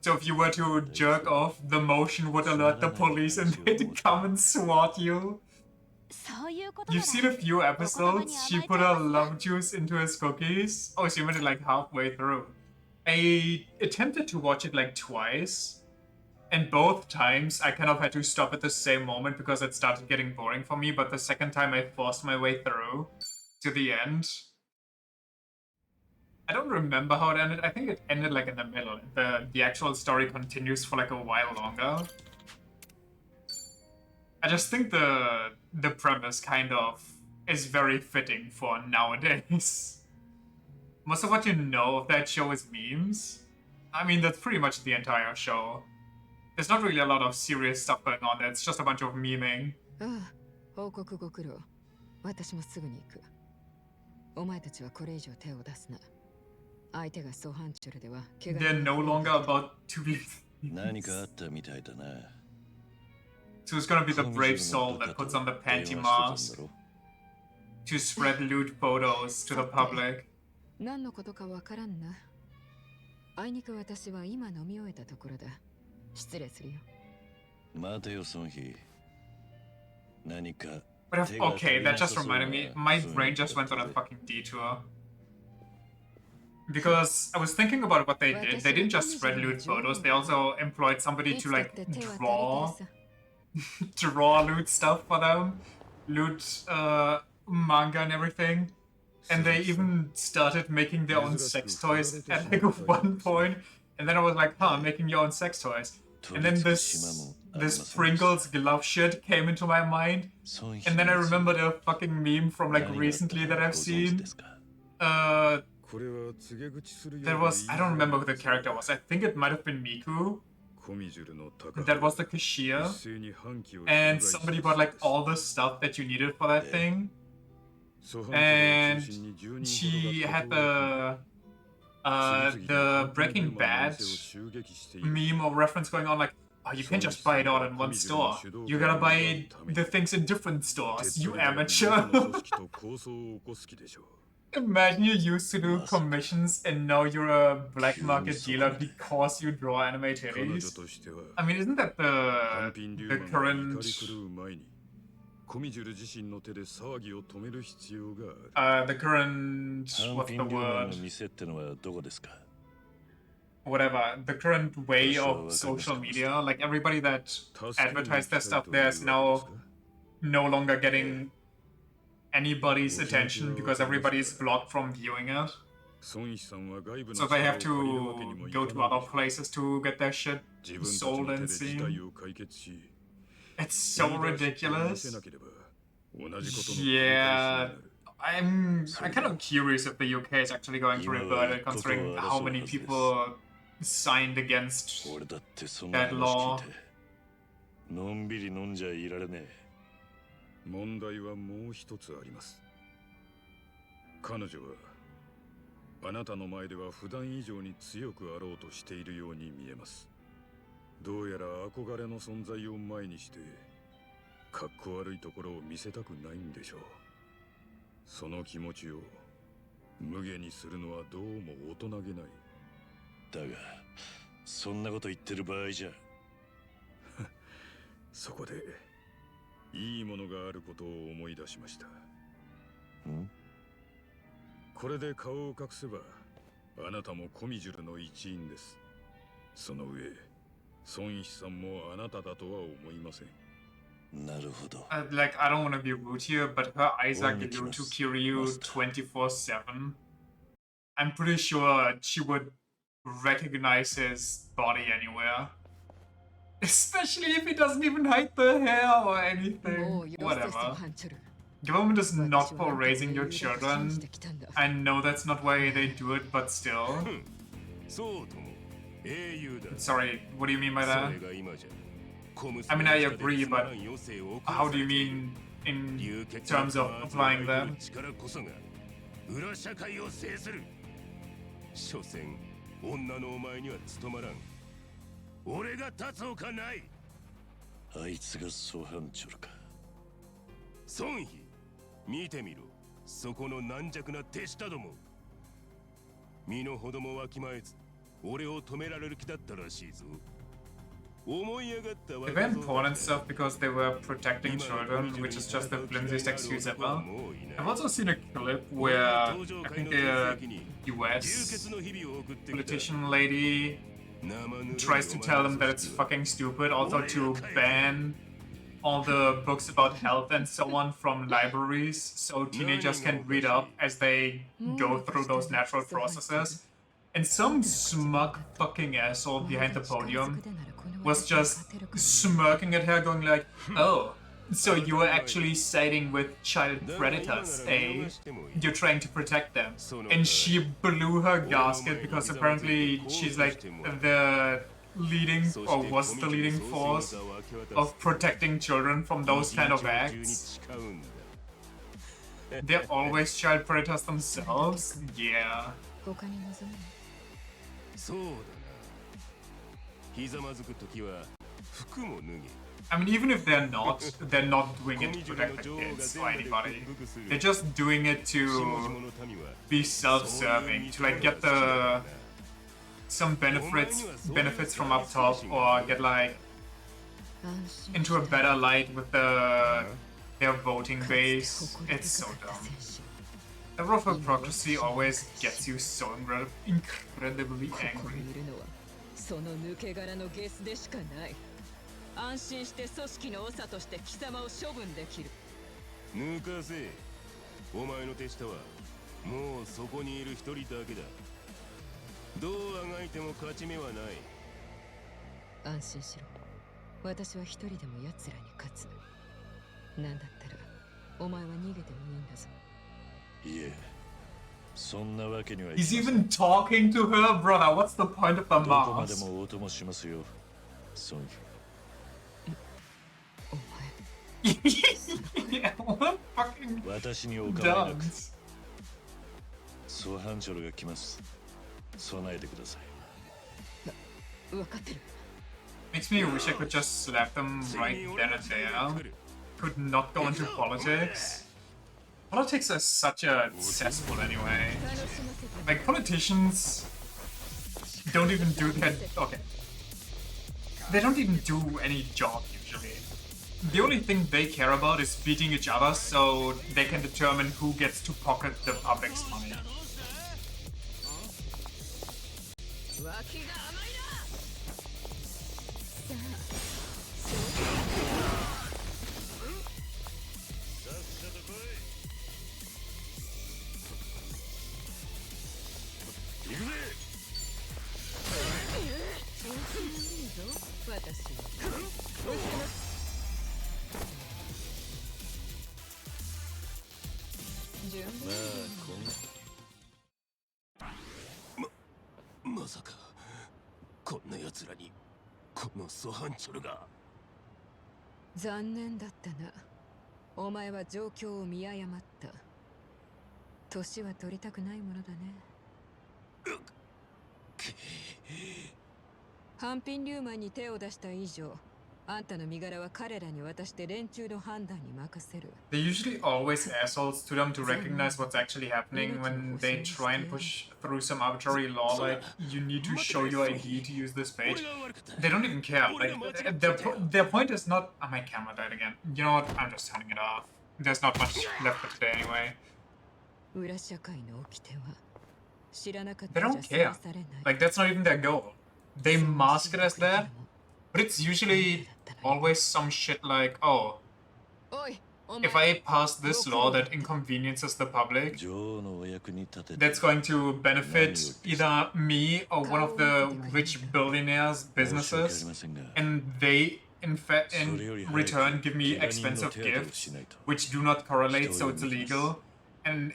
So if you were to jerk off, the motion would alert the police and they'd come and swat you. You've seen a few episodes. She put her love juice into his cookies. Oh, she went it like halfway through. I attempted to watch it like twice, and both times I kind of had to stop at the same moment because it started getting boring for me, but the second time I forced my way through to the end. I don't remember how it ended. I think it ended like in the middle. The actual story continues for like a while longer. I just think the premise kind of is very fitting for nowadays. Most of what you know of that show is memes. I mean, that's pretty much the entire show. There's not really a lot of serious stuff going on there, it's just a bunch of memeing. They're no longer about to be So it's gonna be the brave soul that puts on the panty mask to spread lewd photos to the public. 何のことかわからんな。あいにく私は今飲み終えたところだ。失礼するよ。待てよ、ソンヒ。何か。 But okay, that just reminded me. My brain just went on a fucking detour. Because I was thinking about what they did. They didn't just spread lewd photos, they also employed somebody to like draw lewd stuff for them. Lewd manga and everything. And they even started making their own sex toys at like one point. And then I was like, huh, making your own sex toys. And then this Pringles glove shit came into my mind. And then I remembered a fucking meme from like recently that I've seen. There was, I don't remember who the character was. I think it might have been Miku. That was the cashier. And somebody bought like all the stuff that you needed for that thing. And she had the Breaking Bad meme or reference going on like, oh, you can't just buy it all in one store. You gotta buy the things in different stores, you amateur. Imagine you used to do commissions and now you're a black market dealer because you draw anime titties. I mean, isn't that the current... the current... what's the word? Whatever, the current way of social media, like everybody that advertised their stuff there is now no longer getting anybody's attention because everybody's blocked from viewing it. So they have to go to other places to get their shit sold and seen. It's so ridiculous. Yeah, I'm kind of curious if the UK is actually going to revert it, considering how many people signed against that law. のんびり飲んじゃいられねえ。問題はもう一つあります。彼女はあなたの前では普段以上に強くあろうとしているように見えます。どうやら憧れの存在を前にしてかっこ悪いところを見せたくないんでしょう。その気持ちを無下にするのはどうも大人げない。だが、そんなこと言ってる場合じゃ。そこでいいものがあることを思い出しました。これで顔を隠せば、あなたもコミジュルの一員です。その上、孫一さんもあなただとは思いません。Like, I don't want to be rude here, but her eyes are glued to Kiryu 24/7. I'm pretty sure she would recognize his body anywhere. Especially if he doesn't even hide the hair or anything. Whatever. Government is not for raising your children. I know that's not why they do it, but still. Sorry, what do you mean by that? I mean, I agree, but how do you mean in terms of applying that? 所詮女のお前には務まらん。俺が立つほかない。あいつが総班長か。孫妃、見てみろ。そこの軟弱な手下ども。身の程もわきまえず、俺を止められる気だったらしいぞ。They were important stuff because they were protecting children, which is just the flimsiest excuse ever. I've also seen a clip where I think a US politician lady tries to tell them that it's fucking stupid, also to ban all the books about health and so on from libraries so teenagers can read up as they go through those natural processes. And some smug fucking asshole behind the podium was just smirking at her, going like, oh, so you were actually siding with child predators, eh? You're trying to protect them. And she blew her gasket because apparently she's like the leading, or was the leading force of protecting children from those kind of acts. They're always child predators themselves? Yeah. I mean, even if they're not doing it to protect the kids or anybody. They're just doing it to be self-serving, to like get the some benefits from up top, or get like into a better light with their voting base. It's so dumb. The rough bureaucracy always gets you so incredibly angry. その抜け殻のゲスでしかない。安心して組織の長として貴様を処分できる。抜かせ。お前の手下はもうそこにいる一人だけだ。どうあがいても勝ち目はない。安心しろ。私は一人でも奴らに勝つ。なんだったらお前は逃げてもいいんだぞ。いえ、そんなわけにはい He's even talking to her, brother. What's the point of the どこまで mask? もお供しますよ、ソンヒ。Yeah, what fucking 私にお構いなく。 dunce. ソハンチョルが来ます。備えてください。分かってる。 Makes me wish I could just slap them right then and there. Could not go into politics. Politics is such a cesspool anyway. Like, politicians don't even do that. Okay. They don't even do any job usually. The only thing they care about is beating each other so they can determine who gets to pocket the public's money. Masa まさかこんな奴らにこのソハンチョルが。残念だったな。お前は状況を見誤った。年は取りたくないものだね。ハンピンリューマンに手を出した以上、あんたの身柄は彼らに渡して連中の判断に任せる。 They're usually always assholes to them to recognize what's actually happening when they try and push through some arbitrary law like you need to show your ID to use this page. They don't even care. Like their point is not. Oh, my camera died again. You know what? I'm just turning it off. There's not much left for today anyway. 裏社会の掟は知らなかっ They た don't じゃ care. されない。 Like that's not even their goal. They mask it as that, but it's usually always some shit like, oh, if I pass this law that inconveniences the public, that's going to benefit either me or one of the rich billionaires' businesses, and they, in return, give me expensive gifts, which do not correlate, so it's illegal, and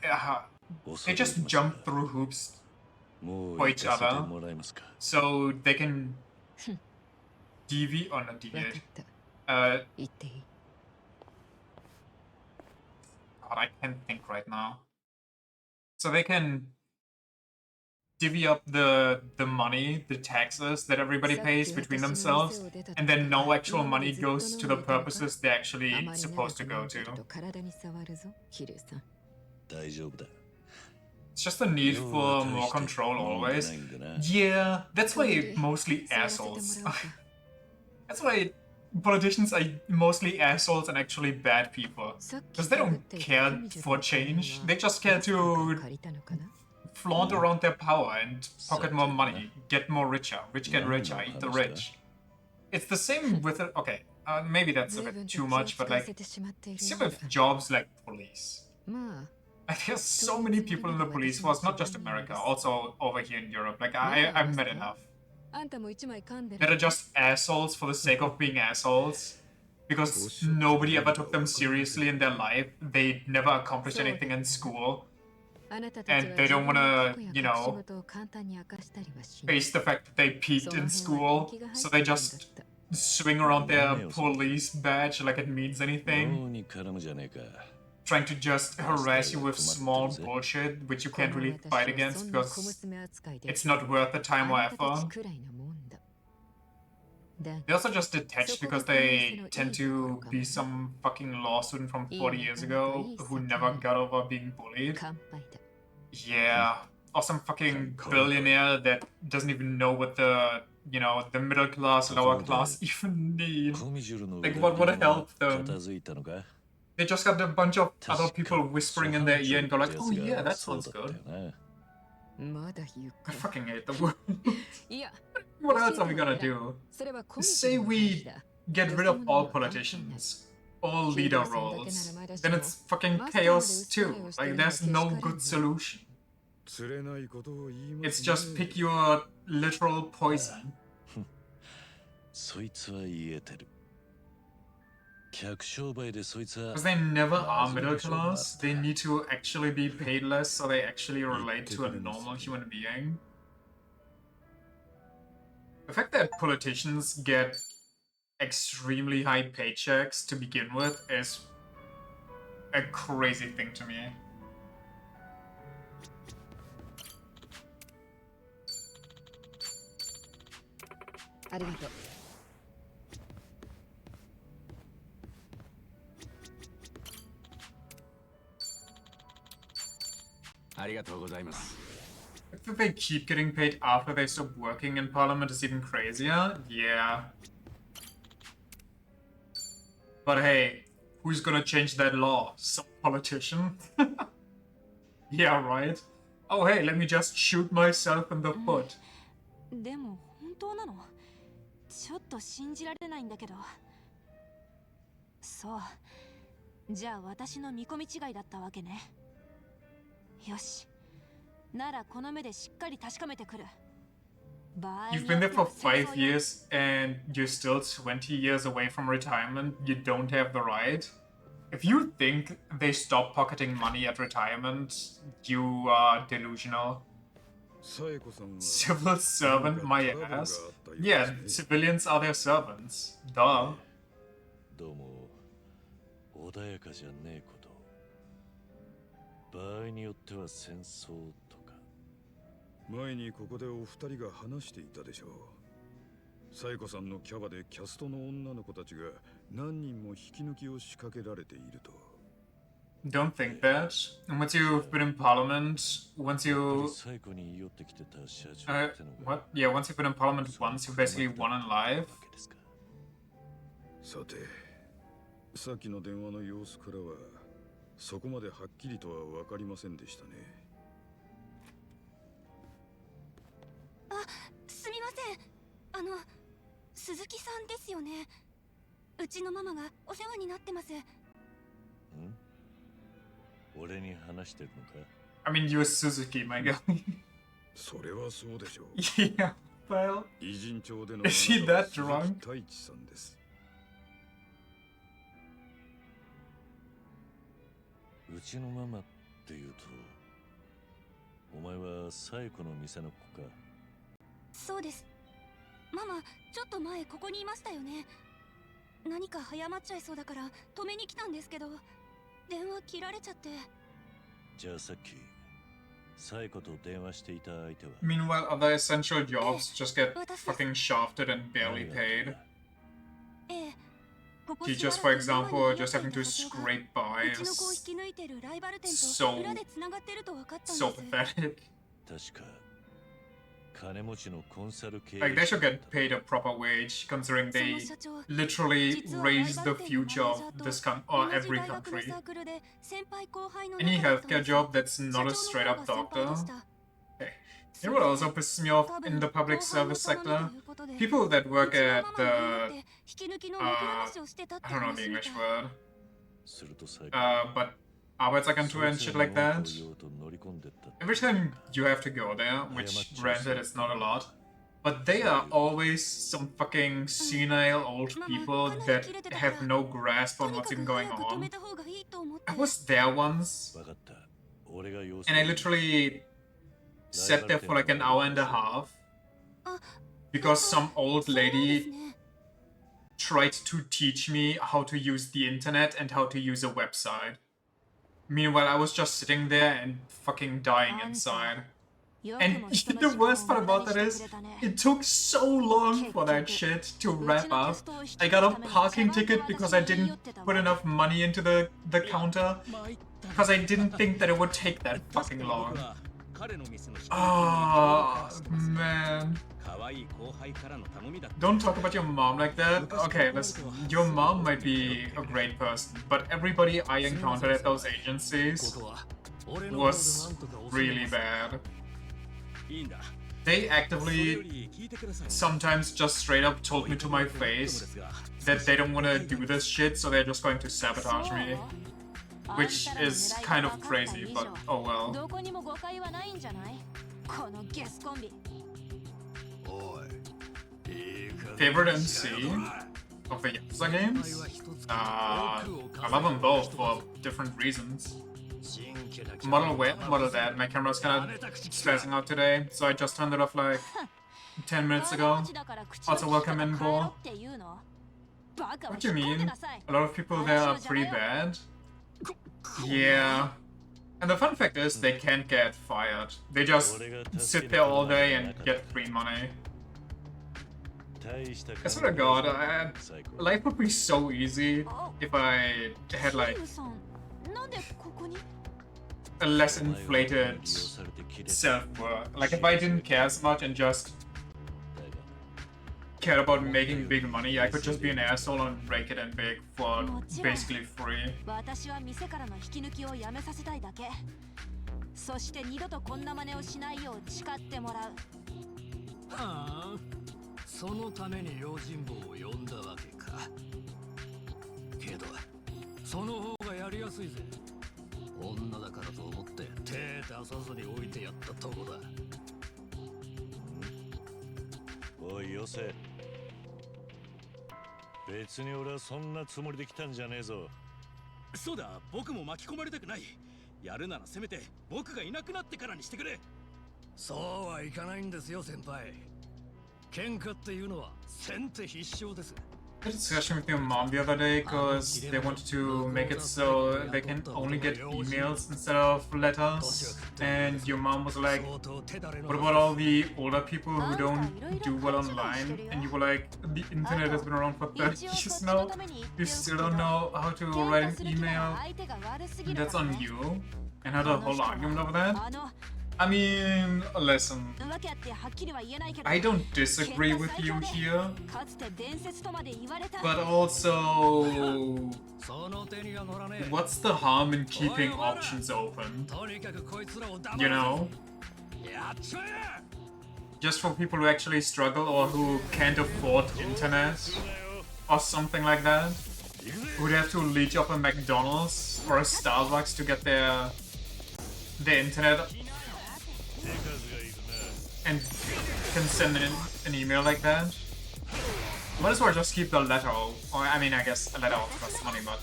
they just jump through hoops for each other, so they can deviate or not deviate. God, I can't think right now. So they can divvy up the money, the taxes that everybody pays between themselves, and then no actual money goes to the purposes they're actually supposed to go to. It's just a need for more control always. Yeah, that's why mostly assholes. That's why politicians are mostly assholes and actually bad people. Because they don't care for change. They just care to flaunt around their power and pocket more money, get more richer. Rich get richer, eat the rich. It's the same with it. Okay, maybe that's a bit too much, but like, same with jobs like police. Like, there's so many people in the police force, not just America, also over here in Europe. Like, I've met enough that are just assholes for the sake of being assholes. Because nobody ever took them seriously in their life. They never accomplished anything in school. And they don't want to, you know, face the fact that they peaked in school. So they just swing around their police badge like it means anything. Trying to just harass you with small bullshit, which you can't really fight against because it's not worth the time or effort. They also just detached because they tend to be some fucking law student from 40 years ago who never got over being bullied. Yeah, or some fucking billionaire that doesn't even know what the, you know, the middle class, lower class even need. Like, what would help them? They just got a bunch of other people whispering in their ear and go like, oh yeah, that sounds good. I fucking hate the word. What else are we gonna do? Say we get rid of all politicians, all leader roles, then it's fucking chaos too. Like, there's no good solution. It's just pick your literal poison. Because they never are middle class, they need to actually be paid less so they actually relate to a normal human being. The fact that politicians get extremely high paychecks to begin with is a crazy thing to me. If they keep getting paid after they stop working in Parliament is even crazier. Yeah. But hey, who's gonna change that law? Some politician? Yeah, right? Oh hey, let me just shoot myself in the foot. でも本当なの？ちょっと信じられないんだけど。そう。じゃあ私の見込み違いだったわけね。よし。ならこの目でしっかり確かめてくる。 You've been there for 5 years and you're still 20 years away from retirement. You don't have the right. If you think they stop pocketing money at retirement, you are delusional. Civil servant, my ass. Yeah, civilians are their servants. Duh. どうも穏やかじゃねえこと。場合によっては戦争とか。前にここでお二人が話していたでしょう。サイコさんのキャバでキャストの女の子たちが何人も引き抜きを仕掛けられていると。Don't think that. Once you've been in Parliament, once you... what? Yeah, once you've been in Parliament once, you basically won in life. さて、さっきの電話の様子からは、そこまではっきりとは分かりませんでしたね。あ、すみません。鈴木さんですよね。うちのママがお世話になってます。俺に話してるのか I mean, you're Suzuki, my guy. それはそうでしょう。Yeah, well... Is he that drunk? 太一さんです。うちのママっていうと、お前はサイコの店の子か。そうです。ママ、ちょっと前ここにいましたよね。何か早まっちゃいそうだから止めに来たんですけど、電話切られちゃって。じゃあさっきサイコと電話していた相手は Meanwhile, other essential jobs just get fucking shafted and barely paid. Teachers, for example, just having to scrape by is so pathetic. 確か金持ちのコンサル系 Like, they should get paid a proper wage, considering they literally raise the future of this or every country. Any healthcare job that's not a straight-up doctor. Hey, you know what also pisses me off in the public service sector? People that work at the... I don't know the English word. But Arbeitsagentur and shit like that. Every time you have to go there, which granted it's not a lot, but they are always some fucking senile old people that have no grasp on what's even going on. I was there once, and I literally sat there for like an hour and a half because some old lady tried to teach me how to use the internet and how to use a website. Meanwhile, I was just sitting there and fucking dying inside. And the worst part about that is, it took so long for that shit to wrap up. I got a parking ticket because I didn't put enough money into the counter. Because I didn't think that it would take that fucking long. Oh, man. Don't talk about your mom like that. Okay, listen, your mom might be a great person, but everybody I encountered at those agencies was really bad. They actively sometimes just straight up told me to my face that they don't want to do this shit, so they're just going to sabotage me. Which is kind of crazy, but oh well. Favorite MC of the Yakuza games? I love them both for different reasons. Model wait, model that. My camera's kind of spazzing out today, so I just turned it off like 10 minutes ago. Also, welcome in, Bo. What do you mean? A lot of people there are pretty bad? Yeah. And the fun fact is, they can't get fired. They just sit there all day and get free money. I swear to God, life would be so easy if I had like a less inflated self-worth. Like if I didn't care as much and just cared about making big money, I could just be an asshole and rake it in big for basically free. Yose. 別に俺はそんなつもりで来たんじゃねえぞ。そうだ、僕も巻き込まれたくない。やるならせめて僕がいなくなってからにしてくれ。そうはいかないんですよ、先輩。喧嘩っていうのは先手必勝です。 I had a discussion with your mom the other day because they wanted to make it so they can only get emails instead of letters. And your mom was like, what about all the older people who don't do well online? And you were like, the internet has been around for 30 years now. You still don't know how to write an email? That's on you. And had a whole argument over that. I mean, listen, I don't disagree with you here, but also, what's the harm in keeping options open? You know? Just for people who actually struggle or who can't afford internet or something like that, who'd have to leech up a McDonald's or a Starbucks to get their internet and can send an email like that. Might as well just keep the letter, or I mean, I guess a letter also costs money, but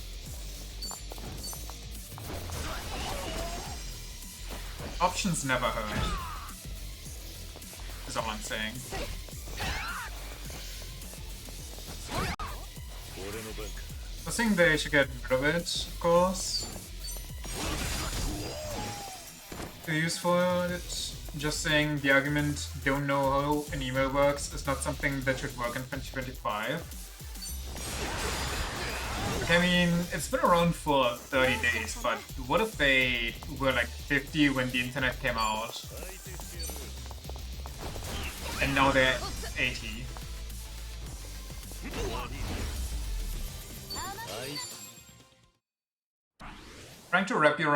options never hurt, is all I'm saying. I think they should get rid of it, of course. To use for it. Just saying the argument don't know how an email works is not something that should work in 2025. Like, I mean, it's been around for 30 days, but what if they were like 50 when the internet came out? And now they're 80. Trying to wrap your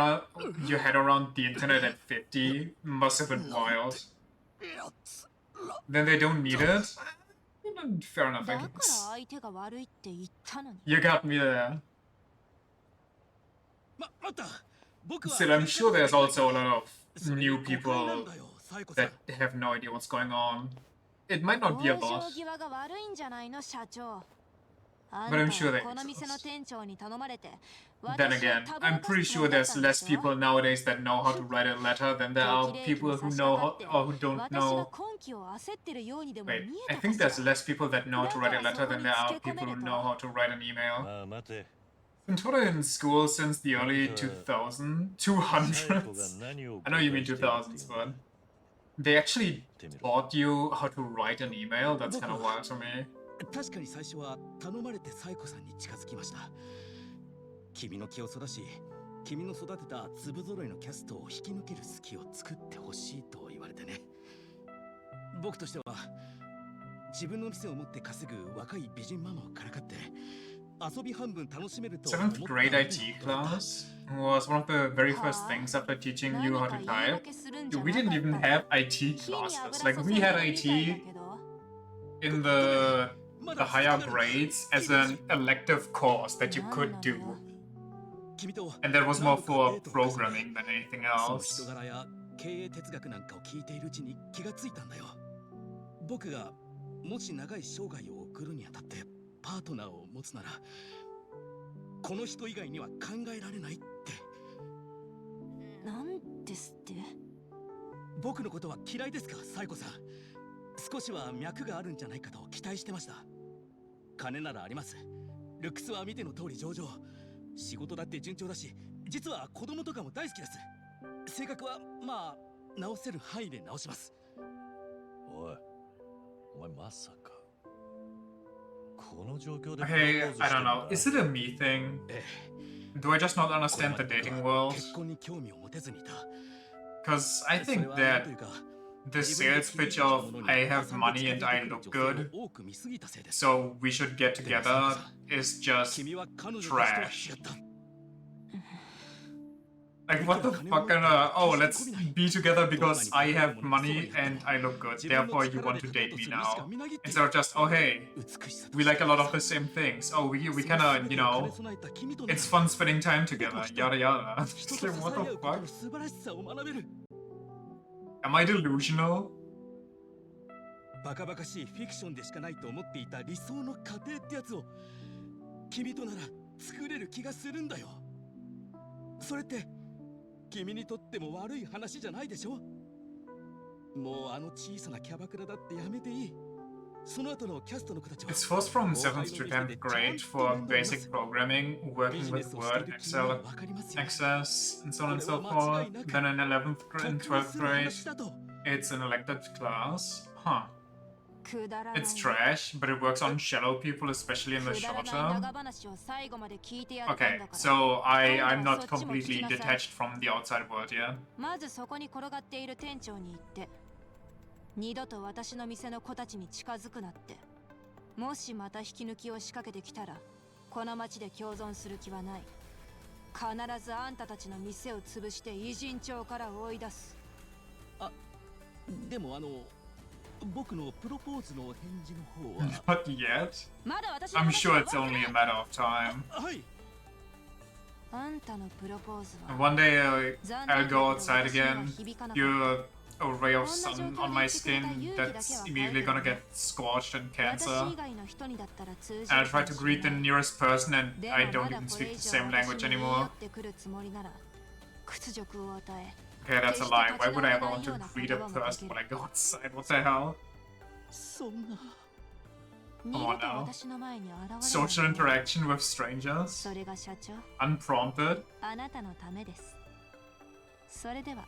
head around the internet at 50 must have been wild. Then they don't need it? Fair enough, I guess. You got me there. Still, I'm sure there's also a lot of new people that have no idea what's going on. It might not be a lot, but I'm sure they exist. Then again, I'm pretty sure there's less people nowadays that know how to write a letter than there are people who know how, or who don't know. Wait, I think there's less people that know how to write a letter than there are people who know how to write an email. Been taught in school since the early 200s. I know you mean 2000s, but they actually taught you how to write an email? That's kind of wild to me. 確かに最初は頼まれてサイコさんに近づきました。君の気をそらし君の育てた粒揃いのキャストを引き抜ける隙を作ってほしいと言われてね。僕としては自分の店を持って稼ぐ若い美人ママをからかって遊び半分楽しめると思った Seventh grade IT class was one of the very first things after teaching you how to type. We didn't even have IT classes. Like, we had IT in the higher grades as an elective course that you could do. And that was more for programming than anything その人 else. 柄や経営哲学なんかを聞いているうちに気がついたんだよ。僕がもし長い生涯を送るにあたってパートナーを持つならこの人以外には考えられないって。なんですって？僕のことは嫌いですか、サイコさん。少しは脈があるんじゃないかと期待してました。金ならあります。ルックスは見ての通り上々。仕事だって順調だし、実は子供とかも大好きです。性格はまあ直せる範囲で直します。おい、お前まさかこの状況で Hey, I don't know. Is it a me thing? Do I just not understand the dating world? 結婚に興味を持てずにいた。 Because I think that the sales pitch of I have money and I look good, so we should get together is just trash. Like, what the fuck? Oh, let's be together because I have money and I look good, therefore you want to date me now. Instead of just, oh hey, we like a lot of the same things. Oh, we kinda, you know, it's fun spending time together, yada yada. Like, what the fuck? Am I delusional? バカバカしいフィクションでしかないと思っていた理想の家庭ってやつを君となら作れる気がするんだよ。それって君にとっても悪い話じゃないでしょ。もうあの小さなキャバクラだってやめていい。その後のキャストの子たちは It's forced from 7th to 10th grade for basic programming, working with Word, Excel, Access, and so on and so forth. Then in 11th and 12th grade, it's an elective class. Huh. It's trash, but it works on shallow people, especially in the short term. Okay, so I'm not completely detached from the outside world yet. まずそこに転がっている店長に言って、二度と私の店の子たちに近づくなって。もしまた引き抜きを仕掛けてきたら、この町で共存する気はない。必ずあんたたちの店を潰して偉人町から追い出す。あ、でも僕のプロポーズの返事の方は Not yet. I'm sure it's only a matter of time. はい。あんたのプロポーズは One day I'll go outside again, feel a ray of sun on my skin that's immediately gonna get scorched and cancer. And I'll try to greet the nearest person and I don't even speak the same language anymore. Okay, that's a lie. Why would I ever want to greet a person when I go outside? What the hell? Come on now. Social interaction with strangers? Unprompted? あなたのためです。それでは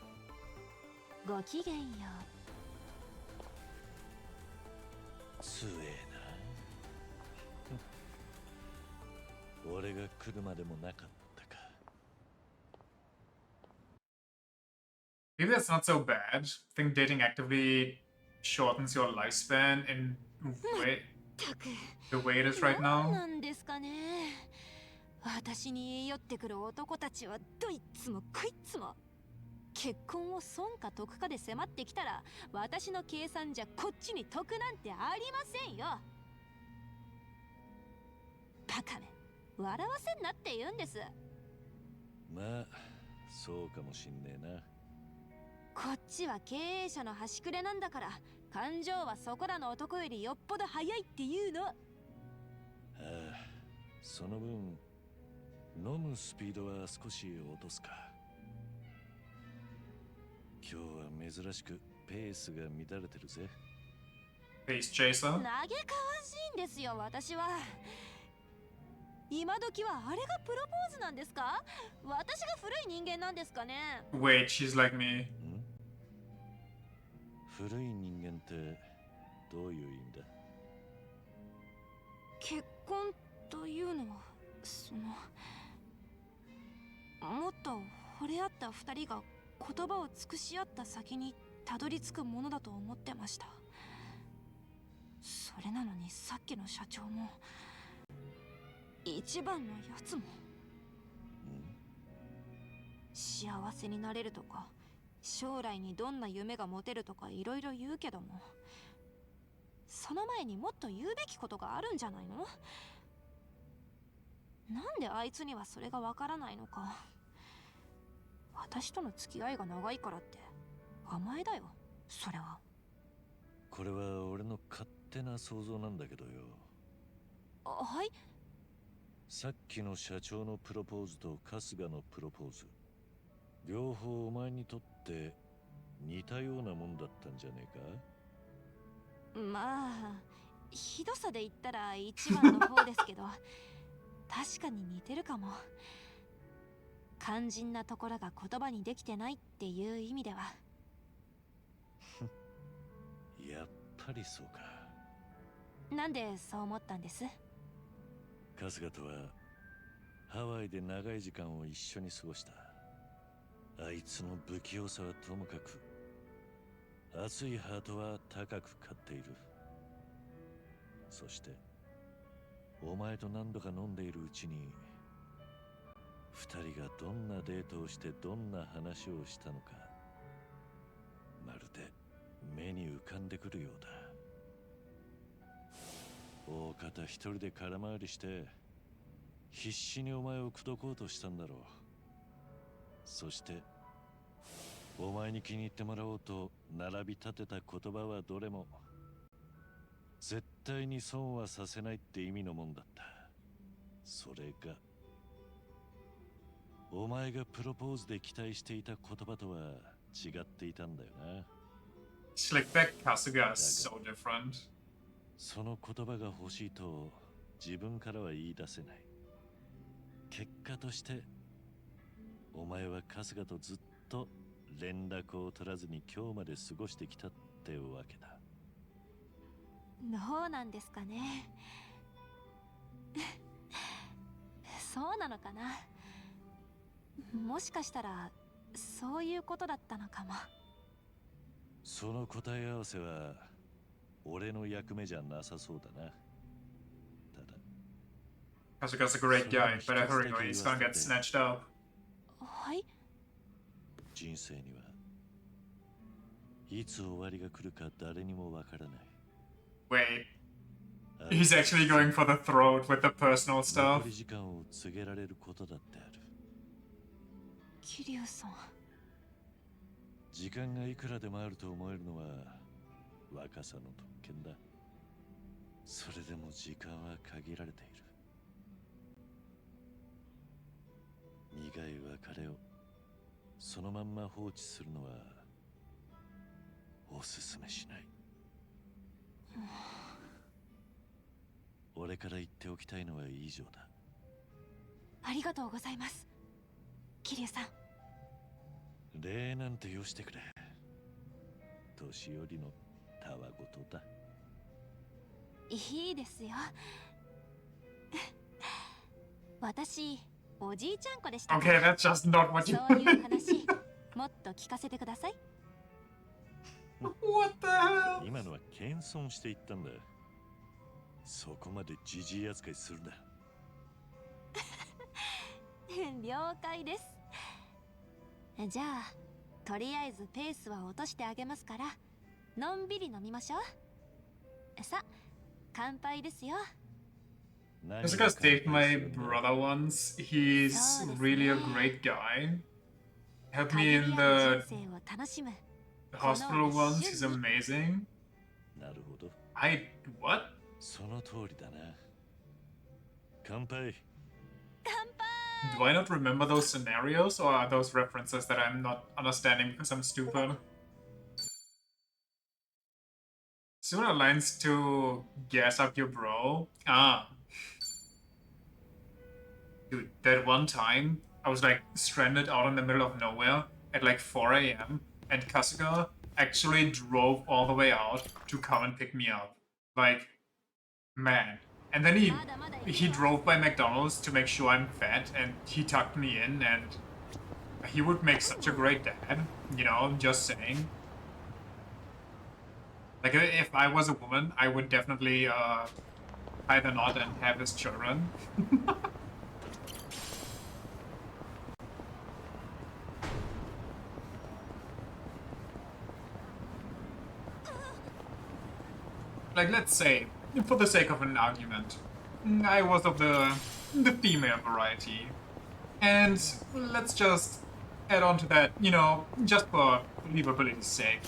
ごきげんよう。強えな。俺が来るまでもなかったか。 Maybe that's not so bad. I think dating actively shortens your lifespan in the way it is right now. なんですかね。私に言い寄ってくる男たちはどいつもこいつも。結婚を損か得かで迫ってきたら、私の計算じゃこっちに得なんてありませんよ。バカめ、笑わせんなって言うんです。まあ、そうかもしんねえな。こっちは経営者の端くれなんだから、感情はそこらの男よりよっぽど早いっていうの。ああ、その分飲むスピードは少し落とすか。今日は珍しくペースが乱れてるぜ。Pace chaser? 嘆かわしいんですよ、私は。今時はあれがプロポーズなんですか？私が古い人間なんですかね？ Wait, she's like me. 古い人間ってどういう意味だ？結婚というのは、もっと惚れ合った二人が言葉を尽くし合った先にたどり着くものだと思ってました。それなのにさっきの社長も一番のやつも幸せになれるとか将来にどんな夢が持てるとかいろいろ言うけども、その前にもっと言うべきことがあるんじゃないの？なんであいつにはそれがわからないのか。私との付き合いが長いからって甘えだよ、それは。これは俺の勝手な想像なんだけどよ。はい。さっきの社長のプロポーズと春日のプロポーズ、両方お前にとって似たようなもんだったんじゃねえか？まあひどさで言ったら一番の方ですけど確かに似てるかも。肝心なところが言葉にできてないっていう意味では。やっぱりそうか。なんでそう思ったんです？春日とはハワイで長い時間を一緒に過ごした。あいつの不器用さはともかく熱いハートは高く買っている。そしてお前と何度か飲んでいるうちに二人がどんなデートをしてどんな話をしたのか、まるで目に浮かんでくるようだ。大方一人で空回りして必死にお前を口説こうとしたんだろう。そしてお前に気に入ってもらおうと並び立てた言葉はどれも絶対に損はさせないって意味のもんだった。それがお前がプロポーズで期待していた言葉とは違っていたんだよな。Slickback Kasuga is so different. その言葉が欲しいと自分からは言い出せない。結果としてお前は春日とずっと連絡を取らずに今日まで過ごしてきたってわけだ。どうなんですかねそうなのかな。もしかしたらそういうことだったのかも。その答え合わせは俺の役目じゃなさそうだな。Kasuga's a great guy, but I heard he's gonna get snatched up. はい。人生にはいつ終わりが来るか誰にもわからない。Wait. He's actually going for the throat with the personal stuff. 残り時間を告げられることだってある。桐生さん。時間がいくらでもあると思えるのは若さの特権だ。それでも時間は限られている。苦い別れをそのまんま放置するのはおすすめしない。俺から言っておきたいのは以上だ。ありがとうございます、桐生さん。礼なんてよしてくれ。年寄りのたわごとだ。いいですよ私おじいちゃん子でした。 Okay, that's just not what you そういう話もっと聞かせてください。What the hell? 今のは謙遜して言ったんだ。そこまでジジイ扱いするな。了解です。じゃあとりあえずペースは落としてあげますからのんびり飲みましょう。さ、乾杯ですよ。Kasuga's dated my brother once. He's really a great guy. Helped me in the hospital once. He's amazing. なるほど。What? その通りだな。乾杯。Do I not remember those scenarios, or are those references that I'm not understanding because I'm stupid? Similar lines to gas up your bro. Dude, that one time, I was like stranded out in the middle of nowhere at like 4 a.m. and Kasuga actually drove all the way out to come and pick me up. Like, man. And then he drove by McDonald's to make sure I'm fat and he tucked me in and He would make such a great dad, you know, just saying. Like, if I was a woman, I would definitely tie the knot and have his children. Like, let's say, for the sake of an argument, I was of the female variety. And let's just add on to that, you know, just for believability's sake,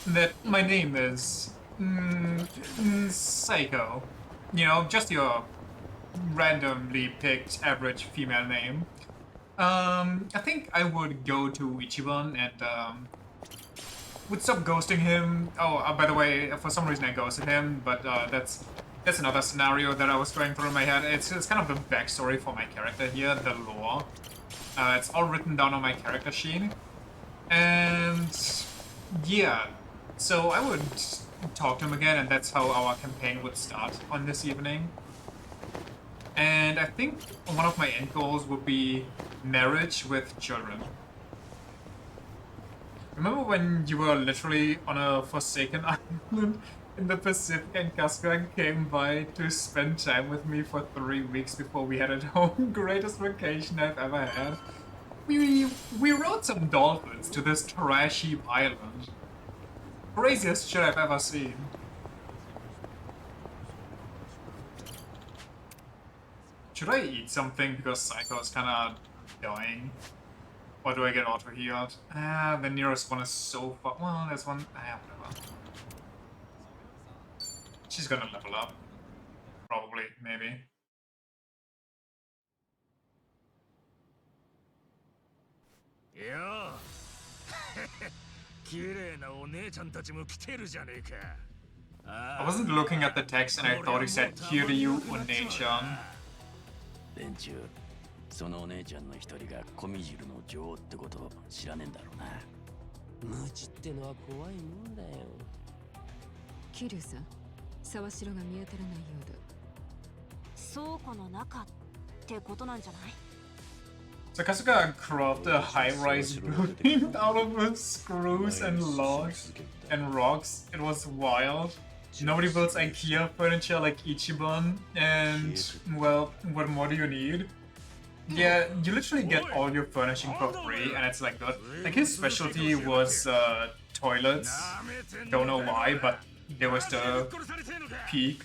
that my name is Psycho. You know, just your randomly picked average female name. I think I would go to Ichiban and would stop ghosting him. Oh, by the way, for some reason I ghosted him, but that's another scenario that I was going through in my head. It's kind of the backstory for my character here, the lore. It's all written down on my character sheet. And yeah, so I would talk to him again, and that's how our campaign would start on this evening. And I think one of my end goals would be marriage with children. Remember when you were literally on a forsaken island in the Pacific and Casca came by to spend time with me for 3 weeks before we headed home? Greatest vacation I've ever had. We rode some dolphins to this trash heap island. Craziest shit I've ever seen. Should I eat something because Psycho is kinda dying? Or do I get auto-healed? The nearest one is so far. Well, there's one. Whatever. She's gonna level up. Probably, maybe. Yo. 綺麗なお姉ちゃんたちも来てるじゃねえか。I wasn't looking at the text and I thought he said Kiryu One-chan. 連中、そのお姉ちゃんの一人がコミジルの女王ってこと知らねえんだろうな。無知ってのは怖いもんだよ。桐生さん、沢城が見当たらないようだ。倉庫の中ってことなんじゃない？ So Kasuga cropped a high-rise building out of screws and logs and rocks. It was wild. Nobody builds IKEA furniture like Ichiban, and well, what more do you need? Yeah, you literally get all your furnishing for free, and it's like good. Like his specialty was toilets. Don't know why, but there was the peak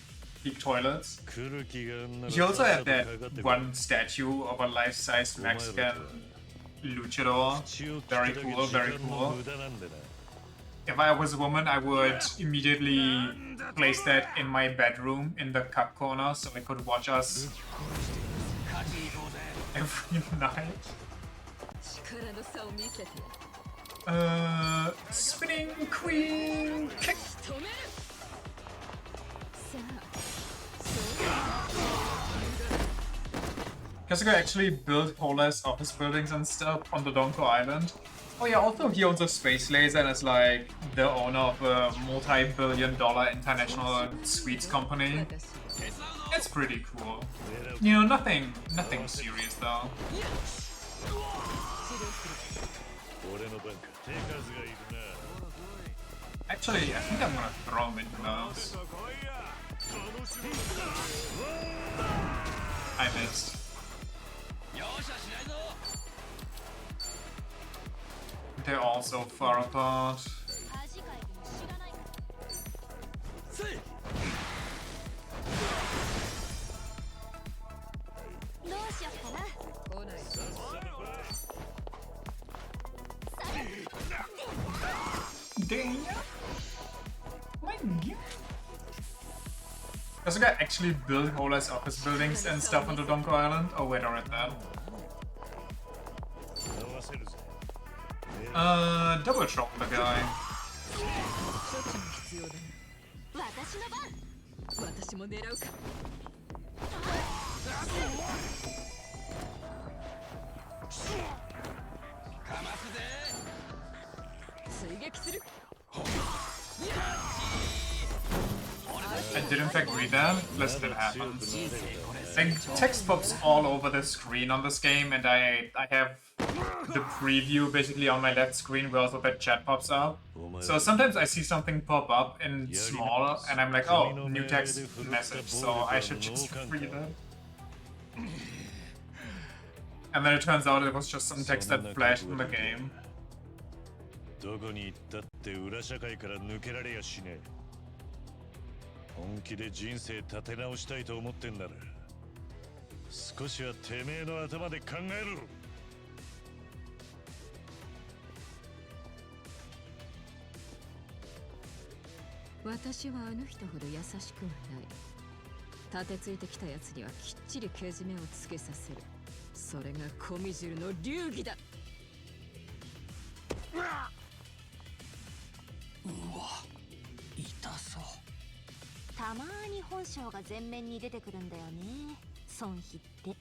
toilets. He also had that one statue of a life-size Mexican luchador. Very cool, very cool. If I was a woman, I would immediately place that in my bedroom in the cup corner so I could watch us every night. Spinning queen kick. Kasuga actually built whole ass office buildings and stuff on the Donko Island. Oh yeah, also he owns a space laser and is like the owner of a multi-billion-dollar international sweets company. It's pretty cool. You know, nothing serious though. Actually, I think I'm gonna throw him into those. I missed. They're all so far apart. Dang. My God. Kasuga actually built whole ass office buildings and stuff on the Donko Island? Oh wait, I read that. Double trouble the guy. I did in fact read that. Listen, it happens. Like, text pops all over the screen on this game, and I have the preview basically on my left screen where also that chat pops up. So sometimes I see something pop up in small and I'm like, oh, new text message, so I should just read it. And then it turns out it was just some text that flashed in the game. どこに行ったって裏社会から抜けられやしねえ。本気で人生立て直したいと思ってんなら少しはてめえの頭で考えろ。私はあの人ほど優しくはない。立てついてきたやつにはきっちりけじめをつけさせる。それがコミジュルの流儀だ。うわ痛そう。たまーに本性が前面に出てくるんだよね、孫妃って。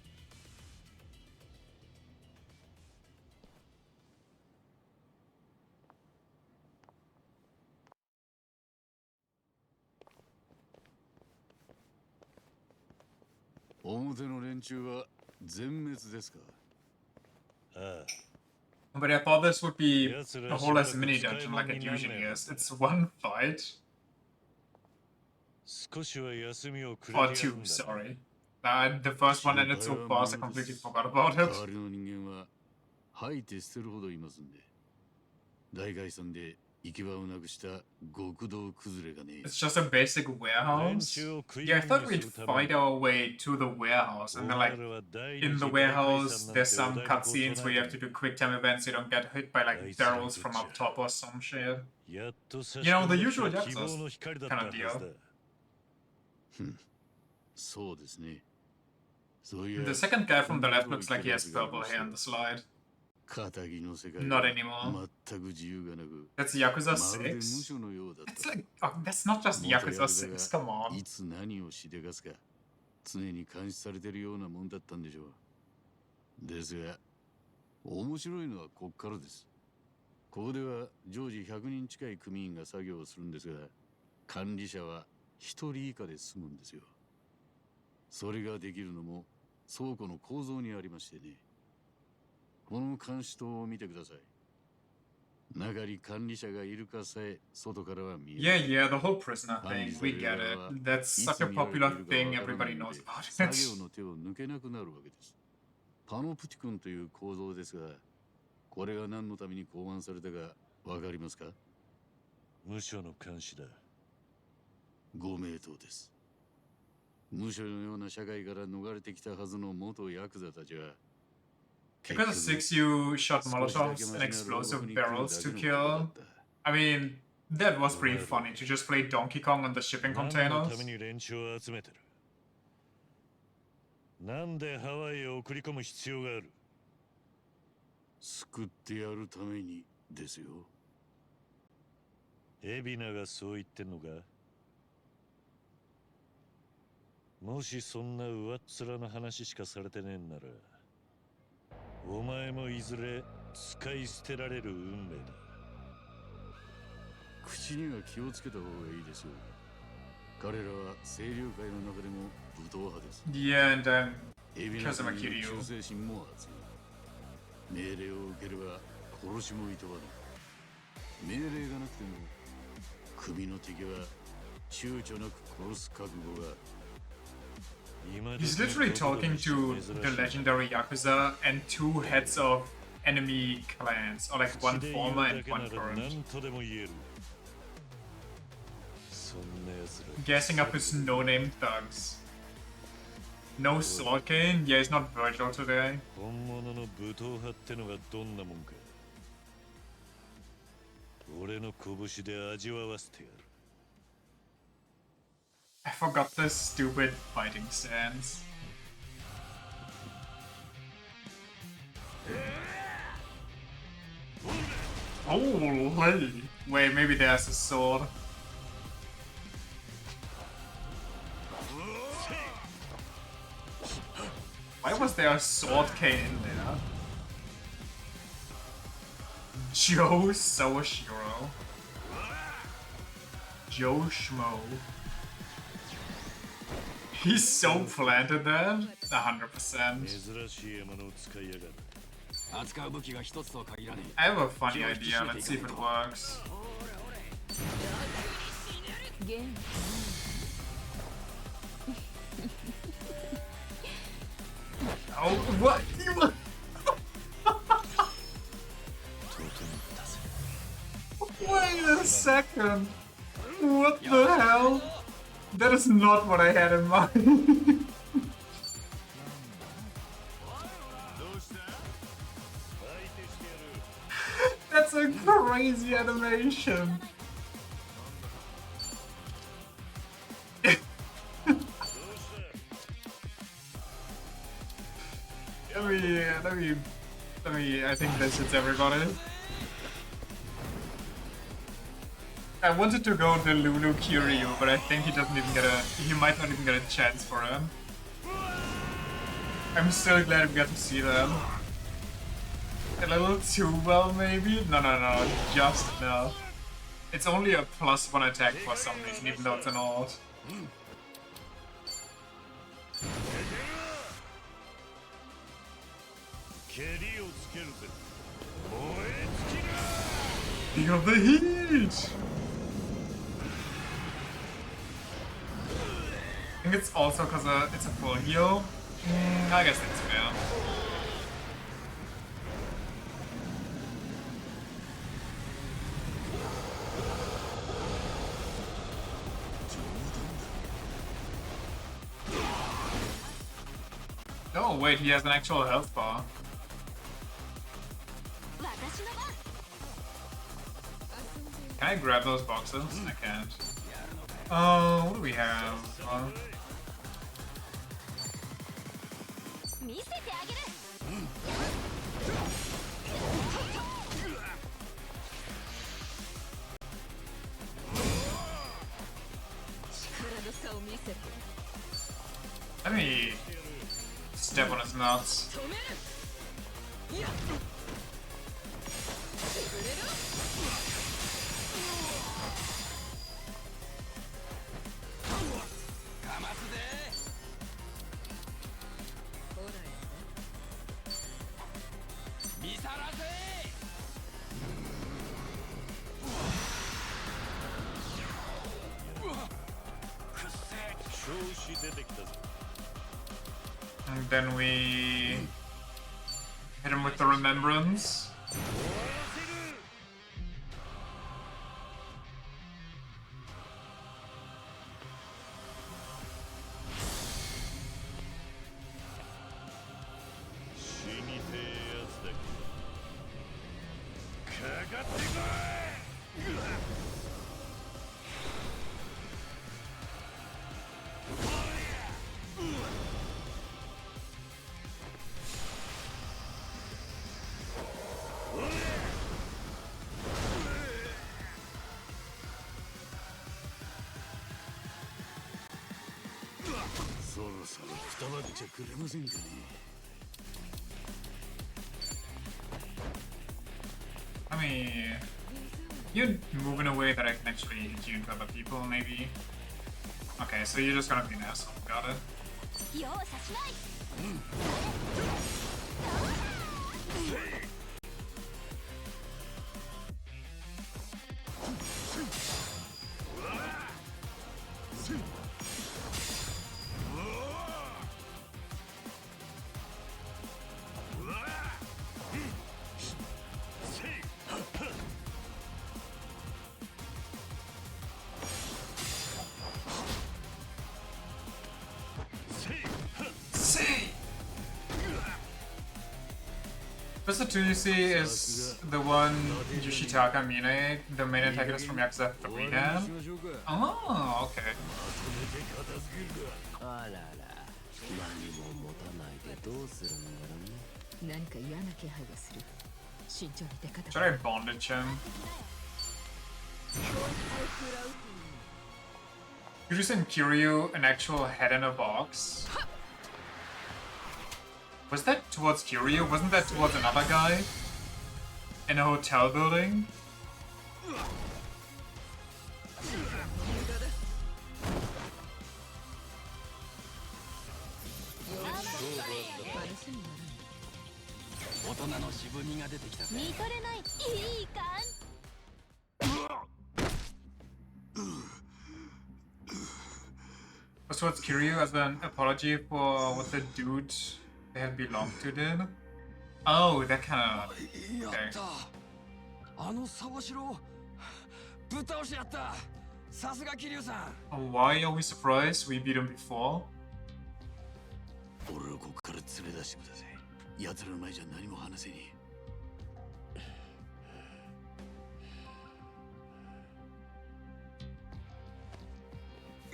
表の連中は全滅ですか？ああ。 But I thought this would be a whole less mini dungeon like it usually is. It's one fight. Or two, sorry. The first one ended so fast I completely forgot about it. 代わりの人間は吐いて捨てるほどいますんで。大概算で行き場をなくした極道崩れがね。 It's just a basic warehouse. Yeah, I thought we'd fight our way to the warehouse, and then like in the warehouse, there's some cutscenes where you have to do quick time events so you don't get hit by like barrels from up top or some shit. You know, the usual Yakuza kind of deal. そうですね。 The second guy from the left looks like he has purple hair on the slide. Not anymore. That's Yakuza 6? It's like, oh, that's not just Yakuza 6, come on. いつ何をしでかすか常に監視されてるようなもんだったんでしょう。ですが、面白いのはこっからです。ここでは常時100人近い組員が作業をするんですが、管理者は1人以下で済むんですよ。それができるのも倉庫の構造にありましてね。この監視塔を見てください。中に管理者がいるかさえ外からは見えない。Yeah, the whole prisoner thing, we get it. That's such a popular thing, everybody knows about it. 作業の手を抜けなくなるわけです。パノプティクンという構造ですが、これが何のために考案されたかわかりますか？無所の監視だ。ご名答です。無所のような社会から逃れてきたはずの元ヤクザたちは、Because of 6, you shot Molotovs and explosive barrels to kill. I mean, that was pretty funny to just play Donkey Kong on the shipping containers. なんでハワイへ送り込む必要がある？救ってやるためにですよ。エビナがそう言ってんのか？もしそんな上っ面の話しかされてねえんなら、お前もいずれ使い捨てられる運命だ。口には気をつけた方がいいですよ。彼らは清流会の中でも武闘派です。Yeah, and Kazuma Kiryu. 忠誠心も熱い。命令を受ければ殺しもいとわない。命令がなくても首の敵は躊躇なく殺す覚悟がある。He's literally talking to the legendary Yakuza and two heads of enemy clans, or like one former and one current. Gassing up his no-name thugs. No sword cane? Yeah, he's not Virgil today. I forgot this stupid fighting stance. Holy! Wait, maybe there's a sword. Why was there a sword cane in there? Joe Sawashiro. Joe Schmo. He's so planted there. 100%. 扱う武器が一つとは限らねえ。 I have a funny idea. Let's see if it works. Oh, what? Wait a second. What the hell? That is not what I had in mind. That's a crazy animation. Let me, I think this hits everybody. I wanted to go to Lulu Kiryu, but I think he might not even get a chance for him. I'm still glad we got to see them. A little too well, maybe? No, just enough. It's only a +1 attack for some reason, even though it's an alt. Feel the heat! I think it's also because it's a full heal. I guess that's fair. Oh wait, he has an actual health bar. Can I grab those boxes? I can't. Oh, what do we have? Let me step on his nuts. And then we hit him with the remembrance. I mean, you move in a way that I can actually hit you into other people, maybe. Okay, so you're just gonna be an asshole. Got it. First 2 you see is the one Yoshitaka Mine, the main antagonist from Yakuza 3 had. Oh, okay. Should I bondage him? You just send Kiryu an actual head in a box? Was that towards Kiryu? Wasn't that towards another guy? In a hotel building? 大人の渋みが出てきたぜ。見とれない。いいかTowards Kiryu as an apology for what the dude they had belonged to did. Oh, that kind of. やっ Okay. た。あの沢城ぶっ倒してやった。さすが桐生さん。 Why are we surprised? We beat him before. 俺をここから連れ出してください。奴らの前じゃ何も話せねえ。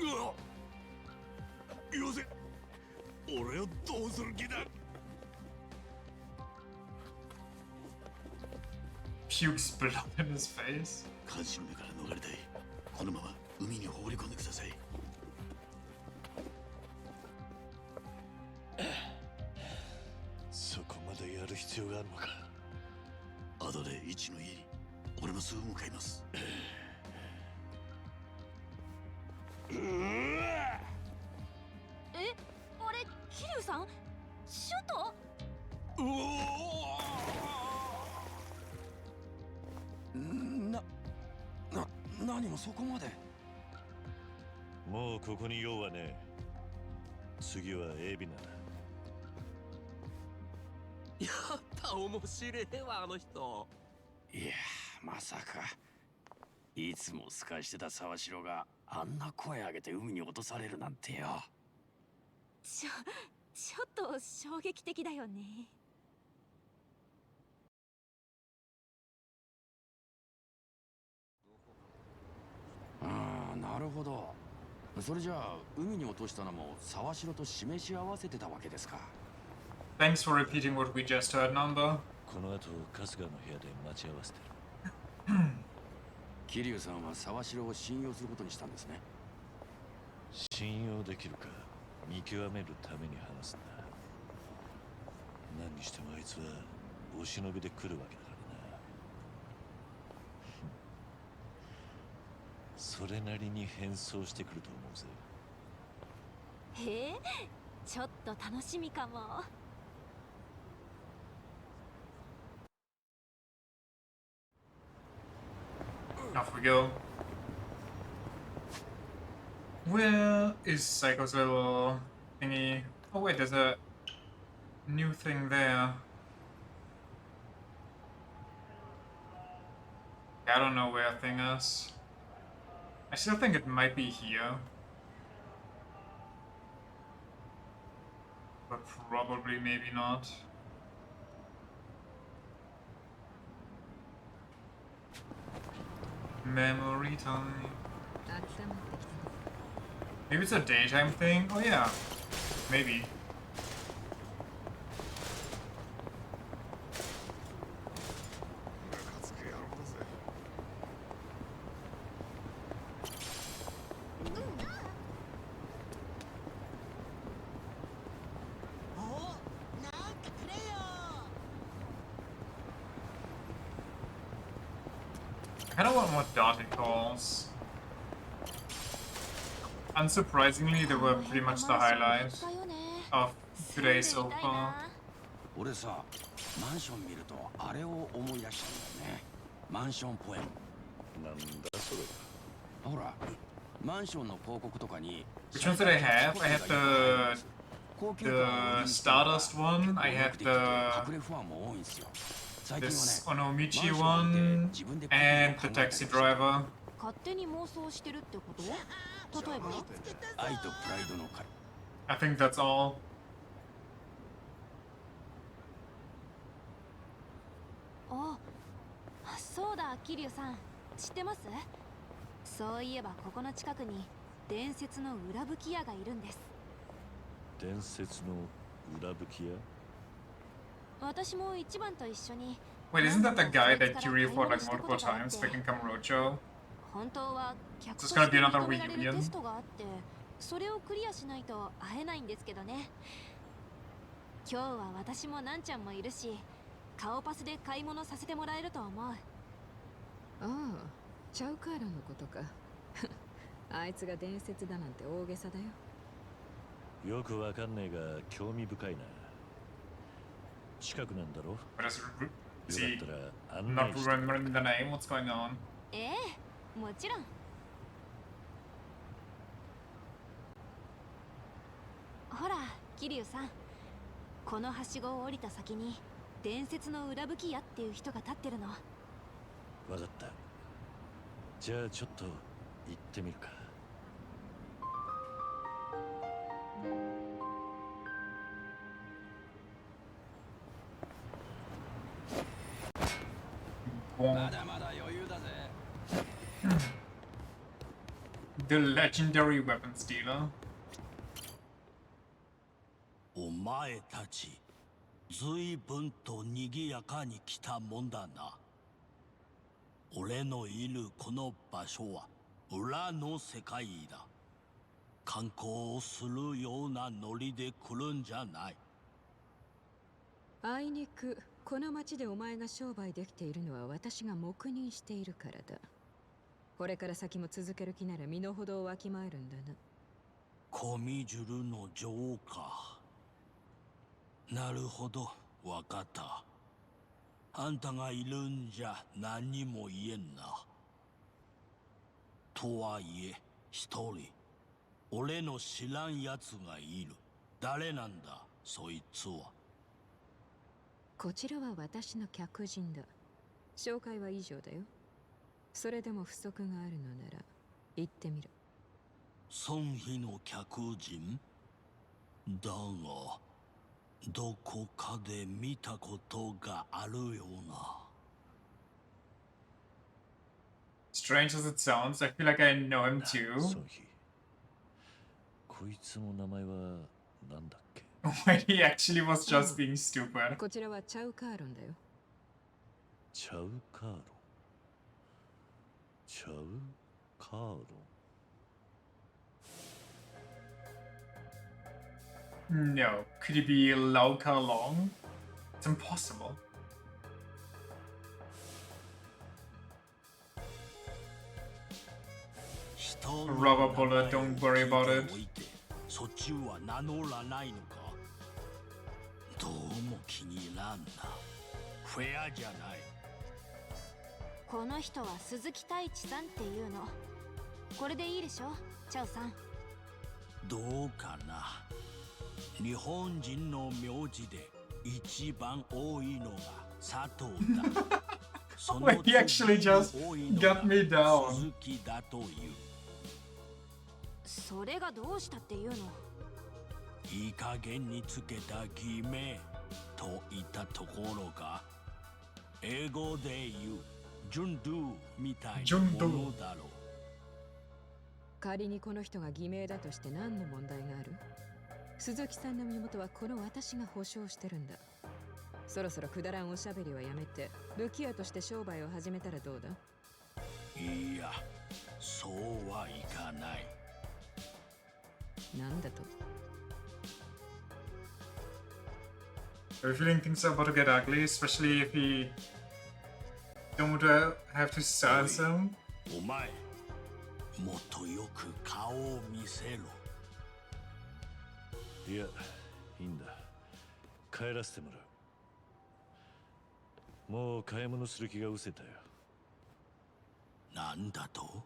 うわっ、よせ。俺をどうする気だ。 Pukes blood in his face. 監視の目から逃れたい。このまま海に放り込んでください。そこまでやる必要があるのか。後で一の家に俺もすぐ向かいます。え、あれ、桐生さんシュート。何もそこまで。もうここに用はねえ。次はエビナだ。やった面白いわあの人。いやまさかいつも透かしてた沢城があんな声上げて海に落とされるなんてよ。ちょっと衝撃的だよね。なるほど。それじゃあ海に落としたのも沢城と示し合わせてたわけですか。 Thanks for repeating what we just heard, Namba. この後春日の部屋で待ち合わせてる。桐生さんは沢城を信用することにしたんですね。信用できるか見極めるために話すんだ。何にしてもあいつはお忍びで来るわけだからな。それなりに変装してくると思うぜ。へえ、ちょっと楽しみかも。Off we go. Where is Psycho's little thingy? Oh wait, there's a new thing there. I don't know where a thing is. I still think it might be here. But probably maybe not. Memory time. Maybe it's a daytime thing? Oh yeah. Maybe. I kind of want more dotted calls. Unsurprisingly, they were pretty much the highlight of today so far. 俺さ、マンション見るとあれを思い出したんだよね。マンションポエム。なんだそれ。ほら、マンションの広告とかに。 Which ones did I have? I had the Stardust one. I had this Onomichi one and the taxi driver. 勝手に妄想してるってこと？例えば？愛とプライドの会。 I think that's all. あ、そうだ、桐生さん。知ってます？そういえばここの近くに伝説の裏吹き屋がいるんです。伝説の裏吹き屋？私も一番と一緒に。 Wait, isn't that the guy that Kiryu fought like multiple times back in Kamurocho? 本当は So it's gonna be another reunion? テストがあって、それをクリアしないと会えないんですけどね。今日は私もなんちゃんもいるし、顔パスで買い物させてもらえると思う。ああ、チャウカーラのことか。あいつが伝説だなんて大げさだよ。よくわかんねえが興味深いな。近くなんだろ But as よ see, かったら案 not 内して remembering the name. What's going on? ええ、もちろん。ほら、桐生さん。このはしごを降りた先に伝説の裏吹き屋っていう人が立ってるの。わかった。じゃあちょっと行ってみるか。まだまだ余裕だぜ。The legendary weapons dealer. お前たち、随分と賑やかに来たもんだな。俺のいるこの場所は裏の世界だ。観光をするようなノリで来るんじゃない。あいにくこの町でお前が商売できているのは私が黙認しているからだ。これから先も続ける気なら身の程をわきまえるんだな。コミジュルの女王か。なるほど、わかった。あんたがいるんじゃ何にも言えんな。とはいえ、一人、俺の知らん奴がいる。誰なんだ、そいつは。こちらは私の客人だ。紹介は以上だよ。それでも不足があるのなら、言ってみる。孫妃の客人だが、どこかで見たことがあるような。Strange as it sounds, I feel like I know him too. 孫妃。こいつの名前はなんだっけ When he actually was just being stupid. こちらはチャウカーロンだよ。チャウカーロン。チャウカーロン。No. Could he be Lau Ka Long? It's impossible. Rubber bullet, don't worry about it. そっちは名乗らないのか。どうも気に入らんな。フェアじゃない。この人は鈴木太一さんっていうの。これでいいでしょ、チャオさん。どうかな。日本人の名字で一番多いのが佐藤だ。Wait, he actually just got me down. 鈴木だという。それがどうしたっていうの。いい加減につけた偽名といったところが、英語で言うジュンドゥみたいなものだろう。仮にこの人が偽名だとして何の問題がある？鈴木さんの身元はこの私が保証してるんだ。そろそろくだらんおしゃべりはやめて武器屋として商売を始めたらどうだ？いや、そうはいかない。なんだとAre you feeling things are about to get ugly, especially if he don't have to silence him? お前、もっとよく顔を見せろ。いや、いいんだ。帰らせてもらう。もう買い物する気が失せたよ。なんだと？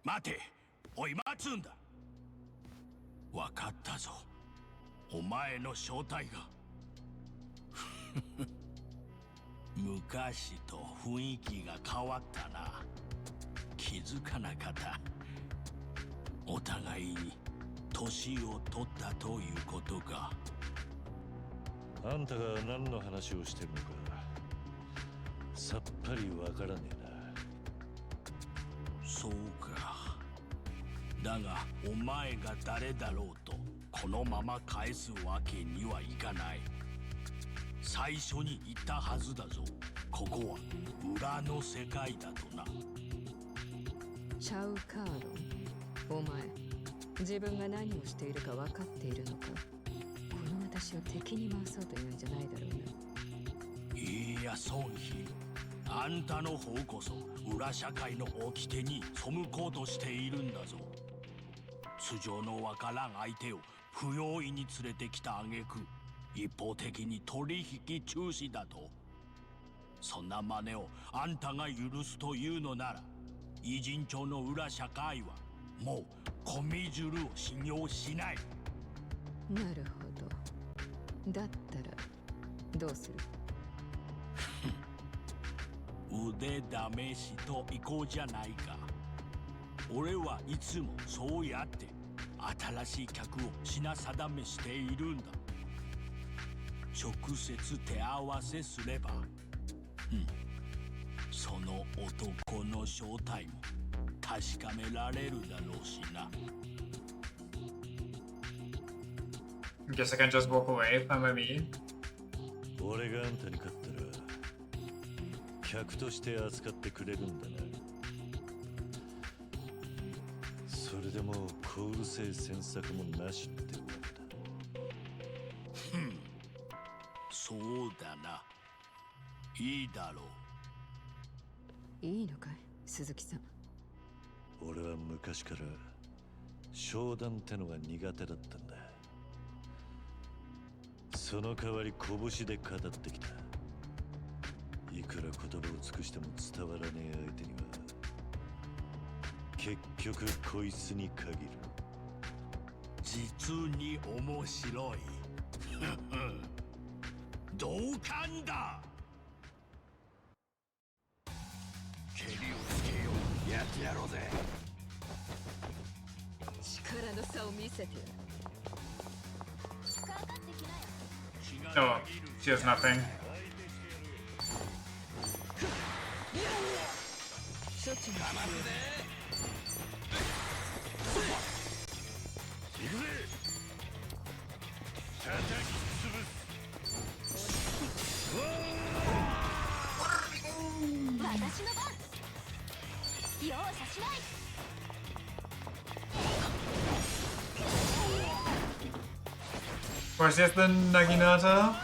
待て！おい、待つんだ！わかったぞ。お前の正体が。昔と雰囲気が変わったな。気づかなかった。お互いに年を取ったということか。あんたが何の話をしてるのかさっぱりわからねえな。そうか。だがお前が誰だろうとこのまま返すわけにはいかない。最初に言ったはずだぞ。ここは裏の世界だとな。チャウカーロン、お前自分が何をしているか分かっているのか。この私を敵に回そうというんじゃないだろうな。いや、孫妃、あんたの方こそ裏社会の掟に背こうとしているんだぞ。素性のわからん相手を不用意に連れてきた挙句一方的に取引中止だと。そんな真似をあんたが許すというのなら、偉人町の裏社会はもうコミジュルを信用しない。なるほど。だったらどうする？腕試しといこうじゃないか。俺はいつもそうやって新しい客を品定めしているんだ。直接手合わせすれば、その男の正体も確かめられるだろうしな。Guess I can just walk away if I'm a me. 俺があんたに勝ったら客として扱ってくれるんだな。それでも小うるせえ詮索もなしってわけだ。そうだな。いいだろう。いいのかい、鈴木さん。俺は昔から商談ってのが苦手だったんだ。その代わり拳で語ってきた。いくら言葉を尽くしても伝わらねえ相手には結局こいつに限る。実に面白い。同感だ。蹴りをつけよう。やってやろうぜ。力の差を見せてやる。 Oh, she has nothing. 処置が必要だ。行くぜ。叩き潰す。私の番。容赦しない。 Where's this the Naginata?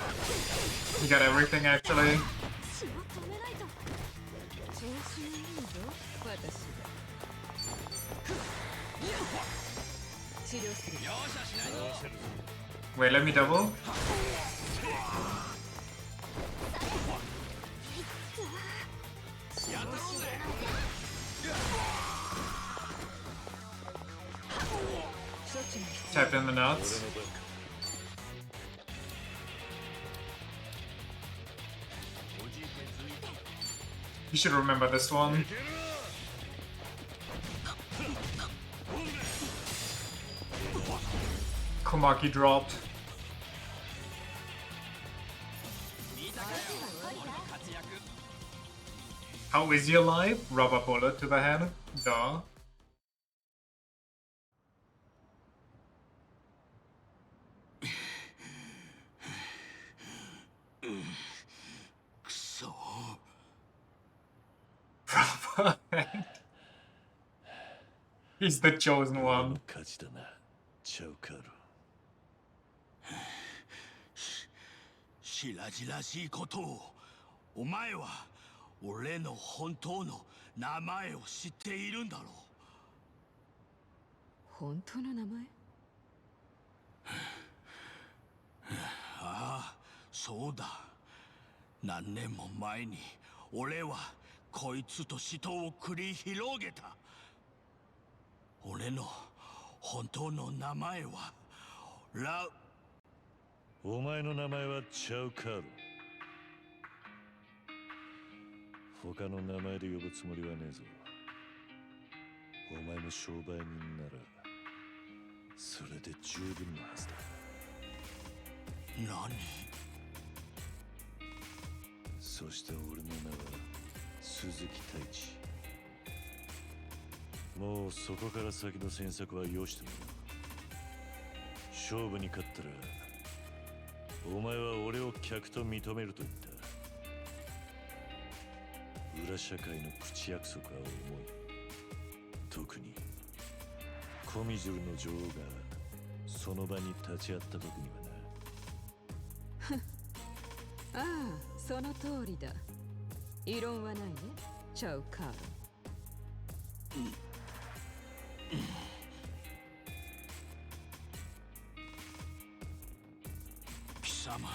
You got everything actually. 調子のいいぞ、私だ。治療する。 Wait, let me double. Tapped in the nuts. You should remember this one. Komaki dropped. How is he alive? Rubber bullet to the head? Duh. くそ。 He's the chosen one. 勝ちだな、チャウカール。白々しいことを。お前は俺の本当の名前を知っているんだろう。本当の名前？ああ、そうだ。何年も前に俺はこいつと死闘を繰り広げた。俺の本当の名前はお前の名前はチャウカール。他の名前で呼ぶつもりはねえぞ。お前も商売人ならそれで十分なはずだ。何？そして俺の名は鈴木太一。もうそこから先の詮索はよしても勝負に勝ったらお前は俺を客と認めると言った。裏社会の口約束は重い。特にコミジュルの女王がその場に立ち会った時にはな。ああ、その通りだ。異論はないね、チャウカール。貴様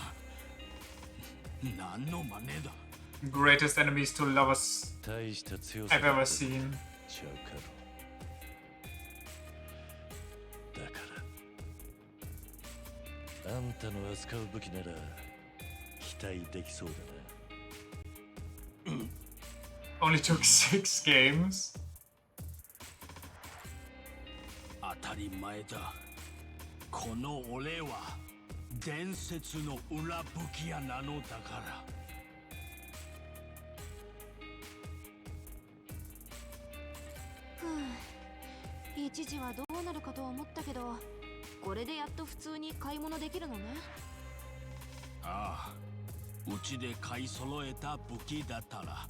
何の真似だ Greatest enemies to lovers 大した強さ I've ever seen. ちゃうかろ。だからあんたの扱う武器なら期待できそうだな。Only took 6 games. 当たり前だこの俺は伝説の裏武器屋なのだから一時はどうなるかと思ったけどこれでやっと普通に買い物できるのねああうちで買い揃えた武器だったら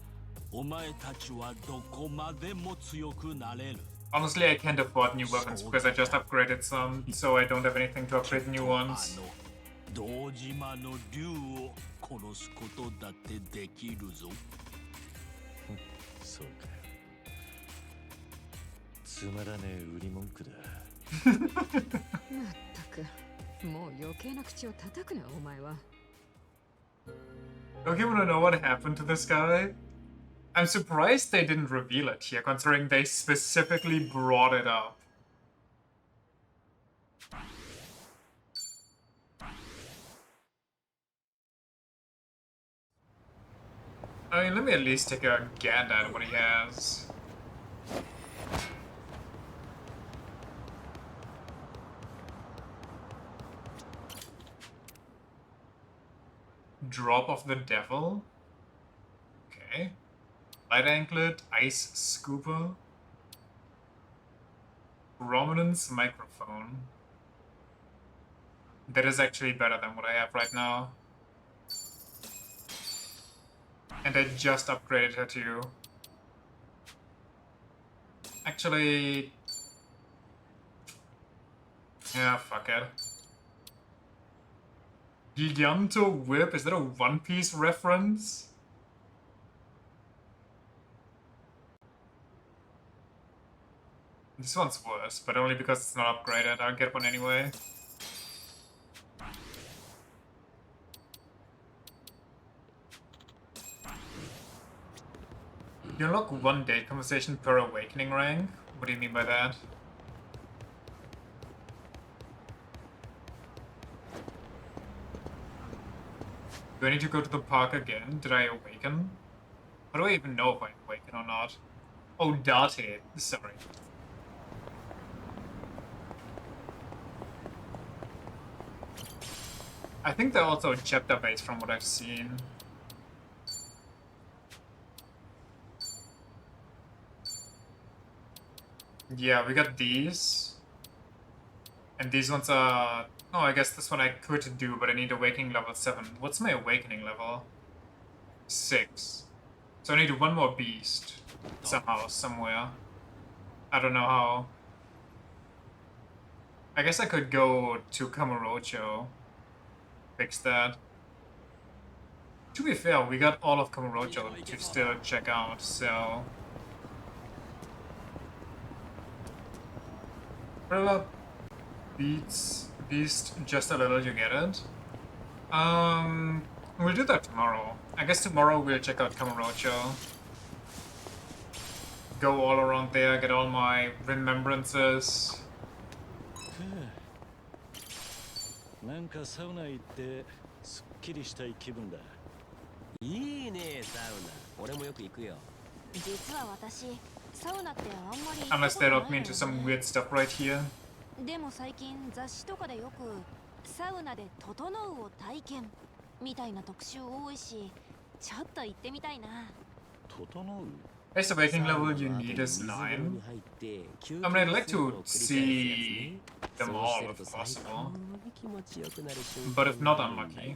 お前たちはどこまでも強くなれる Honestly, I can't afford new weapons because I just upgraded some, so I don't have anything to upgrade new ones. 堂島の竜を殺すことだってできるぞそうかよ。つまらねえ売り文句だ。まったくもう余計な口を叩くなお前は Okay, wanna know what happened to this guy? I'm surprised they didn't reveal it here, considering they specifically brought it up. I mean, let me at least take a gander at what he has. Drop of the Devil? Okay. Light Anklet, Ice Scooper. Prominence Microphone. That is actually better than what I have right now. And I just upgraded her to... Actually... Yeah, fuck it. Giganto Whip? Is that a One Piece reference? This one's worse, but only because it's not upgraded. I'll get one anyway. You unlock one date conversation per awakening rank? What do you mean by that? Do I need to go to the park again? Did I awaken? How do I even know if I awaken or not? Oh, Date. Sorry. I think they're also chapter-based from what I've seen. Yeah, we got these. And these ones are... Oh, I guess this one I could do, but I need awakening level 7. What's my awakening level? 6. So I need one more beast. Somehow, somewhere. I don't know how. I guess I could go to Kamurocho. Fix that. To be fair, we got all of Kamurocho to still check out, so... Whatever beats Beast just a little, you get it? We'll do that tomorrow. I guess tomorrow we'll check out Kamurocho. Go all around there, get all my remembrances. なんかサウナ行ってすっきりしたい気分だ。いいねサウナ。俺もよく行くよ。実は私サウナってあんまり行ったこ Unless と they ない don't の mean よ to some weird stuff right here. でも最近雑誌とかでよくサウナで「整う」を体験みたいな特集多いしちょっと行ってみたいな。整う Best awakening level you need is 9. I mean, I'd like to see them all if possible. But if not, unlucky.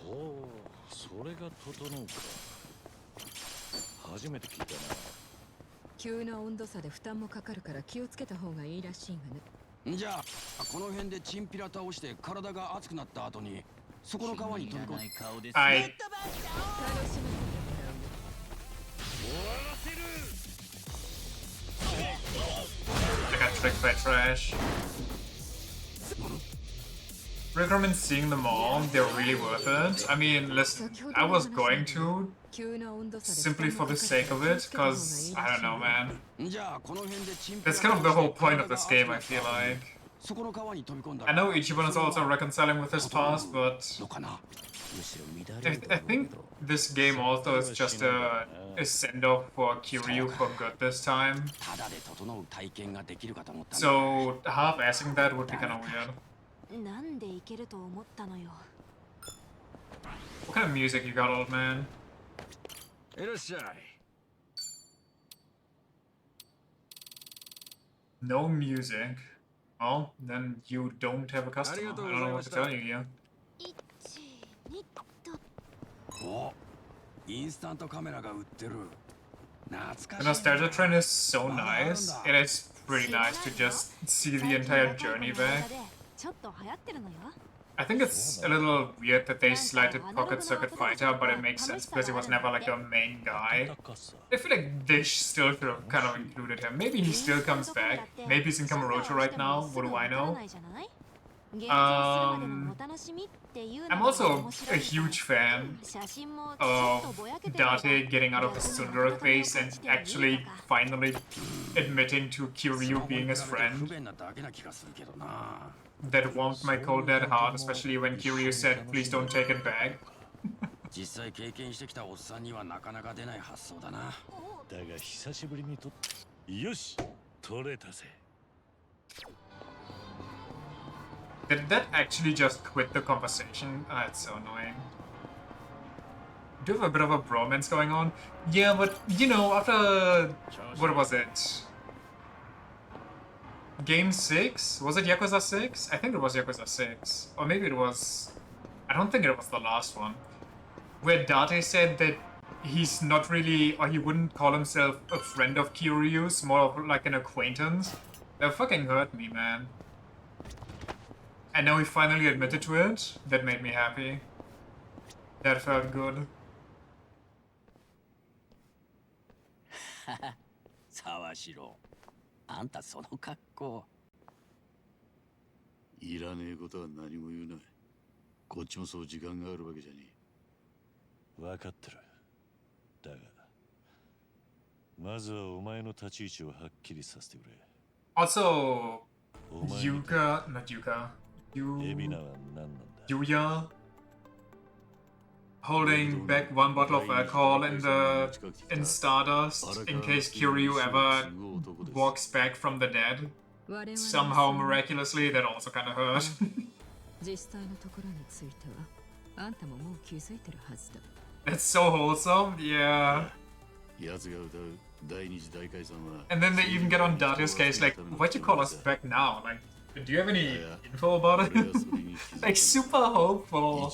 ほう、それが整うか。初めて聞いたな。急な温度差で負担もかかるから気をつけた方がいいらしいがね。じゃあこの辺でチンピラ倒して体が熱くなった後にそこの川に飛び込む。I... 楽しませてもらうよ。 I got tricked by trash. recommend seeing them all. They're really worth it. I mean, listen, I was going to simply for the sake of it, because I don't know, man. That's kind of the whole point of this game, I feel like. I know Ichiban is also reconciling with his past, but I think this game also is just a send-off for Kiryu for good this time. So half-assing that would be kind of weird. What kind of music you got, old man? No music. Well, then you don't have a customer. I don't know what to tell you here. The nostalgia train is so nice. It is pretty nice to just see the entire journey back. I think it's a little weird that they slighted Pocket Circuit Fighter, but it makes sense because he was never like the main guy. I feel like they still could have kind of included him. Maybe he still comes back. Maybe he's in Kamurocho right now. What do I know? I'm also a huge fan of Date getting out of the Sundara phase and actually finally admitting to Kiryu being his friend. That warmed my cold dead heart, especially when Kiryu said, "Please don't take it back." Did that actually just quit the conversation? Oh, that's so annoying. Do you have a bit of a bromance going on? Yeah, but you know, after what was it? Game 6? Was it Yakuza 6? I think it was Yakuza 6. Or maybe it was... I don't think it was the last one. Where Date said that he's not really... or he wouldn't call himself a friend of Kiryu's, more of like an acquaintance. That fucking hurt me, man. And now he finally admitted to it. That made me happy. That felt good. あんたその格好。いらねえことは何も言うな。こっちもそう時間があるわけじゃねえ。分かってる。だが、まずはお前の立ち位置をはっきりさせてくれ。Also, Yuka, not Yuka. Yuya holding back one bottle of alcohol in Stardust in case Kiryu ever walks back from the dead. Somehow miraculously, that also kind of hurt. That's so wholesome, yeah. And then they even get on Date's case, like, why'd you call us back now? Like, do you have any info about it? Like, super hopeful.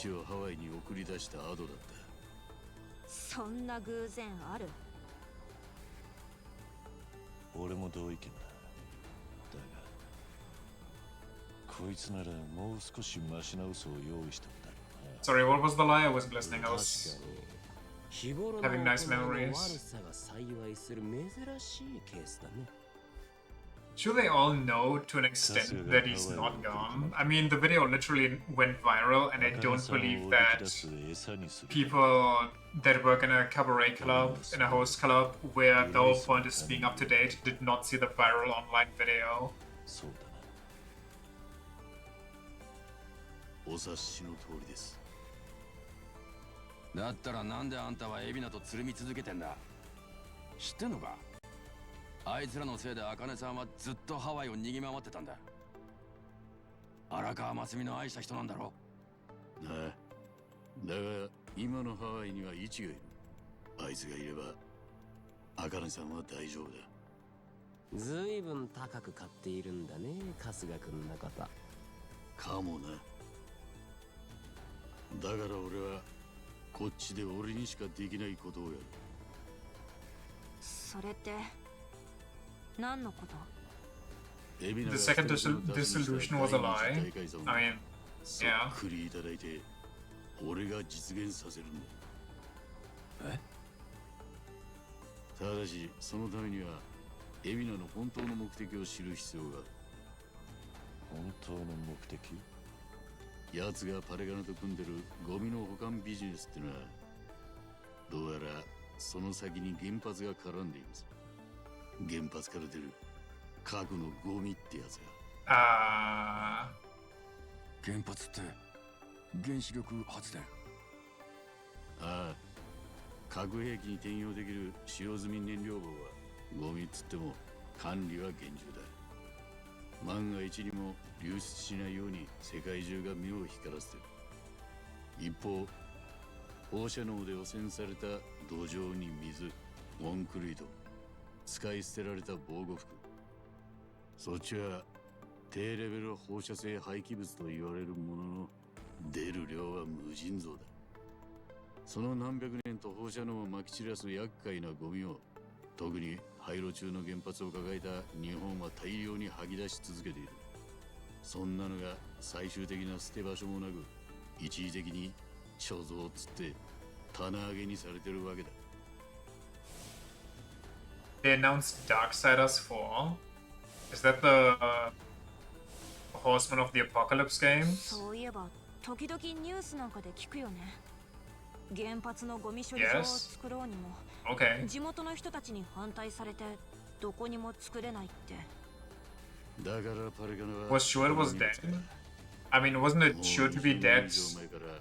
そんな偶然ある？俺も同意見だ。だが、こいつならもう少しマシな嘘を用意したんだろうな。Sorry, what was the lie? I wasn't listening. I was having nice memories. Sure, they all know to an extent that he's not gone. I mean, the video literally went viral, and I don't believe that people that work in a cabaret club, in a host club, where the whole point is being up to date, did not see the viral online video. お察しの通りです。だったらなんであんたは海老名とつるみ続けてんだ。知ってんのか？あいつらのせいで茜さんはずっとハワイを逃げ回ってたんだ。荒川真澄の愛した人なんだろ。なあ、だが今のハワイにはイチがいる。あいつがいれば茜さんは大丈夫だ。ずいぶん高く買っているんだね、春日君のこと。かもな。だから俺はこっちで俺にしかできないことをやる。それって何のこと？ The second dissolution was a lie. I mean, yeah. クリいただいて俺が実現させるんだ。ただしそのためには海老名の本当の目的を知る必要がある。本当の目的？奴がパレガナと組んでるゴミの保管ビジネスってのは、どうやらその先に原発が絡んでいます。原発から出る核のゴミってやつが。原発って原子力発電。ああ、核兵器に転用できる使用済み燃料棒はゴミっつっても管理は厳重だ。万が一にも流出しないように世界中が目を光らせてる。一方、放射能で汚染された土壌に水、コンクリート、使い捨てられた防護服、そっちは低レベル放射性廃棄物と言われるものの出る量は無尽蔵だ。その何百年と放射能をまき散らす厄介なゴミを、特に廃炉中の原発を抱えた日本は大量に吐き出し続けている。そんなのが最終的な捨て場所もなく、一時的に貯蔵つって棚上げにされてるわけだ。They announced Darksiders 4. Is that the Horseman of the Apocalypse games? そういえば時々ニュースなんかで聞くよね。原発のゴミ処理場を作ろうにも、地元の人たちに反対されてどこにも作れないって。Was sure it was dead? I mean, wasn't it sure to be dead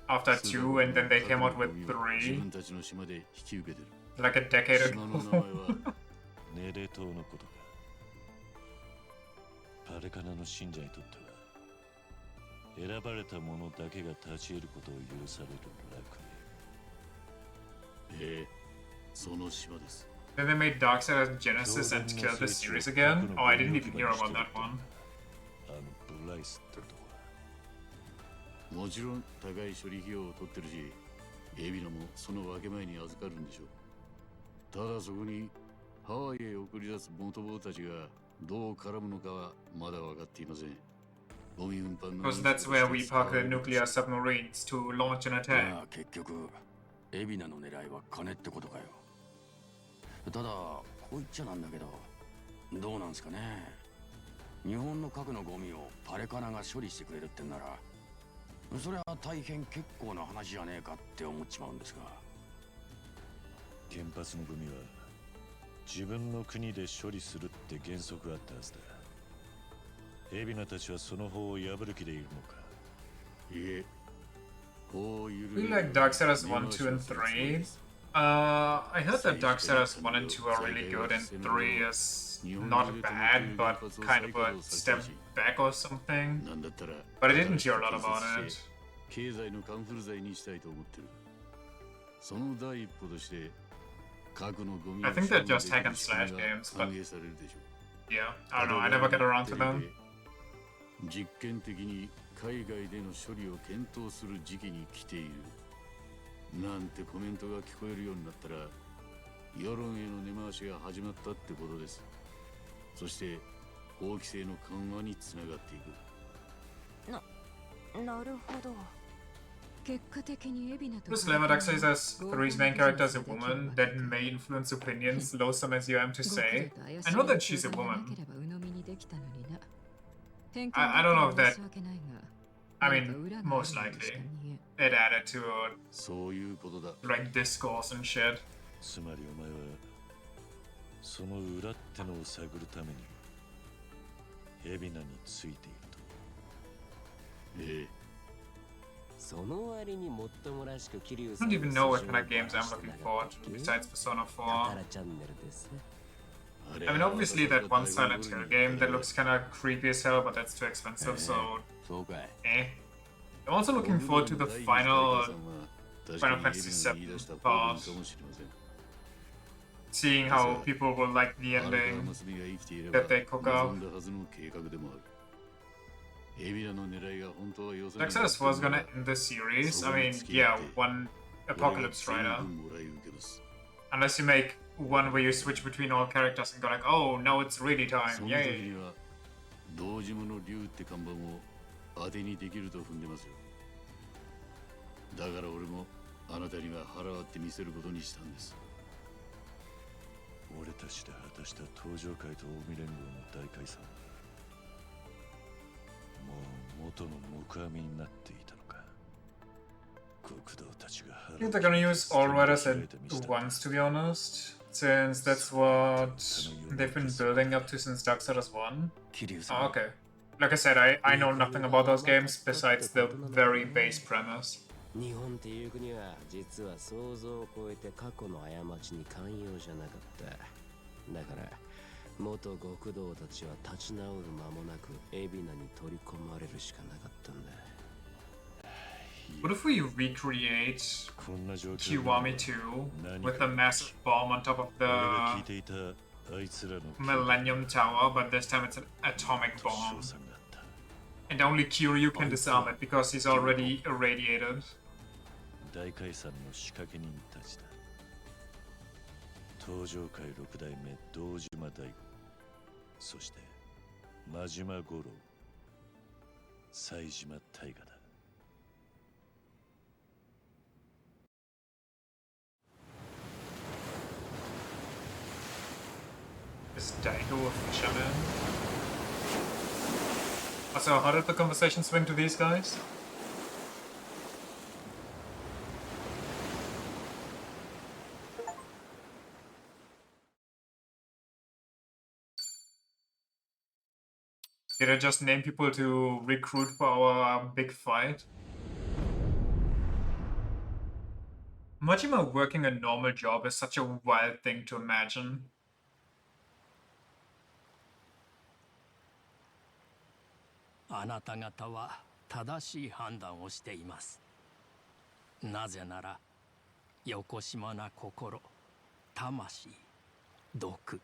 after 2 and then they came out with 3? Like a decade ago. ネレ島のことか。パレカナの信者にとっては選ばれた者だけが立ち得ることを許される楽園。その島です。 Then they made Darksiders Genesis and killed the series again? Oh, I didn't even hear about that one. ブライスってとこはもちろん高い処理費用を取ってるし、エビナもその分け前に預かるんでしょう。ただそこにハワイへ送り出す元棒たちがどう絡むのかはまだ分かっていません。ゴミ運搬の Because that's where we park the nuclear submarines to launch an attack. 結局エビナの狙いは金ってことかよ。ただこう言っちゃなんだけど、どうなんすかね。日本の核のゴミをパレカナが処理してくれるってんなら、それは大変結構な話じゃねえかって思っちまうんですが。原発のゴミは自分の国で処理するって原則があったはずだ。エビナたちはその法を破る気でいるのか。いえ、We like Darksiders 1, 2, and 3. I heard that Darksiders 1 and 2 are really good, and 3 is not bad, but kind of a step back or something. But I didn't hear a lot about it. 経済のカンフル剤にしたいと思ってる。その第一歩として核のゴミを I think they're just hack and slash games, but yeah, I don't know, I never get around to them. 実験的に海外での処理を検討する時期に来ているなんてコメントが聞こえるようになったら、世論への根回しが始まったってことです。そして法規制の緩和につながっていく。なるほど。Disclaimer, Darksiders 3's main character is a woman. That may influence opinions, loathsome as you am to say. I know that she's a woman. I don't know if that... I mean, most likely. It added to like discourse and shit. つまりお前はその裏ってのを探るためにエビナについていると。ええ。その割にもっともらしくキリュウ I さん don't even know what kind of games I'm looking for besides Persona 4. I mean, obviously that one Silent Hill game that looks kind of creepy as hell, but that's too expensive, so eh. I'm also looking forward to the final Final Fantasy VII part. Seeing how people will like the ending that they cook up. Darksiders 4 is gonna end the series. I mean, yeah, one Apocalypse Rider. Unless you make one where you switch between all characters and go like, oh, now it's really time, yay. 同時物竜って看板を当てにできると踏んでますよ。だから俺もあなたには腹割って見せることにしたんです。俺たちで果たした登場会と近江連合の大解散はもう元の木阿弥になっていたのか。極道たちが I think they're gonna use all riders at once, to be honest, since that's what they've been building up to since Darksiders 1. Oh, okay. Like I said, I know nothing about those games besides the very base premise. 日本っていう国は実は想像を超えて過去の過ちに寛容じゃなかった。だから元極道たちは立ち直る間もなく海老名に取り込まれるしかなかったんだ。What if we recreate Kiwami 2 with a massive bomb on top of the Millennium Tower, but this time it's an atomic bomb. And only Kiryu can disarm it because he's already irradiated. 大解散の仕掛け人たちだ。東上界六代目堂島大吾、そして真島五郎、西島大河だ。Is Daigo a fisherman? So how did the conversation swing to these guys? Did I just name people to recruit for our big fight? Majima working a normal job is such a wild thing to imagine. あなた方は正しい判断をしています。なぜなら、よこしまな心、魂、毒。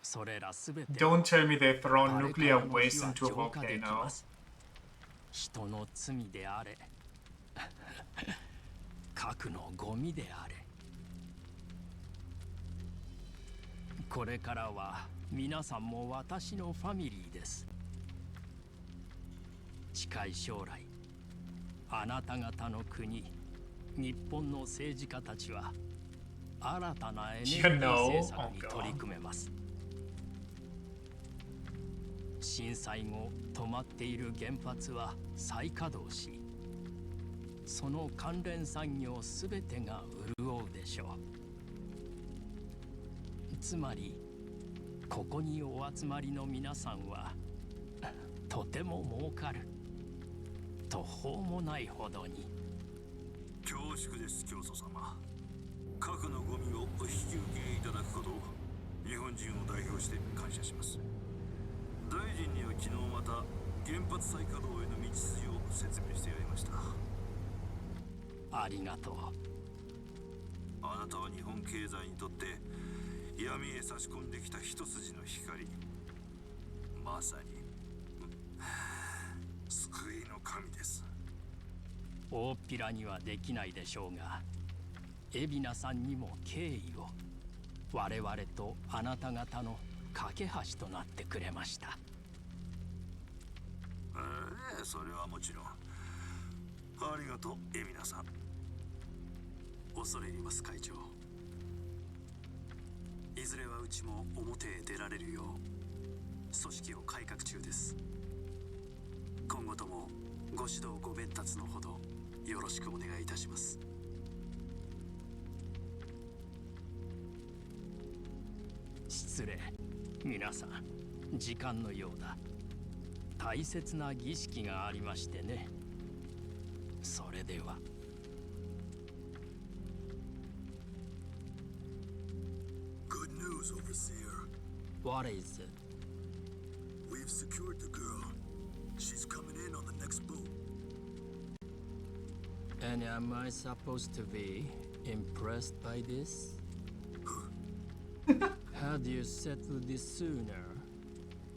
それらすべて Don't tell me they've thrown nuclear waste into a volcano. 人の罪であれ、核のゴミであれ。これからは皆さんも私のファミリーです。近い将来、あなた方の国、日本の政治家たちは新たなエネルギー政策に取り組めます。震災後止まっている原発は再稼働し、その関連産業すべてが潤うでしょう。つまり、ここにお集まりの皆さんはとても儲かる。途方もないほどに。恐縮です、教祖様。核のゴミをお引き受けいただくことを日本人を代表して感謝します。大臣には昨日また原発再稼働への道筋を説明してやりました。ありがとう。あなたは日本経済にとって闇へ差し込んできた一筋の光。まさに救いの神です。大っぴらにはできないでしょうが、海老名さんにも敬意を。我々とあなた方の架け橋となってくれました。それはもちろん。ありがとう、海老名さん。恐れ入ります、会長。いずれはうちも表へ出られるよう組織を改革中です。今後ともご指導ご鞭達のほどよろしくお願いいたします。失礼。皆さん、時間のようだ。大切な儀式がありましてね。それでは。Good news, Overseer. What is it? We've secured the girl. She's coming in on the next boat. And am I supposed to be impressed by this? Had you settled this sooner,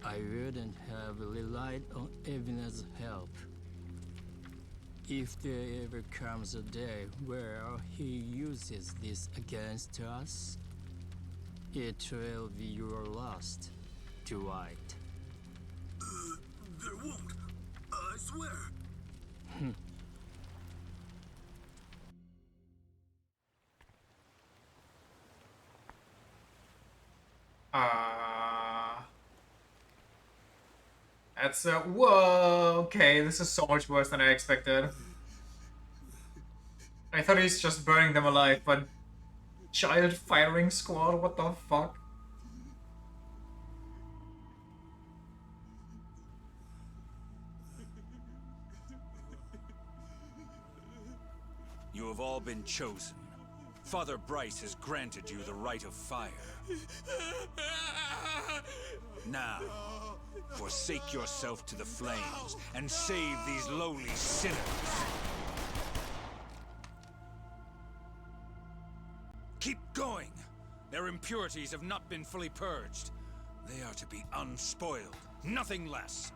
I wouldn't have relied on Evina's help. If there ever comes a day where he uses this against us, it will be your last, Dwight. There won't. I swear. That's whoa. Okay, this is so much worse than I expected. I thought he's just burning them alive, but child firing squad. What the fuck? You have all been chosen. Father Bryce has granted you the right of fire. Now, forsake yourself to the flames and save these lowly sinners. Keep going! Their impurities have not been fully purged. They are to be unspoiled, nothing less.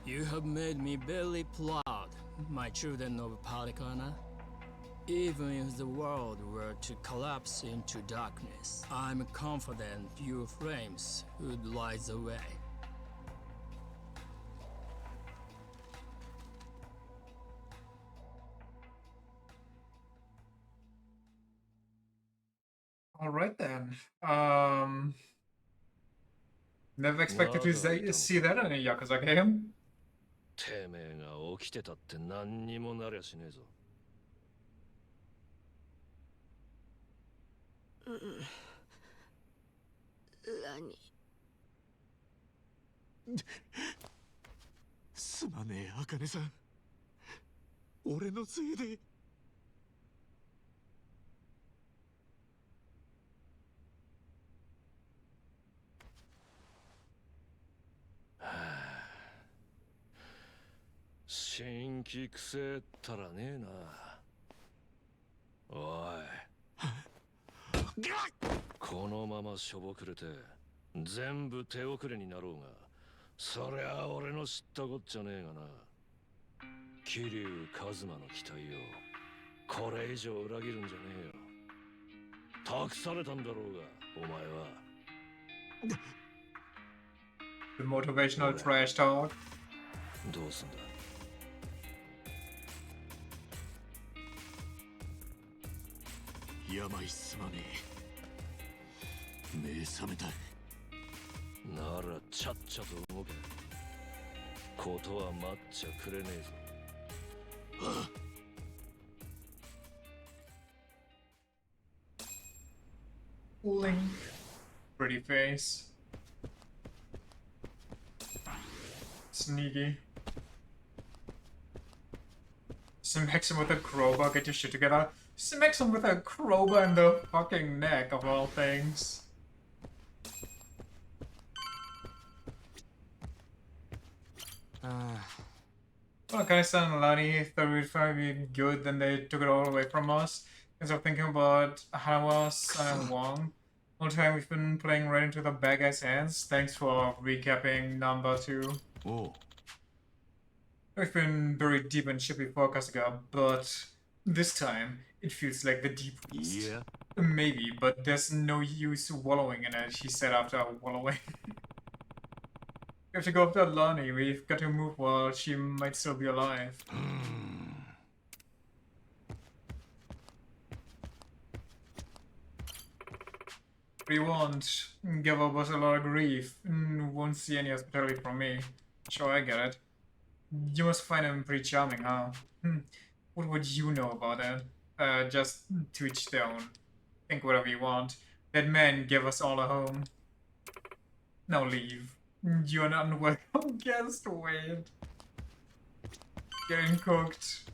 You have made me very proud, my children of Palikana. Even if the world were to collapse into darkness, I'm confident your flames would light the way. All right then. Never expected to see that in a Yakuza game. てめえが起きてたって何にもなりゃしねえぞ。ラニすまねえ、茜さん。俺のせいで。新規くせえったらねえな。おい。このまましょぼくれて全部手遅れになろうが、そりゃ俺の知ったこっちゃねえがな。桐生一馬の期待をこれ以上裏切るんじゃねえよ。託されたんだろうが、お前は。The motivational trash talk. どうすんだ。病すまねえ。目覚めた。ならちゃっちゃと動け。ことは待っちゃくれねえぞ。ああ。Link. Pretty face. Sneaky. Smacks him with a crowbar, get your shit together. Smacks him with a crowbar in the fucking neck, of all things. Well, Kaisan and Lani thought we'd finally be good, then they took it all away from us. And so thinking about Hanawa, Sun, and Wong. All the time we've been playing right into the bad guy's hands. Thanks for recapping number 2. Oh. We've been buried deep in Shippy for Kasuga, but this time it feels like the deep East. Yeah. Maybe, but there's no use wallowing in it, he said after wallowing. We have to go after Lani. We've got to move while she might still be alive. We won't give up us a lot of grief. Won't see any hospitality from me. Sure, I get it. You must find him pretty charming, huh? What would you know about it? Just to each their own. Think whatever you want. That man gave us all a home. Now leave. You're an unwelcome guest. Wait. Getting cooked.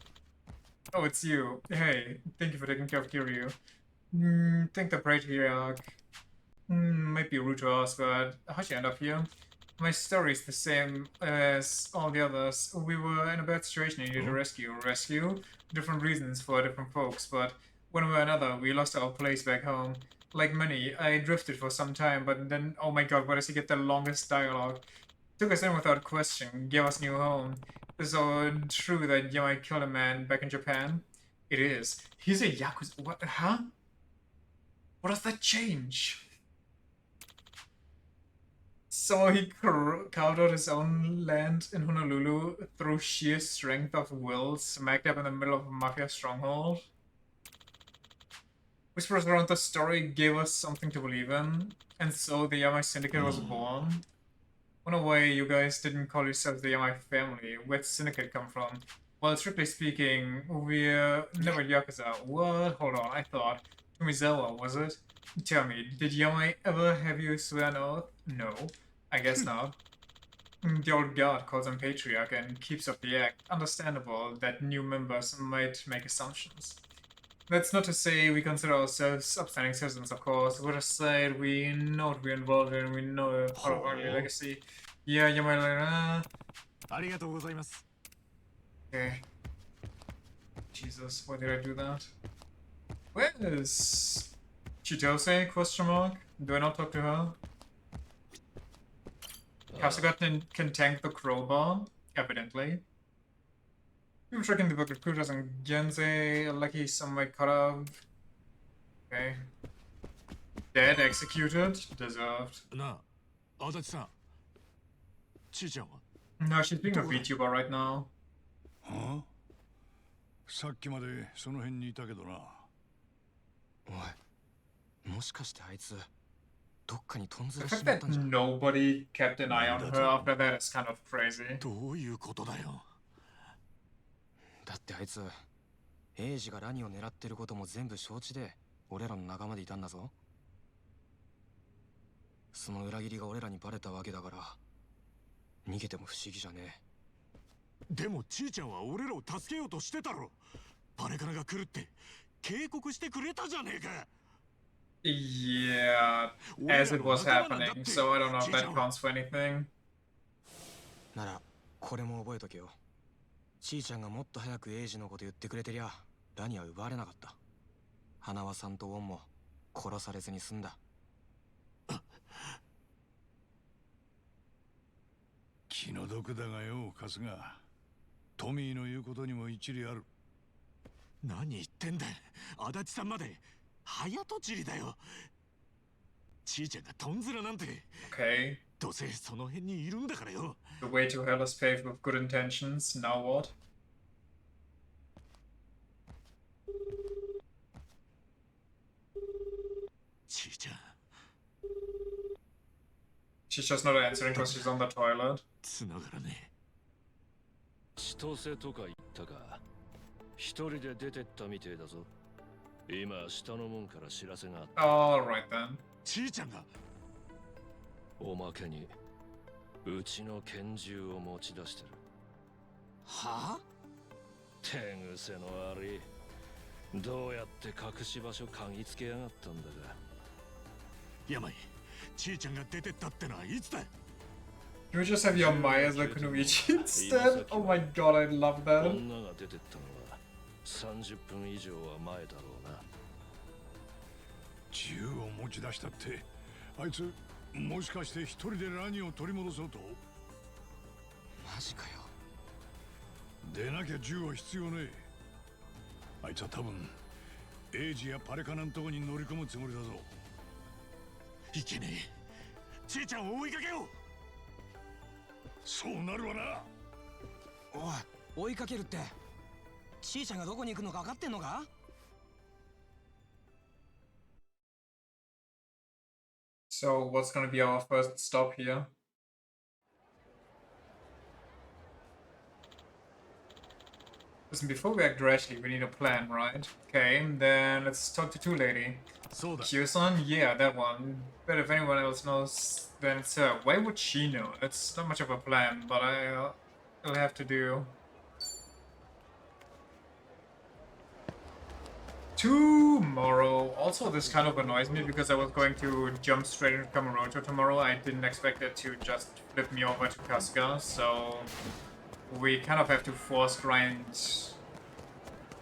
Oh, it's you. Hey, thank you for taking care of Kiryu. Think the patriarch. Might be rude to ask, but how'd you end up here? My story is the same as all the others. We were in a bad situation and needed a rescue. Rescue? Different reasons for different folks, but one way or another, we lost our place back home. Like many, I drifted for some time, but then, oh my god, where does he get the longest dialogue? Took us in without question, gave us new home. Is it true that Yamai killed a man back in Japan? It is. He's a Yakuza. What? Huh? What does that change? So he carved out his own land in Honolulu through sheer strength of will, smack dab in the middle of a mafia stronghold. Whispers around the story gave us something to believe in, and so the Yamai Syndicate was born. In a way, you guys didn't call yourselves the Yamai family. Where'd Syndicate come from? Well, strictly speaking, we're never Yakuza. What? Hold on, I thought. Tomizawa, was it? Tell me, did Yamai ever have you swear an oath? No, I guess not. The old god calls him Patriarch and keeps up the act. Understandable that new members might make assumptions. That's not to say we consider ourselves upstanding citizens, of course. We're just saying we know what we're involved in, we know part of our legacy. Yeah, you might like, Okay. Jesus, why did I do that? Where is Chitose? Question mark? Do I not talk to her? Kasuga can tank the crowbar, evidently. People tracking the book recruiters and Genze, lucky some might cut off. Okay. Dead, executed, deserved. No, she's being a VTuber right now. さっきまでその辺にいたけどな。おい、もしかしてあいつどっかにトンズ The ラし fact まっ that たんじゃ。 nobody kept an eye on her after that is kind of crazy. どういうことだよ。だってあいつエイジがラニを狙ってることも全部承知で俺らの仲間でいたんだぞ。その裏切りが俺らにバレたわけだから逃げても不思議じゃねえ。でもちーちゃんは俺らを助けようとしてたろ。バレカナが来るって警告してくれたじゃねえか。 Yeah, as it was happening, so I don't know if that counts for anything. ならこれも覚えとけよ。ちーちゃんがもっと早くエイジのこと言ってくれてりゃラニは奪われなかった。花輪さんとウォンも殺されずに済んだ。気の毒だがよ、春日。トミーの言うことにも一理ある。何言ってんだ。足立さんまで早とちりだよ。ちーちゃんがトンズラなんて。Okay. どうせその辺にいるんだからよ。The way to hell is paved with good intentions. Now what? She's just not answering because she's on the toilet. つながらねえ。千歳とか言ったか。一人で出てったみてえだぞ。今下の門から知らせがあった。Alright then. ちーちゃんが。おまけにうちの拳銃を持ち出してる。はあ？手癖の悪い。どうやって隠し場所嗅ぎつけやがったんだが。山井、ちーちゃんが出てったってのはいつだ？ Can we just have Yamai as the Kunoichi instead? Oh my god, I love that. 女が出てったのは30分以上は前だろうな。銃を持ち出したって、あいつもしかして一人でラニを取り戻そうと？マジかよ。出なきゃ銃は必要ねえ。あいつは多分エイジやパレカナのとこに乗り込むつもりだぞ。いけねえ。ちーちゃんを追いかけよう。そうなるわな。おい、追いかけるって。ちーちゃんがどこに行くのか分かってんのか？ So what's gonna be our first stop here? Listen, before we act rashly, we need a plan, right? Okay, then let's talk to two lady. Kyosan? Yeah, that one. But if anyone else knows, then it's her. Why would she know? It's not much of a plan, but I'll have to do. Tomorrow. Also, this kind of annoys me because I was going to jump straight into Kamurocho tomorrow. I didn't expect it to just flip me over to Kasuga, so we kind of have to force grind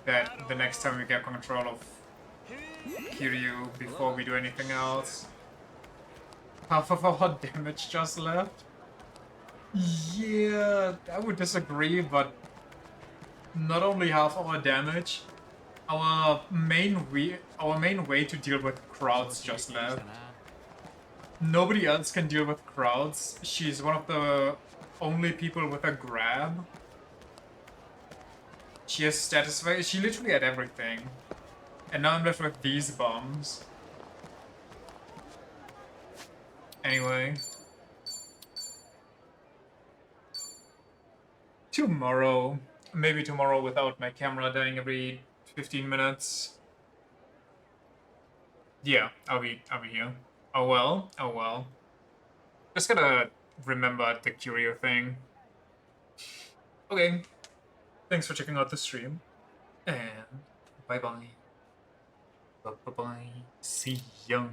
that the next time we get control of Kiryu before we do anything else. Half of our damage just left? Yeah, I would disagree, but not only half our damage, our main way to deal with crowds just left. Nobody else can deal with crowds. She's one of the only people with a grab. She has status fight. She literally had everything. And now I'm left with these bums. Anyway. Tomorrow. Maybe tomorrow without my camera dying every 15 minutes. Yeah, I'll be here. Oh well, oh well. Just gotta remember the courier thing. Okay. Thanks for checking out the stream. And bye-bye. Bye-bye. See ya.